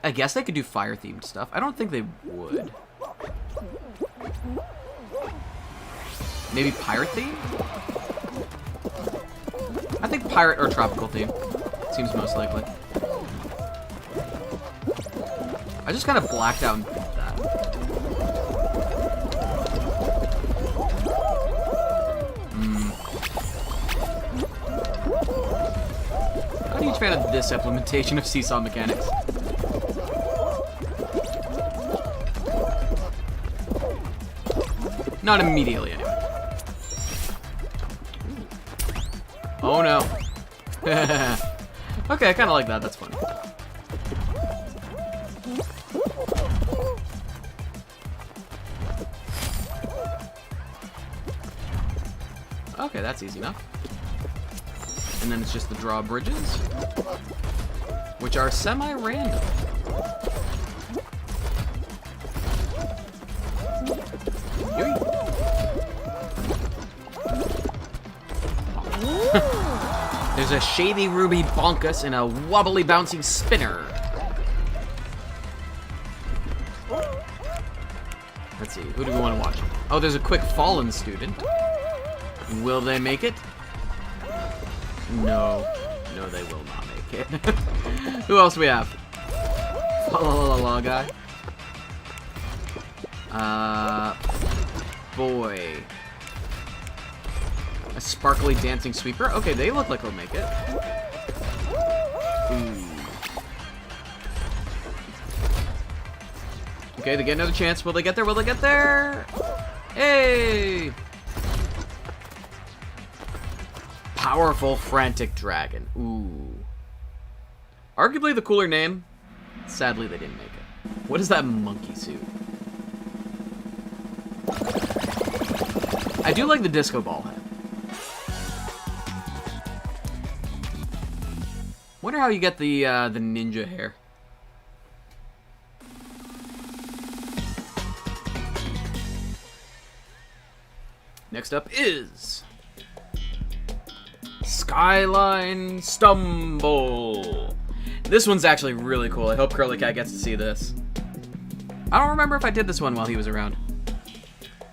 I guess they could do fire-themed stuff. I don't think they would. Maybe pirate theme? I think pirate or tropical theme. Seems most likely. I just kind of blacked out and picked that. Not a huge fan of this implementation of seesaw mechanics. Not immediately, anyway. Oh no. Okay, I kind of like that. That's fun. Okay, that's easy enough. And then it's just the drawbridges, which are semi-random. There's a shady ruby bonkus and a wobbly bouncing spinner. Let's see, who do we want to watch? Oh, there's a quick fallen student. Will they make it? No. No, they will not make it. Who else do we have? La la la la guy. Boy. A sparkly dancing sweeper. Okay, they look like they'll make it. Ooh. Okay, they get another chance. Will they get there? Will they get there? Hey! Powerful frantic dragon. Ooh. Arguably the cooler name. Sadly, they didn't make it. What is that monkey suit? I do like the disco ball head. Wonder how you get the ninja hair. Next up is Skyline Stumble. This one's actually really cool. I hope Curly Cat gets to see this. I don't remember if I did this one while he was around.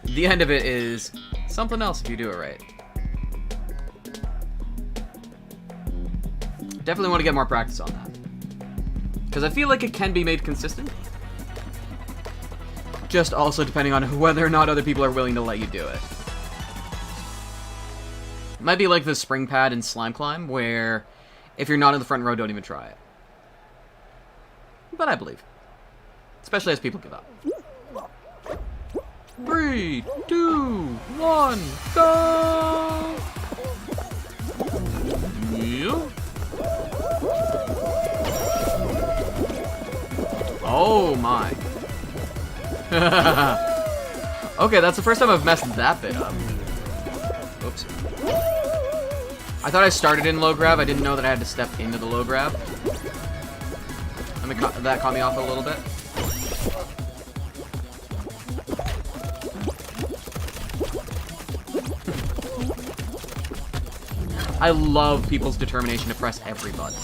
The end of it is something else if you do it right. Definitely want to get more practice on that. Because I feel like it can be made consistent. Just also depending on whether or not other people are willing to let you do it. Might be like the spring pad and slime climb, where if you're not in the front row, don't even try it. But I believe. Especially as people give up. 3, 2, 1, go! Yeah. Oh my. Okay, that's the first time I've messed that bit up. Oops. I thought I started in low grab. I didn't know that I had to step into the low grab. That caught me off a little bit. I love people's determination to press every button.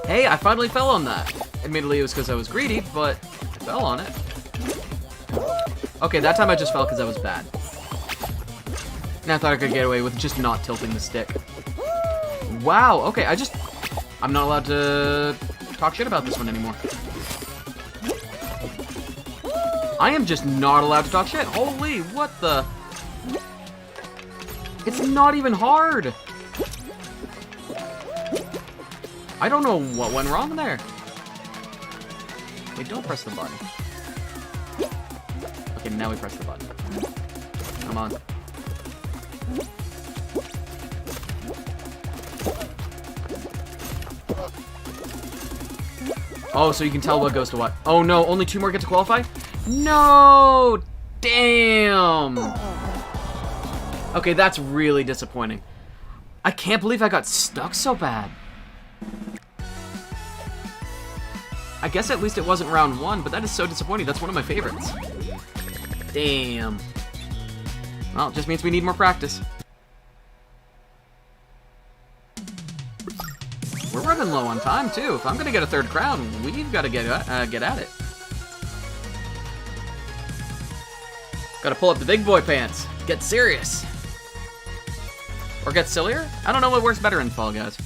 Hey, I finally fell on that. Admittedly, it was because I was greedy, but I fell on it. Okay, that time I just fell because I was bad. And I thought I could get away with just not tilting the stick. Wow, okay, I I'm not allowed to talk shit about this one anymore. I am just not allowed to talk shit. Holy, what the? It's not even hard. I don't know what went wrong there. Wait, don't press the button. Okay, now we press the button. Come on. Oh, so you can tell what goes to what. Oh no, only 2 more get to qualify? No! Damn! Okay, that's really disappointing. I can't believe I got stuck so bad. I guess at least it wasn't round 1, but that is so disappointing. That's one of my favorites. Damn. Well, it just means we need more practice. We're running low on time, too. If I'm gonna get a 3rd crown, we've got to get at it. Gotta pull up the big boy pants. Get serious. Or get sillier? I don't know what works better in Fall Guys.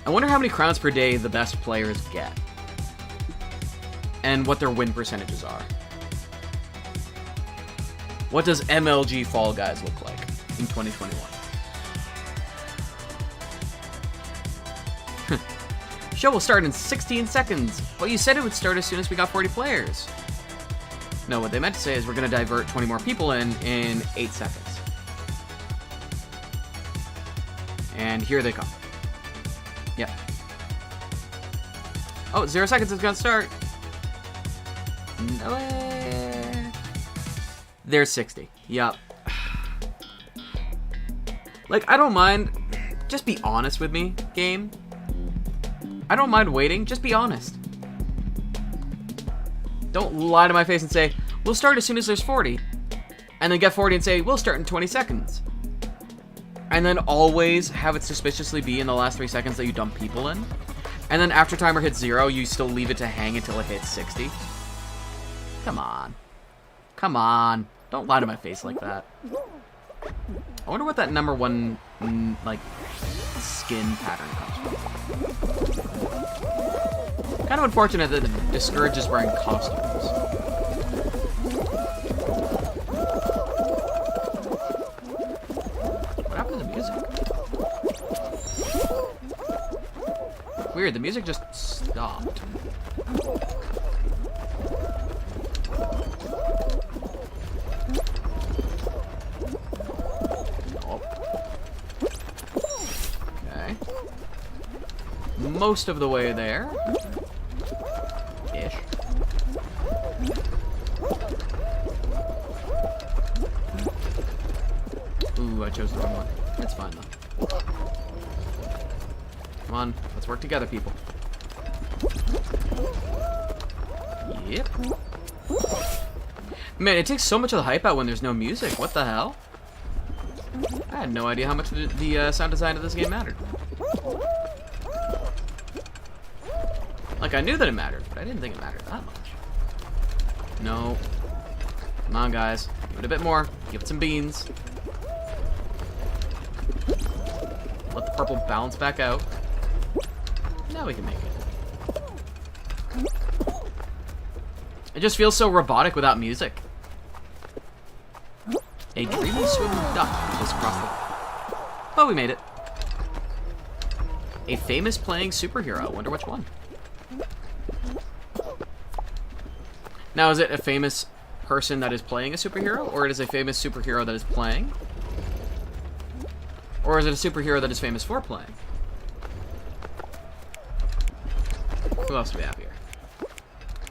I wonder how many crowns per day the best players get. And what their win percentages are. What does MLG Fall Guys look like in 2021? Show will start in 16 seconds. Well, you said it would start as soon as we got 40 players. No, what they meant to say is we're going to divert 20 more people in 8 seconds. And here they come. Yep. Oh, 0 seconds is going to start. No way. There's 60. Yup. Like, I don't mind. Just be honest with me, game. I don't mind waiting. Just be honest. Don't lie to my face and say, we'll start as soon as there's 40. And then get 40 and say, we'll start in 20 seconds. And then always have it suspiciously be in the last 3 seconds that you dump people in. And then after timer hits 0, you still leave it to hang until it hits 60. Come on. Come on. Don't lie to my face like that. I wonder what that number 1, like, skin pattern comes from. Kind of unfortunate that it discourages wearing costumes. What happened to the music? Weird, the music just stopped. Okay. Most of the way there. Ish. Ooh, I chose the wrong one. It's fine, though. Come on, let's work together, people. Yep. Man, it takes so much of the hype out when there's no music. What the hell? I had no idea how much the sound design of this game mattered. Like, I knew that it mattered, but I didn't think it mattered that much. No. Come on, guys. Give it a bit more. Give it some beans. Let the purple bounce back out. Now we can make it. It just feels so robotic without music. A dreamy swimming duck just crossed the... Oh, we made it. A famous playing superhero. Wonder which one. Now, is it a famous person that is playing a superhero? Or it is a famous superhero that is playing? Or is it a superhero that is famous for playing? Who else do we have here?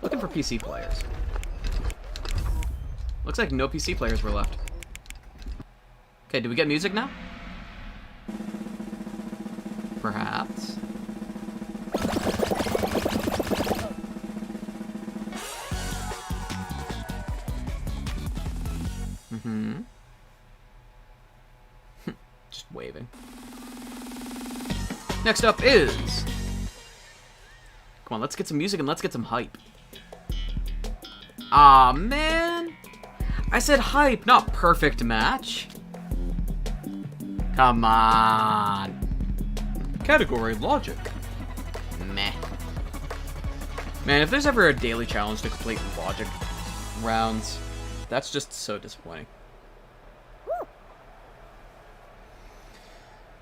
Looking for PC players. Looks like no PC players were left. Okay, do we get music now? Perhaps. Just waving. Next up is... Come on, let's get some music and let's get some hype. Aw, man. I said hype, not perfect match. Come on. Category logic. Meh. Man, if there's ever a daily challenge to complete logic rounds, that's just so disappointing.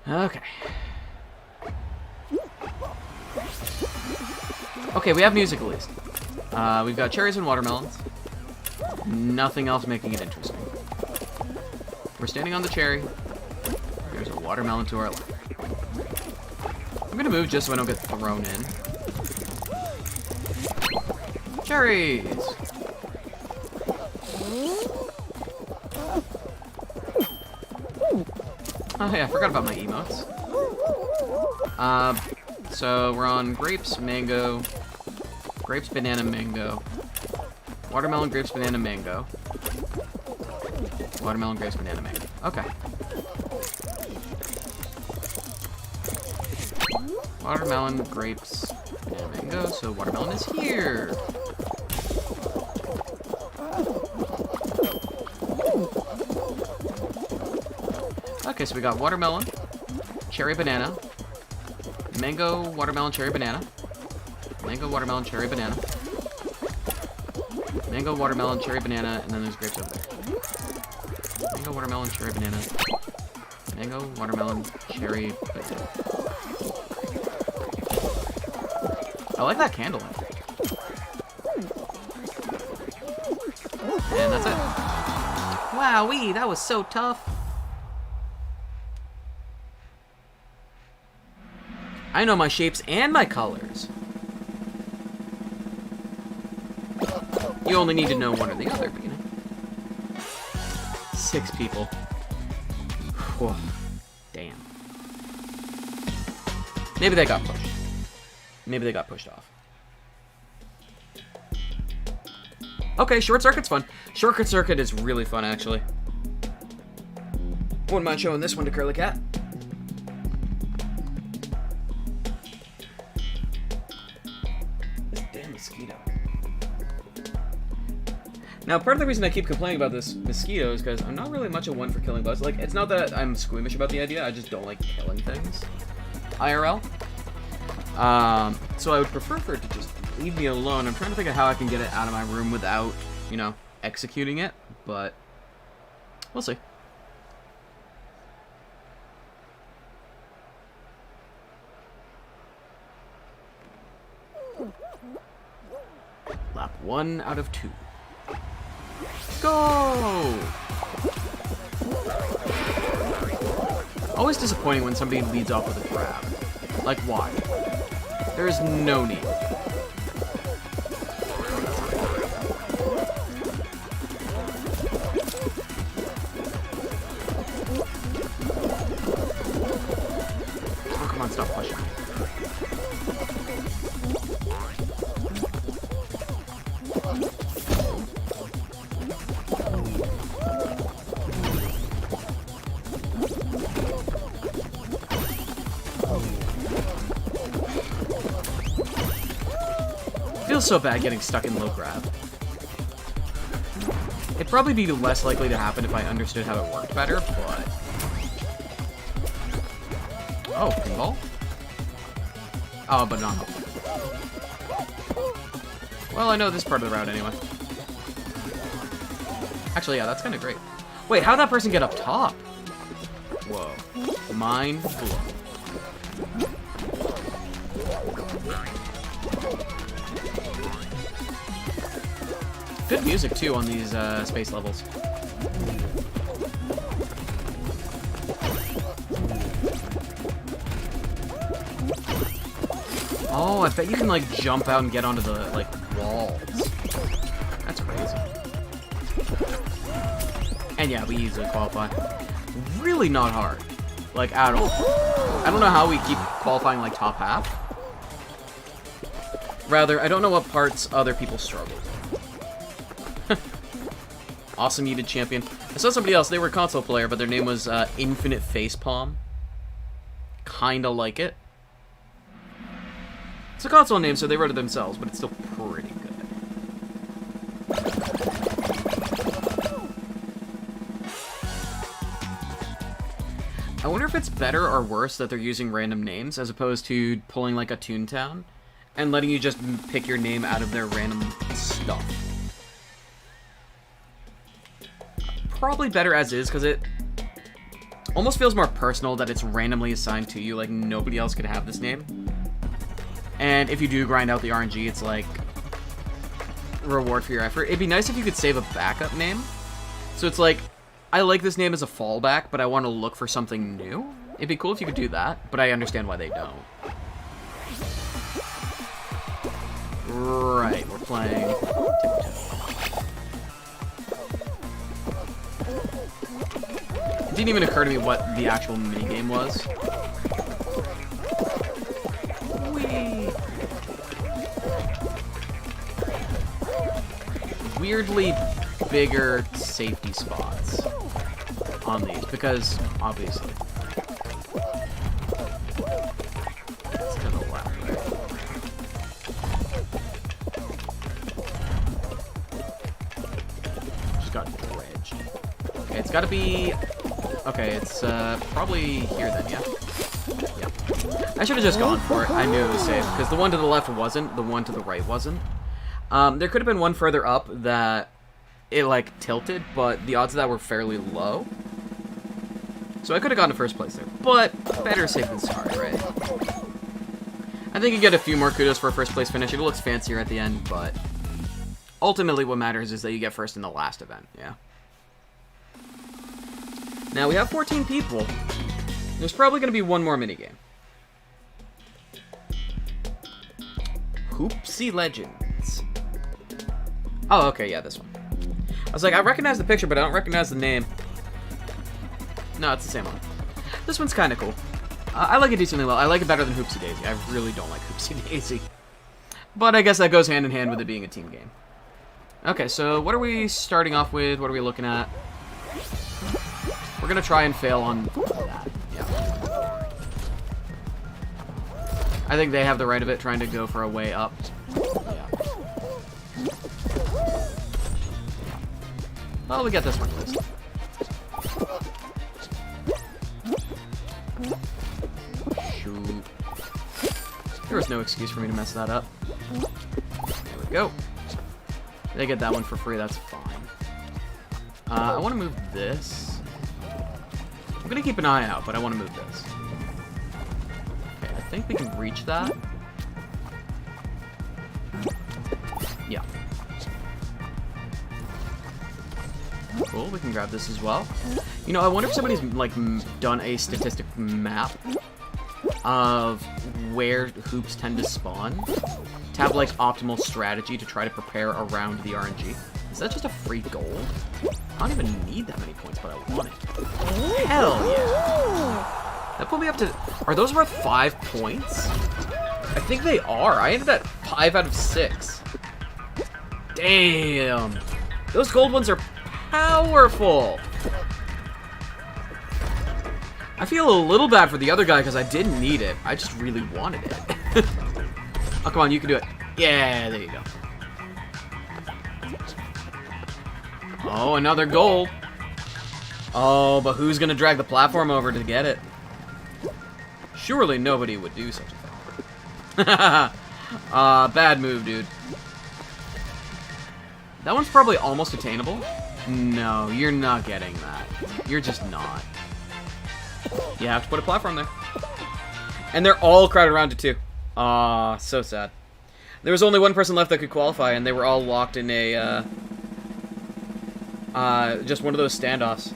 Okay. Okay, we have music at least. We've got cherries and watermelons. Nothing else making it interesting. We're standing on the cherry. There's a watermelon to our left. I'm gonna move just so I don't get thrown in. Cherries! Oh yeah, I forgot about my emotes. So we're on grapes, mango, grapes, banana, mango, watermelon, grapes, banana, mango, watermelon, grapes, banana, mango. Okay. Watermelon, grapes, banana, mango. So watermelon is here. Okay, so we got watermelon, cherry, banana, mango, watermelon, cherry, banana, mango, watermelon, cherry, banana, mango, watermelon, cherry, banana, and then there's grapes over there. Mango, watermelon, cherry, banana, mango, watermelon, cherry, banana. I like that candle. And that's it. Wowee, that was so tough. I know my shapes and my colors. You only need to know one or the other, but you know. 6 people. Whoa. Damn. Maybe they got pushed. Maybe they got pushed off. Okay, short circuit's fun. Short circuit is really fun, actually. Wouldn't mind showing this one to Curly Cat. This damn mosquito. Now, part of the reason I keep complaining about this mosquito is because I'm not really much of one for killing bugs. Like, it's not that I'm squeamish about the idea, I just don't like killing things. IRL. So I would prefer for it to just leave me alone. I'm trying to think of how I can get it out of my room without, you know, executing it, but we'll see. Lap 1 out of 2. Go! Always disappointing when somebody leads off with a grab. Like, why? There is no need. Oh, come on, stop pushing. Feels so bad getting stuck in low grab. It'd probably be less likely to happen if I understood how it worked better, but... Oh, pinball? Oh, but not. Well, I know this part of the route anyway. Actually, yeah, that's kind of great. Wait, how'd that person get up top? Whoa. Mind blown. Good music, too, on these space levels. Oh, I bet you can, like, jump out and get onto the, like, walls. That's crazy. And yeah, we easily qualify. Really not hard. Like, at all. I don't know how we keep qualifying, like, top half. Rather, I don't know what parts other people struggle with. Awesome muted champion. I saw somebody else, they were a console player, but their name was Infinite Facepalm. Kinda like it. It's a console name, so they wrote it themselves, but it's still pretty good. I wonder if it's better or worse that they're using random names as opposed to pulling like a Toontown and letting you just pick your name out of their random stuff. Probably better as is, because it almost feels more personal that it's randomly assigned to you, like nobody else could have this name. And if you do grind out the RNG, it's like reward for your effort. It'd be nice if you could save a backup name. So it's like, I like this name as a fallback, but I want to look for something new. It'd be cool if you could do that, but I understand why they don't. Right, we're playing Tiptoe. It didn't even occur to me what the actual minigame was. Whee! Weirdly bigger safety spots on these, because obviously it's to the left, right? Just got dredged. Okay, it's got to be. Okay, it's probably here then, yeah. Yeah. I should have just gone for it. I knew it was safe because the one to the left wasn't, the one to the right wasn't. There could have been one further up that it like tilted, but the odds of that were fairly low. So I could have gotten to first place there, but better safe than sorry, right? I think you get a few more kudos for a first place finish. It looks fancier at the end, but ultimately what matters is that you get first in the last event, yeah? Now we have 14 people. There's probably going to be one more minigame. Hoopsie Legends. Oh, okay, yeah, this one. I was like, I recognize the picture, but I don't recognize the name. No, it's the same one. This one's kind of cool. I like it decently well. I like it better than Hoopsie Daisy. I really don't like Hoopsie Daisy. But I guess that goes hand in hand with it being a team game. Okay, so what are we starting off with? What are we looking at? We're going to try and fail on that. Yeah. I think they have the right of it, trying to go for a way up. Yeah. Well, we get this one at least. Shoot. There was no excuse for me to mess that up. There we go. They get that one for free, that's fine. I want to move this. I'm going to keep an eye out, but I want to move this. Okay, I think we can reach that. Yeah. Cool, we can grab this as well. You know, I wonder if somebody's, like, done a statistic map of where hoops tend to spawn to have, like, optimal strategy to try to prepare around the RNG. Is that just a free gold? I don't even need that many points, but I want it. Hell yeah! That put me up to... Are those worth 5 points? I think they are. I ended at 5 out of 6. Damn! Those gold ones are powerful! I feel a little bad for the other guy because I didn't need it. I just really wanted it. Oh, come on, you can do it. Yeah, there you go. Oh, another gold. Oh, but who's gonna drag the platform over to get it? Surely nobody would do such a thing. Bad move, dude. That one's probably almost attainable. No, you're not getting that. You're just not. You have to put a platform there. And they're all crowded around it, too. Aw, so sad. There was only one person left that could qualify, and they were all locked in a, just one of those standoffs.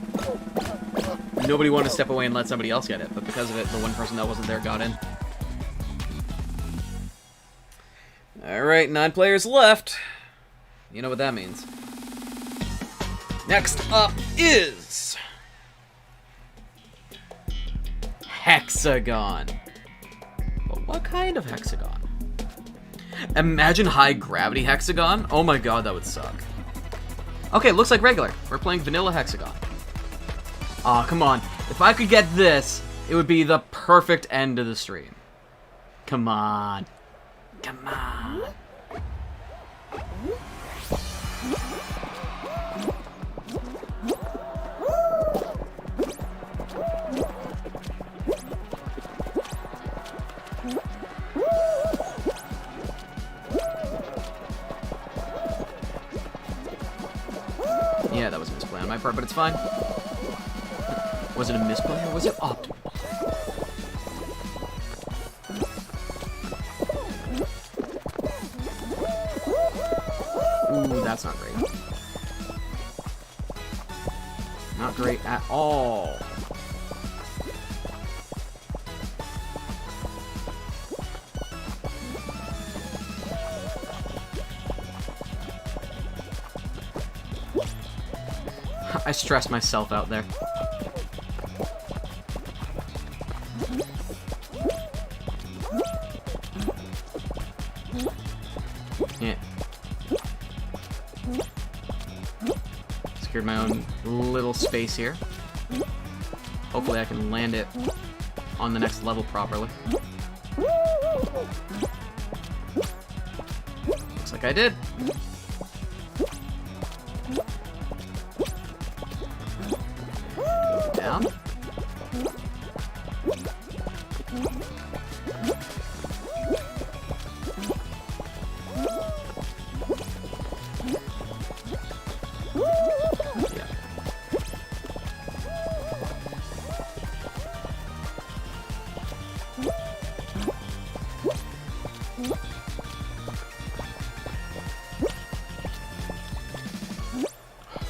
Nobody wanted to step away and let somebody else get it, but because of it, the one person that wasn't there got in. Alright, 9 players left. You know what that means. Next up is... Hexagon. But what kind of hexagon? Imagine high gravity hexagon? Oh my god, that would suck. Okay, looks like regular. We're playing vanilla hexagon. Aw, come on. If I could get this, it would be the perfect end to the stream. Come on. Come on. Yeah, that was a misplay on my part, but it's fine. Was it a misplay or was it optimal? Ooh, that's not great. Not great at all. I stressed myself out there. Yeah. Secured my own little space here. Hopefully I can land it on the next level properly. Looks like I did. Down.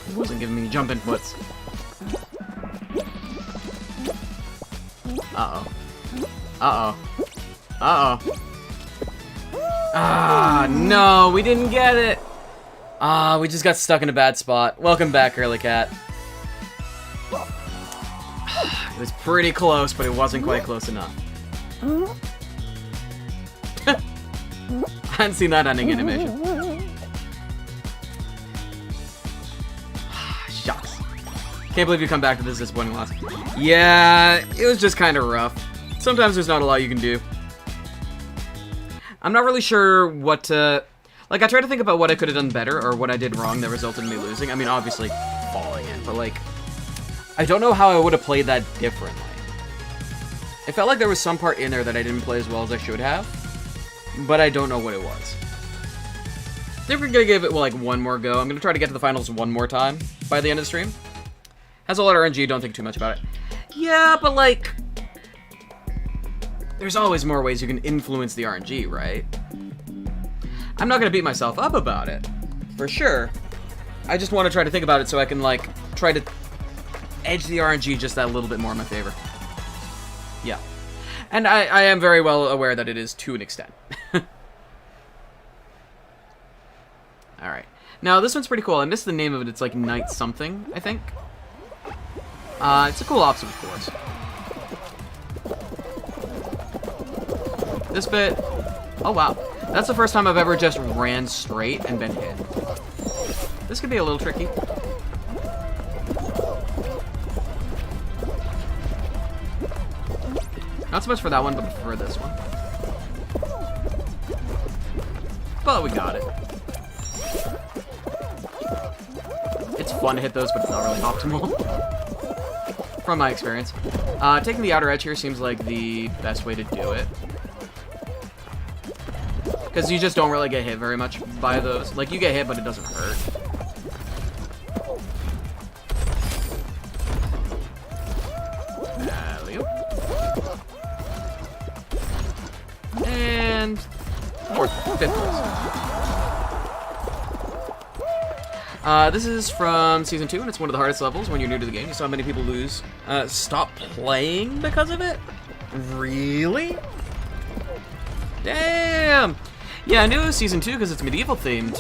It wasn't giving me jump inputs. Uh-oh. Uh-oh. Uh-oh. Ah, no, we didn't get it. Ah, we just got stuck in a bad spot. Welcome back, Early Cat. It was pretty close, but it wasn't quite close enough. I hadn't seen that ending animation. Shucks. Can't believe you come back to this disappointing loss. Yeah, it was just kind of rough. Sometimes there's not a lot you can do. I'm not really sure what to... Like, I tried to think about what I could have done better, or what I did wrong that resulted in me losing. I mean, obviously, falling in, but, like... I don't know how I would have played that differently. It felt like there was some part in there that I didn't play as well as I should have, but I don't know what it was. I think we're gonna give it, well, like, one more go. I'm gonna try to get to the finals one more time by the end of the stream. Has a lot of RNG, don't think too much about it. Yeah, but, like... There's always more ways you can influence the RNG, right? I'm not gonna beat myself up about it, for sure. I just want to try to think about it so I can, like, try to edge the RNG just that little bit more in my favor. Yeah. And I am very well aware that it is to an extent. Alright. Now, this one's pretty cool. I missed the name of it. It's like Night Something, I think. It's a cool obstacle course. This bit... Oh, wow. That's the first time I've ever just ran straight and been hit. This could be a little tricky. Not so much for that one, but for this one. But we got it. It's fun to hit those, but it's not really optimal. From my experience. Taking the outer edge here seems like the best way to do it. Because you just don't really get hit very much by those. Like, you get hit, but it doesn't hurt. And... fifth place. This is from Season 2, and it's one of the hardest levels when you're new to the game. You saw many people stop playing because of it? Really? Damn! Yeah, I knew it was Season 2 because it's medieval themed.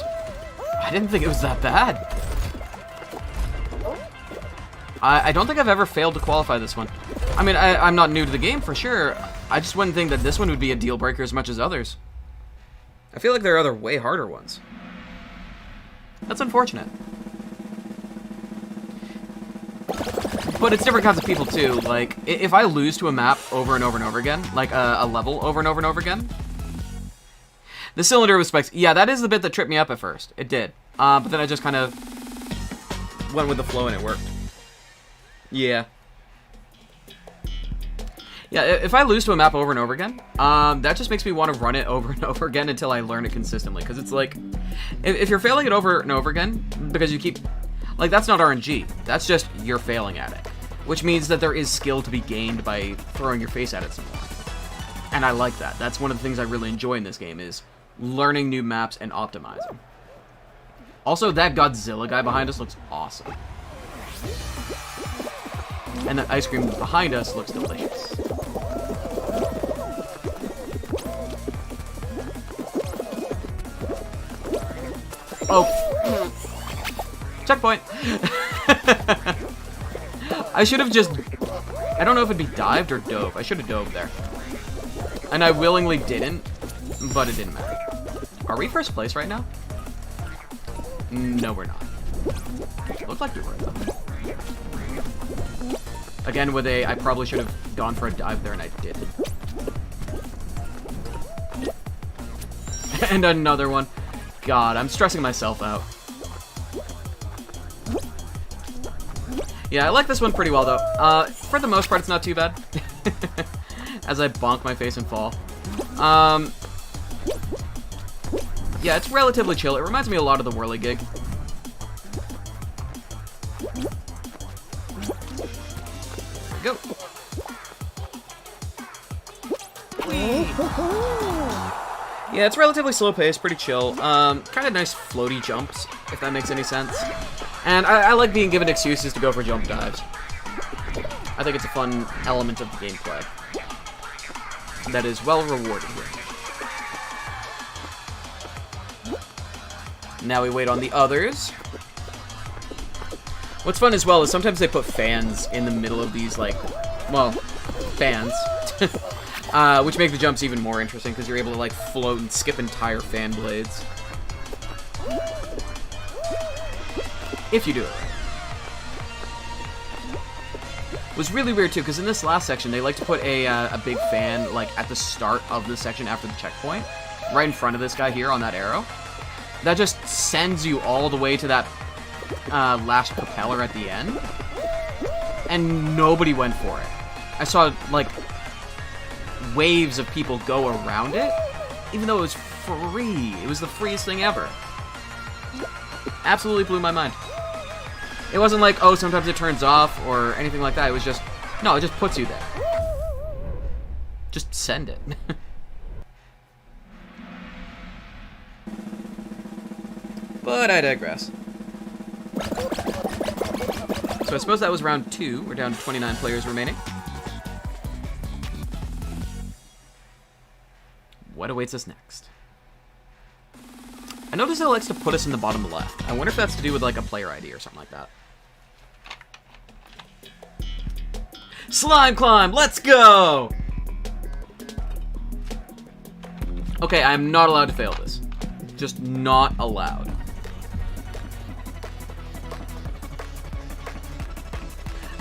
I didn't think it was that bad. I don't think I've ever failed to qualify this one. I mean, I'm not new to the game for sure. I just wouldn't think that this one would be a deal breaker as much as others. I feel like there are other way harder ones. That's unfortunate. But it's different kinds of people too. Like, if I lose to a map over and over and over again, like a level over and over and over again, the cylinder with spikes, yeah, that is the bit that tripped me up at first. It did. But then I just kind of went with the flow and it worked. Yeah. Yeah, if I lose to a map over and over again, that just makes me want to run it over and over again until I learn it consistently. Because it's like, if you're failing it over and over again, because you keep... Like, that's not RNG. That's just you're failing at it. Which means that there is skill to be gained by throwing your face at it some more. And I like that. That's one of the things I really enjoy in this game, is learning new maps and optimizing. Also, that Godzilla guy behind us looks awesome. And that ice cream behind us looks delicious. Oh. Checkpoint. I should have just... I don't know if it'd be dived or dove. I should have dove there. And I willingly didn't, but it didn't matter. Are we first place right now? No, we're not. Looked like we were, though. Again, with a... I probably should have gone for a dive there, and I didn't. And another one. God, I'm stressing myself out. Yeah, I like this one pretty well, though. For the most part, it's not too bad. As I bonk my face and fall. Yeah, it's relatively chill. It reminds me a lot of the Whirly Gig. There we go. Whee! Yeah, it's relatively slow paced, pretty chill. Kind of nice floaty jumps, if that makes any sense. And I like being given excuses to go for jump dives. I think it's a fun element of the gameplay that is well rewarded here. Now we wait on the others. What's fun as well is sometimes they put fans in the middle of these, like, well, fans. Which make the jumps even more interesting because you're able to, like, float and skip entire fan blades. If you do it right. It was really weird, too, because in this last section, they like to put a big fan, like, at the start of the section after the checkpoint. Right in front of this guy here on that arrow. That just sends you all the way to that last propeller at the end. And nobody went for it. I saw, like, waves of people go around it, even though it was free. It was the freest thing ever. Absolutely blew my mind. It wasn't like, oh, sometimes it turns off or anything like that. It was just, no, it just puts you there. Just send it. But I digress. So I suppose that was round 2. We're down to 29 players remaining. What awaits us next? I notice it likes to put us in the bottom left. I wonder if that's to do with, like, a player ID or something like that. Slime climb! Let's go! Okay, I am not allowed to fail this. Just not allowed.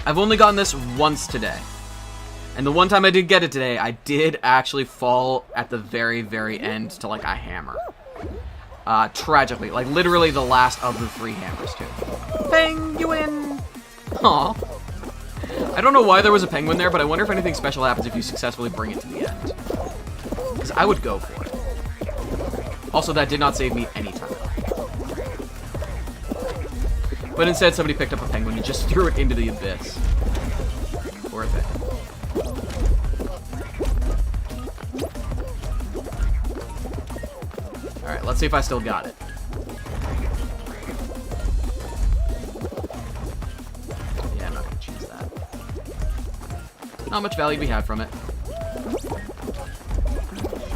I've only gotten this once today. And the one time I did get it today, I did actually fall at the very, very end to, like, a hammer. Tragically. Like, literally the last of the 3 hammers, too. Penguin! Aw. I don't know why there was a penguin there, but I wonder if anything special happens if you successfully bring it to the end. Because I would go for it. Also, that did not save me any time. But instead, somebody picked up a penguin and just threw it into the abyss. Poor thing. Alright, let's see if I still got it. Yeah, I'm not gonna choose that. Not much value to be had from it.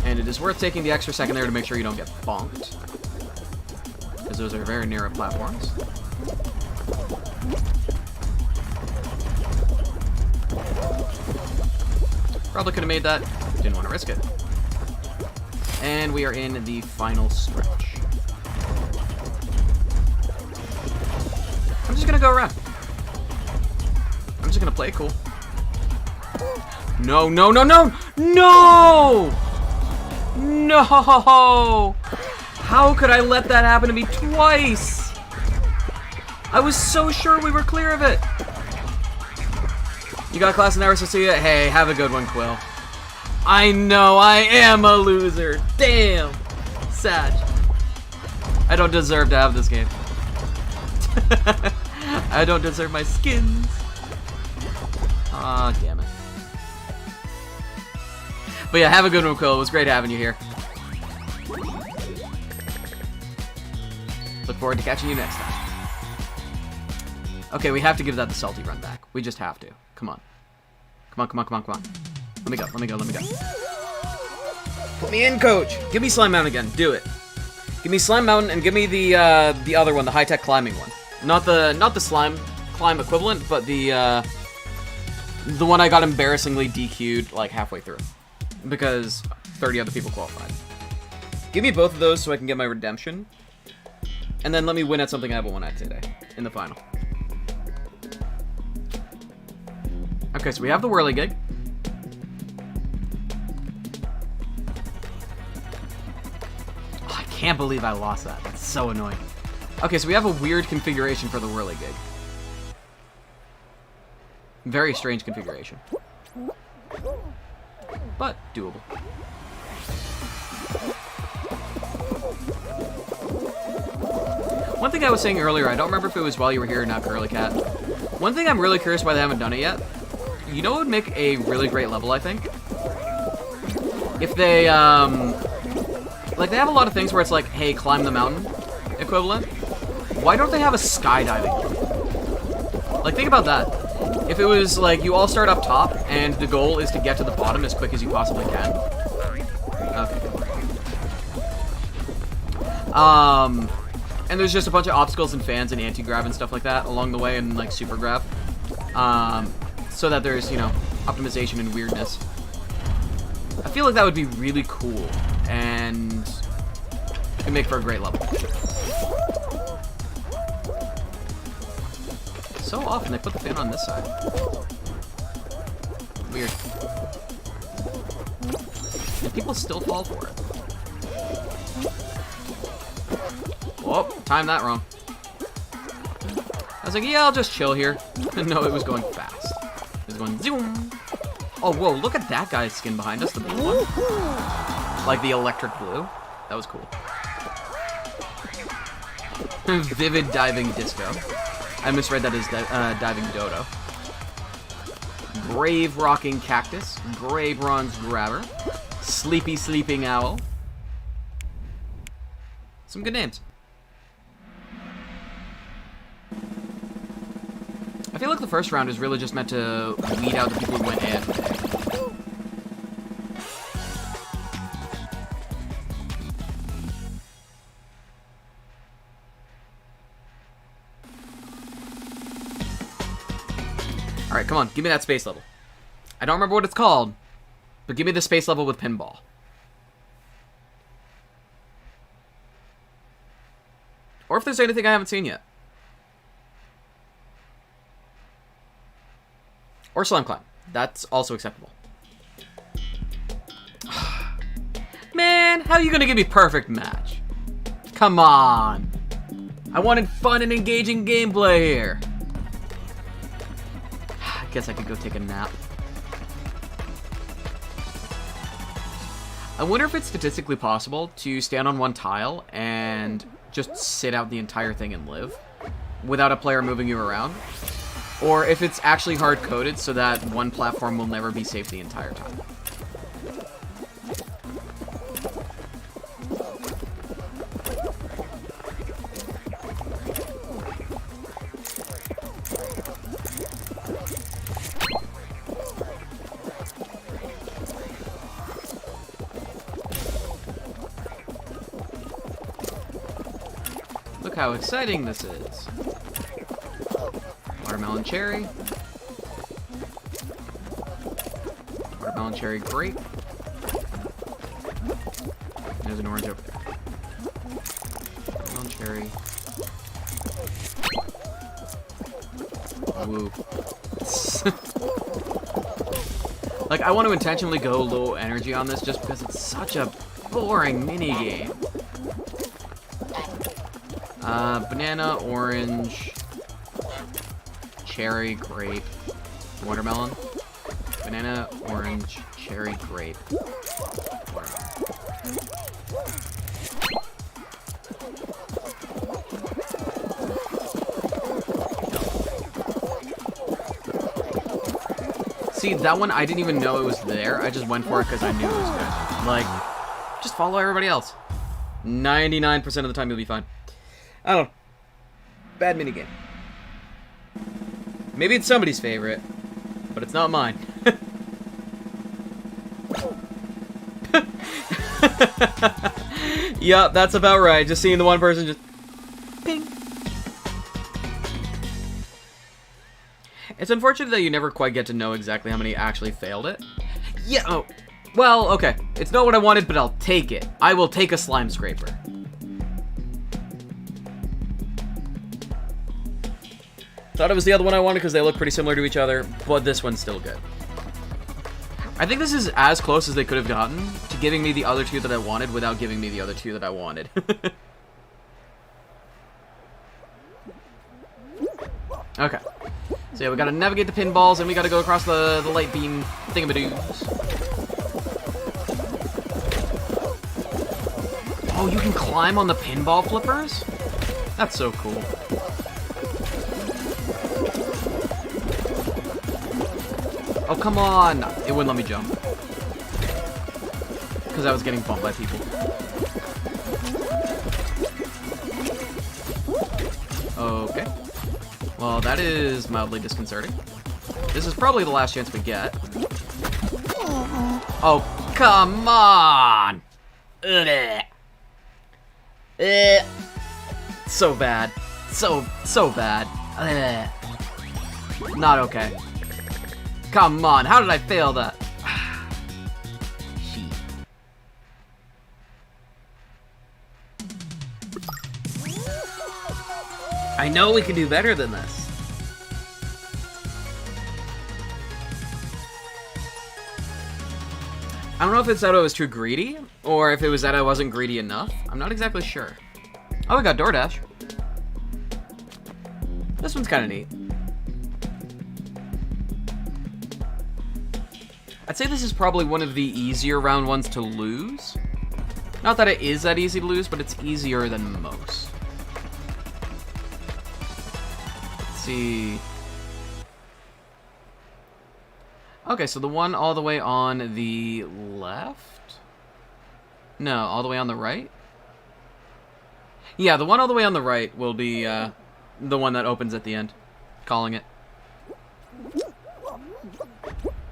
And it is worth taking the extra second there to make sure you don't get bonked. Because those are very narrow platforms. Probably could have made that. Didn't want to risk it. And we are in the final stretch. I'm just gonna go around. I'm just gonna play it cool. No, no, no, no! No! No! How could I let that happen to me twice? I was so sure we were clear of it. You got class in hours to see it? Hey, have a good one, Quill. I know, I am a loser. Damn. Sad. I don't deserve to have this game. I don't deserve my skins. Aw, damn it. But yeah, have a good one, Quill. It was great having you here. Look forward to catching you next time. Okay, we have to give that the salty run back. We just have to. Come on. Come on, come on, come on, come on. Let me go, let me go, let me go. Put me in, coach. Give me Slime Mountain again. Do it. Give me Slime Mountain and give me the other one, the high-tech climbing one. Not the slime climb equivalent, but the one I got embarrassingly DQ'd like halfway through because 30 other people qualified. Give me both of those so I can get my redemption, and then let me win at something I haven't won at today in the final. Okay, so we have the whirligig. Oh, I can't believe I lost that. That's so annoying. Okay, so we have a weird configuration for the whirligig. Very strange configuration. But doable. One thing I was saying earlier, I don't remember if it was while you were here or not, Curly Cat. One thing I'm really curious why they haven't done it yet. You know what would make a really great level, I think? If they, like, they have a lot of things where it's like, hey, climb the mountain equivalent. Why don't they have a skydiving? Like, think about that. If it was, like, you all start up top, and the goal is to get to the bottom as quick as you possibly can. Okay. And there's just a bunch of obstacles and fans and anti-grav and stuff like that along the way, and, like, super grav. So that there's, you know, optimization and weirdness. I feel like that would be really cool, and it could make for a great level. So often they put the fan on this side. Weird. And people still fall for it. Whoa, timed that wrong. I was like, yeah, I'll just chill here. No, it was going fast. It was going zoom. Oh, whoa, look at that guy's skin behind us, the blue one. Like the electric blue. That was cool. Vivid diving disco. I misread that as diving dodo. Grave rocking cactus. Grave Ron's grabber. Sleepy sleeping owl. Some good names. I feel like the first round is really just meant to weed out the people who went in. Alright, come on, give me that space level. I don't remember what it's called, but give me the space level with pinball. Or if there's anything I haven't seen yet. Or slime climb. That's also acceptable. Man, how are you gonna give me perfect match? Come on. I wanted fun and engaging gameplay here. I guess I could go take a nap. I wonder if it's statistically possible to stand on one tile and just sit out the entire thing and live without a player moving you around. Or if it's actually hard-coded so that one platform will never be safe the entire time. Look how exciting this is. Watermelon cherry. Watermelon cherry grape. There's an orange over there. Watermelon cherry. Woo. Like, I want to intentionally go low energy on this just because it's such a boring minigame. Banana, orange, cherry, grape, watermelon. Banana, orange, cherry, grape, watermelon. See, that one, I didn't even know it was there. I just went for it because I knew it was good. Like, just follow everybody else. 99% of the time you'll be fine. I don't know. Bad minigame. Maybe it's somebody's favorite, but it's not mine. Yup, that's about right. Just seeing the one person just... Ping. It's unfortunate that you never quite get to know exactly how many actually failed it. Yeah, oh. Well, okay. It's not what I wanted, but I'll take it. I will take a slime scraper. Thought it was the other one I wanted because they look pretty similar to each other, but this one's still good. I think this is as close as they could have gotten to giving me the other two that I wanted without giving me the other two that I wanted. Okay. So yeah, we gotta navigate the pinballs, and we gotta go across the light beam thingamadoos. Oh, you can climb on the pinball flippers? That's so cool. Oh, come on! It wouldn't let me jump. Because I was getting bumped by people. Okay. Well, that is mildly disconcerting. This is probably the last chance we get. Oh, come on! So bad. So bad. Not okay. Come on, how did I fail that? Shit. I know we can do better than this. I don't know if it's that I was too greedy, or if it was that I wasn't greedy enough. I'm not exactly sure. Oh, we got DoorDash. This one's kind of neat. I'd say this is probably one of the easier round ones to lose. Not that it is that easy to lose, but it's easier than most. Let's see. Okay, so the one all the way on the left? No, all the way on the right? Yeah, the one all the way on the right will be the one that opens at the end. Calling it.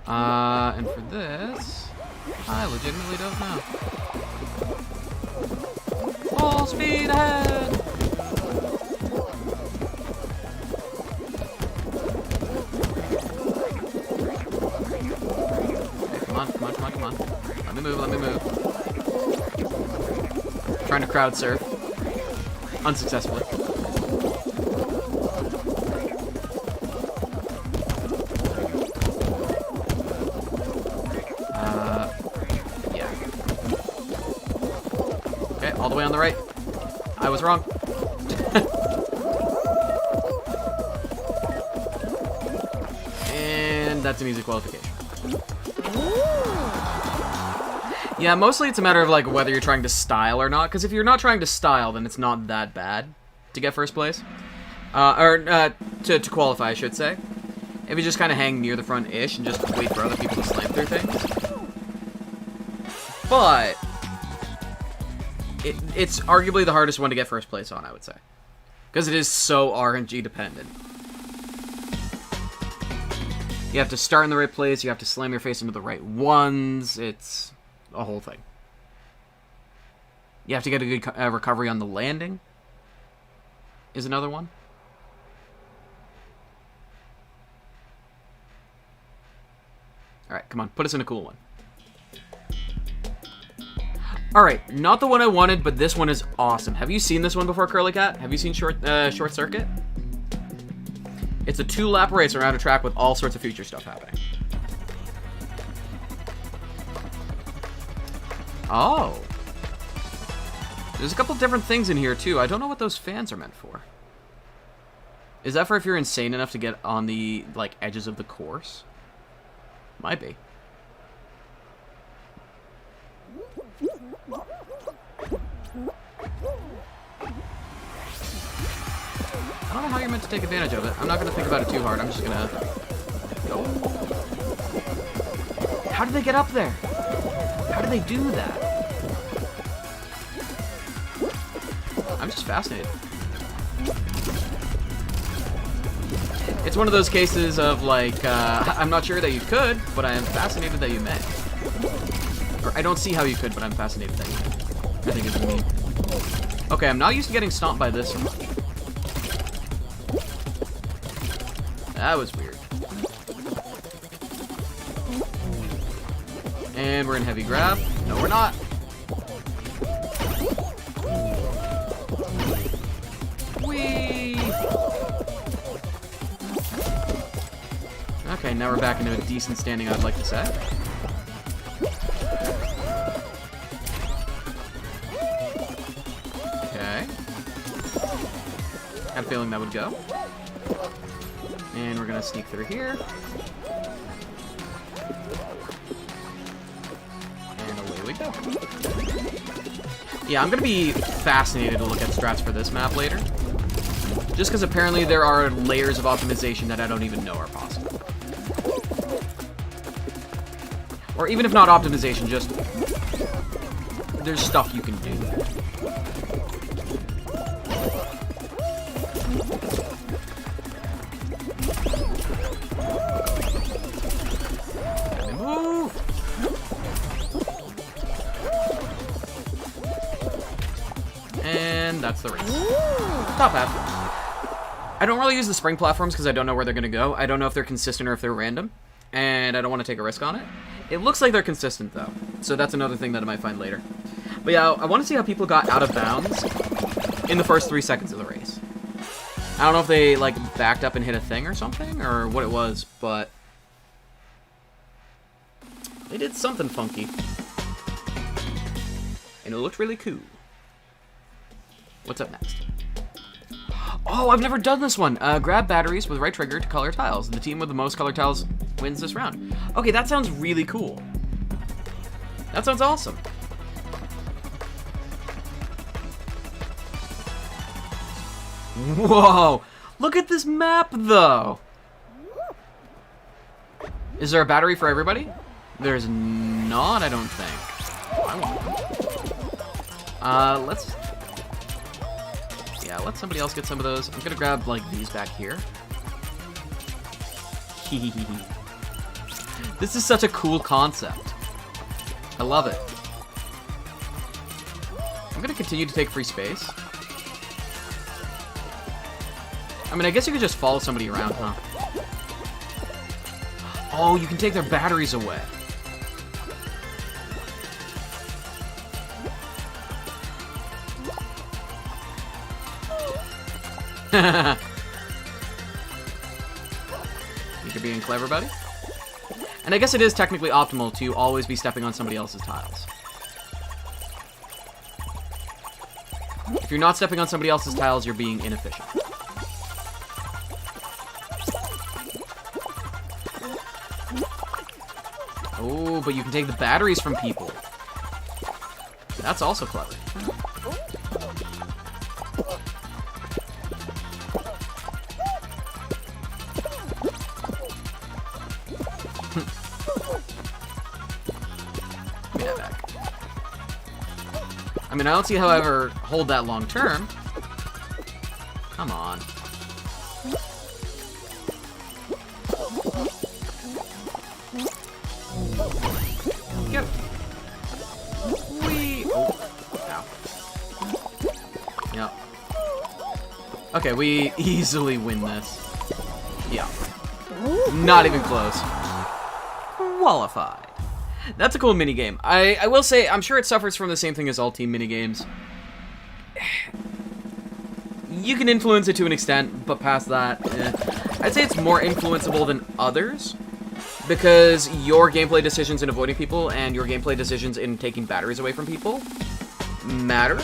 And for this, I legitimately don't know. Full speed ahead! Okay, come on. Let me move. Trying to crowd surf. Unsuccessfully. Yeah. Okay, all the way on the right. I was wrong. And that's an easy qualification. Yeah, mostly it's a matter of like whether you're trying to style or not, because if you're not trying to style, then it's not that bad to get first place. To qualify, I should say. If you just kind of hang near the front-ish and just wait for other people to slam through things. But it's arguably the hardest one to get first place on, I would say. Because it is so RNG dependent. You have to start in the right place, you have to slam your face into the right ones, it's a whole thing. You have to get a good recovery on the landing, is another one. Alright, come on, put us in a cool one. Alright, not the one I wanted, but this one is awesome. Have you seen this one before, Curly Cat? Have you seen Short Circuit? It's a 2-lap race around a track with all sorts of future stuff happening. Oh. There's a couple different things in here, too. I don't know what those fans are meant for. Is that for if you're insane enough to get on the, like, edges of the course? Might be. I don't know how you're meant to take advantage of it. I'm not going to think about it too hard. I'm just going to go. How did they get up there? How did they do that? I'm just fascinated. It's one of those cases of, like, I'm not sure that you could, but I am fascinated that you may. Or, I don't see how you could, but I'm fascinated that you may. I think it's neat. Okay, I'm not used to getting stomped by this one. That was weird. And we're in heavy grab. No, we're not. Whee! Okay, now we're back into a decent standing, I'd like to say. Okay. Had a feeling that would go. And we're gonna sneak through here. And away we go. Yeah, I'm gonna be fascinated to look at strats for this map later. Just because apparently there are layers of optimization that I don't even know are possible. Or even if not optimization, just there's stuff you can do. And that's the race. Not bad. I don't really use the spring platforms because I don't know where they're going to go. I don't know if they're consistent or if they're random. And I don't want to take a risk on it. It looks like they're consistent, though. So that's another thing that I might find later. But yeah, I want to see how people got out of bounds in the first 3 seconds of the race. I don't know if they, like, backed up and hit a thing or something, or what it was, but they did something funky. And it looked really cool. What's up next? Oh, I've never done this one. Grab batteries with right trigger to color tiles. The team with the most colored tiles wins this round. Okay, that sounds really cool. That sounds awesome. Whoa! Look at this map, though! Is there a battery for everybody? There's not, I don't think. I want one. Let's... Yeah, let somebody else get some of those. I'm gonna grab, like, these back here. This is such a cool concept. I love it. I'm gonna continue to take free space. I mean, I guess you could just follow somebody around, huh? Oh, you can take their batteries away. You're being clever, buddy. And I guess it is technically optimal to always be stepping on somebody else's tiles. If you're not stepping on somebody else's tiles, you're being inefficient. Oh, but you can take the batteries from people. That's also clever. I mean, I don't see how I ever hold that long term. Come on. Yep. Wee. Oh. Ow. Yep. Okay, we easily win this. Yeah. Not even close. Qualified. That's a cool minigame. I will say, I'm sure it suffers from the same thing as all team minigames. You can influence it to an extent, but past that, I'd say it's more influenceable than others, because your gameplay decisions in avoiding people and your gameplay decisions in taking batteries away from people matter.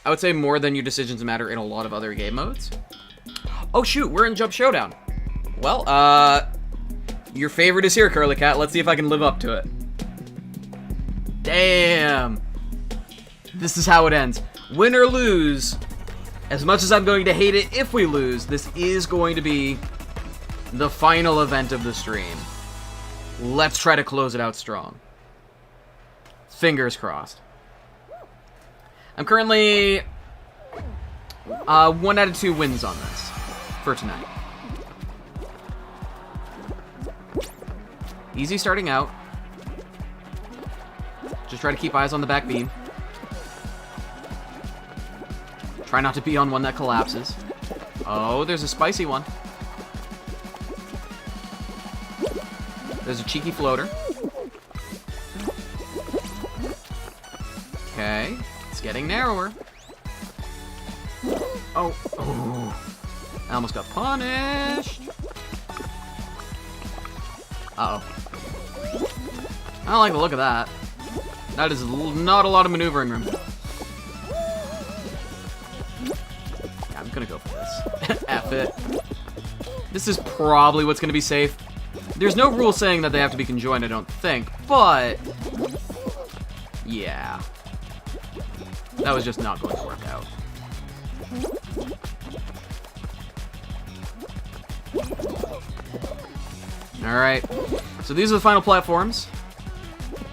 I would say more than your decisions matter in a lot of other game modes. Oh shoot, we're in Jump Showdown. Well, your favorite is here, Curly Cat. Let's see if I can live up to it. Damn. This is how it ends. Win or lose, as much as I'm going to hate it if we lose, this is going to be the final event of the stream. Let's try to close it out strong. Fingers crossed. I'm currently 1 out of 2 wins on this for tonight. Easy starting out. Just try to keep eyes on the back beam. Try not to be on one that collapses. Oh, there's a spicy one. There's a cheeky floater. Okay, it's getting narrower. Oh, I almost got punished. Uh-oh. I don't like the look of that. That is not a lot of maneuvering room. Yeah, I'm gonna go for this. F it. This is probably what's gonna be safe. There's no rule saying that they have to be conjoined, I don't think, but yeah. That was just not going to work out. Alright, so these are the final platforms.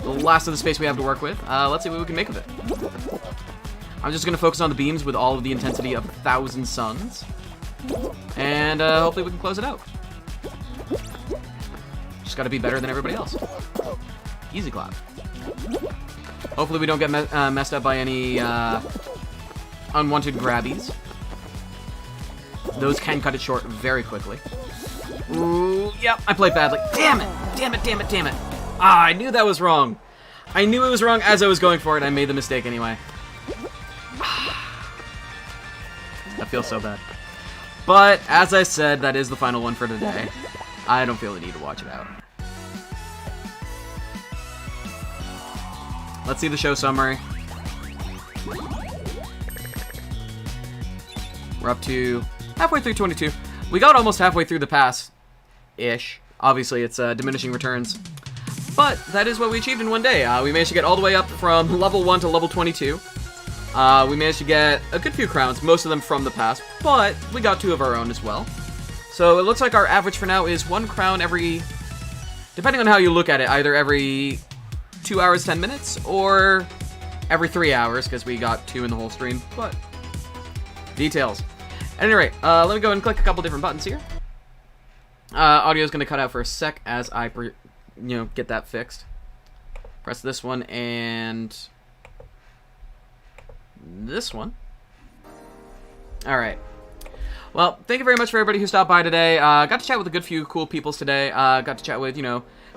The last of the space we have to work with. Let's see what we can make of it. I'm just going to focus on the beams with all of the intensity of 1,000 suns. And hopefully we can close it out. Just got to be better than everybody else. Easy clap. Hopefully we don't get messed up by any unwanted grabbies. Those can cut it short very quickly. Ooh, yep, I played badly. Damn it! Damn it, damn it, damn it. Ah, I knew that was wrong. I knew it was wrong as I was going for it. I made the mistake anyway. That feels so bad. But, as I said, that is the final one for today. I don't feel the need to watch it out. Let's see the show summary. We're up to halfway through 22. We got almost halfway through the pass-ish. Obviously, it's diminishing returns. But that is what we achieved in one day. We managed to get all the way up from level 1 to level 22. We managed to get a good few crowns, most of them from the past, but we got 2 of our own as well. So it looks like our average for now is 1 crown every, depending on how you look at it, either every 2 hours, 10 minutes, or every 3 hours, because we got 2 in the whole stream, but details. At any rate, let me go and click a couple different buttons here. Audio is going to cut out for a sec as I, get that fixed. Press this one and this one. All right. Well, thank you very much for everybody who stopped by today. Got to chat with a good few cool peoples today. Got to chat with,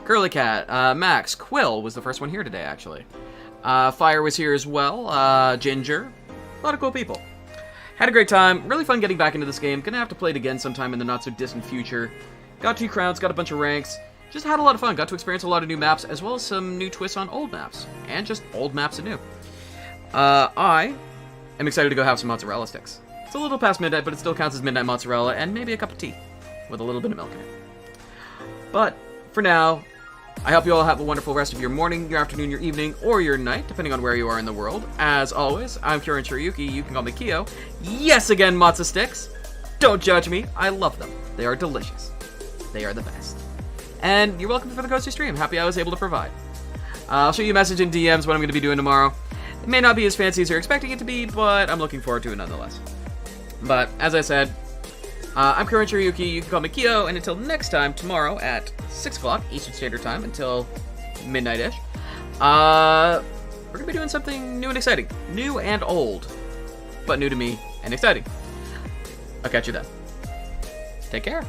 Curly Cat, Max, Quill was the first one here today, actually. Fire was here as well, Ginger. A lot of cool people. Had a great time. Really fun getting back into this game. Gonna have to play it again sometime in the not-so-distant future. Got 2 crowns, got a bunch of ranks. Just had a lot of fun. Got to experience a lot of new maps, as well as some new twists on old maps. And just old maps anew. I am excited to go have some mozzarella sticks. It's a little past midnight, but it still counts as midnight mozzarella, and maybe a cup of tea with a little bit of milk in it. But for now, I hope you all have a wonderful rest of your morning, your afternoon, your evening, or your night, depending on where you are in the world. As always, I'm Kieran Shiryuki. You can call me Kyo. Yes, again, matzo sticks. Don't judge me. I love them. They are delicious. They are the best. And you're welcome for the Ghosty stream. Happy I was able to provide. I'll show you a message in DMs what I'm going to be doing tomorrow. It may not be as fancy as you're expecting it to be, but I'm looking forward to it nonetheless. But, as I said, I'm Kieran Shiryuki. You can call me Kyo. And until next time, tomorrow at 6 o'clock Eastern Standard Time until midnight-ish, we're going to be doing something new and exciting. New and old, but new to me and exciting. I'll catch you then. Take care.